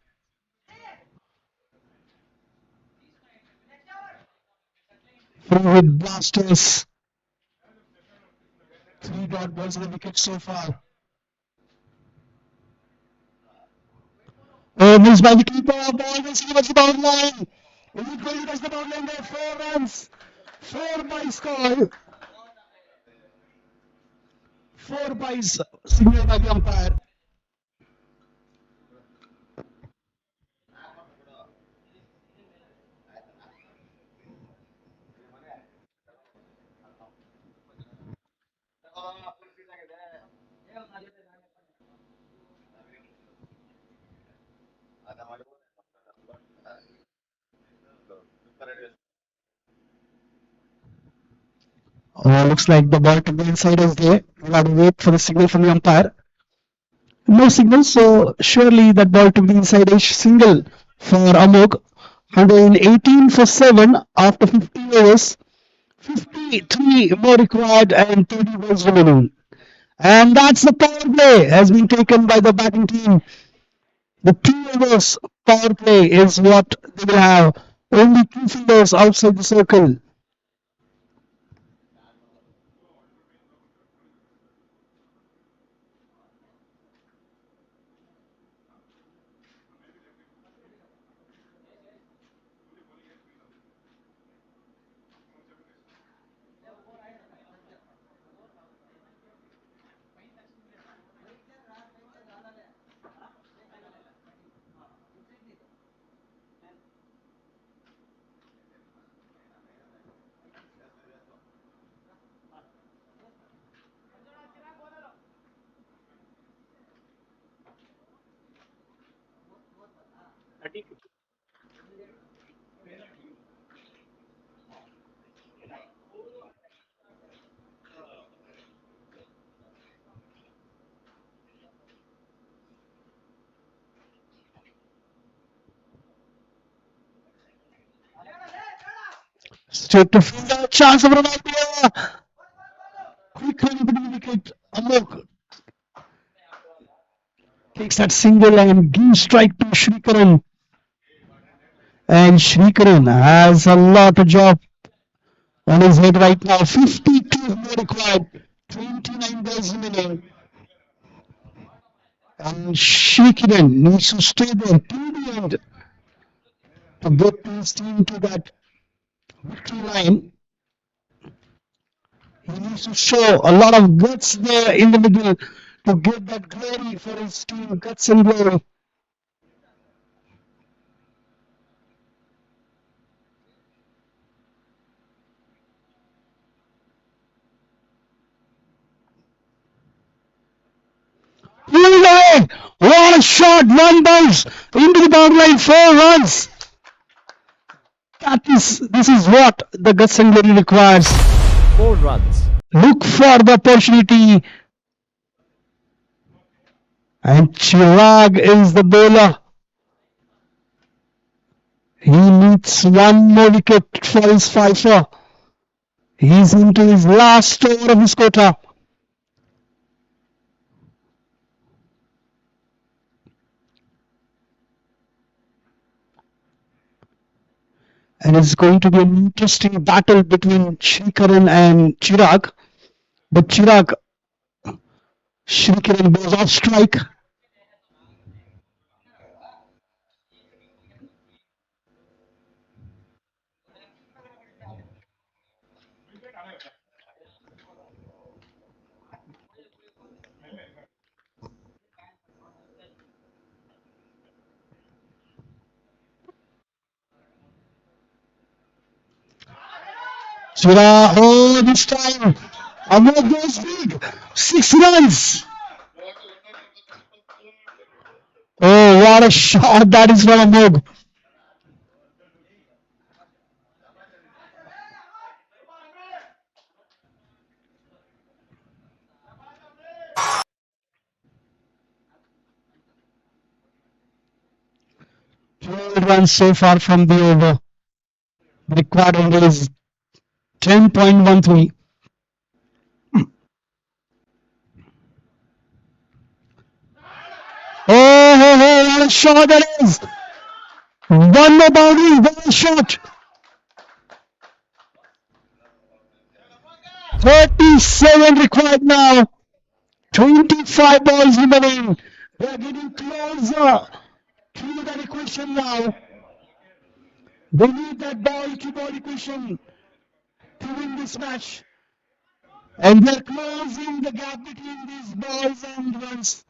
with Blasters. 3 dot balls on the wicket so far. Oh, missed by the keeper. Ball missing towards the boundary line. Is it going to touch the boundary line there? 4 runs. 4 by score. 4 byes signaled by the umpire. Oh, looks like the ball to the inside is there. We'll have to wait for the signal from the umpire. No signal, so surely that ball to the inside is single for Amog. 118 for 7 after 50 overs. 53 more required and 30 balls remaining. And that's the power play has been taken by the batting team. The 2 overs power play is what they will have. Only 2 fielders outside the circle. Straight to fielder, chance of run out here. Quick run into the wicket. Amok takes that single and gives strike to Shrikaran. And Shrikaran has a lot of job on his head right now. 52 more required. 29 balls remaining. And Shrikaran needs to stay there till the end to get his team to that victory line. He needs to show a lot of guts there in the middle to get that glory for his team. Guts and glory. What a shot! One bounce into the boundary line. 4 runs. This is what the guts and glory requires. 4 runs. Look for the opportunity. And Chirag is the bowler. He needs one more wicket for his fifer. He's into his last over of his quota. And it's going to be an interesting battle between Shrikaran and Chirag. But Shrikaran goes off strike. Chirag, oh, this time, Amod goes big. 6 runs. Oh, what a shot that is from Amod. Runs so far from the over. The required angle is 10.13. Oh, what a shot that is! One more boundary, one shot. 37 required now. 25 balls remaining. They're getting closer to that equation now. They need that ball-to-ball equation to win this match. And they're closing the gap between these balls and runs.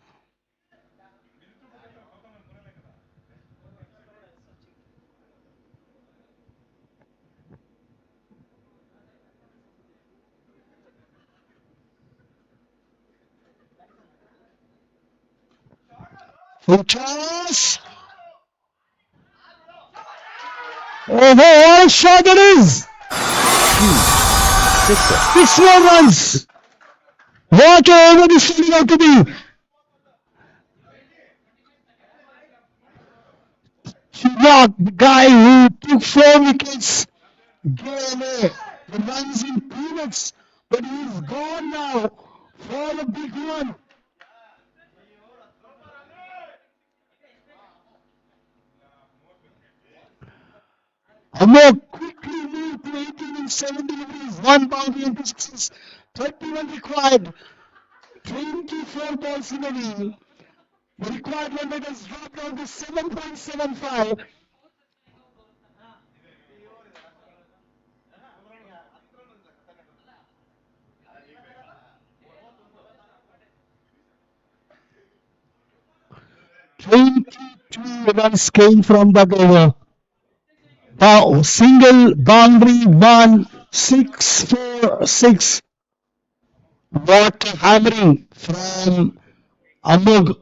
Full toss. Oh, what a shot that is! 6 more runs. What over this turning out to be? Chirag, the guy who took 4 wickets, gave away the runs in peanuts, but he's gone now for a big one. Amok quickly moved to 18 and 7 deliveries, 1 boundary and 2 sixes, 31 required, 24 balls remaining. The required run rate has dropped down to 7.75. Runs came from that over. Single boundary 1, 6, 4, 6. What a hammering from Amog.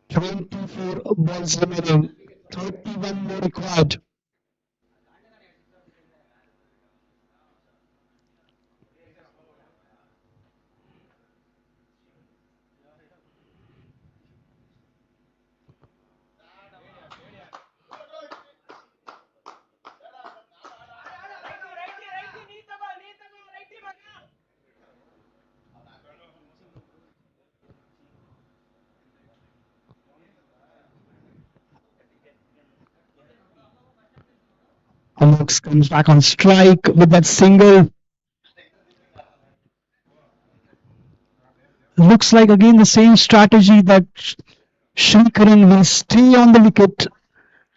24 balls remaining, 31 more required. Amok comes back on strike with that single. Looks like again the same strategy that Shrikaran will stay on the wicket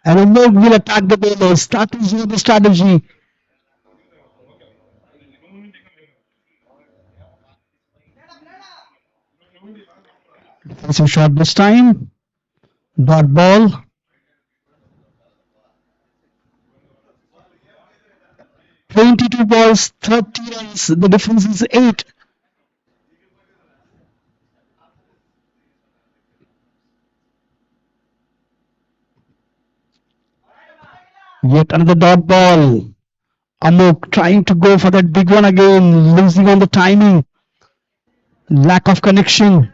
and Amok will attack the bowlers. That is the strategy. Defensive shot this time. Dot ball. "22 balls, 30 runs. The difference is 8. Yet another dot ball. Amok trying to go for that big one again, losing on the timing, lack of connection.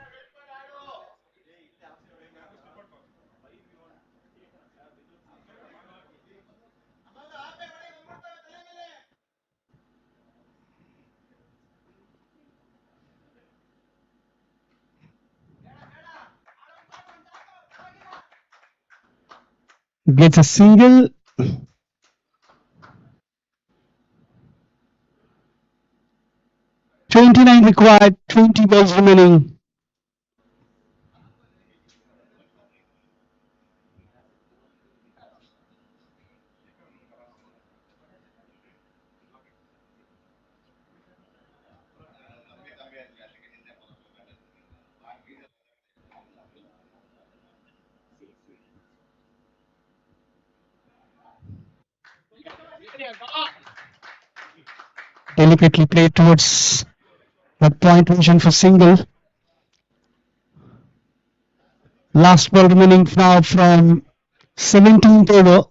Gets a single. 29 required, 20 balls remaining. Delicately played towards that point vision for single. Last ball remaining now from 17th over.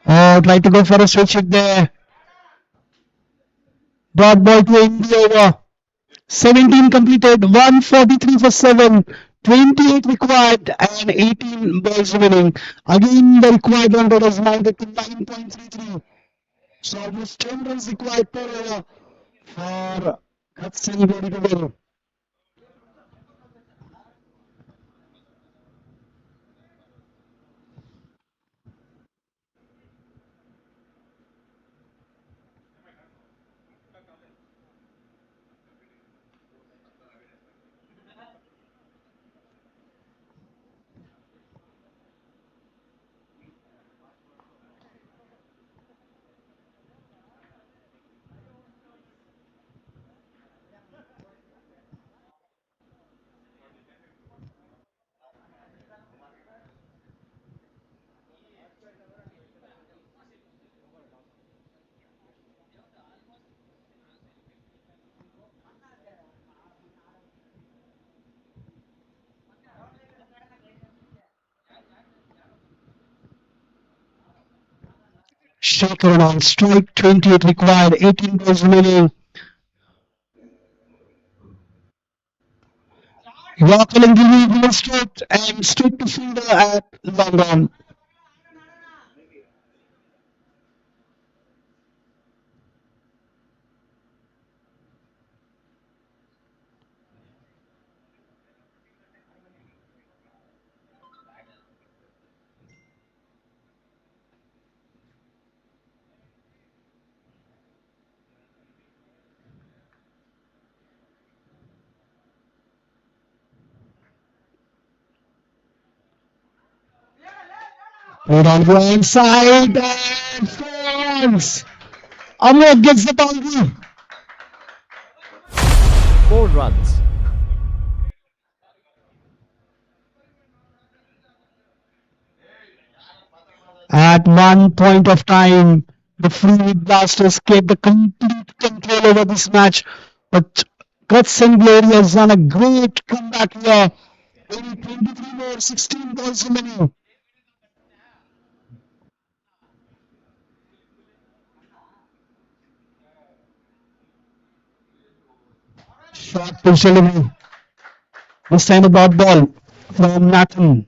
Oh, try to go for a switch hit there. Dot ball to end the over. 17 completed, 143 for 7, 28 required, and 18 balls remaining. Again, the required run rate is mounted to 9.33. So almost 10 runs required per over for Hudson Body to win. Shaker on strike, 28 required, 18 balls remaining. Yorker and Gilly will straight and straight to fielder at long on. Played on the inside and falls. Amok gets the boundary. 4 runs. At one point of time, the Fleet Blasters kept the complete control over this match, but Guts and Glory has done a great comeback here. Only 23 more, 16 balls remaining. Short pitch delivery. This time a dot ball from Nathan.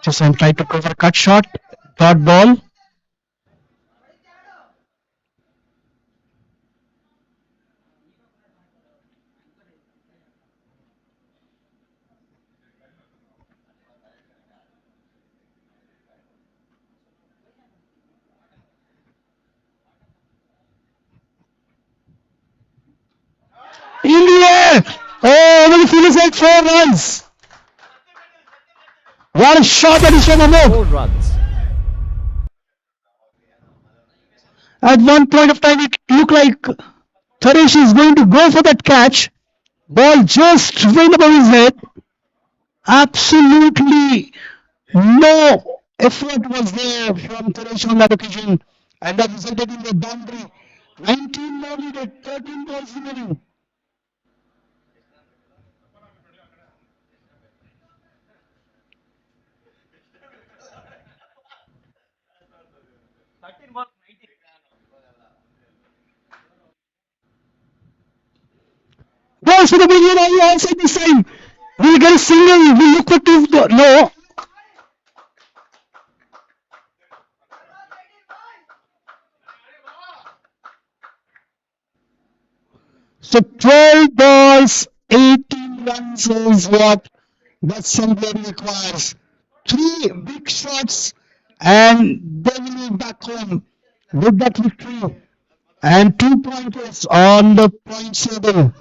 Just tried to cover a cut shot. Dot ball. there. Oh, will finish at 4 runs. What a shot that is from Amok. 4 runs. At one point of time, it looked like Taresh is going to go for that catch. Ball just went above his head. Absolutely no effort was there from Taresh on that occasion. And that resulted in the boundary. 19 more needed, 13 balls remaining. Balls for the big on the outside this time. We'll get a single. We'll look for two. No. So 12 balls, 18 runs is what that somebody requires. 3 big shots and they will be back home with that victory. And 2 pointers on the point table.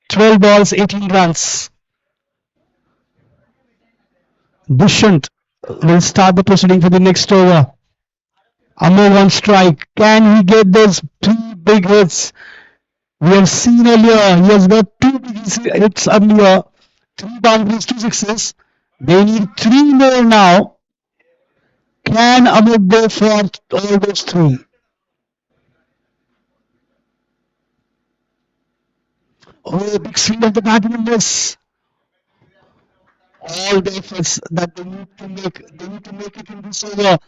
Twelve balls, 18 runs. Dushant will start the proceeding for the next over. Amol on strike. Can he get those 3 big hits? We have seen earlier, he has got 2 big hits earlier, 3 boundaries, 2 sixes. They need 3 more now. Can Amol go for all those 3? Oh, big swing of the batsman in this. All the efforts that they need to make it in this over.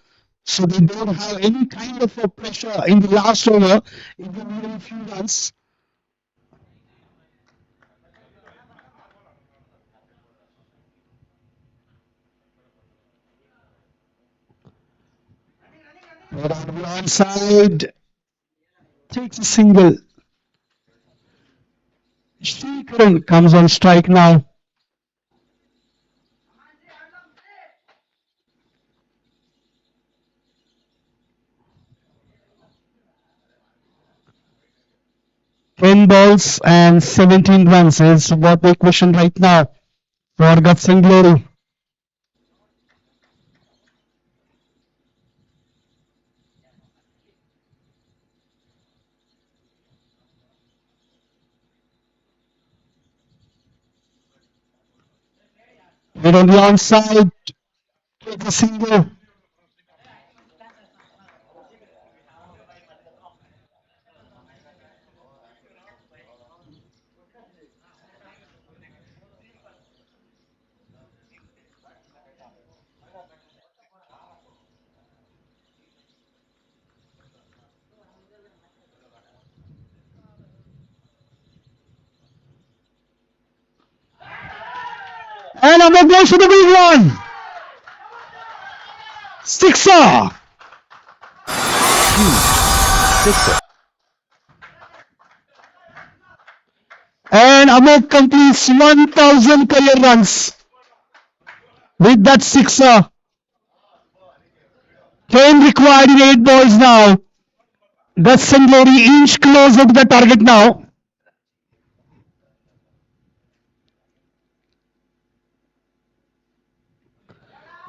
So they don't have any kind of a pressure in the last over if they need a few runs. But on the onside, takes a single. Shrikaran comes on strike now. Ten balls and 17 runs is what they question right now for Guts and Glory. Hit on the onside, takes a single. And Amar goes for the big one. Sixer. Sixer. And Amar completes 1,000 career runs with that sixer. 10 required in 8 balls now. Guts and Glory inch closer to the target now.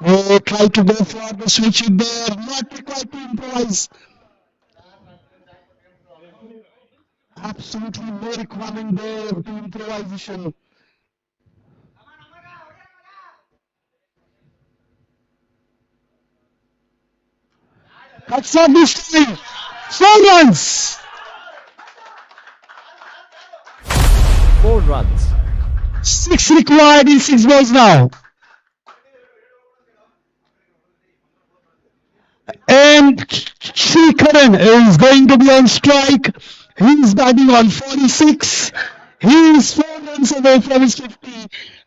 They try to go for the switch it there, not required to improvise. Absolutely no requirement there to improvisation. Cuts off this time. 4 runs. 4 runs. 6 required in 6 balls now. And Srikaran is going to be on strike. He's batting on 46. He's 4 runs away from his 50.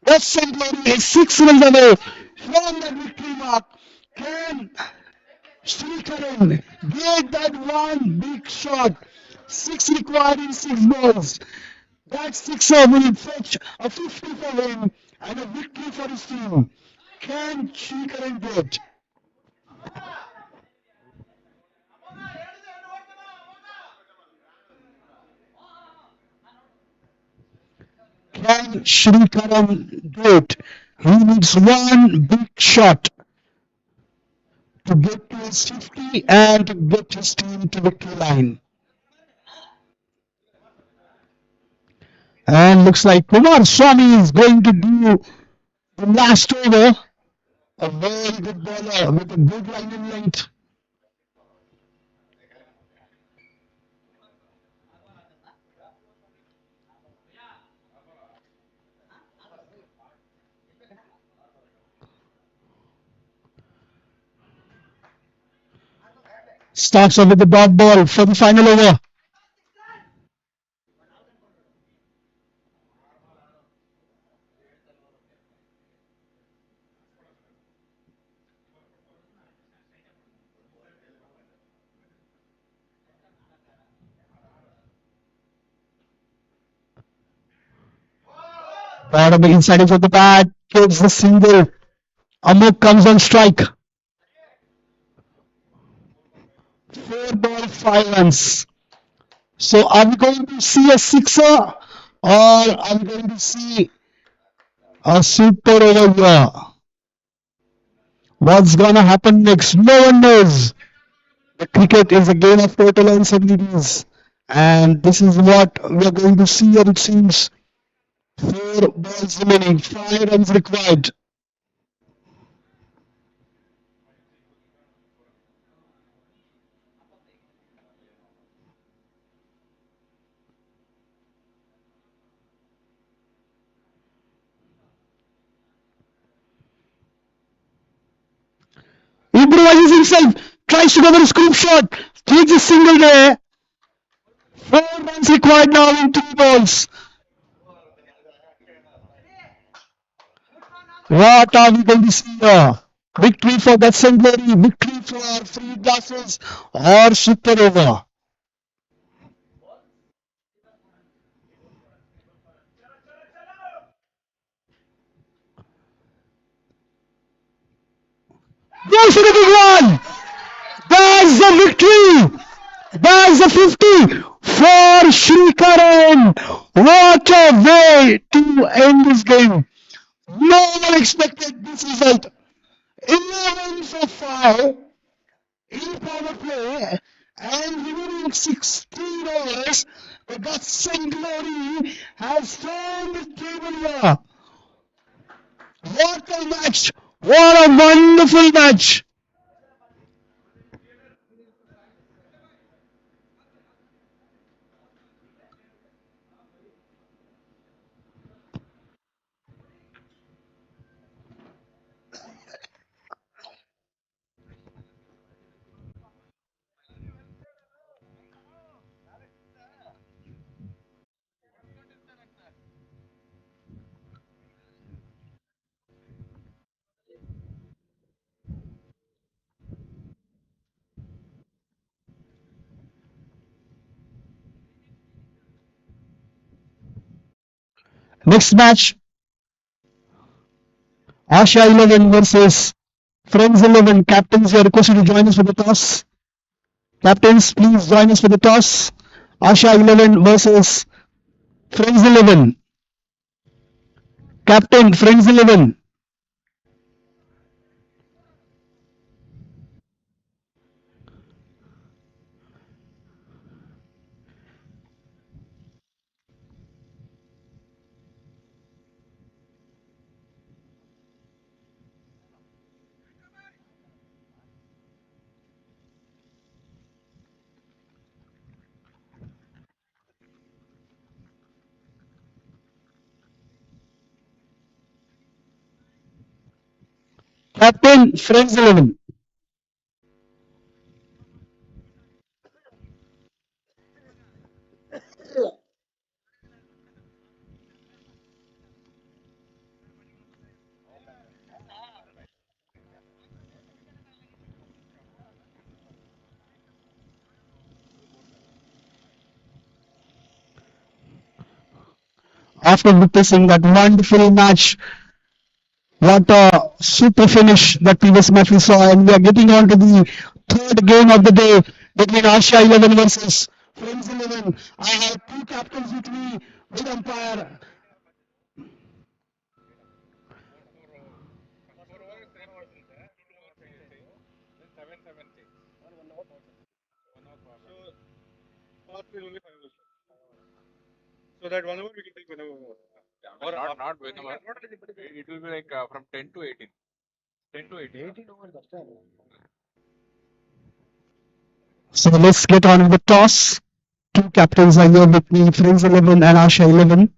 That's Century is 6 runs away from the victory mark. Can Srikaran get that one big shot? 6 required in 6 balls. That sixer will fetch a 50 for him and a victory for his team. Can Srikaran do it? Can Srikaran do it? He needs one big shot to get to his 50 and to get his team to victory line. And looks like Kumar Swami is going to do the last over. A very good bowler with a good line in length. Starts off with the dot ball for the final over. Bottom inside edge of the bat, gets the single. Amok comes on strike. 4 ball, 5 runs. So are we going to see a sixer or are we going to see a super over here? What's gonna happen next? No one knows. The cricket is a game of total uncertainties, and this is what we are going to see here. It seems 4 balls remaining, 5 runs required. Improvises himself, tries to go for a scoop shot, takes a single there. 4 runs required now in 3 balls. What are we going to see here? Victory for that Glory, victory for our free glasses, or super over. Goes for the big one. There's the victory. There's the 50 for Srikaran. What a way to end this game. No one expected this result. 11 for 5 in power play and remaining 16 overs. But that St. Glory has turned the table here. What a match! What a wonderful match! Next match, Asha 11 versus Friends 11. Captains, you are requested to join us for the toss. Captains, please join us for the toss. Asha 11 versus Friends 11. Captain, Friends 11. Captain Friends 11. After witnessing that wonderful match, what a super finish that previous match we saw, and we are getting on to the third game of the day between Asia 11 versus Friends 11. I have two captains with me with umpire. So that 1 hour we can take whenever. Or not whenever. It will be like from 10 to 18. 10 to 18. So let's get on with the toss. Two captains are here with me, Friends 11 and Asia 11.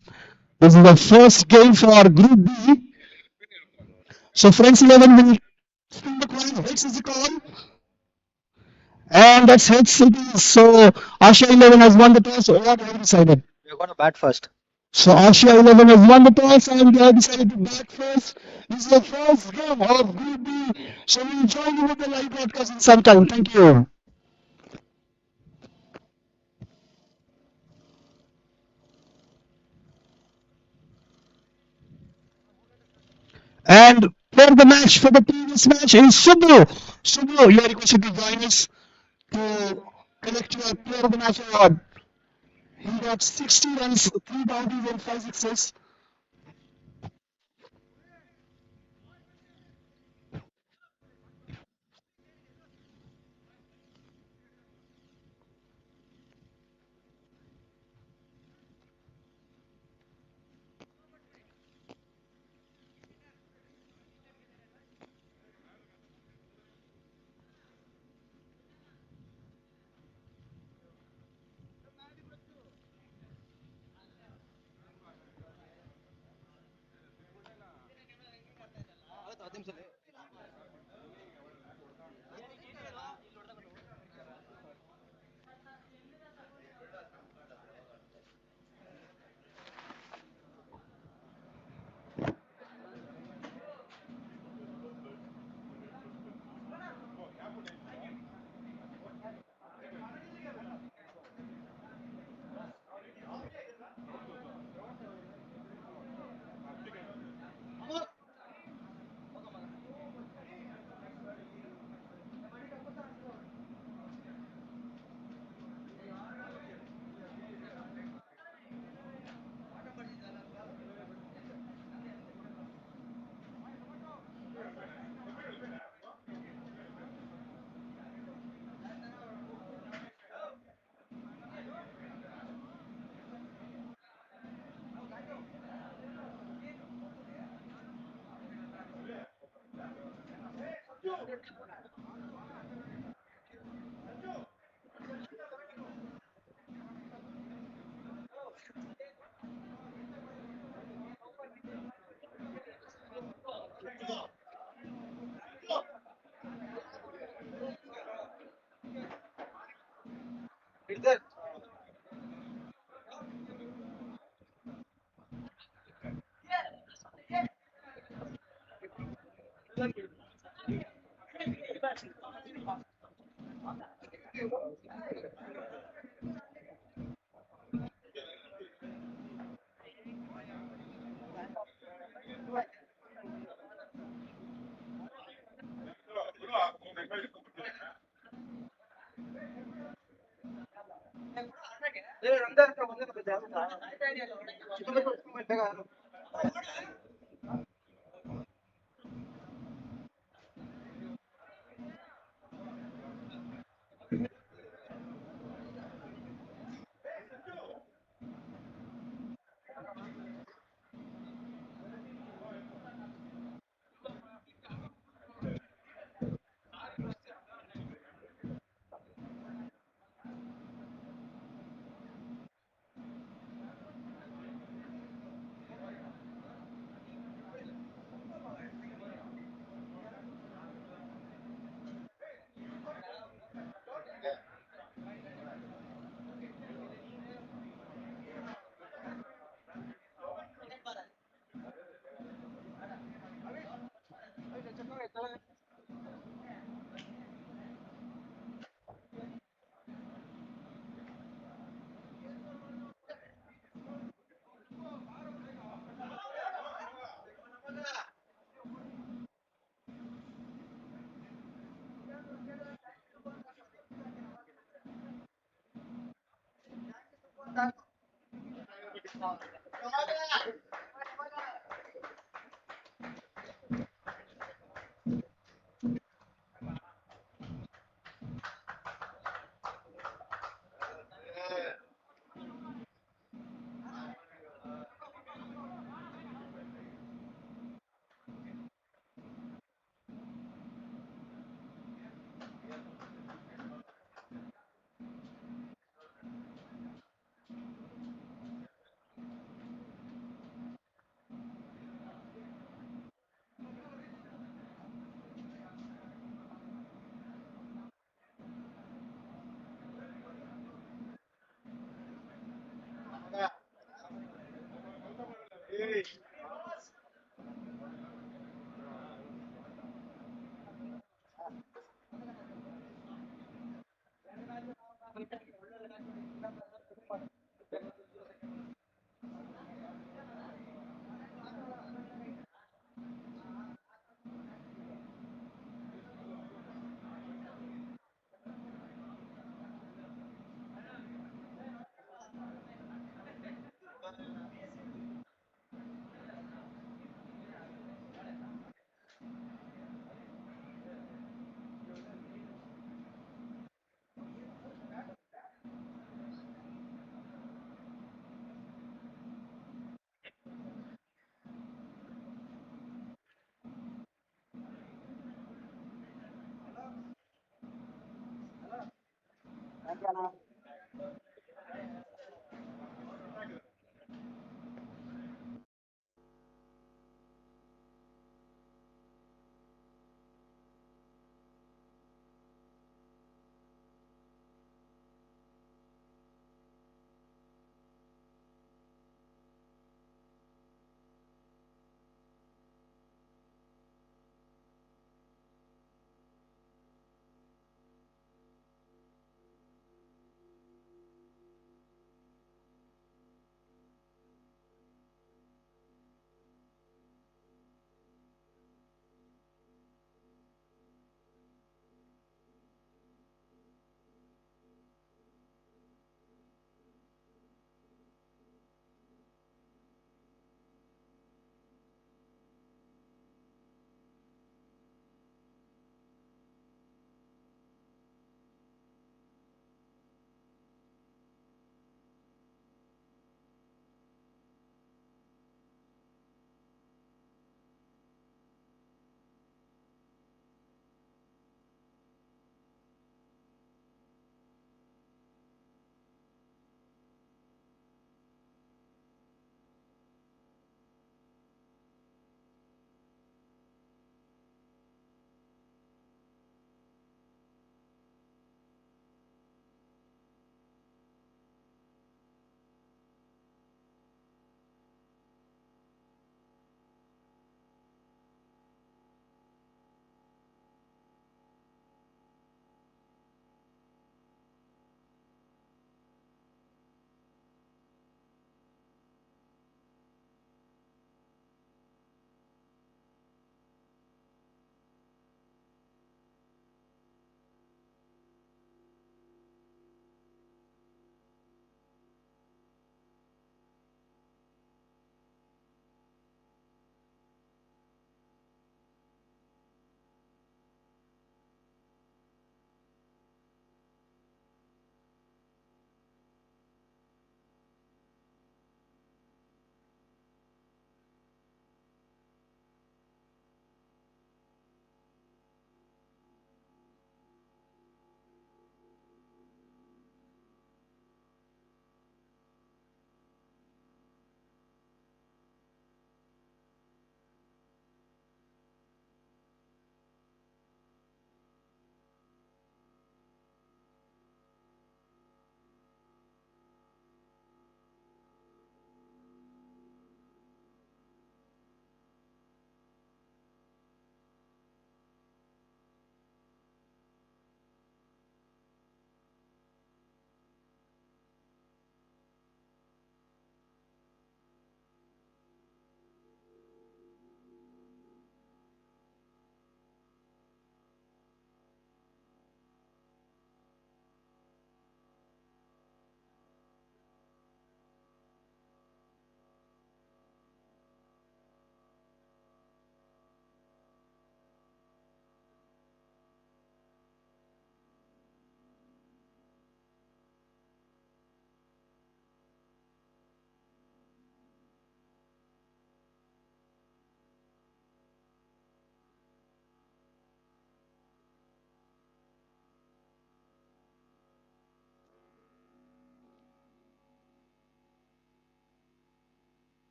This is the first game for Group B. So Friends 11 will spin the coin, heads is the call, and that's heads it is. So Asia 11 has won the toss. So what have you decided? We're gonna bat first. So Asia 11 has won the toss and they have decided to bat first. This is the first game of Group B. So we'll join you with the live broadcast in some time. Thank you. And for the match, for the previous match is Subbu. Subbu, you are requested to join us to collect your player of the match award. He got 60 runs, 3 bounties and 5 sixes.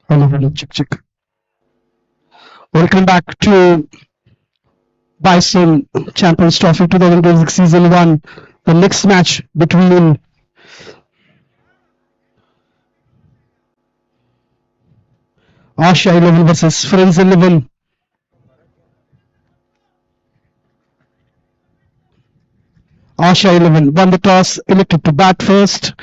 Hello, hello, check, check. Welcome back to Bison Champions Trophy 2026 Season 1. The next match between Asha 11 versus Friends 11. Asha 11 won the toss, elected to bat first.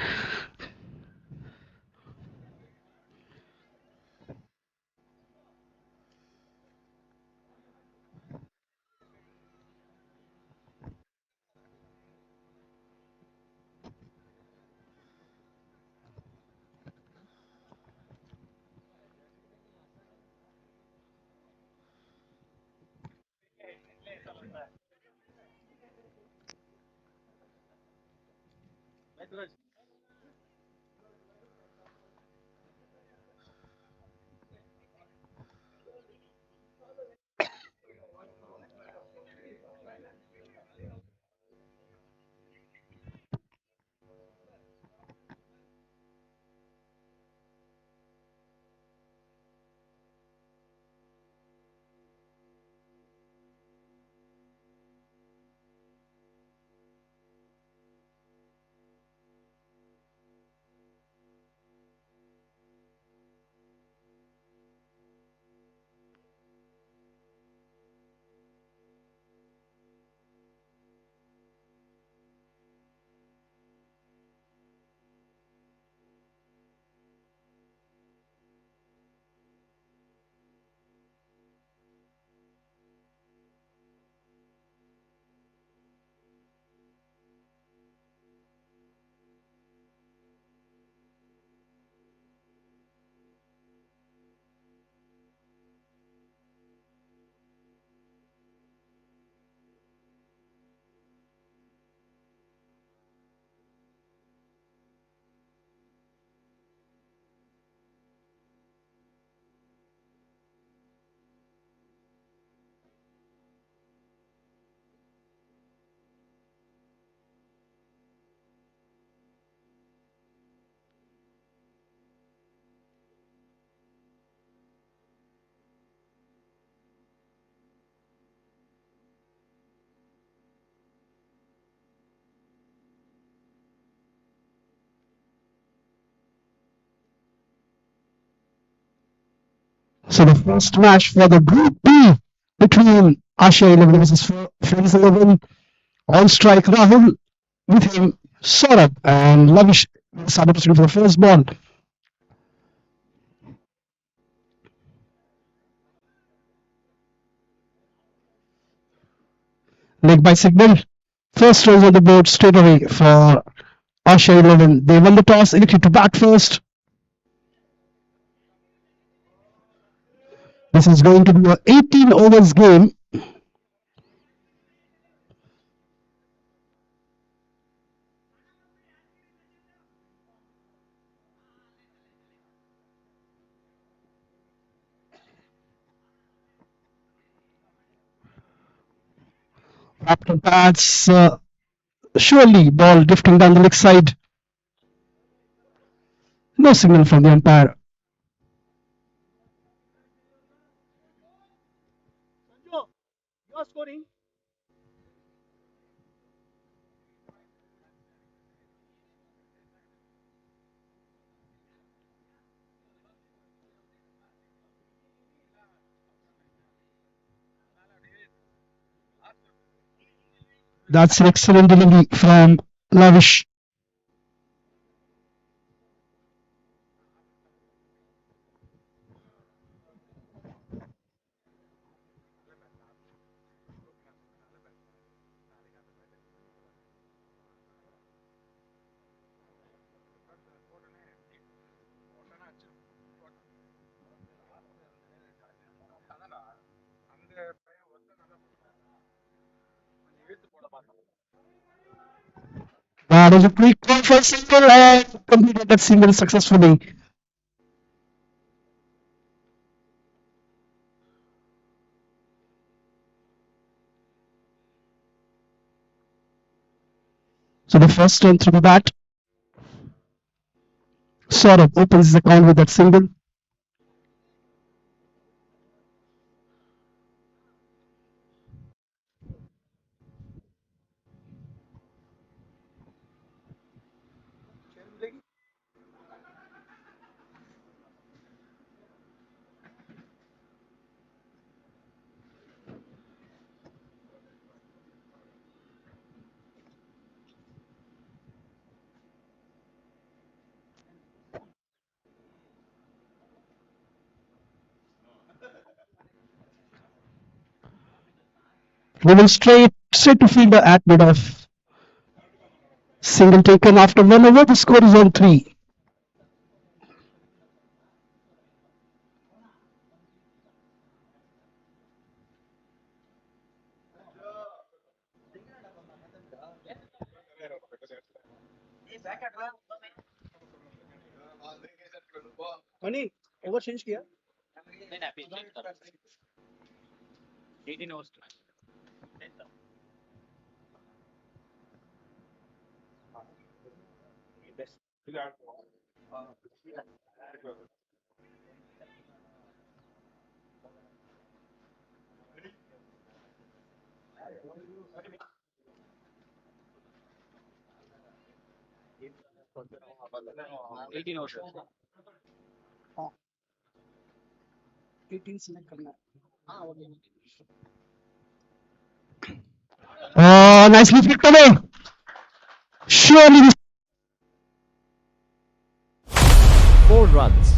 So the first match for the Group B between Asha 11 versus Friends 11. On strike Rahul, with him Saurabh and Lavish started proceeding for the first ball. Leg by signal. First runs on the board straight away for Asha 11. They won the toss, elected to bat first. This is going to be an 18 overs game. Raptor bats, surely ball drifting down the leg side. No signal from the umpire. Sanjo, you're scoring. That's an excellent delivery from Lavish. That is a quick call for single and completed that single successfully. So the first turn through the bat. Saurabh opens his account with that single. Driven straight to fielder at mid off. Single taken after 1 over. The score is on 3. Money over change किया 18 select करना है Nicely flicked away. Surely this 4 runs.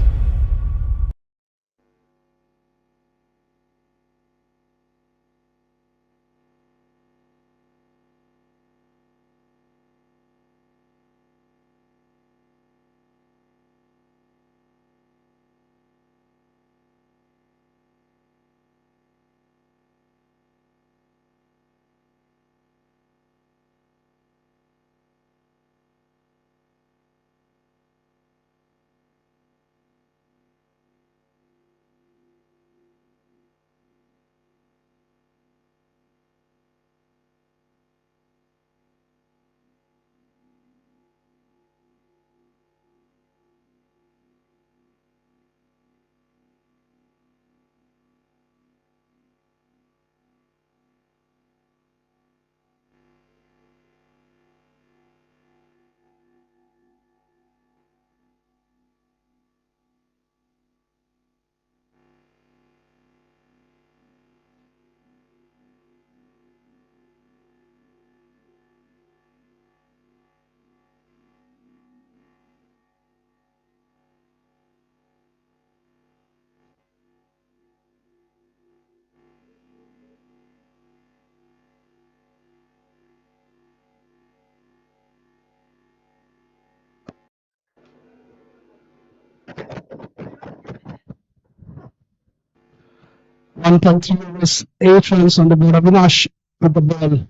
one point 3 overs, 8 runs on the board. Avinash with the ball.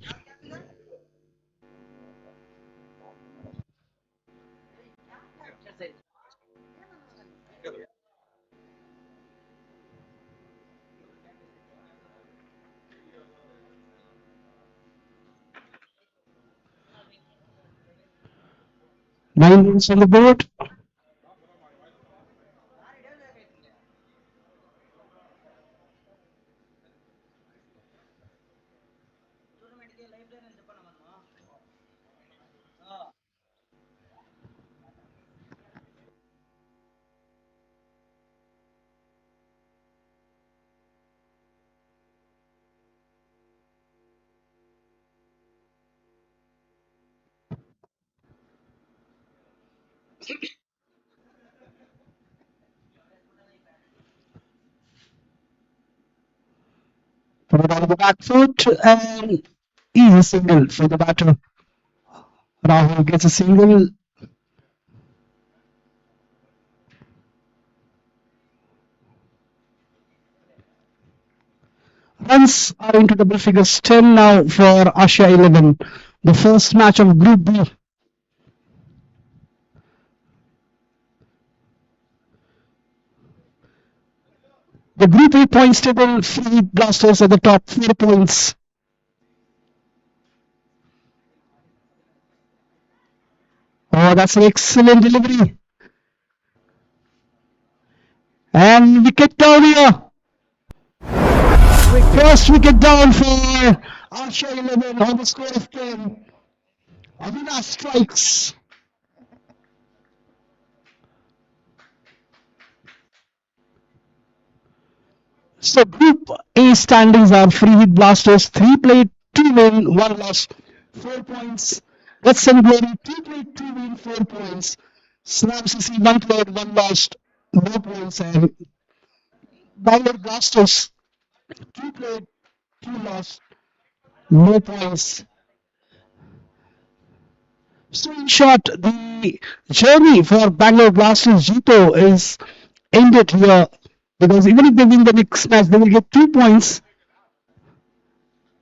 Nine runs on the board. Put it on the back foot and easy single for the batter. Rahul gets a single. Runs are into double figures, 10 now for Asia 11. The first match of Group B. The Group A points table, Free Blasters at the top, 4 points. Oh, that's an excellent delivery. And wicket down here. First wicket down for Asia 11 on the score of 10. Avinash strikes. So Group A standings are Free Hit Blasters, 3 played, 2 win, 1 loss, 4 points. That's and Glory, 2 played, 2 win, 4 points. Snap CC, 1 played, 1 lost, no points. And Bangalore Blasters, 2 played, 2 lost, no points. So in short, the journey for Bangalore Blasters Jito is ended here because even if they win the next match, they will get 2 points.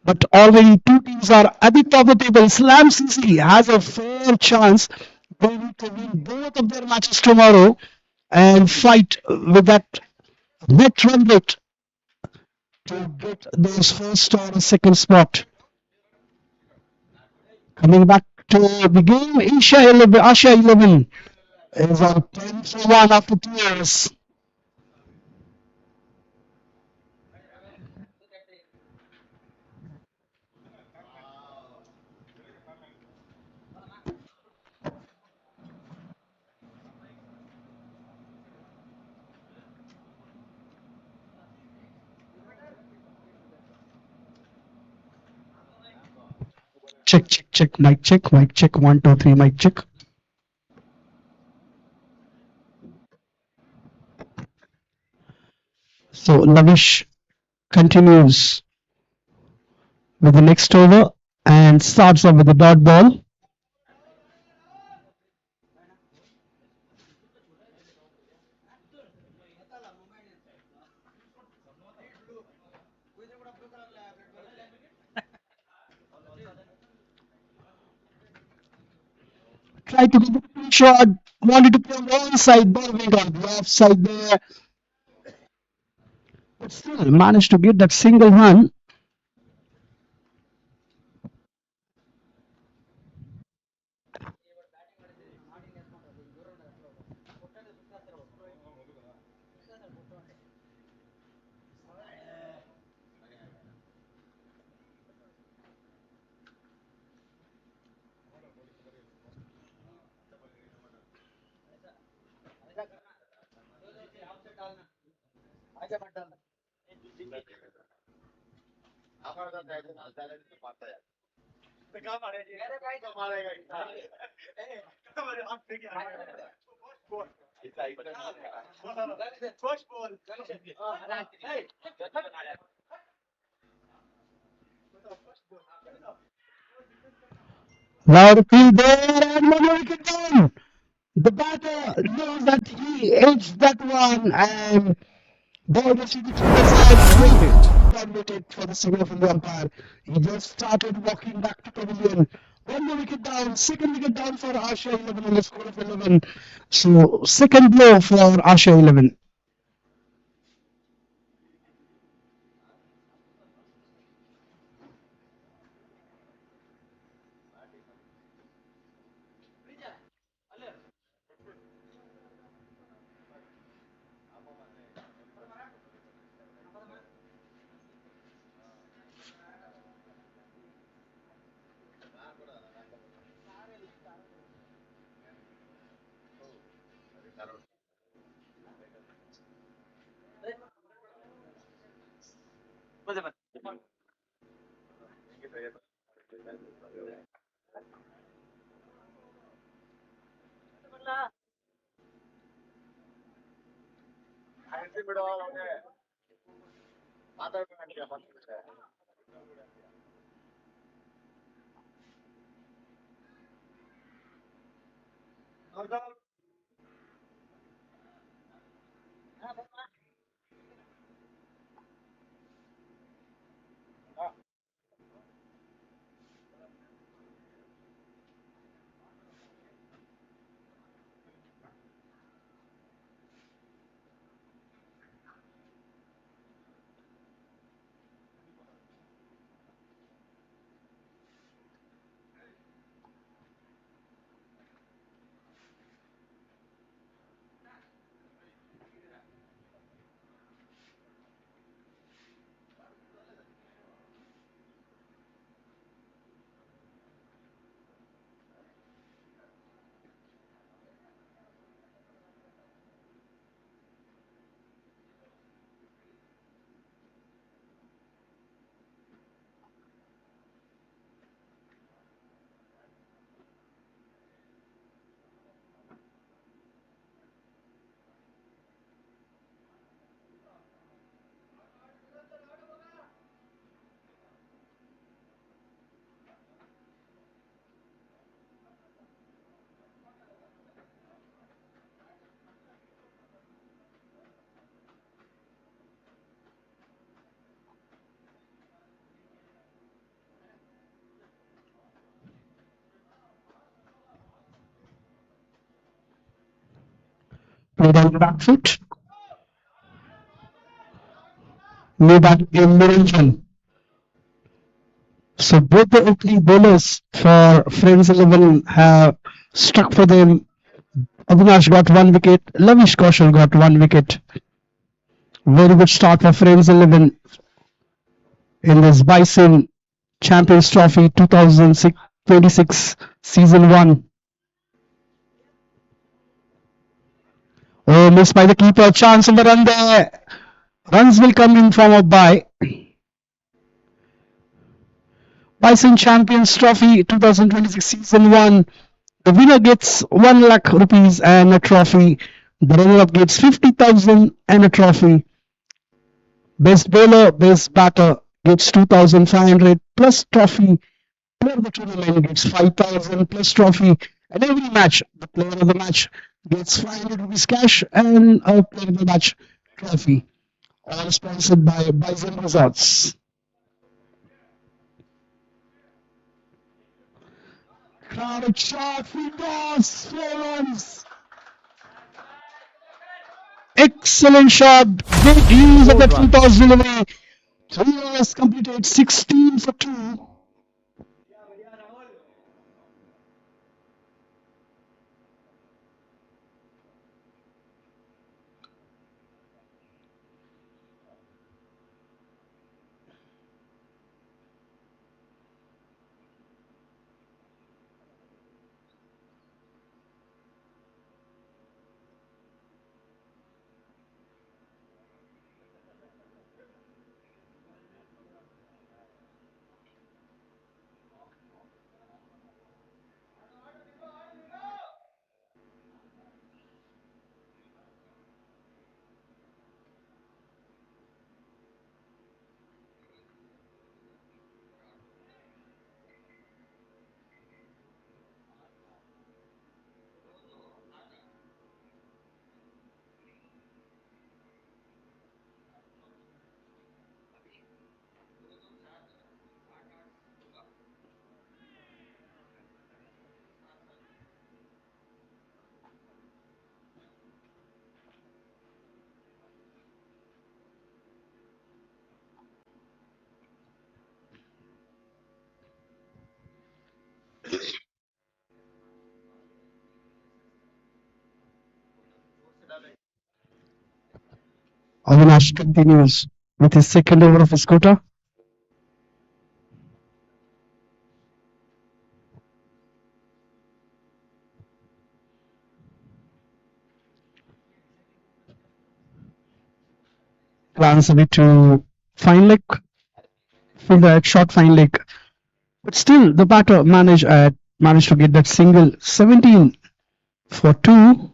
But already two teams are at the top of the table. Slam CC has a fair chance. They need to win both of their matches tomorrow and fight with that net run rate to get those first or second spot. Coming back to the game, Asia 11 is on 10 for 1 after 2 years. Check, check, check, mic check, 1, 2, 3, mic check. So Lavish continues with the next over and starts off with the dot ball. Tried to get the shot, wanted to play on the onside, ball went on the offside there, but still managed to get that single run. Loud appeal there and one wicket down. The batter knows that he edged that one and ball was hit to the side. Wicket. Waited for the signal from the umpire. He just started walking back to pavilion. One more wicket down, second wicket down for Asia 11 on the score of 11. So second blow for Asia 11. played on the back foot. New bat in mid-engine. So both the opening bowlers for Friends 11 have struck for them. Avinash got 1 wicket. Lavish Kaushal got 1 wicket. Very good start for Friends 11 in this Bison Champions Trophy 2026 Season 1. Oh, missed by the keeper. Chance of the run there. Runs will come in form of bye. Bison Champions Trophy 2026 Season 1. The winner gets 1 lakh rupees and a trophy. The runner-up gets 50,000 and a trophy. Best bowler, best batter gets 2,500 plus trophy. Player of the tournament gets 5,000 plus trophy. And every match, the player of the match gets 500 rupees cash and a player of the match trophy. All sponsored by Bison Resorts. Crowded shot, free toss, 4 runs. Excellent shot, big use of that free toss delivery. 3 overs completed, 16 for 2. Avinash continues with his second over of his quota. Plans a bit to fine leg, fielder at short fine leg. But still, the batter managed to get that single. 17 for 2.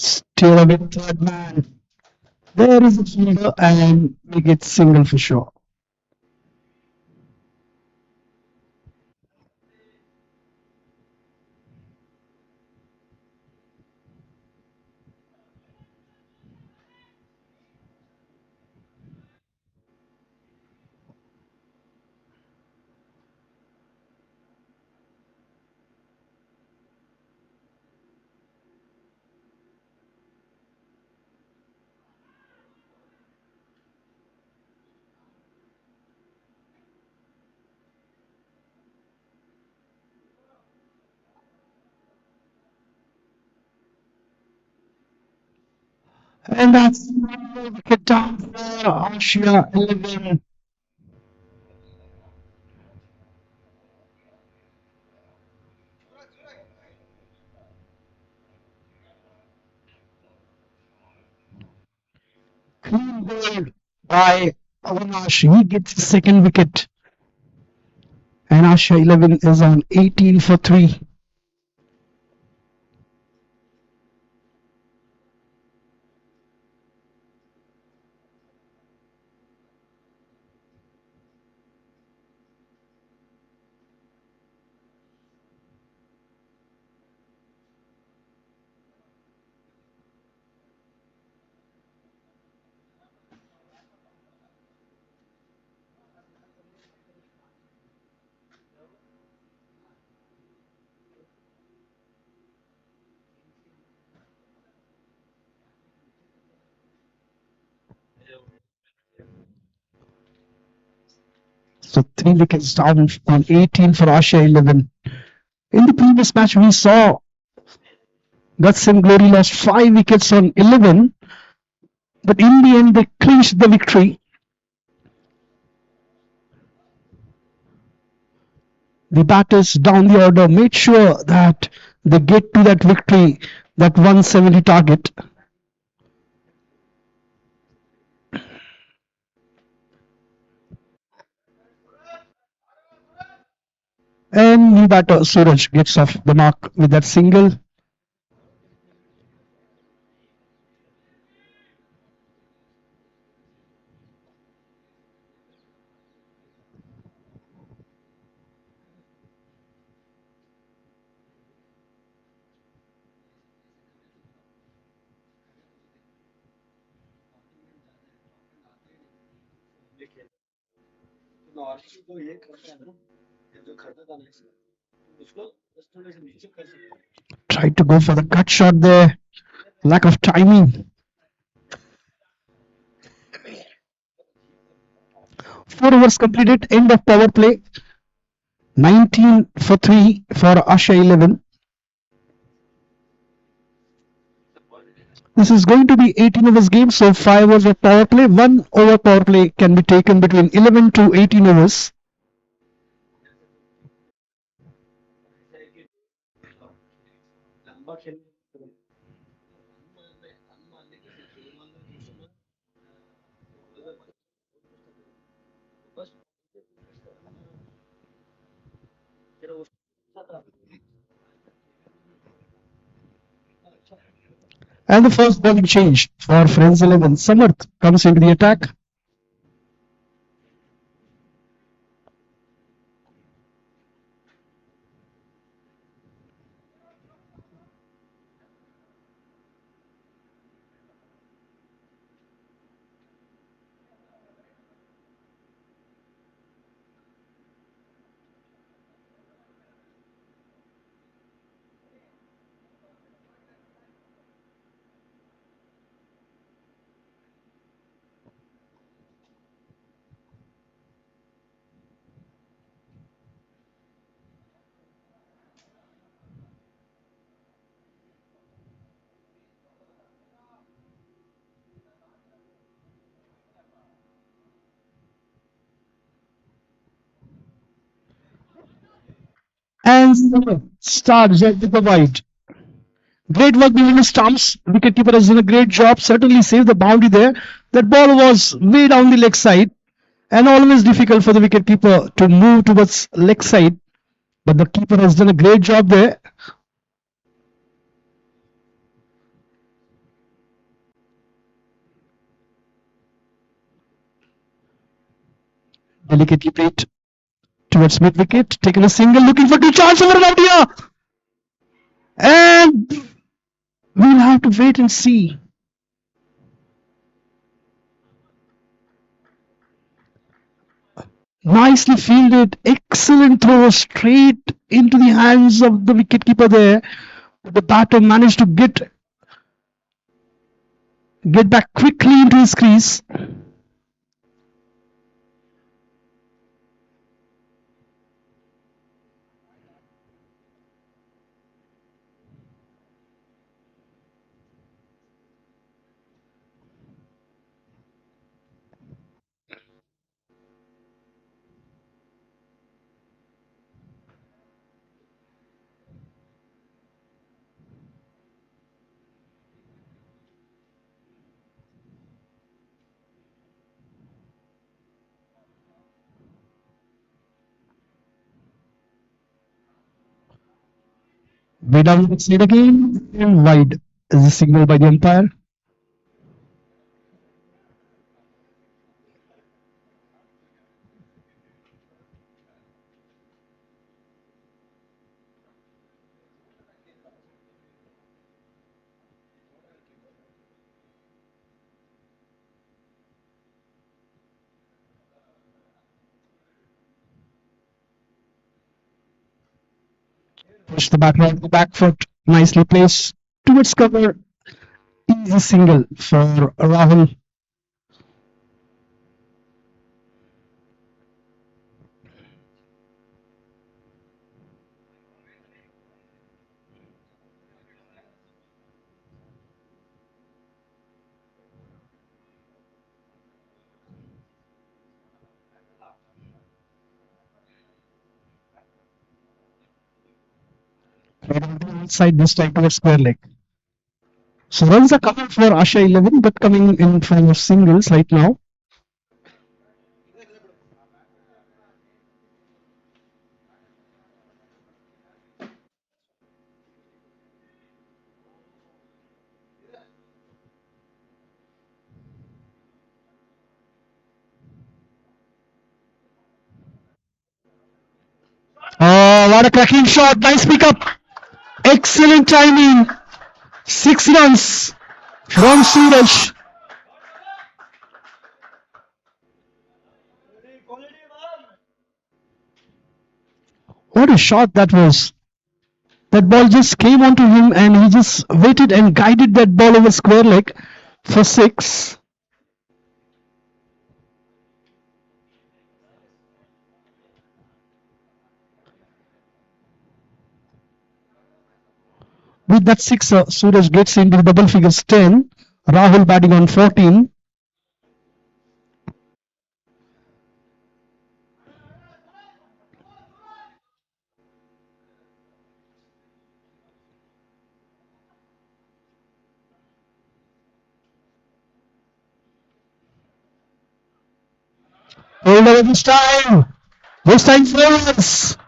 Still a bit third man. There is a fielder and we get single for sure. And that's one more wicket down for Asia 11. Clean bowled by Avinash. He gets his second wicket. And Asia 11 is on 18 for 3. 3 wickets down on 18 for Asia 11. In the previous match, we saw Guts and Glory lost 5 wickets on 11, but in the end, they clinched the victory. The batters down the order made sure that they get to that victory, that 170 target. And new batter Suraj gets off the mark with that single. Tried to go for the cut shot there. Lack of timing. 4 overs completed. End of power play. 19 for 3 for Asha 11. This is going to be 18 overs game, so 5 overs of power play. 1 over power play can be taken between 11 to 18 overs. And the first bowling change for Friends 11. Samarth comes into the attack. And Samarth starts at the wide. Great work behind the stumps. Wicketkeeper has done a great job. Certainly saved the boundary there. That ball was way down the leg side, and always difficult for the wicketkeeper to move towards leg side. But the keeper has done a great job there. Delicately played towards mid wicket, taking a single, looking for 2 chances over out here. And we'll have to wait and see. Nicely fielded, excellent throw straight into the hands of the wicketkeeper there. The batter managed to get back quickly into his crease. Way down the side again, and wide is the signal by the umpire. Push the batter on the back foot, nicely placed towards cover. Easy single for Rahul. outside this time towards square leg. So runs are coming for Asha 11, but coming in from singles right now. Oh, what a cracking shot. Nice pickup. Excellent timing. 6 runs from Suraj. What a shot that was. That ball just came onto him and he just waited and guided that ball over square leg for 6. With that sixer, Suraj gets into the double figures 10. Rahul batting on 14. Hold over this time. This time 4 runs.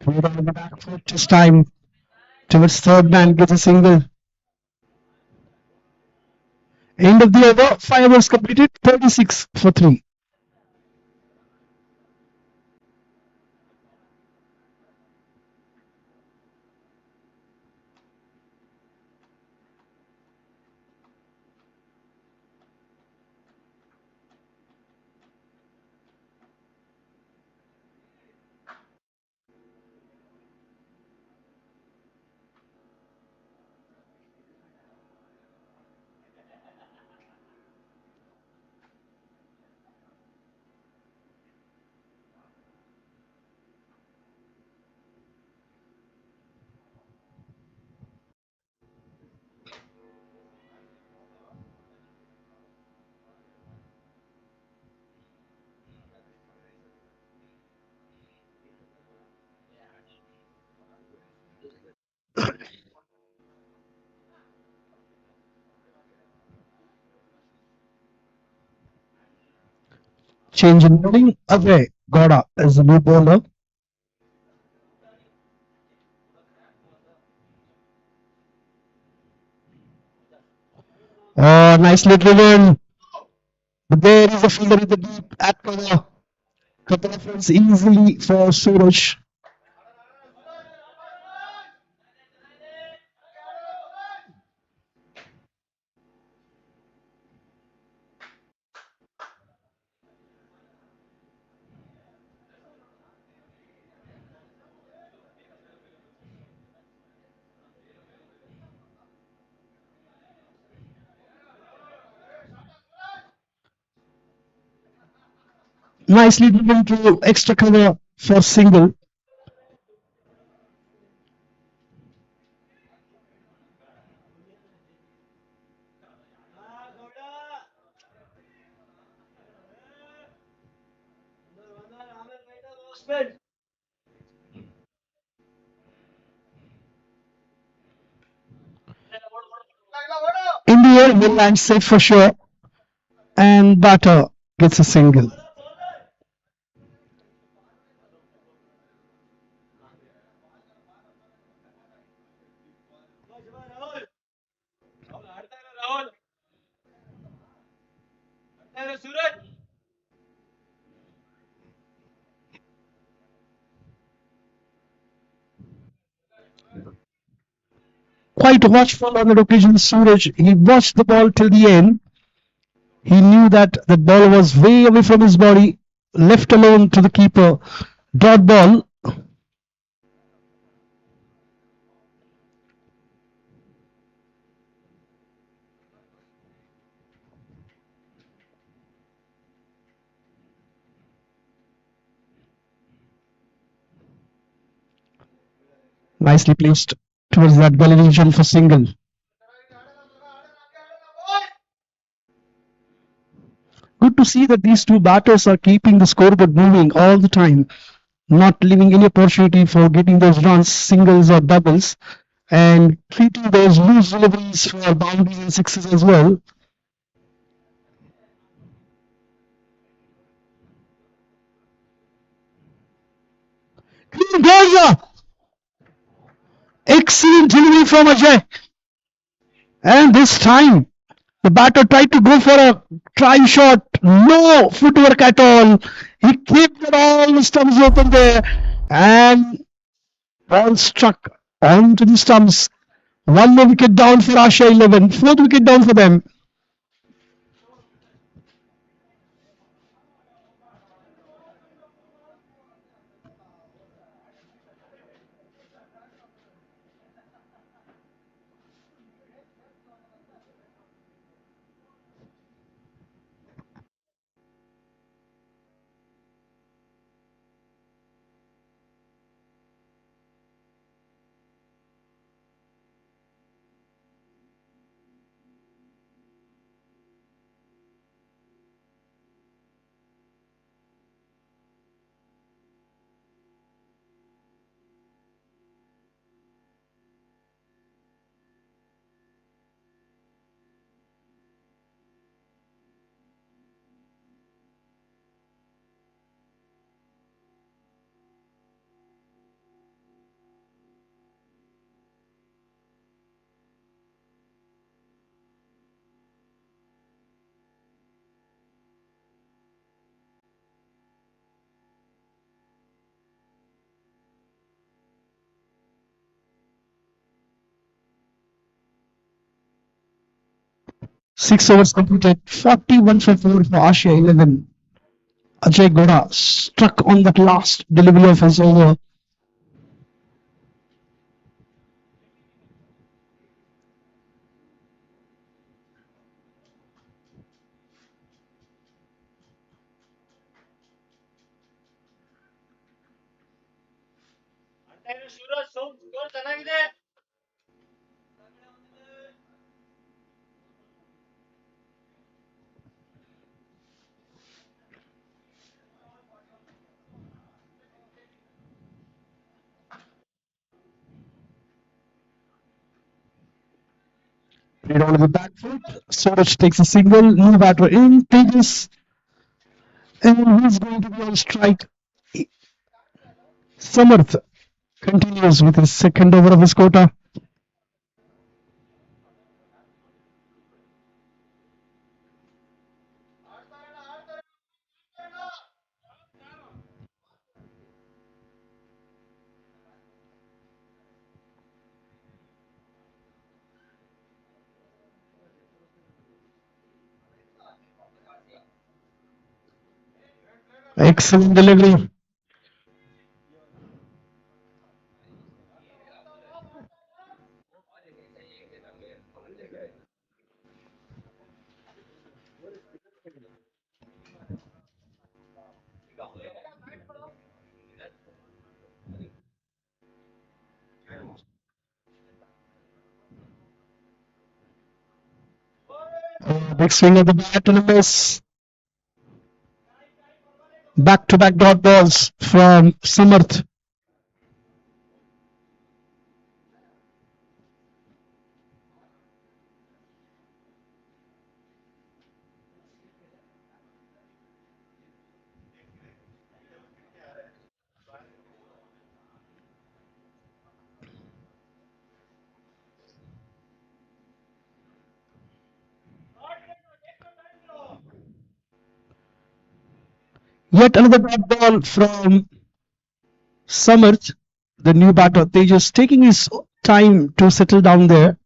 Put on the back foot this time towards third man, gets a single. End of the over, 5 overs completed, 36 for 3. Change in bowling. Away. Goda is the new bowler. Oh, nicely driven. But there is a fielder in the deep at cover. Couple of runs easily for Suraj. Nicely driven to extra cover for single. In the air, will land safe for sure. And batter gets a single. quite watchful on that occasion, Suraj. He watched the ball till the end. He knew that the ball was way away from his body, left alone to the keeper. Dot ball. Nicely placed towards that gully region for single. Good to see that these two batters are keeping the scoreboard moving all the time, not leaving any opportunity for getting those runs, singles or doubles, and treating those loose deliveries for boundaries and sixes as well. Clean bowler! Excellent delivery from Ajay. And this time, the batter tried to go for a try shot. No footwork at all. He kept all the stumps open there. And ball struck onto the stumps. One more wicket down for Asha 11. Fourth wicket down for them. Six overs completed. 41 for 4 for Asha 11. Ajay Goda struck on that last delivery of his over. Played on the back foot. Suraj takes a single. New batter in. Tejas. And he's going to be on strike. Samarth continues with his second over of his quota. Excellent delivery. Big swing of the bat and a miss. Back-to-back dot balls from Samarth. Yet another dot ball from Samarth, the new batter. Tejas taking his time to settle down there.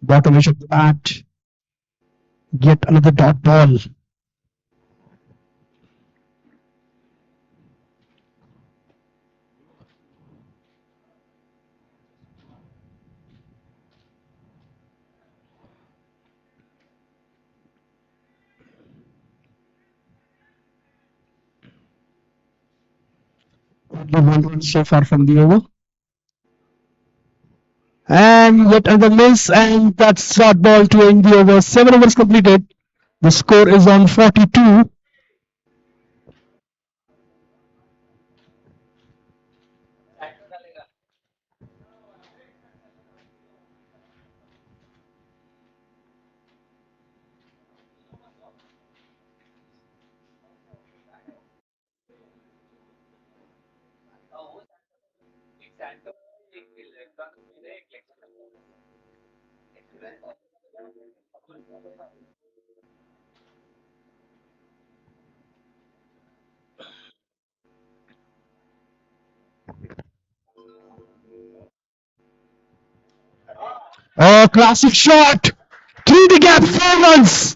Bottom edge of the bat. Yet another dot ball. Only one run so far from the over. And yet another miss, and that's dot ball to end the over. 7 overs completed. The score is on 42. Oh, classic shot! Through the gap, 4 runs!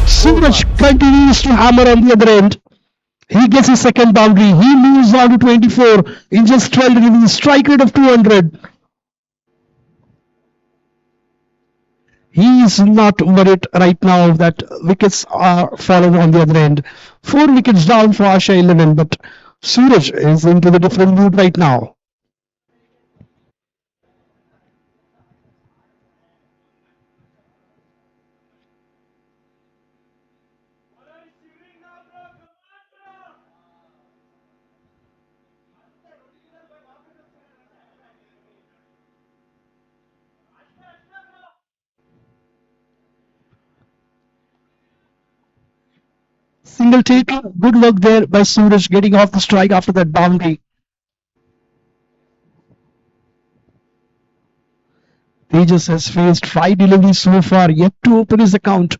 Suraj continues to hammer on the other end. He gets his second boundary. He moves on to 24 in just 12 innings, strike rate of 200. He is not worried right now that wickets are fallen on the other end. 4 wickets down for Asha 11, but Suraj is into the different mood right now. Single taken, good work there by Suraj getting off the strike after that boundary. Tejas has faced 5 deliveries so far, yet to open his account.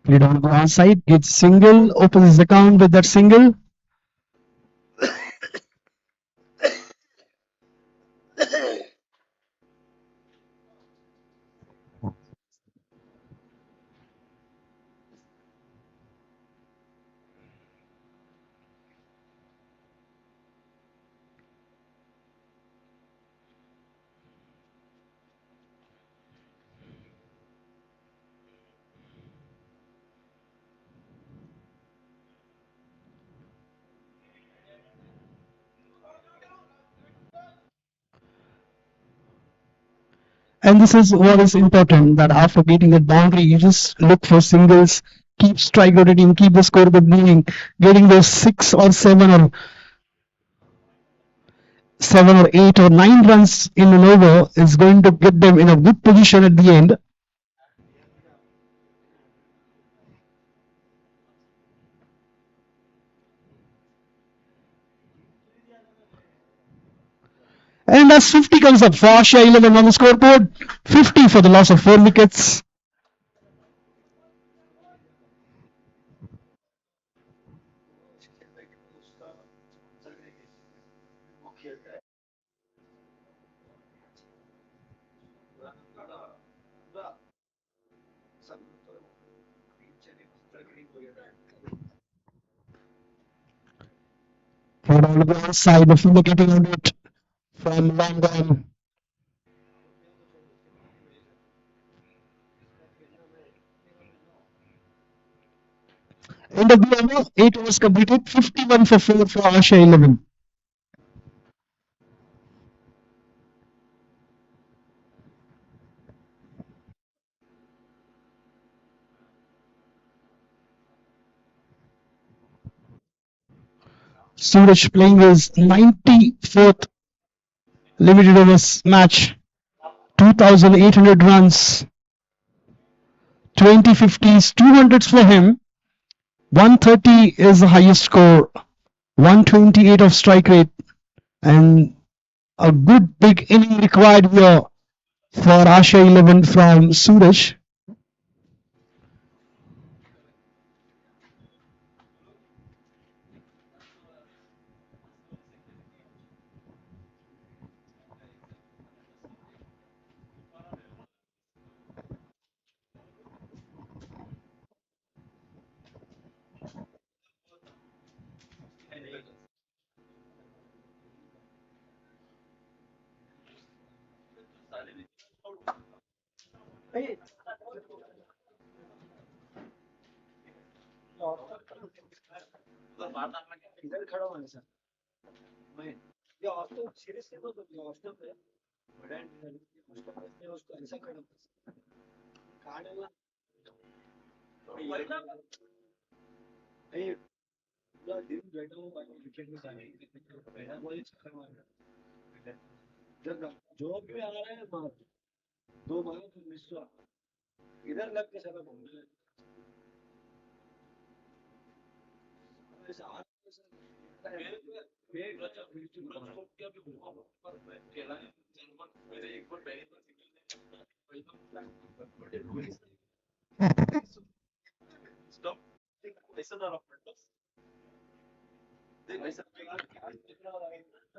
Played on the one side, gets single, opens his account with that single. And this is what is important, that after getting that boundary, you just look for singles, keep strike rotating, keep the scoreboard moving. Getting those 6 or 8 or 9 runs in an over is going to get them in a good position at the end. And as 50 comes up for Asha 11 on the scoreboard, 50 for the loss of 4 wickets. Played on the one side, the fielder getting on it from London. End of the over, 8 overs completed, 51 for 4 for Asha 11. Suraj playing his 94th limited overs match, 2,800 runs, 20 50s, 200s for him. 130 is the highest score, 128 of strike rate, and A good big inning required here for Asha 11 from Suraj.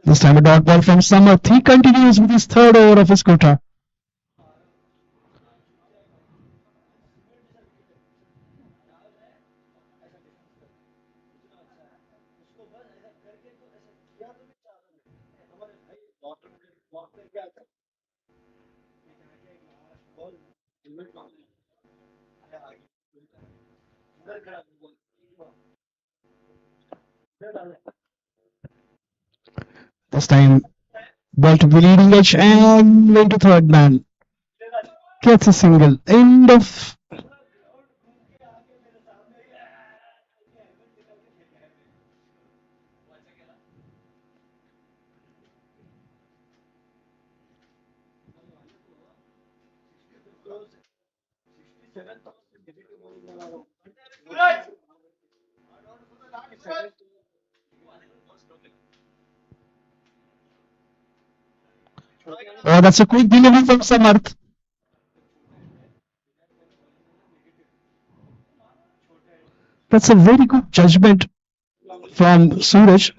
This time a dot ball from Samath. He continues with his third over of his quota. This time ball to the leading edge and went to third man. Gets a single. End of. Oh, that's a quick delivery from Samarth. That's a very good judgment from Suraj.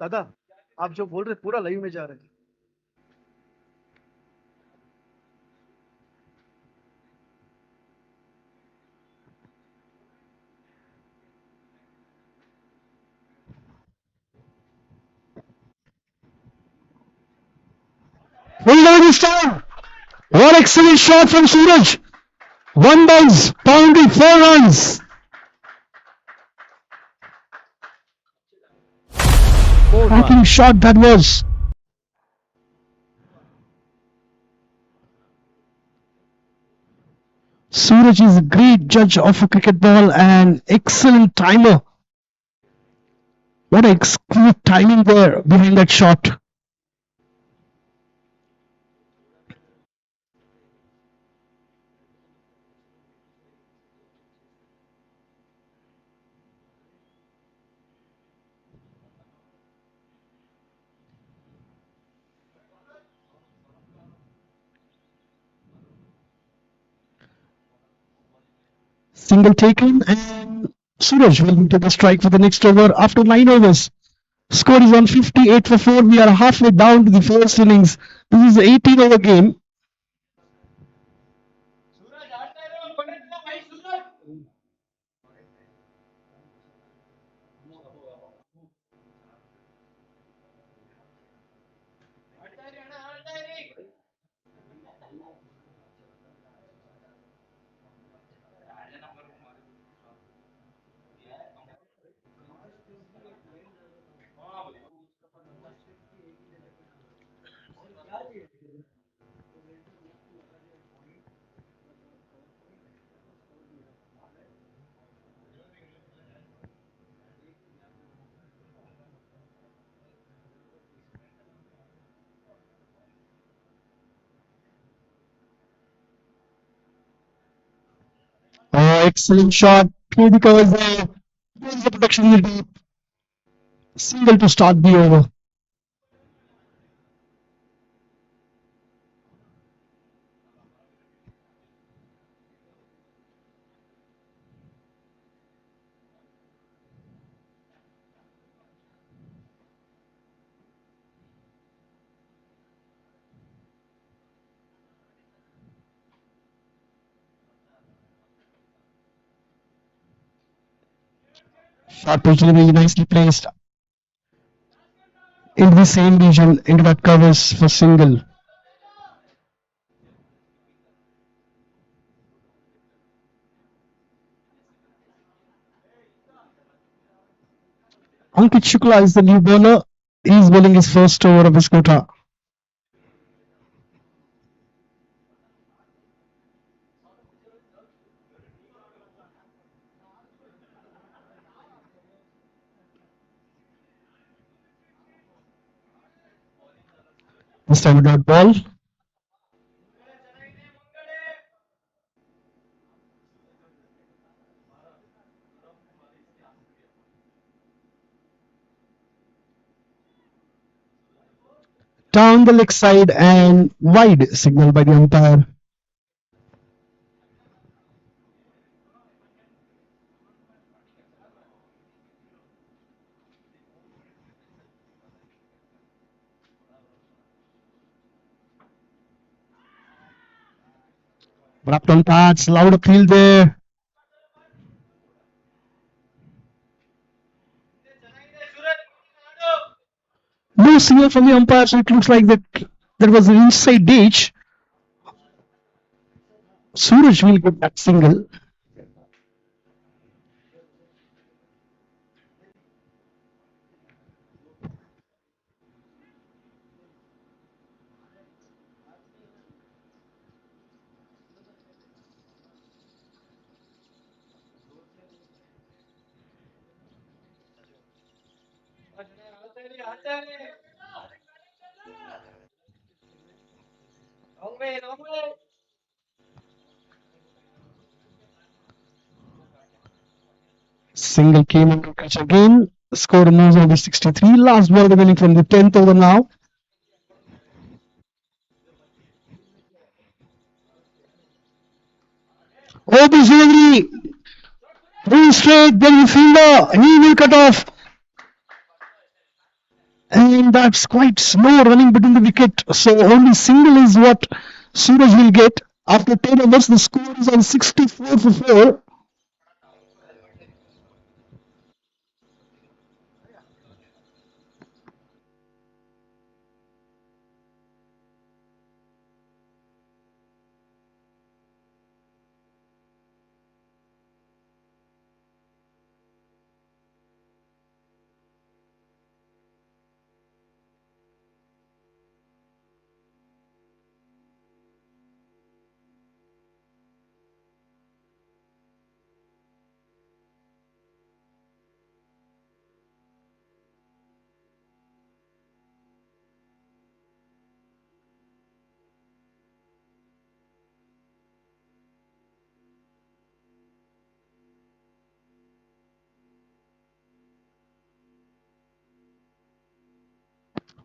दादा आप जो बोल रहे पूरा live में जा रहे हैं. Hold on this time. What excellent shot from Suraj. One bounce, boundary, 4 runs. 4 Cracking runs. shot that was. Suraj is a great judge of a cricket ball and excellent timer. What exquisite timing there behind that shot. Single taken and Suraj will take a strike for the next over after 9 overs. Score is 158 for 4. We are halfway down to the first innings. This is an 18 over game. Oh, excellent shot. Clear the covers there. Brings the protection in the deep. Single to start the over. Short pitch delivery nicely placed into the same region, into that covers for single. Ankit Shukla is the new bowler. He's bowling his first over of his quota. This time without ball. Down the leg side and wide signal by the umpire. Wrapped on pads, loud appeal there. No signal from the umpire, so it looks like that there was an inside ditch. Suraj will get that single. Single came into catch again. Score moves on to 63. Last ball remaining from the 10th over now. Oh, this delivery. Very straight. Then the fielder. He will cut off. And that's quite slow running between the wicket. So only single is what Suraj will get. After 10 overs, the score is on 64 for 4.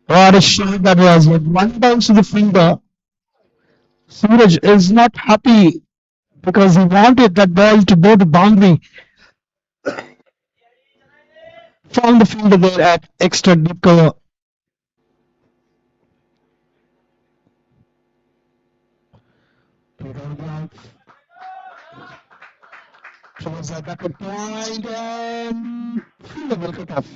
What a shot that was. With one bounce to the fielder, Suraj is not happy because he wanted that ball to go to boundary. Found the fielder there at extra deep cover. Towards that backward point and fielder will cut off.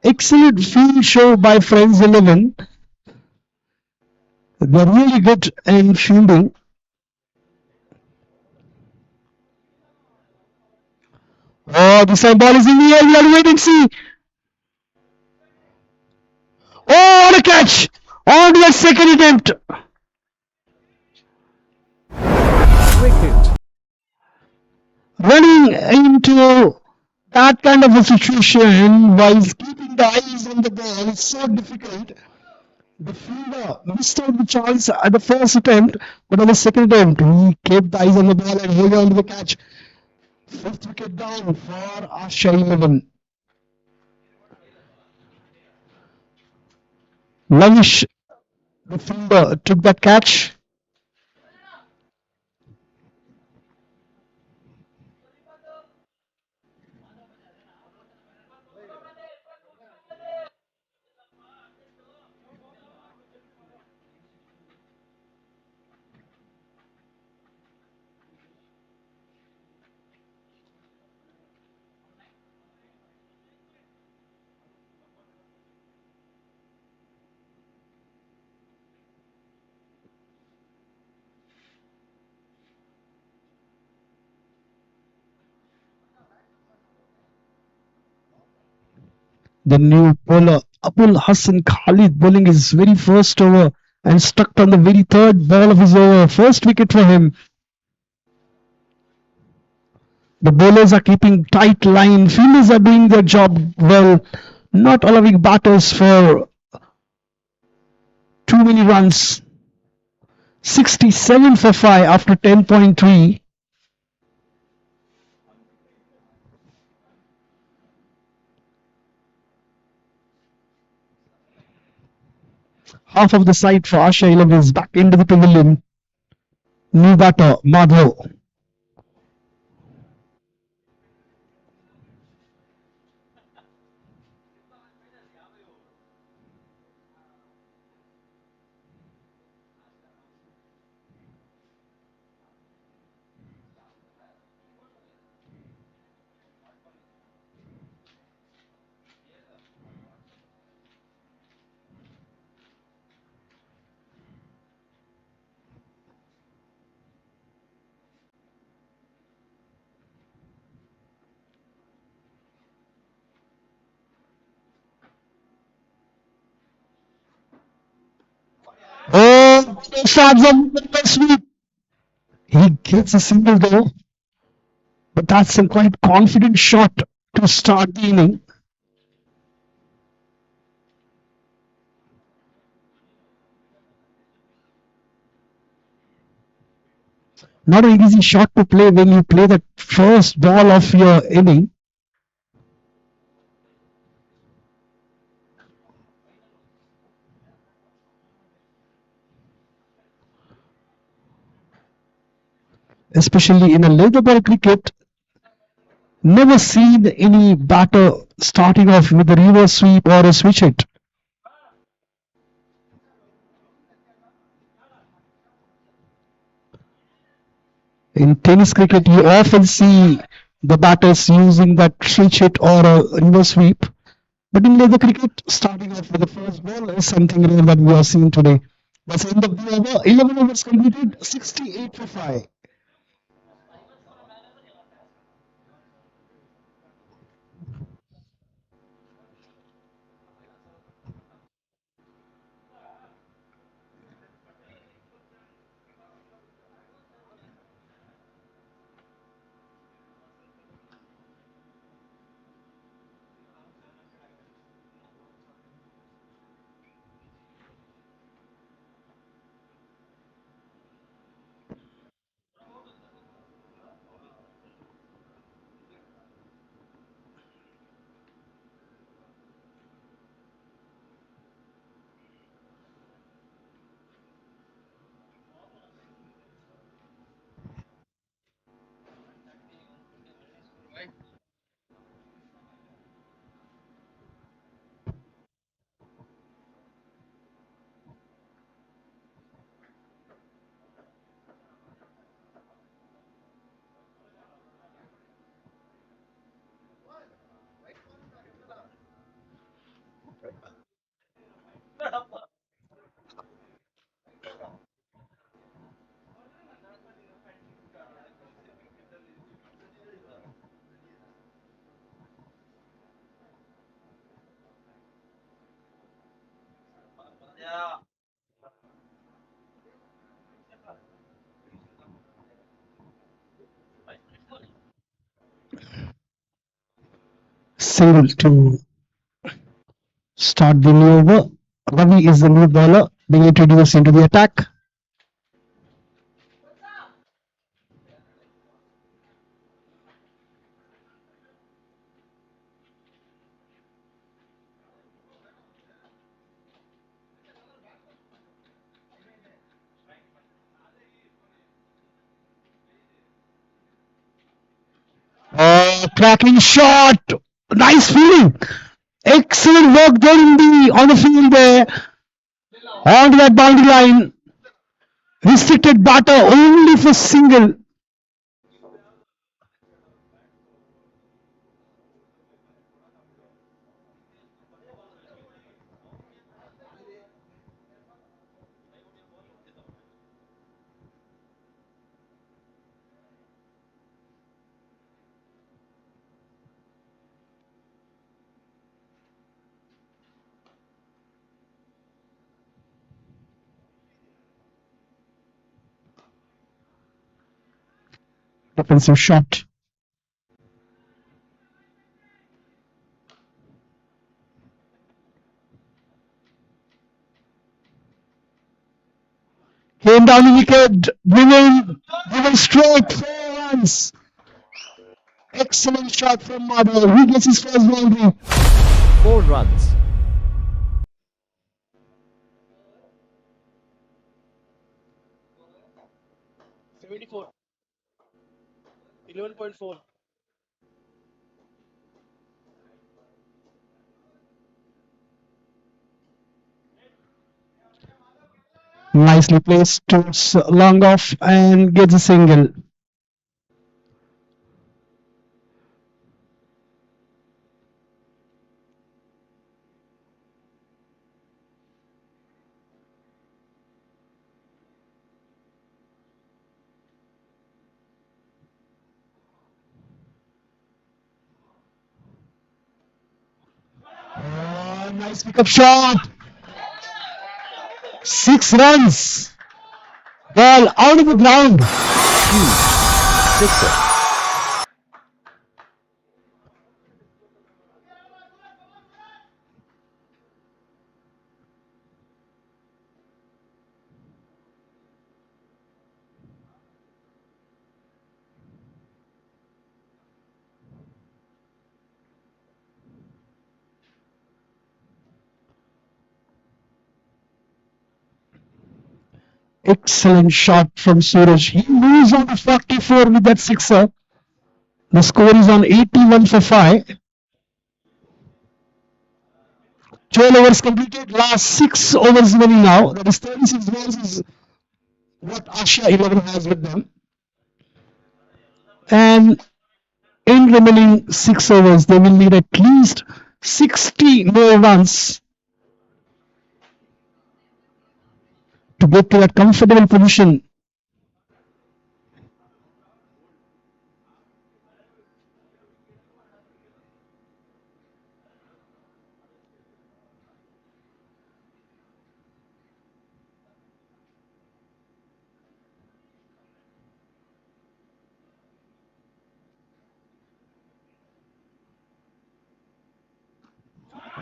Excellent field show by Friends 11. They're really good in fielding. Oh, this time ball is in the air. We are waiting to see. Oh, what a catch! On to the second attempt. Wicket. Running into that kind of a situation while keeping the eyes on the ball is so difficult. The fielder missed out the chance at the first attempt, but on the second attempt, he kept the eyes on the ball and held on to the catch. Fifth wicket down for Asha 11. Lavish, the fielder, took that catch. The new bowler Abul Hassan Khalid bowling his very first over and struck on the very third ball of his over. First wicket for him. The bowlers are keeping tight line. Fielders are doing their job well, not allowing batters for too many runs. 67 for 5 after 10.3. Half of the side for Asha 11 is back into the pavilion. New batter, Madhav. Oh, starts a sweep. He gets a single though, but that's a quite confident shot to start the inning. Not an easy shot to play when you play the first ball of your inning. Especially in a leather ball cricket, never seen any batter starting off with a reverse sweep or a switch hit. In tennis cricket, you often see the batters using that switch hit or a reverse sweep. But in leather cricket, starting off with the first ball is something rare that we are seeing today. That's the end of the over. 11 overs completed, 68 for 5. Single to start the new over. Ravi is the new bowler being introduced into the attack. Cracking shot. Nice fielding. Excellent work there in the on the field there. Onto that boundary line. Restricted batter only for single. defensive shot. Came down the wicket, driven straight, 4 runs. Excellent shot from Madhav. He gets his first boundary. 4 runs. 74. 11.4. Nicely placed towards long off and gets a single. Oh, nice pickup shot. 6 runs. Ball out of the ground. Huge. Sixer. Excellent shot from Suraj. He moves on to 44 with that sixer. The score is on 81 for 5. 12 overs completed. Last 6 overs remaining now. That is 36 balls is what Asha 11 has with them. And in remaining 6 overs, they will need at least 60 more runs to get to that comfortable position.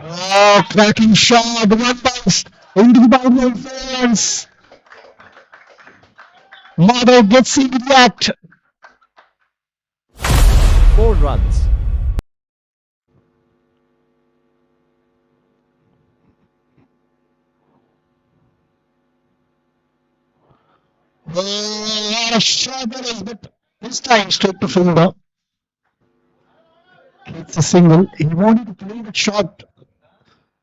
Oh, cracking shot. One bounce into the boundary fence. Madhav gets into the act. 4 runs. A shot that is, but this time straight to fielder. It's a single. He wanted to play the shot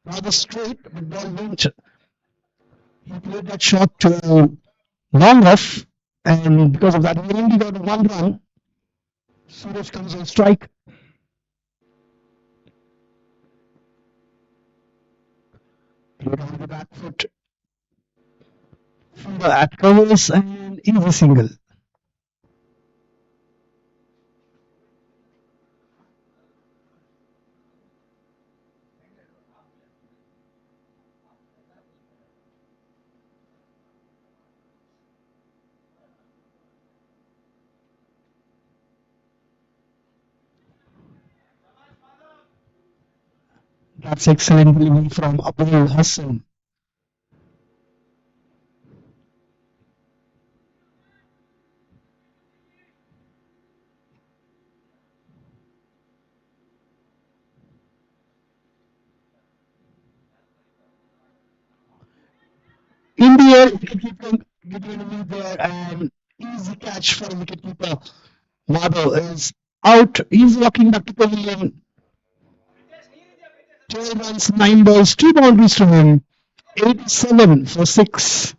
rather straight, but ball went. He played that shot to long off, and because of that, he only got 1 run. Suraj comes on strike. Played on the back foot. Fielder at covers and easy single. That's excellent delivery from Abdul Hassan. In the air, wicketkeeper getting there, and easy catch for wicketkeeper. Madhav is out. He's walking back to pavilion. 12 runs, 9 balls, 2 boundaries to him. 87 for 6.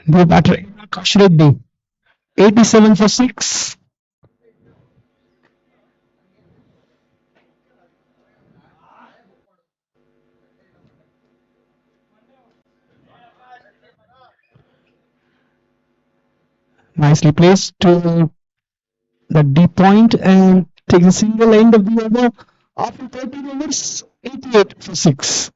New batter, Akash Reddy, 87 for 6. Nicely placed to the deep point and takes a single end of the over after 13 overs, 88 for 6.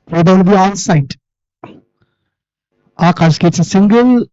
Played on the onside. Akash gets a single.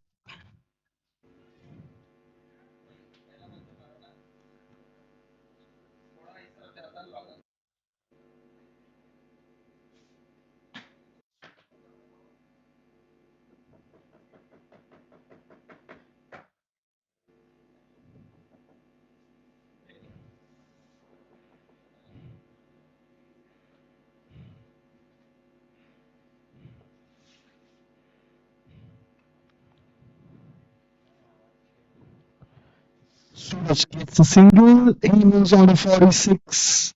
Suraj gets a single. He moves on to 46.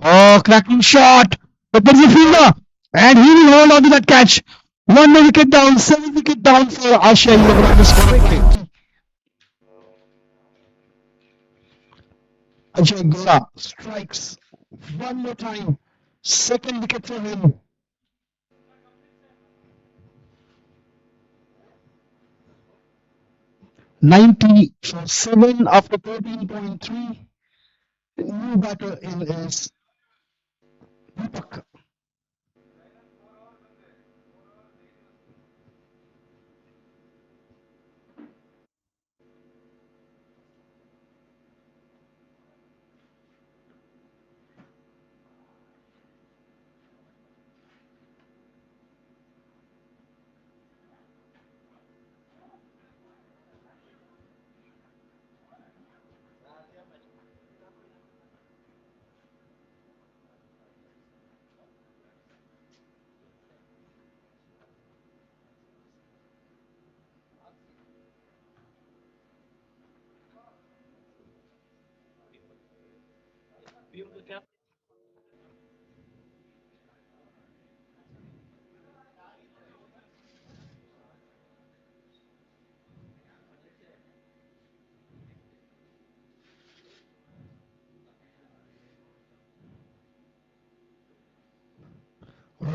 Oh, cracking shot. But there's a fielder. And he will hold on to that catch. One more wicket down. 7 wicket down for Asha. 11 on the score. Ajay Gora strikes one more time. Second wicket for him. 90 for 7 after 13.3. The new batter in is Deepak.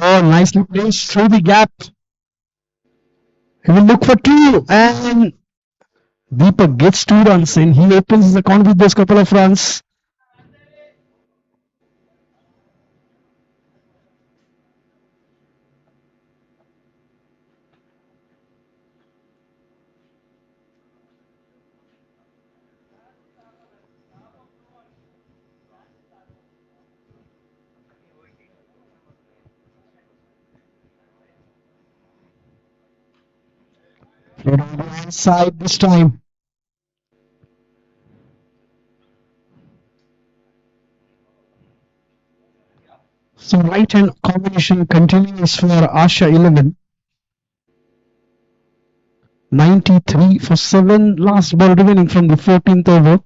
Oh, nicely placed through the gap. He will look for two, and Deepak gets 2 runs in. He opens his account with those couple of runs. It on the outside this time. So right hand combination continues for Asha 11. 93 for 7. Last ball remaining from the 14th over.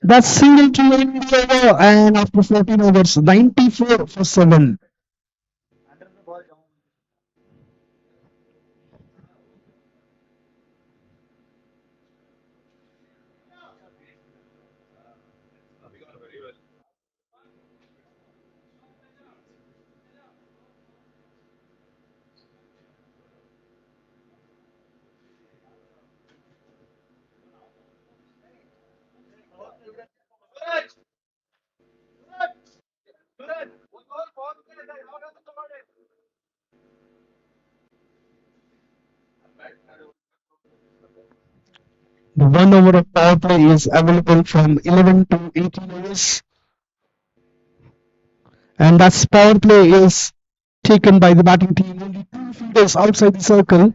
That's single to end the over, and after 14 overs, 94 for 7. The 1 over of power play is available from 11 to 18 overs, and that's power play is taken by the batting team. Only 2 fielders outside the circle.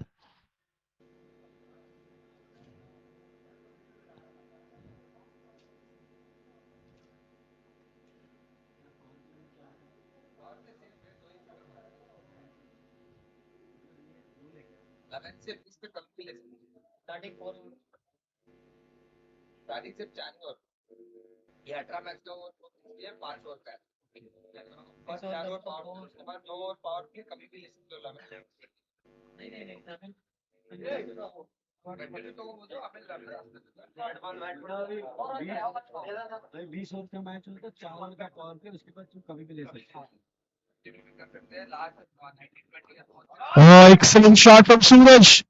Oh, excellent shot from Suraj.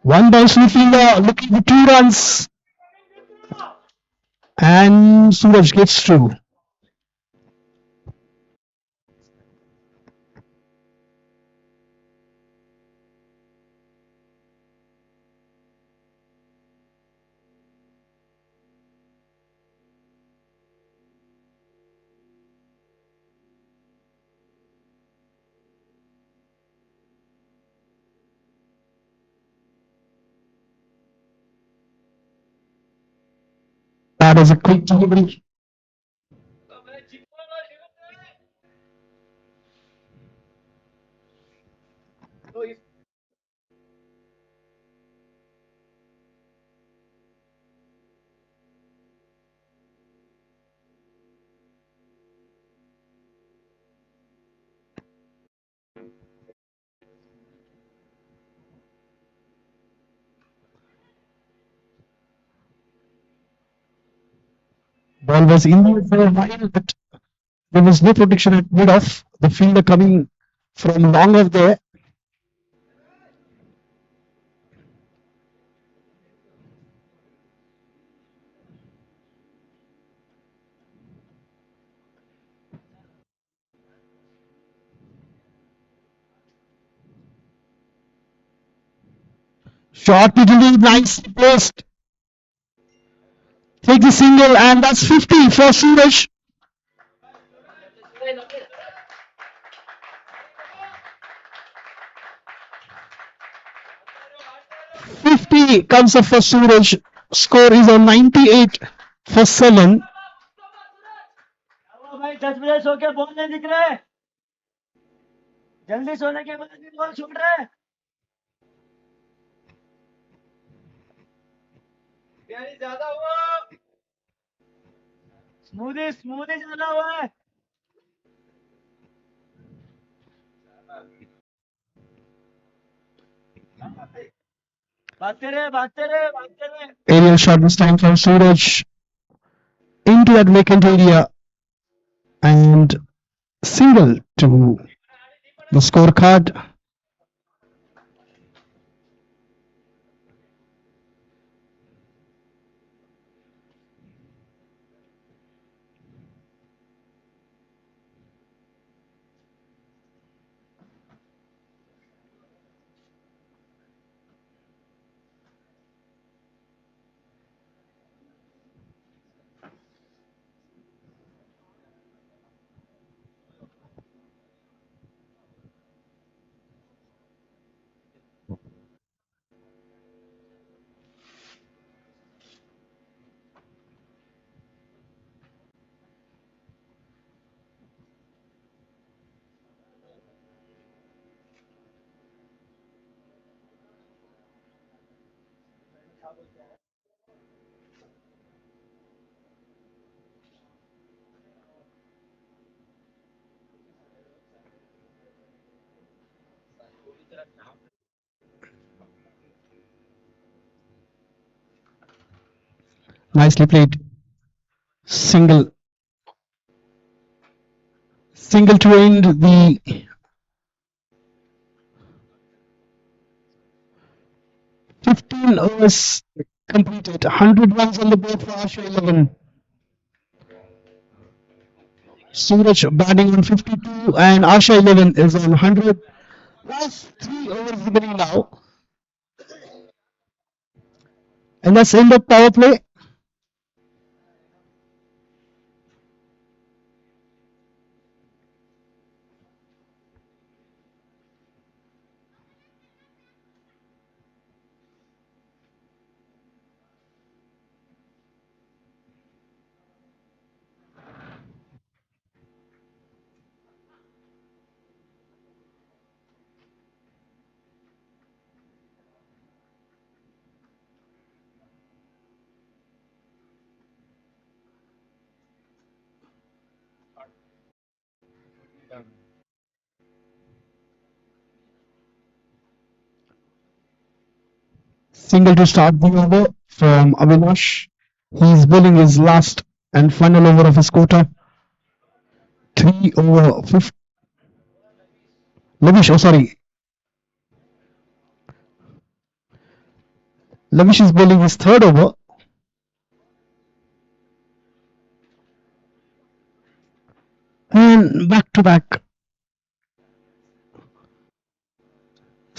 One bounce fielder looking for 2 runs, and Suraj gets 2. That is a quick delivery. Ball was in the air for a while, but there was no protection at mid-off. The fielder coming from long off there. Short middle, nice placed. Take the single, and that's 50 for Suraj. Fifty comes up for Suraj. Score is on 98 for 7. भाई 10 minute सो के ball नहीं दिख रहे, जल्दी सोने के बाद भी बॉल छूट रहे। ज्यादा हुआ, स्मूदी स्मूदी ज्यादा हुआ है। भागते रहे भागते रहे भागते रहे। Aerial shot this time from Suraj into that vacant area, and single to the scorecard. Nicely played. Single. Single to end the 15 overs completed. 100 runs on the board for Asha 11. Suraj batting on 52 and Asha 11 is on 100. Last 3 overs remaining now. And that's end of power play. Single to start the over from Avinash. He's bowling his last and final over of his quarter. 3 over 50. Lavish, oh sorry. Lavish is bowling his third over. And back to back.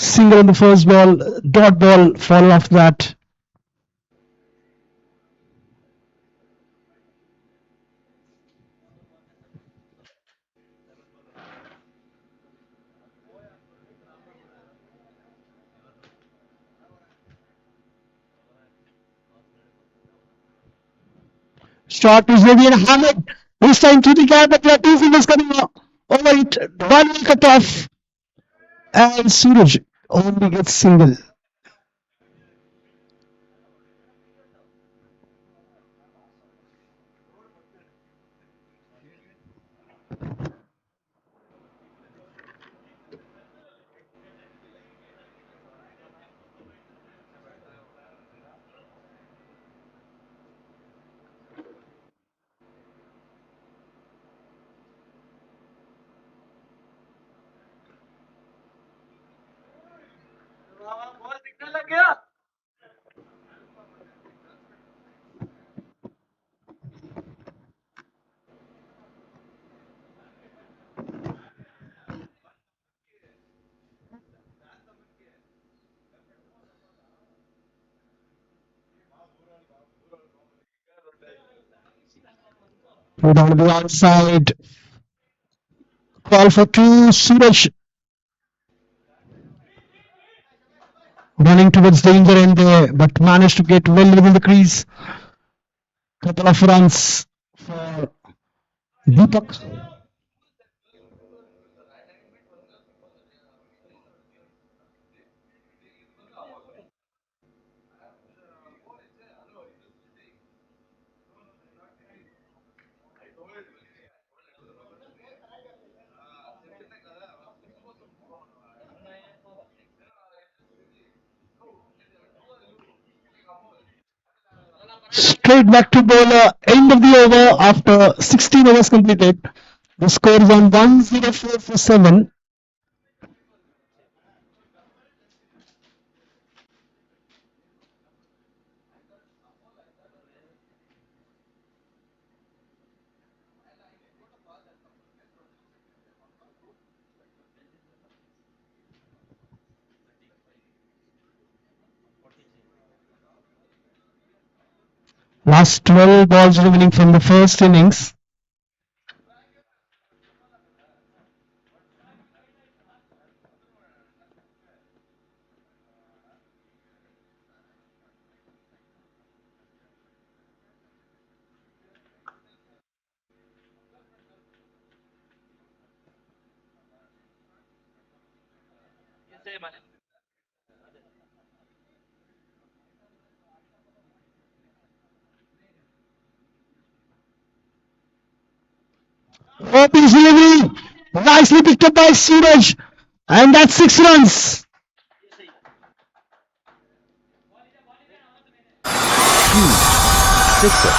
Single on the first ball, dot ball, follow after that. Shot is ready and Hamid. This time to the gap, but there are two fingers coming over it. One will cut off. And Suraj only gets single. Ball दिखने लग गया Put on the outside. Call for two. Suraj running towards danger end there, but managed to get well within the crease. Couple of runs for Deepak. Straight back to bowler. End of the over after 16 overs completed. The score is on 104 for 7. Last 12 balls remaining from the first innings. Open delivery. Nicely picked up by Suraj. And that's 6 runs. Huge. Sixer.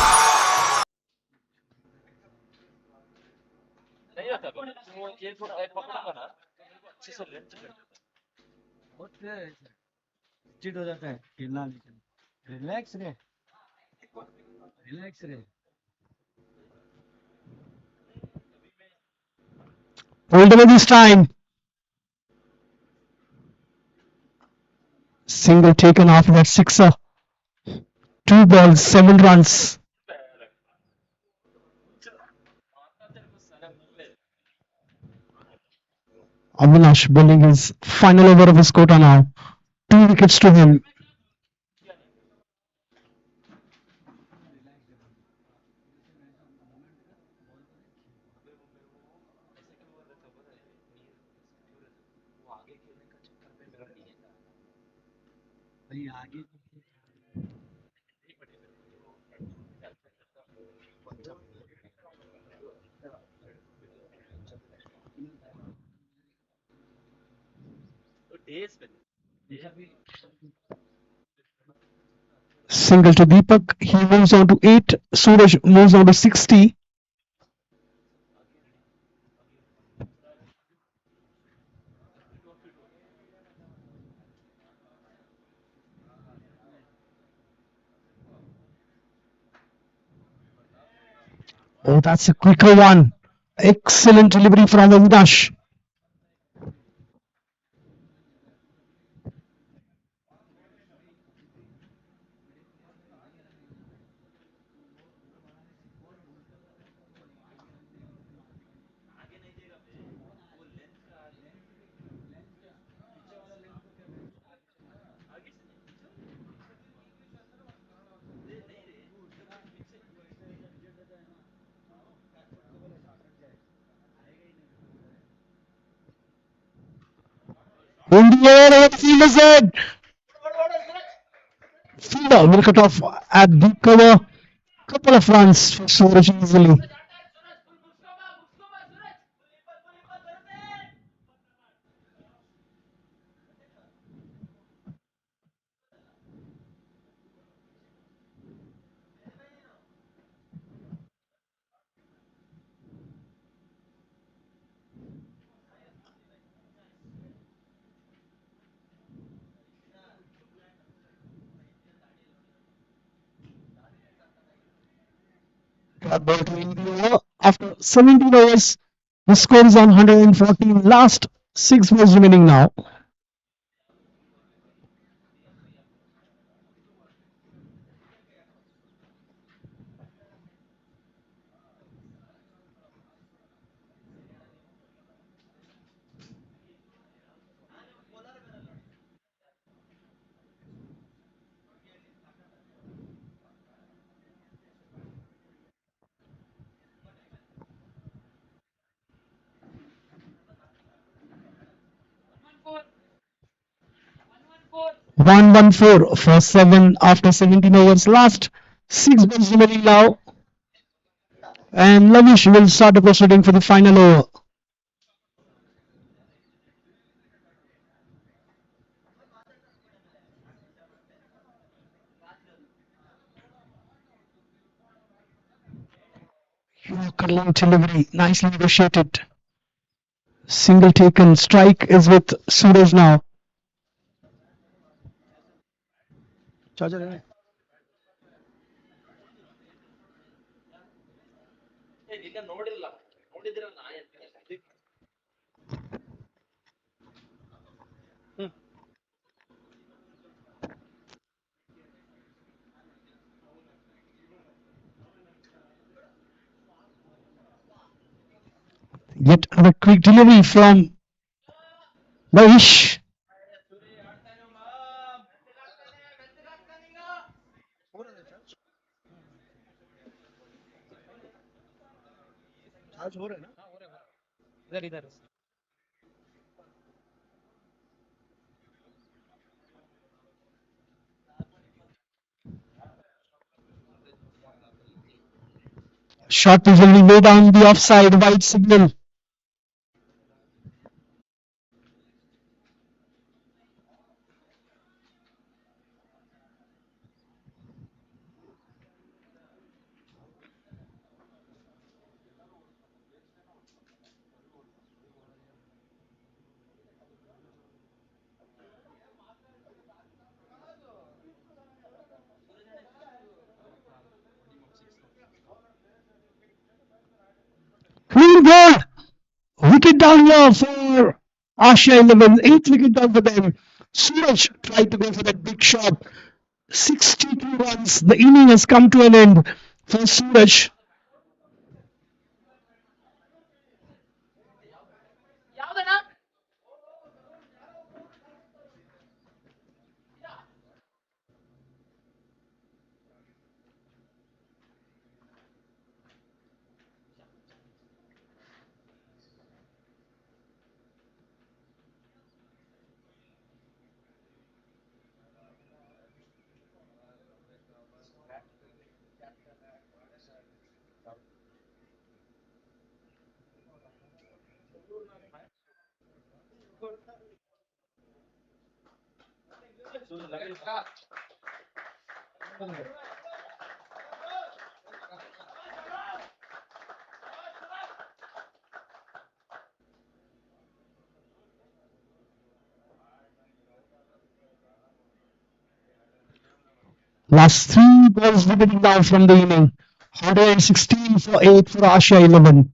नहीं होता वो ये थोड़ा एक पकड़ूंगा ना अच्छे से length cut जाता है बहुत चिट हो जाता है हिलना नहीं रिलैक्स रे रिलैक्स रे Pulled away this time. Single taken after that sixer. 2 balls, 7 runs. Avinash bowling his final over of his quota now. 2 wickets to him. भाई आगे Single to Deepak. He moves on to 8. Suraj moves on to 60. Oh, that's a quicker one. Excellent delivery from Avinash. In the air, over the fielder's head. Fielder will cut off at deep cover. Couple of runs for Suraj easily. Got ball to in the over. After 17 overs, the score is on 114. Last 6 balls remaining now. One one four for 7 after 17 overs. Last 6 balls remaining now. And Lavish will start the proceeding for the final over. Yorker long delivery, nicely negotiated. Single taken. Strike is with Suraj now. Charger है Yet another quick delivery from Lavish. हो रहा है charge हो रहा है ना इधर इधर Shot whistle will lay down the offside white signal. Clean ball. Wicket down here for Asia 11. Eighth wicket down for them. Suraj tried to go for that big shot. 62 runs. The inning has come to an end for Suraj. Last three balls remaining now from the inning. 116 for 8 for Asia 11.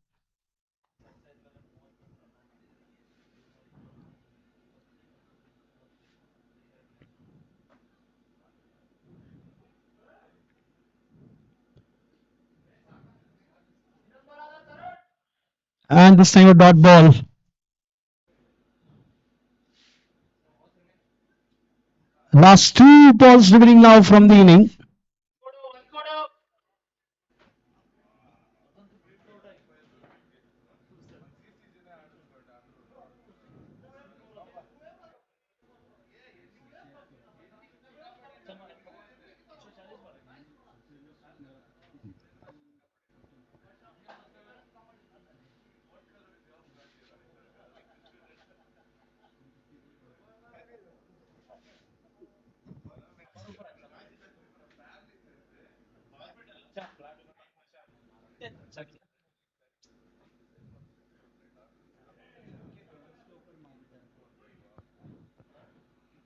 And this time a dot ball. Last two balls remaining now from the inning.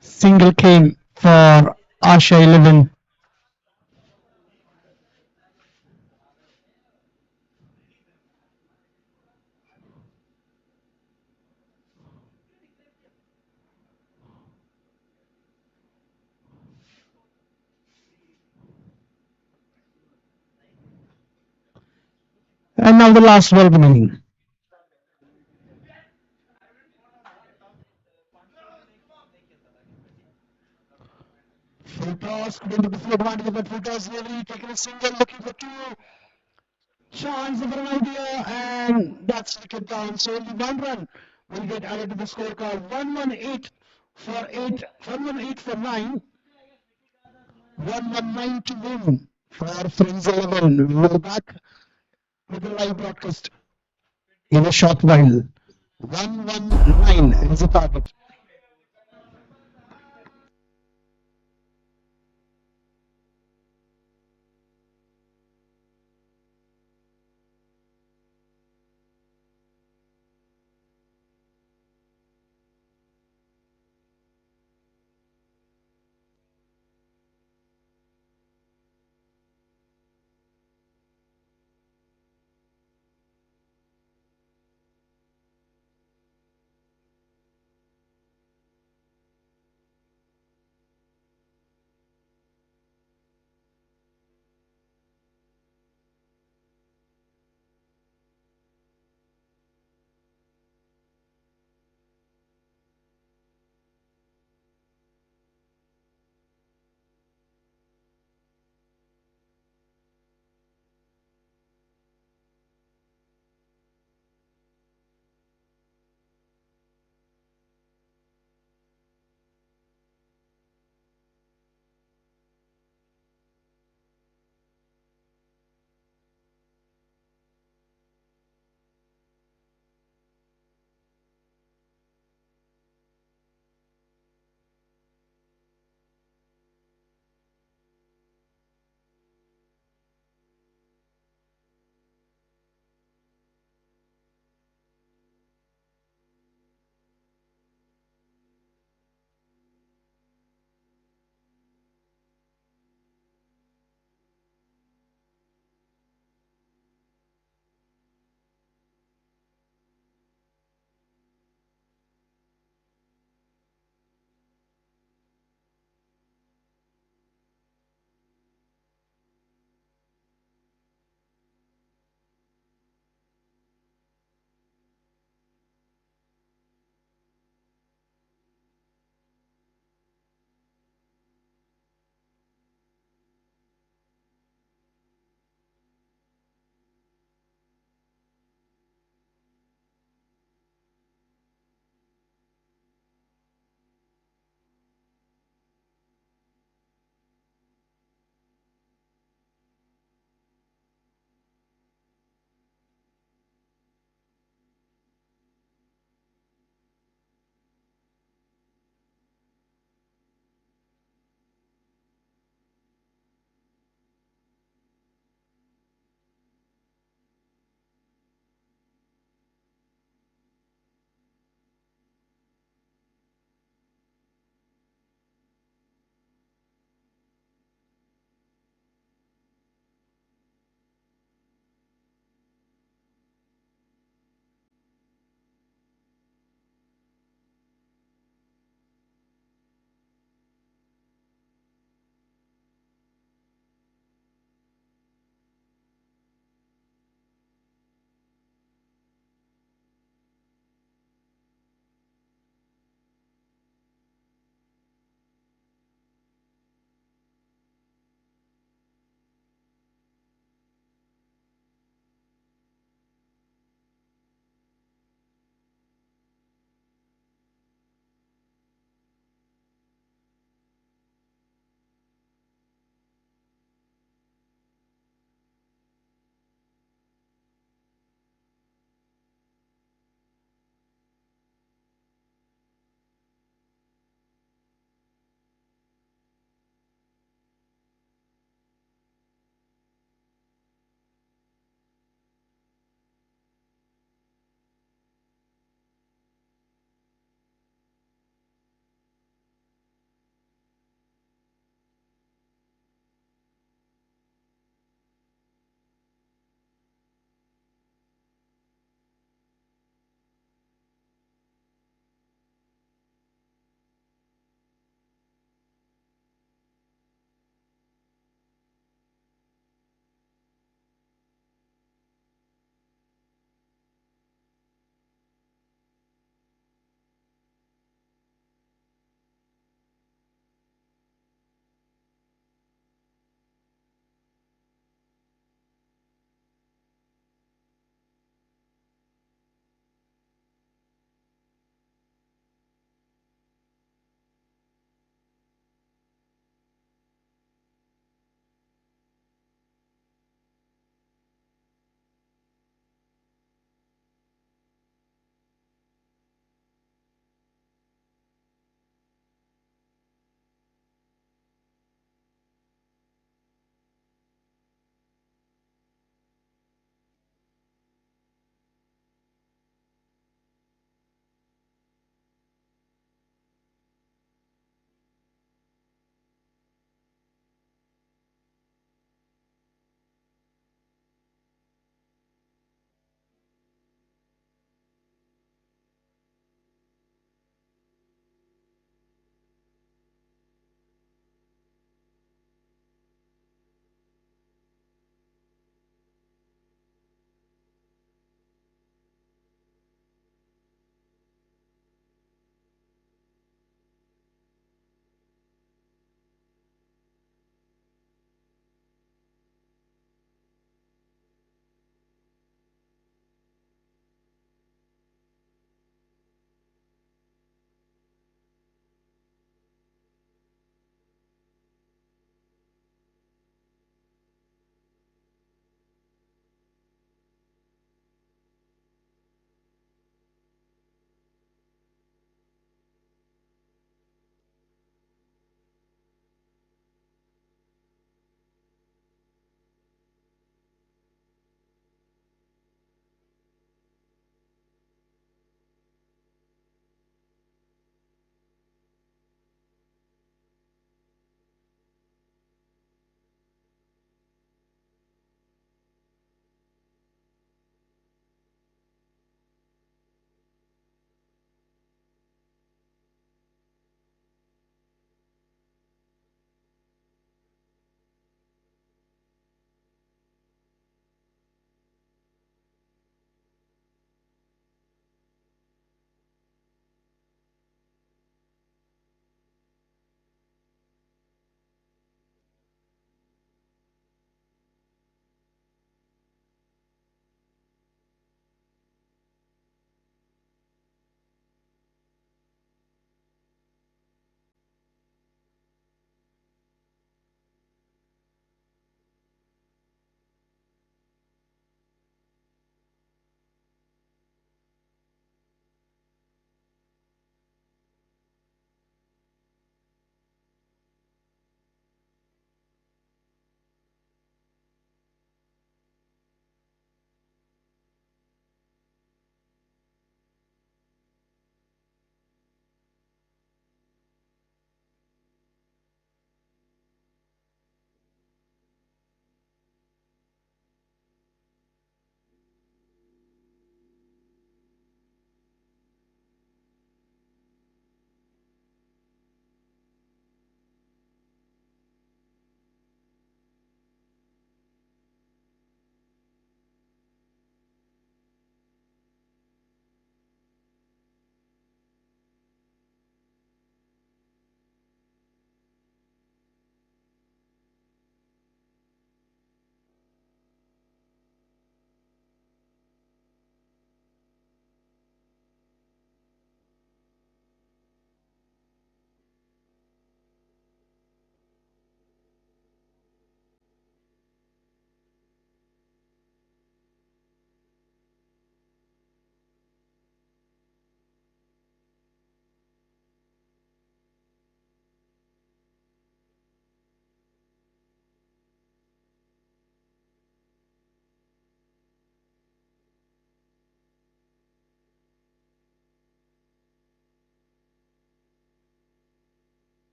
Single came for Asha 11. And now the last ball remaining. Full toss, going to the full advantage of that full toss, really taking a single, looking for two. Chance of an idea, and that's wicket down. So only one run will get added to the scorecard. 118 for 8, 118 for 9, 119 to win for Friends 11. We will be back with the live broadcast in a short while. 119 is the target.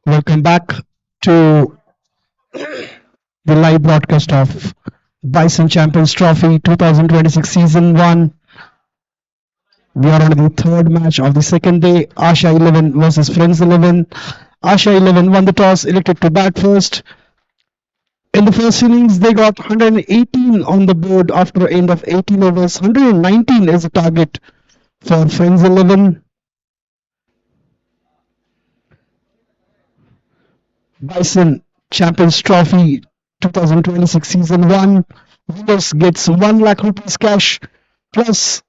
Welcome back to the live broadcast of Bison Champions Trophy 2026 Season 1. We are on the third match of the second day. Asha 11 versus Friends 11. Asha 11 won the toss, elected to bat first. In the first innings, they got 118 on the board after end of 18 overs. 119 is the target for Friends 11. Bison Champions Trophy 2026 Season 1. Winners gets 1 lakh rupees cash plus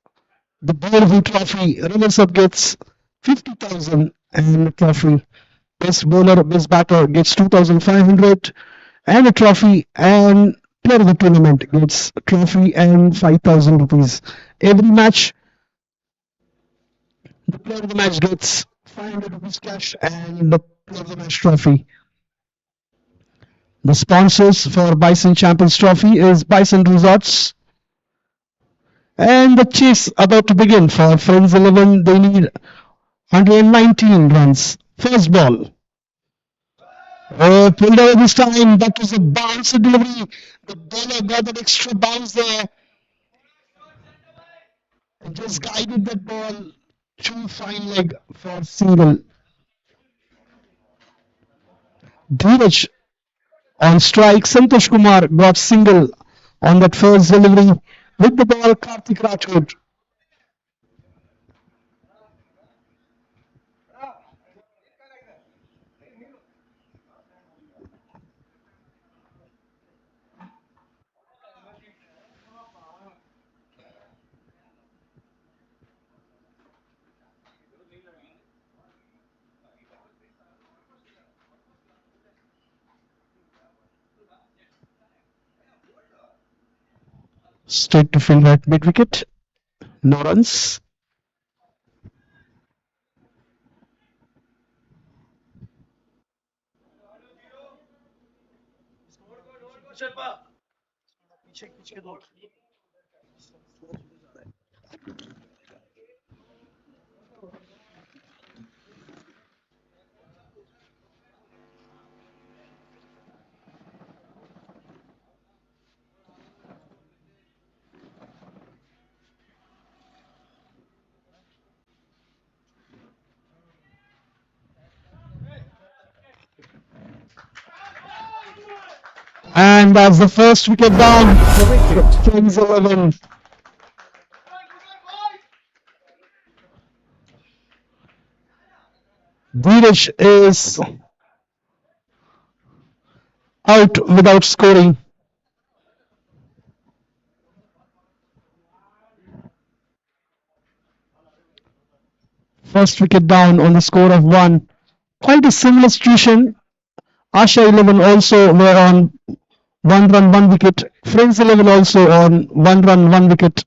the Bowler Trophy. Runners-up gets 50,000 and a trophy. Best bowler, best batter gets 2,500 and a trophy, and player of the tournament gets a trophy and 5,000 rupees. Every match, the player of the match gets 500 rupees cash and the player of the match trophy. The sponsors for Bison Champions Trophy is Bison Resorts. And the chase about to begin for Friends 11. They need 119 runs. First ball. Oh, pulled away this time. That was a bounce delivery. The bowler got that extra bounce there and just guided that ball to fine leg for single. Dheeraj on strike. Santosh Kumar got single on that first delivery. With the ball, Karthik Rathod. Straight to field at mid wicket. No runs. And that's the first wicket down for Friends 11. Dheeraj is out without scoring. First wicket down on the score of 1. Quite a similar situation. Asha 11 also were on 1 run, 1 wicket. Friends 11 also on 1 run, 1 wicket.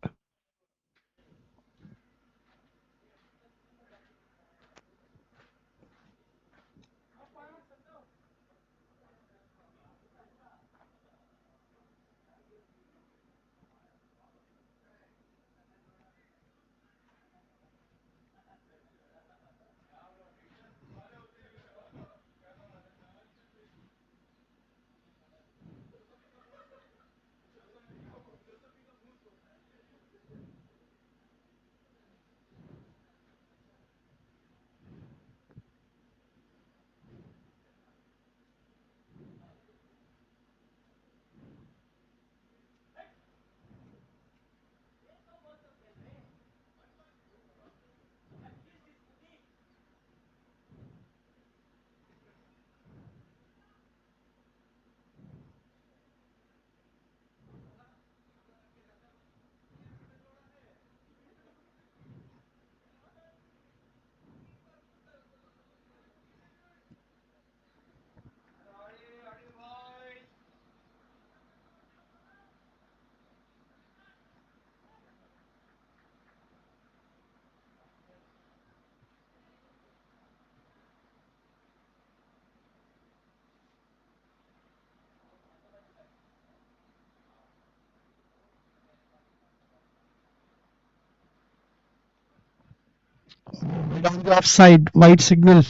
On the offside, white signal.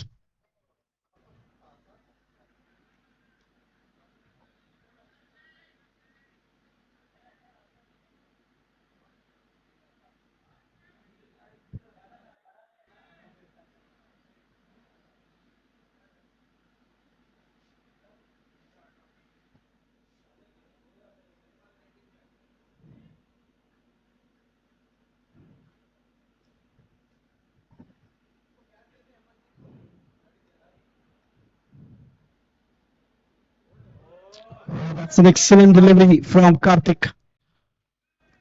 It's an excellent delivery from Karthik.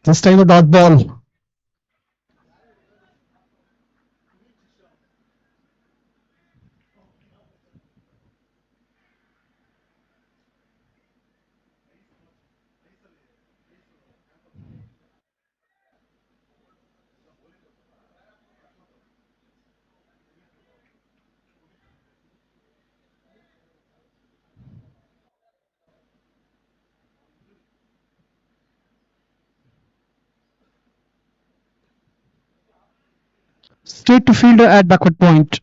This time a dot ball. Straight to fielder at backward point.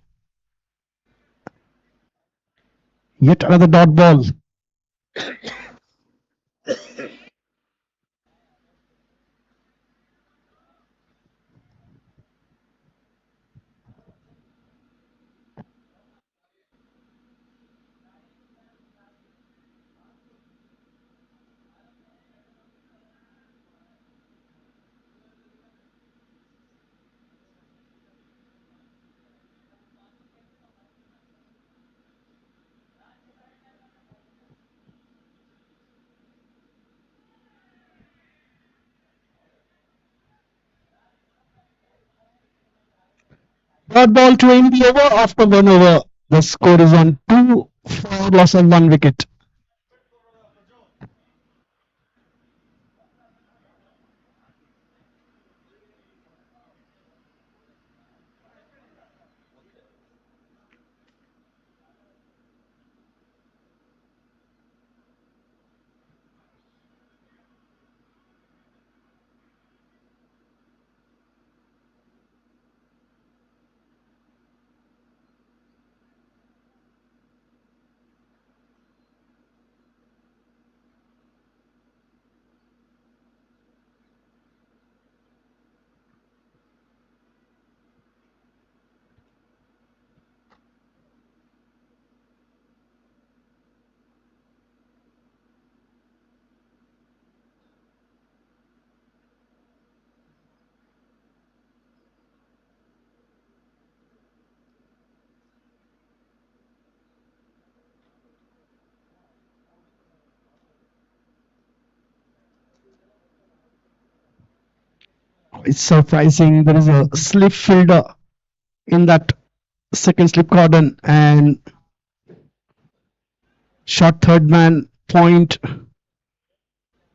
Yet another dot ball. Dot ball to end the over after 1 over. The score is on 2 for loss of 1 wicket. It's surprising. There is a slip fielder in that second slip cordon and short third man point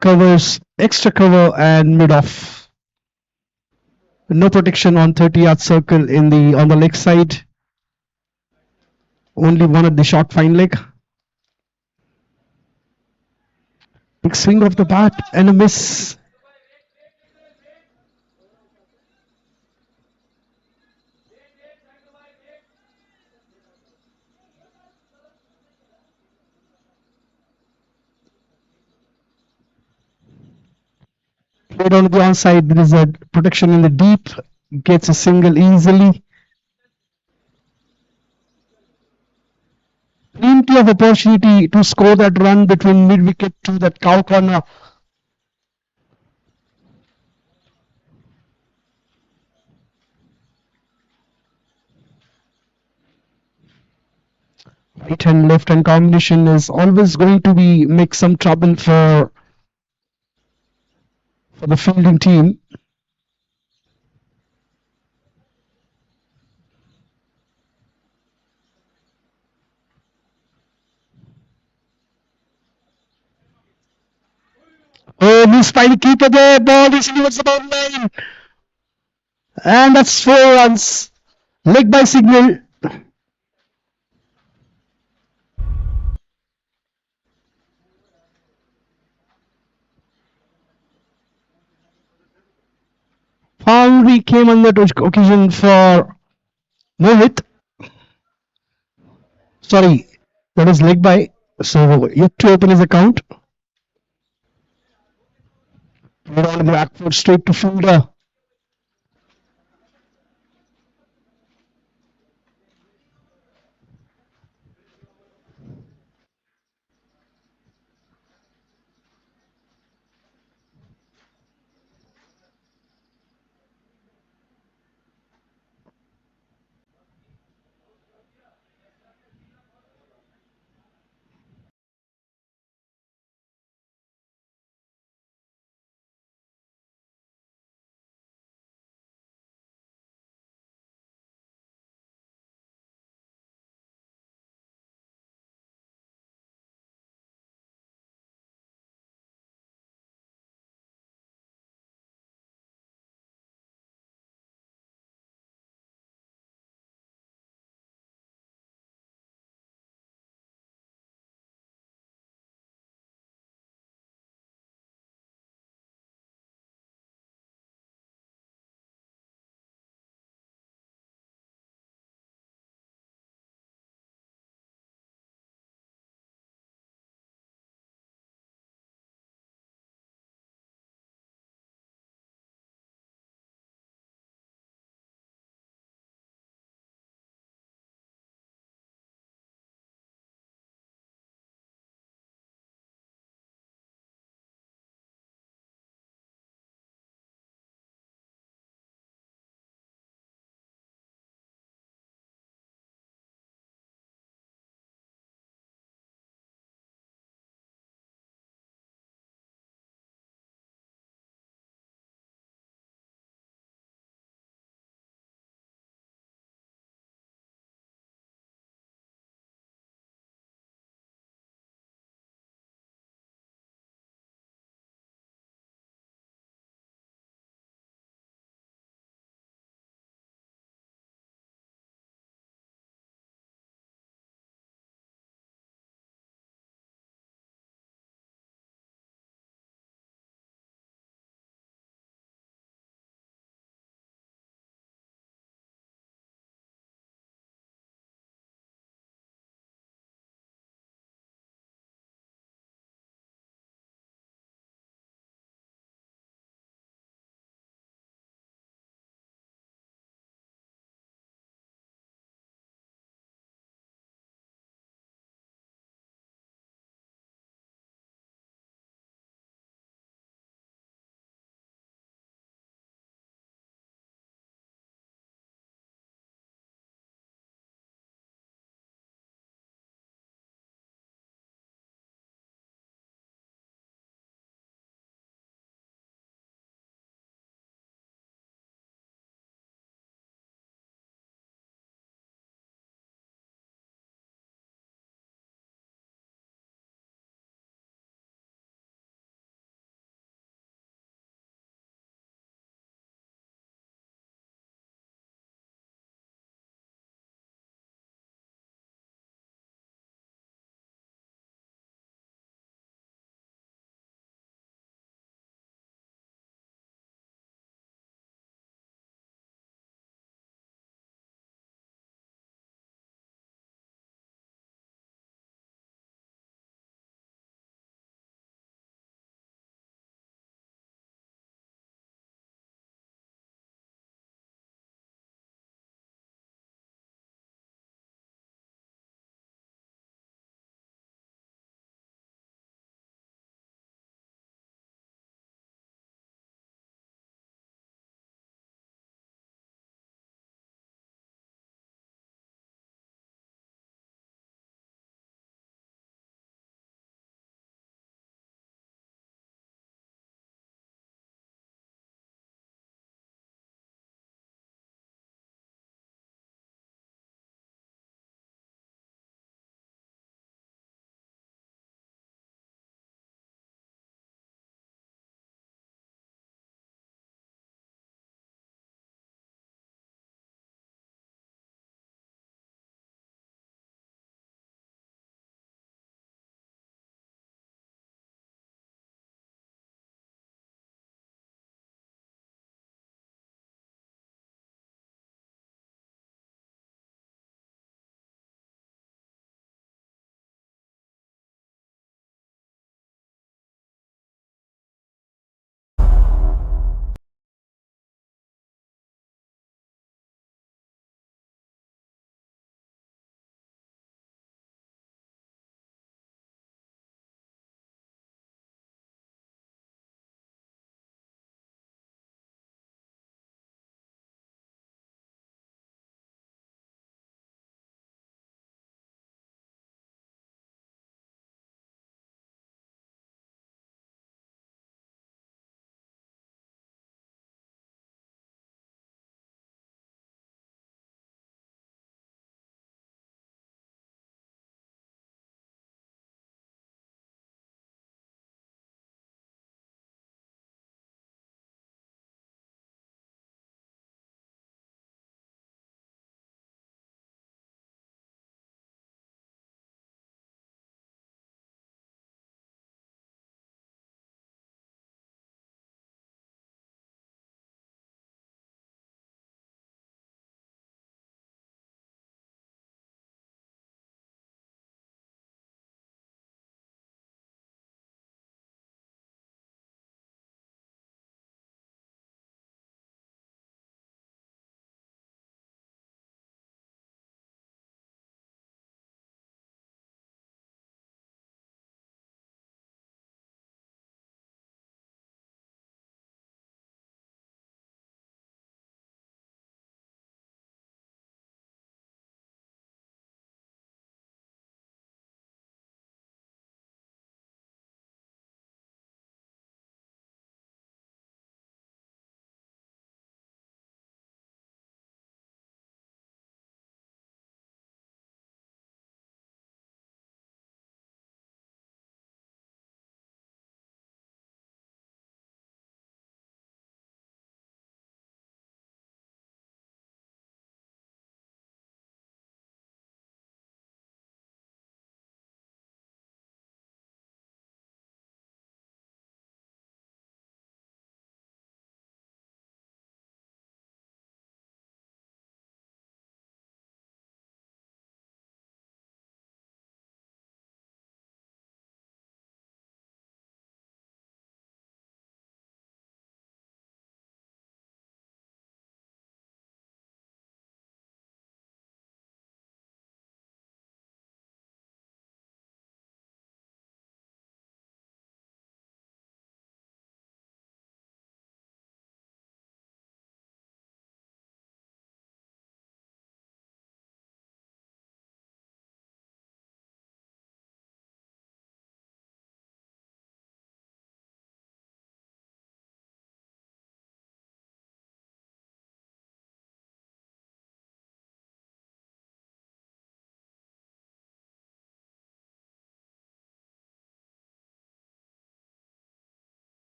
covers extra cover and mid off. No protection on 30-yard circle in the on the leg side. Only one at the short fine leg. Big swing of the bat and a miss. Played on the onside. There is a protection in the deep. Gets a single easily. Plenty of opportunity to score that run between mid wicket to that cow corner. Right and left hand combination is always going to be make some trouble for the fielding team. Oh, missed by the keeper there. Ball is towards the ball line. And that's 4 runs. Leg by signal. Foundry came on that occasion for Mohit. Sorry, that is leg by. So yet to open his account. Put on the back foot straight to fielder.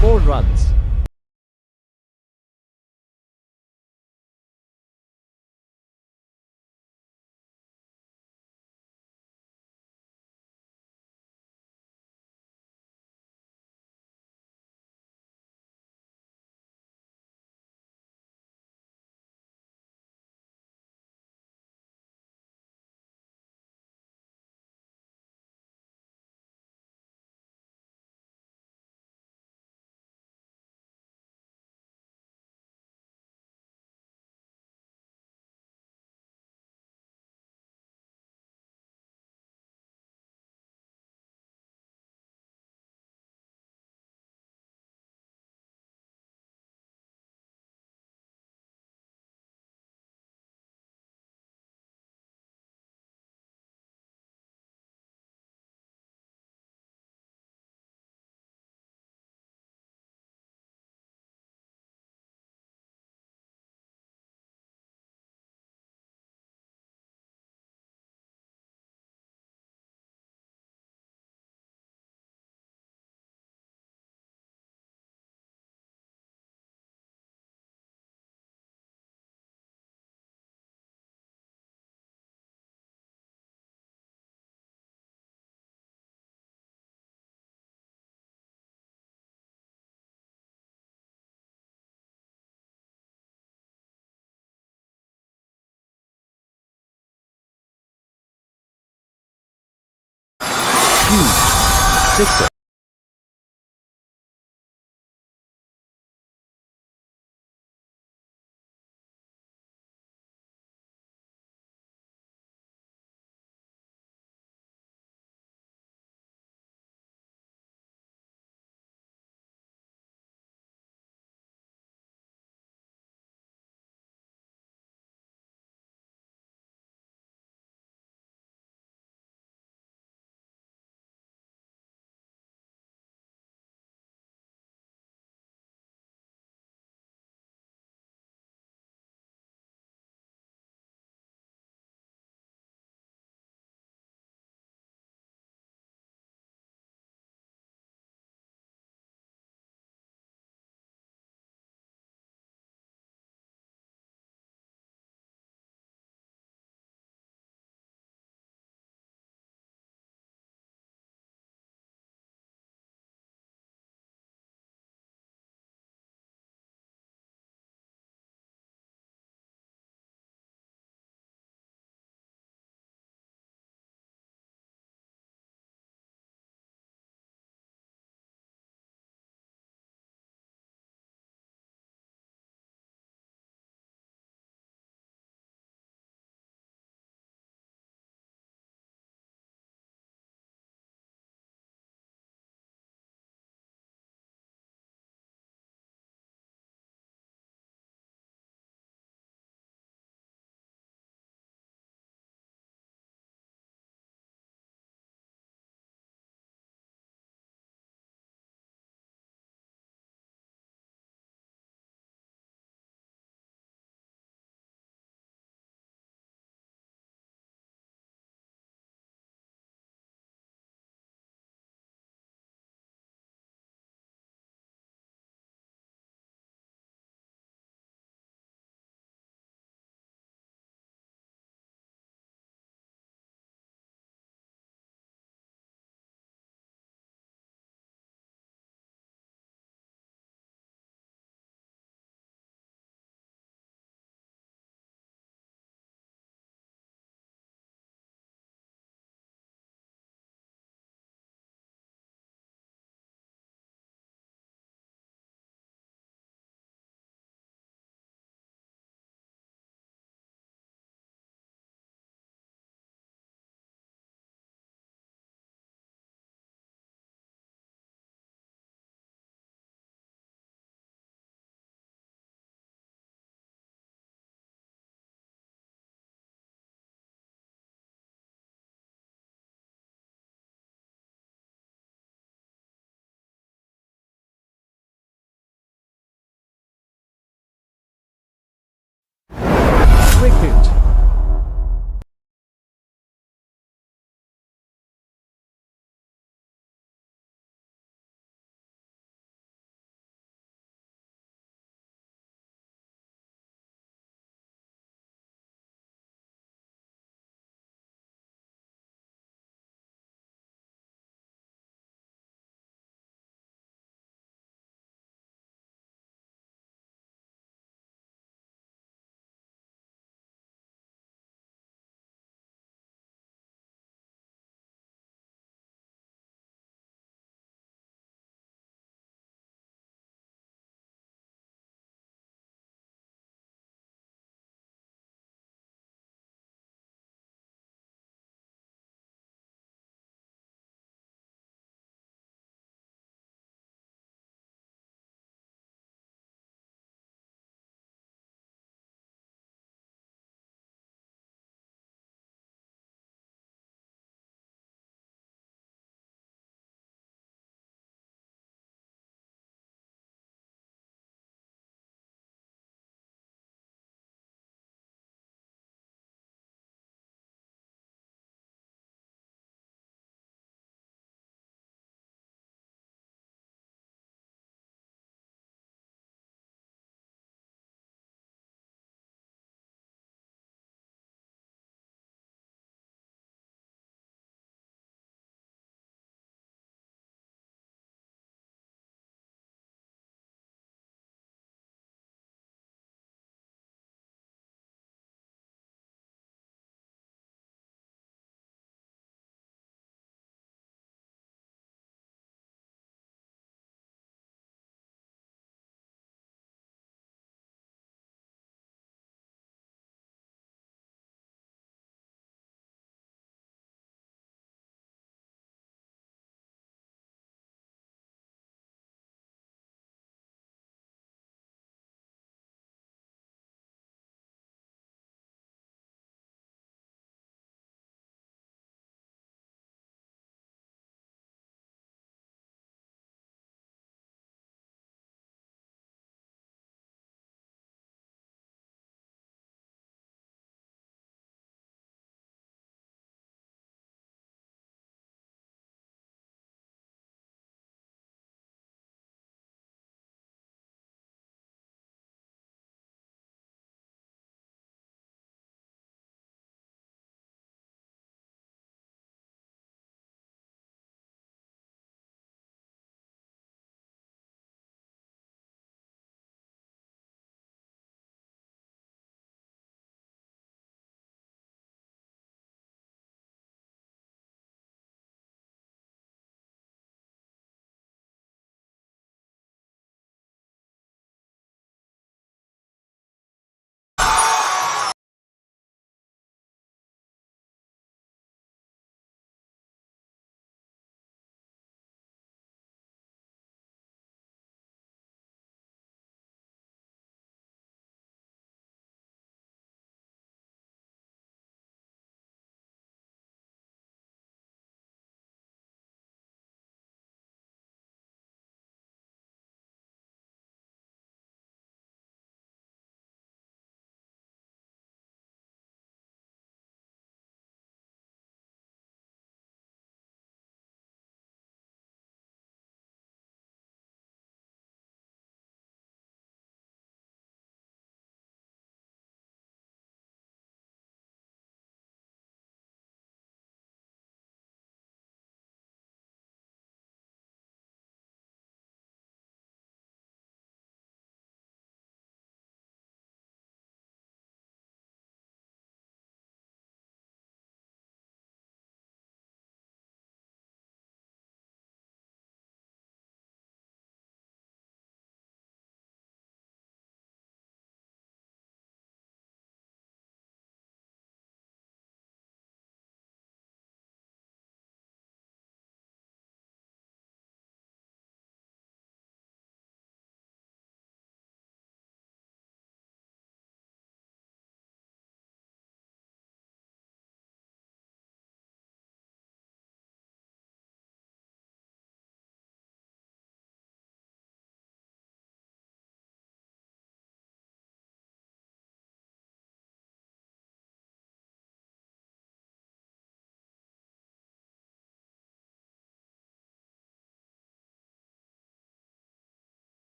4 runs. Huge. 6er. Wicket.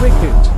Cricket.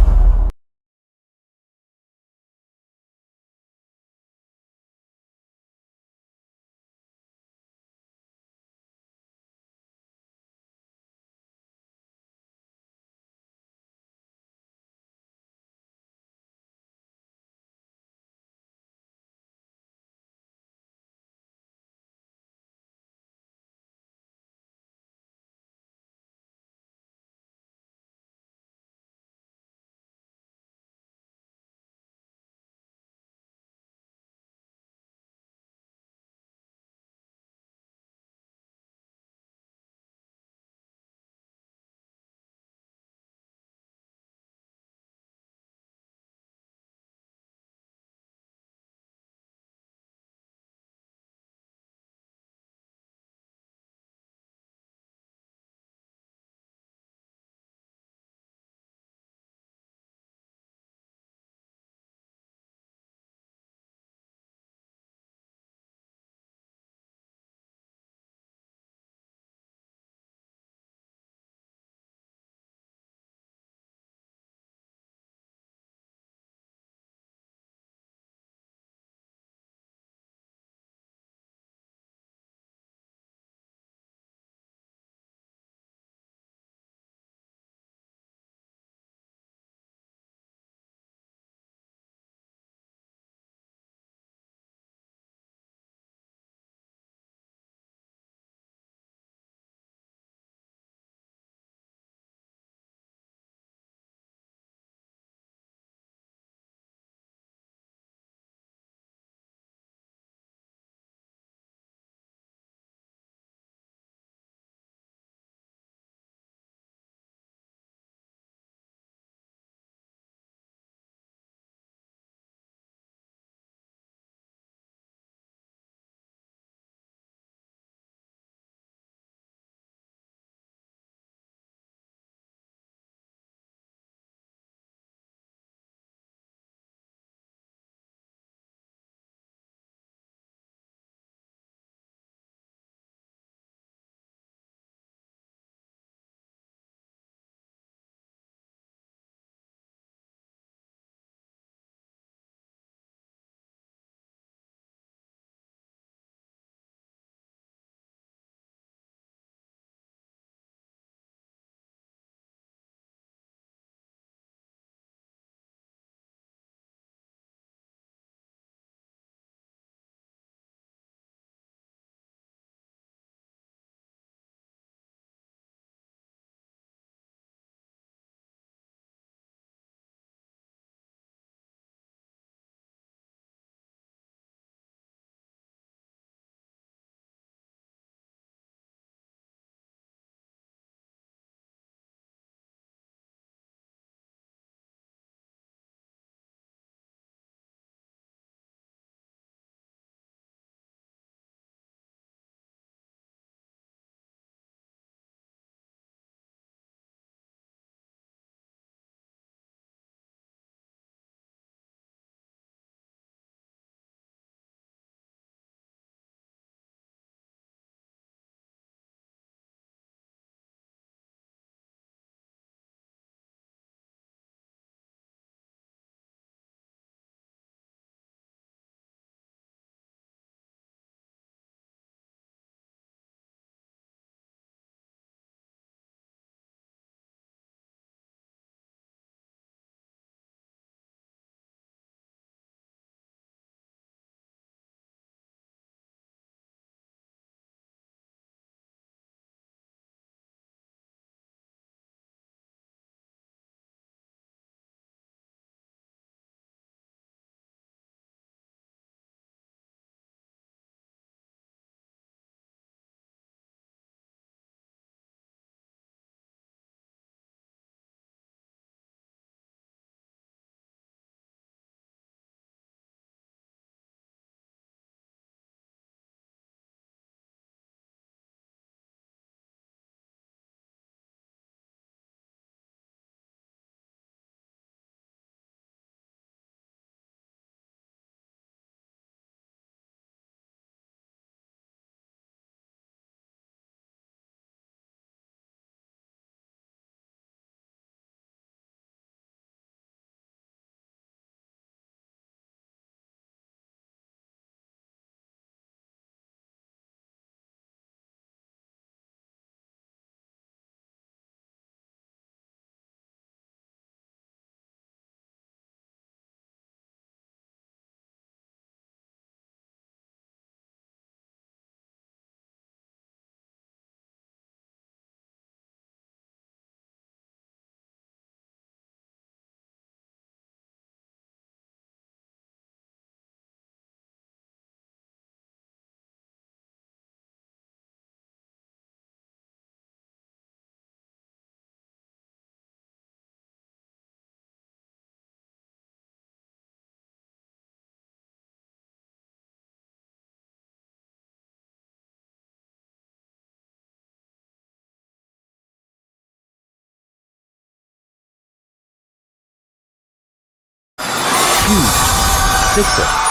Sixer.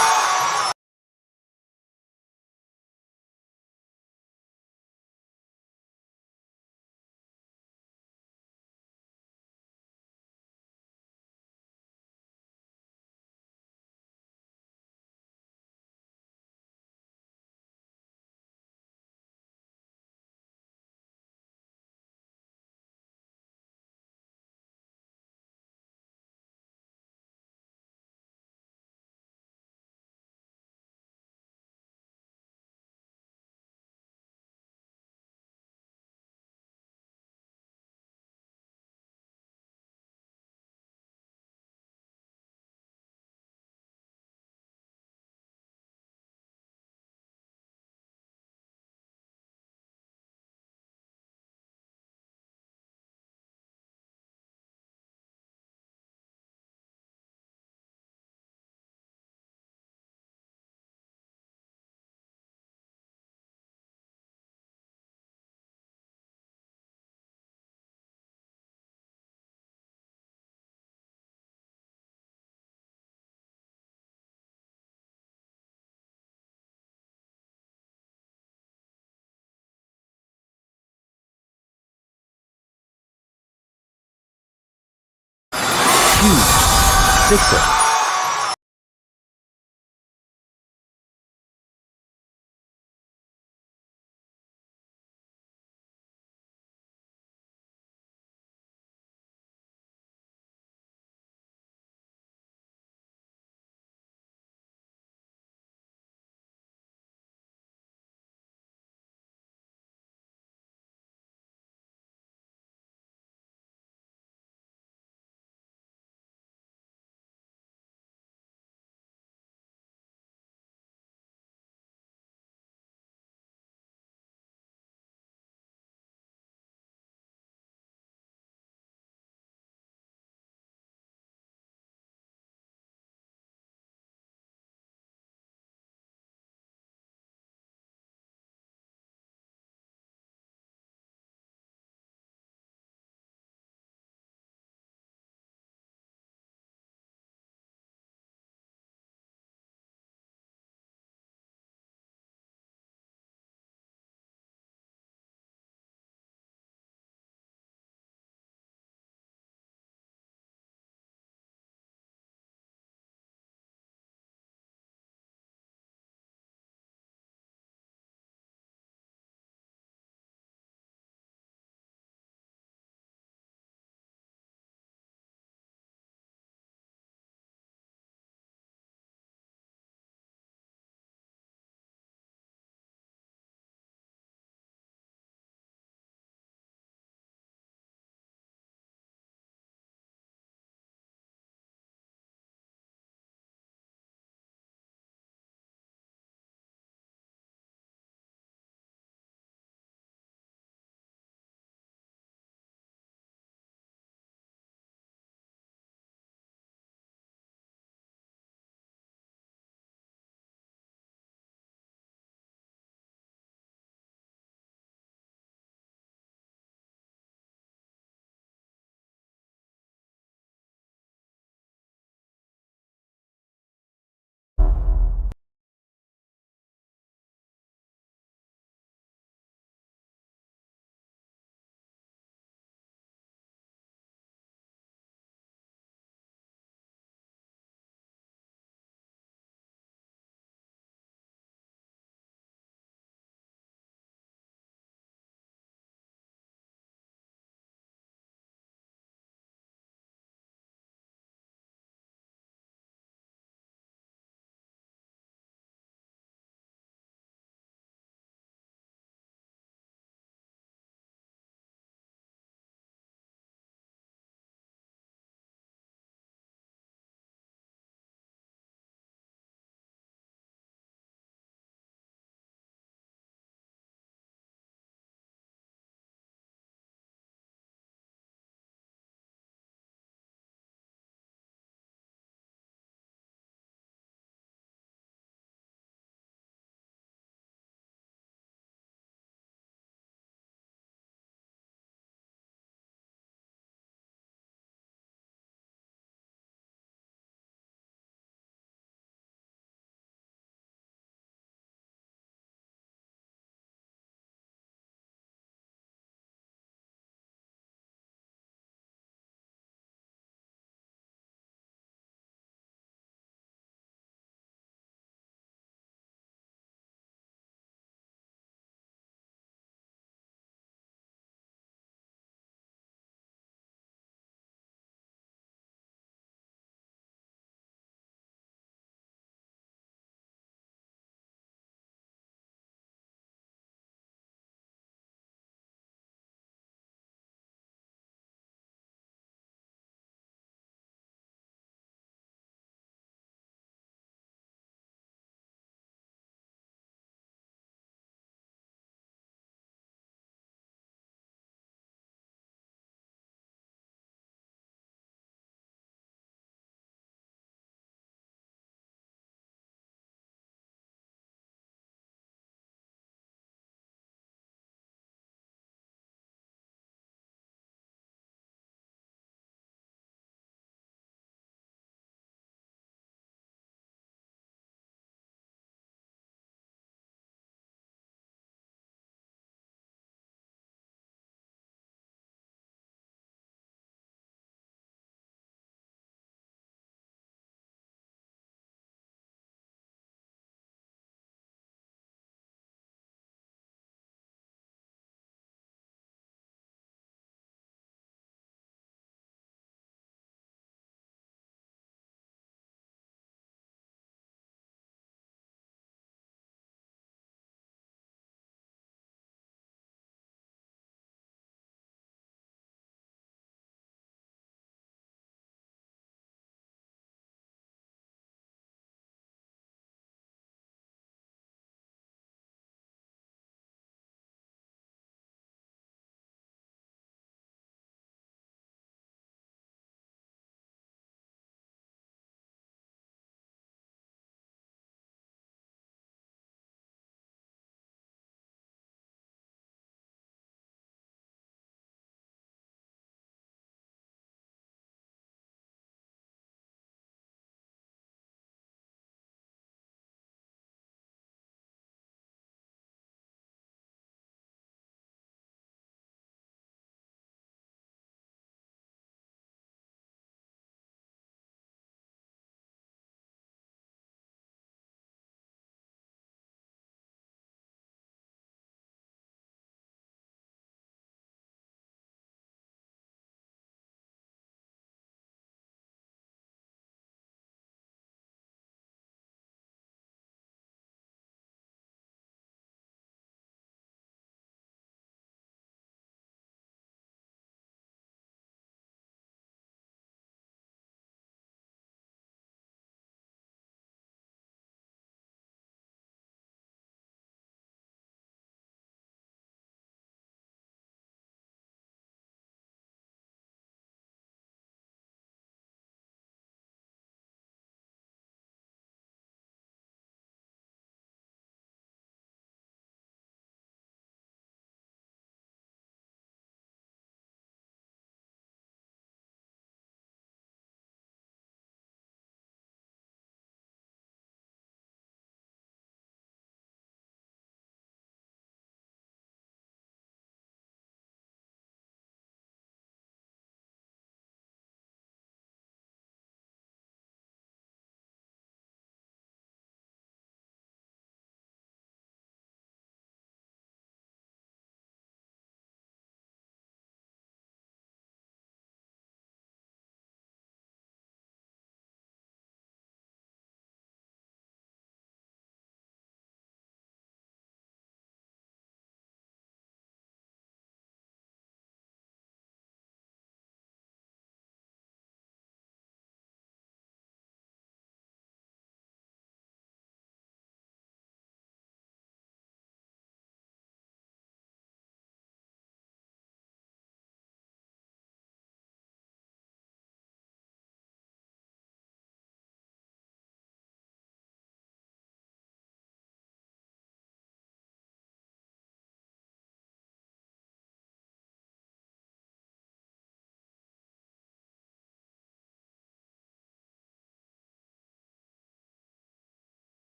Sixer.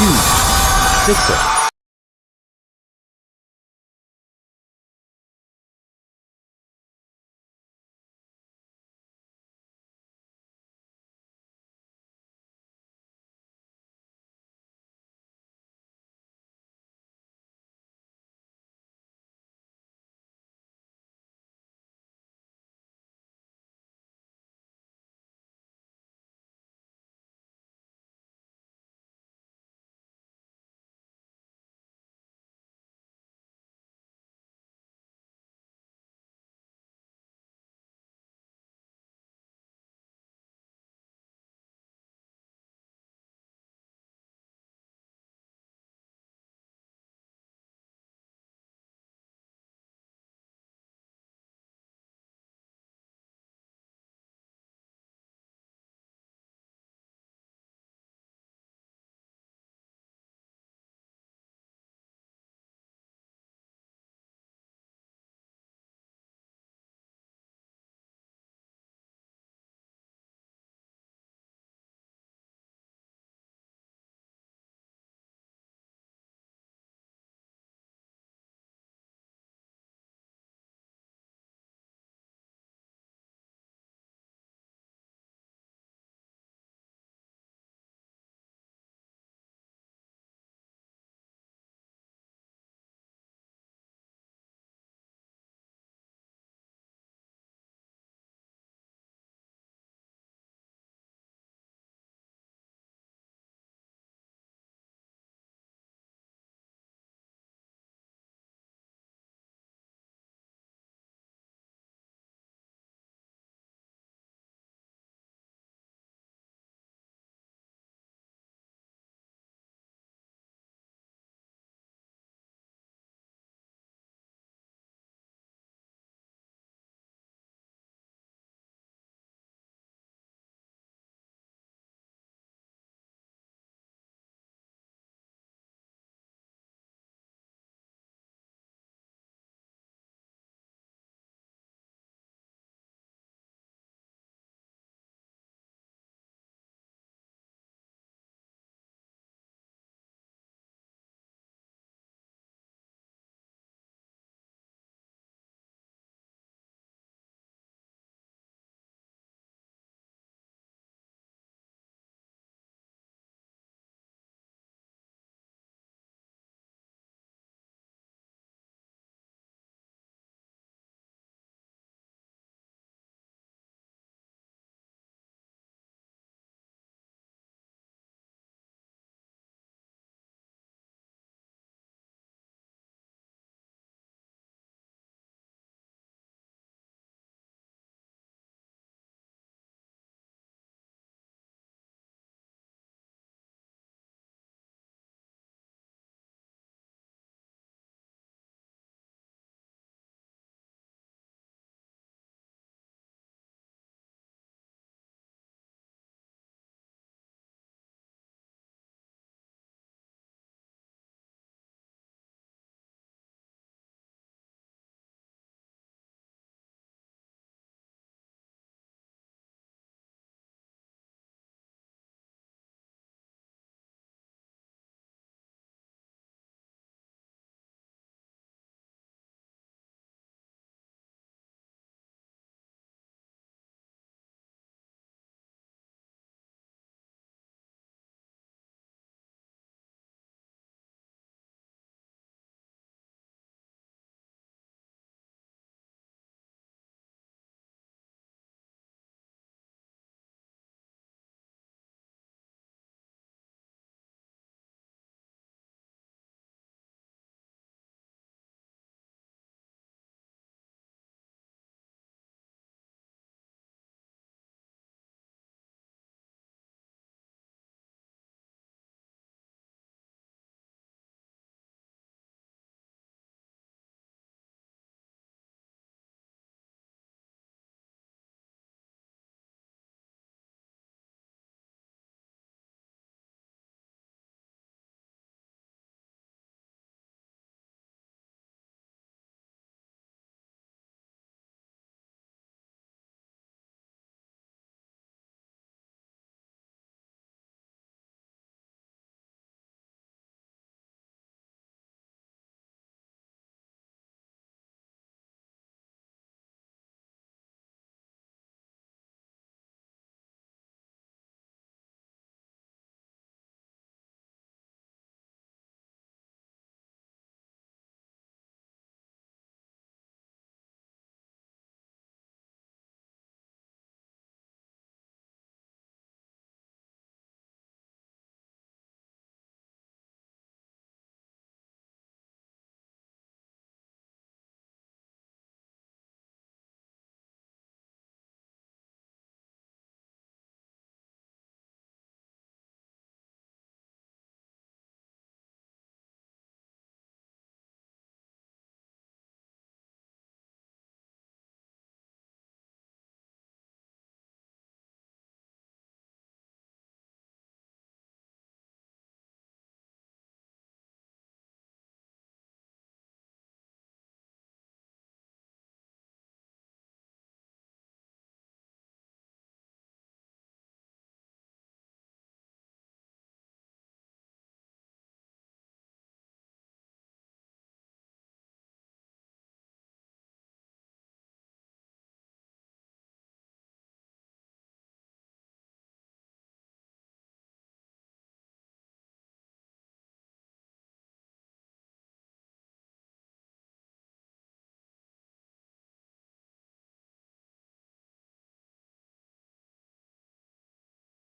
Huge. Sixer.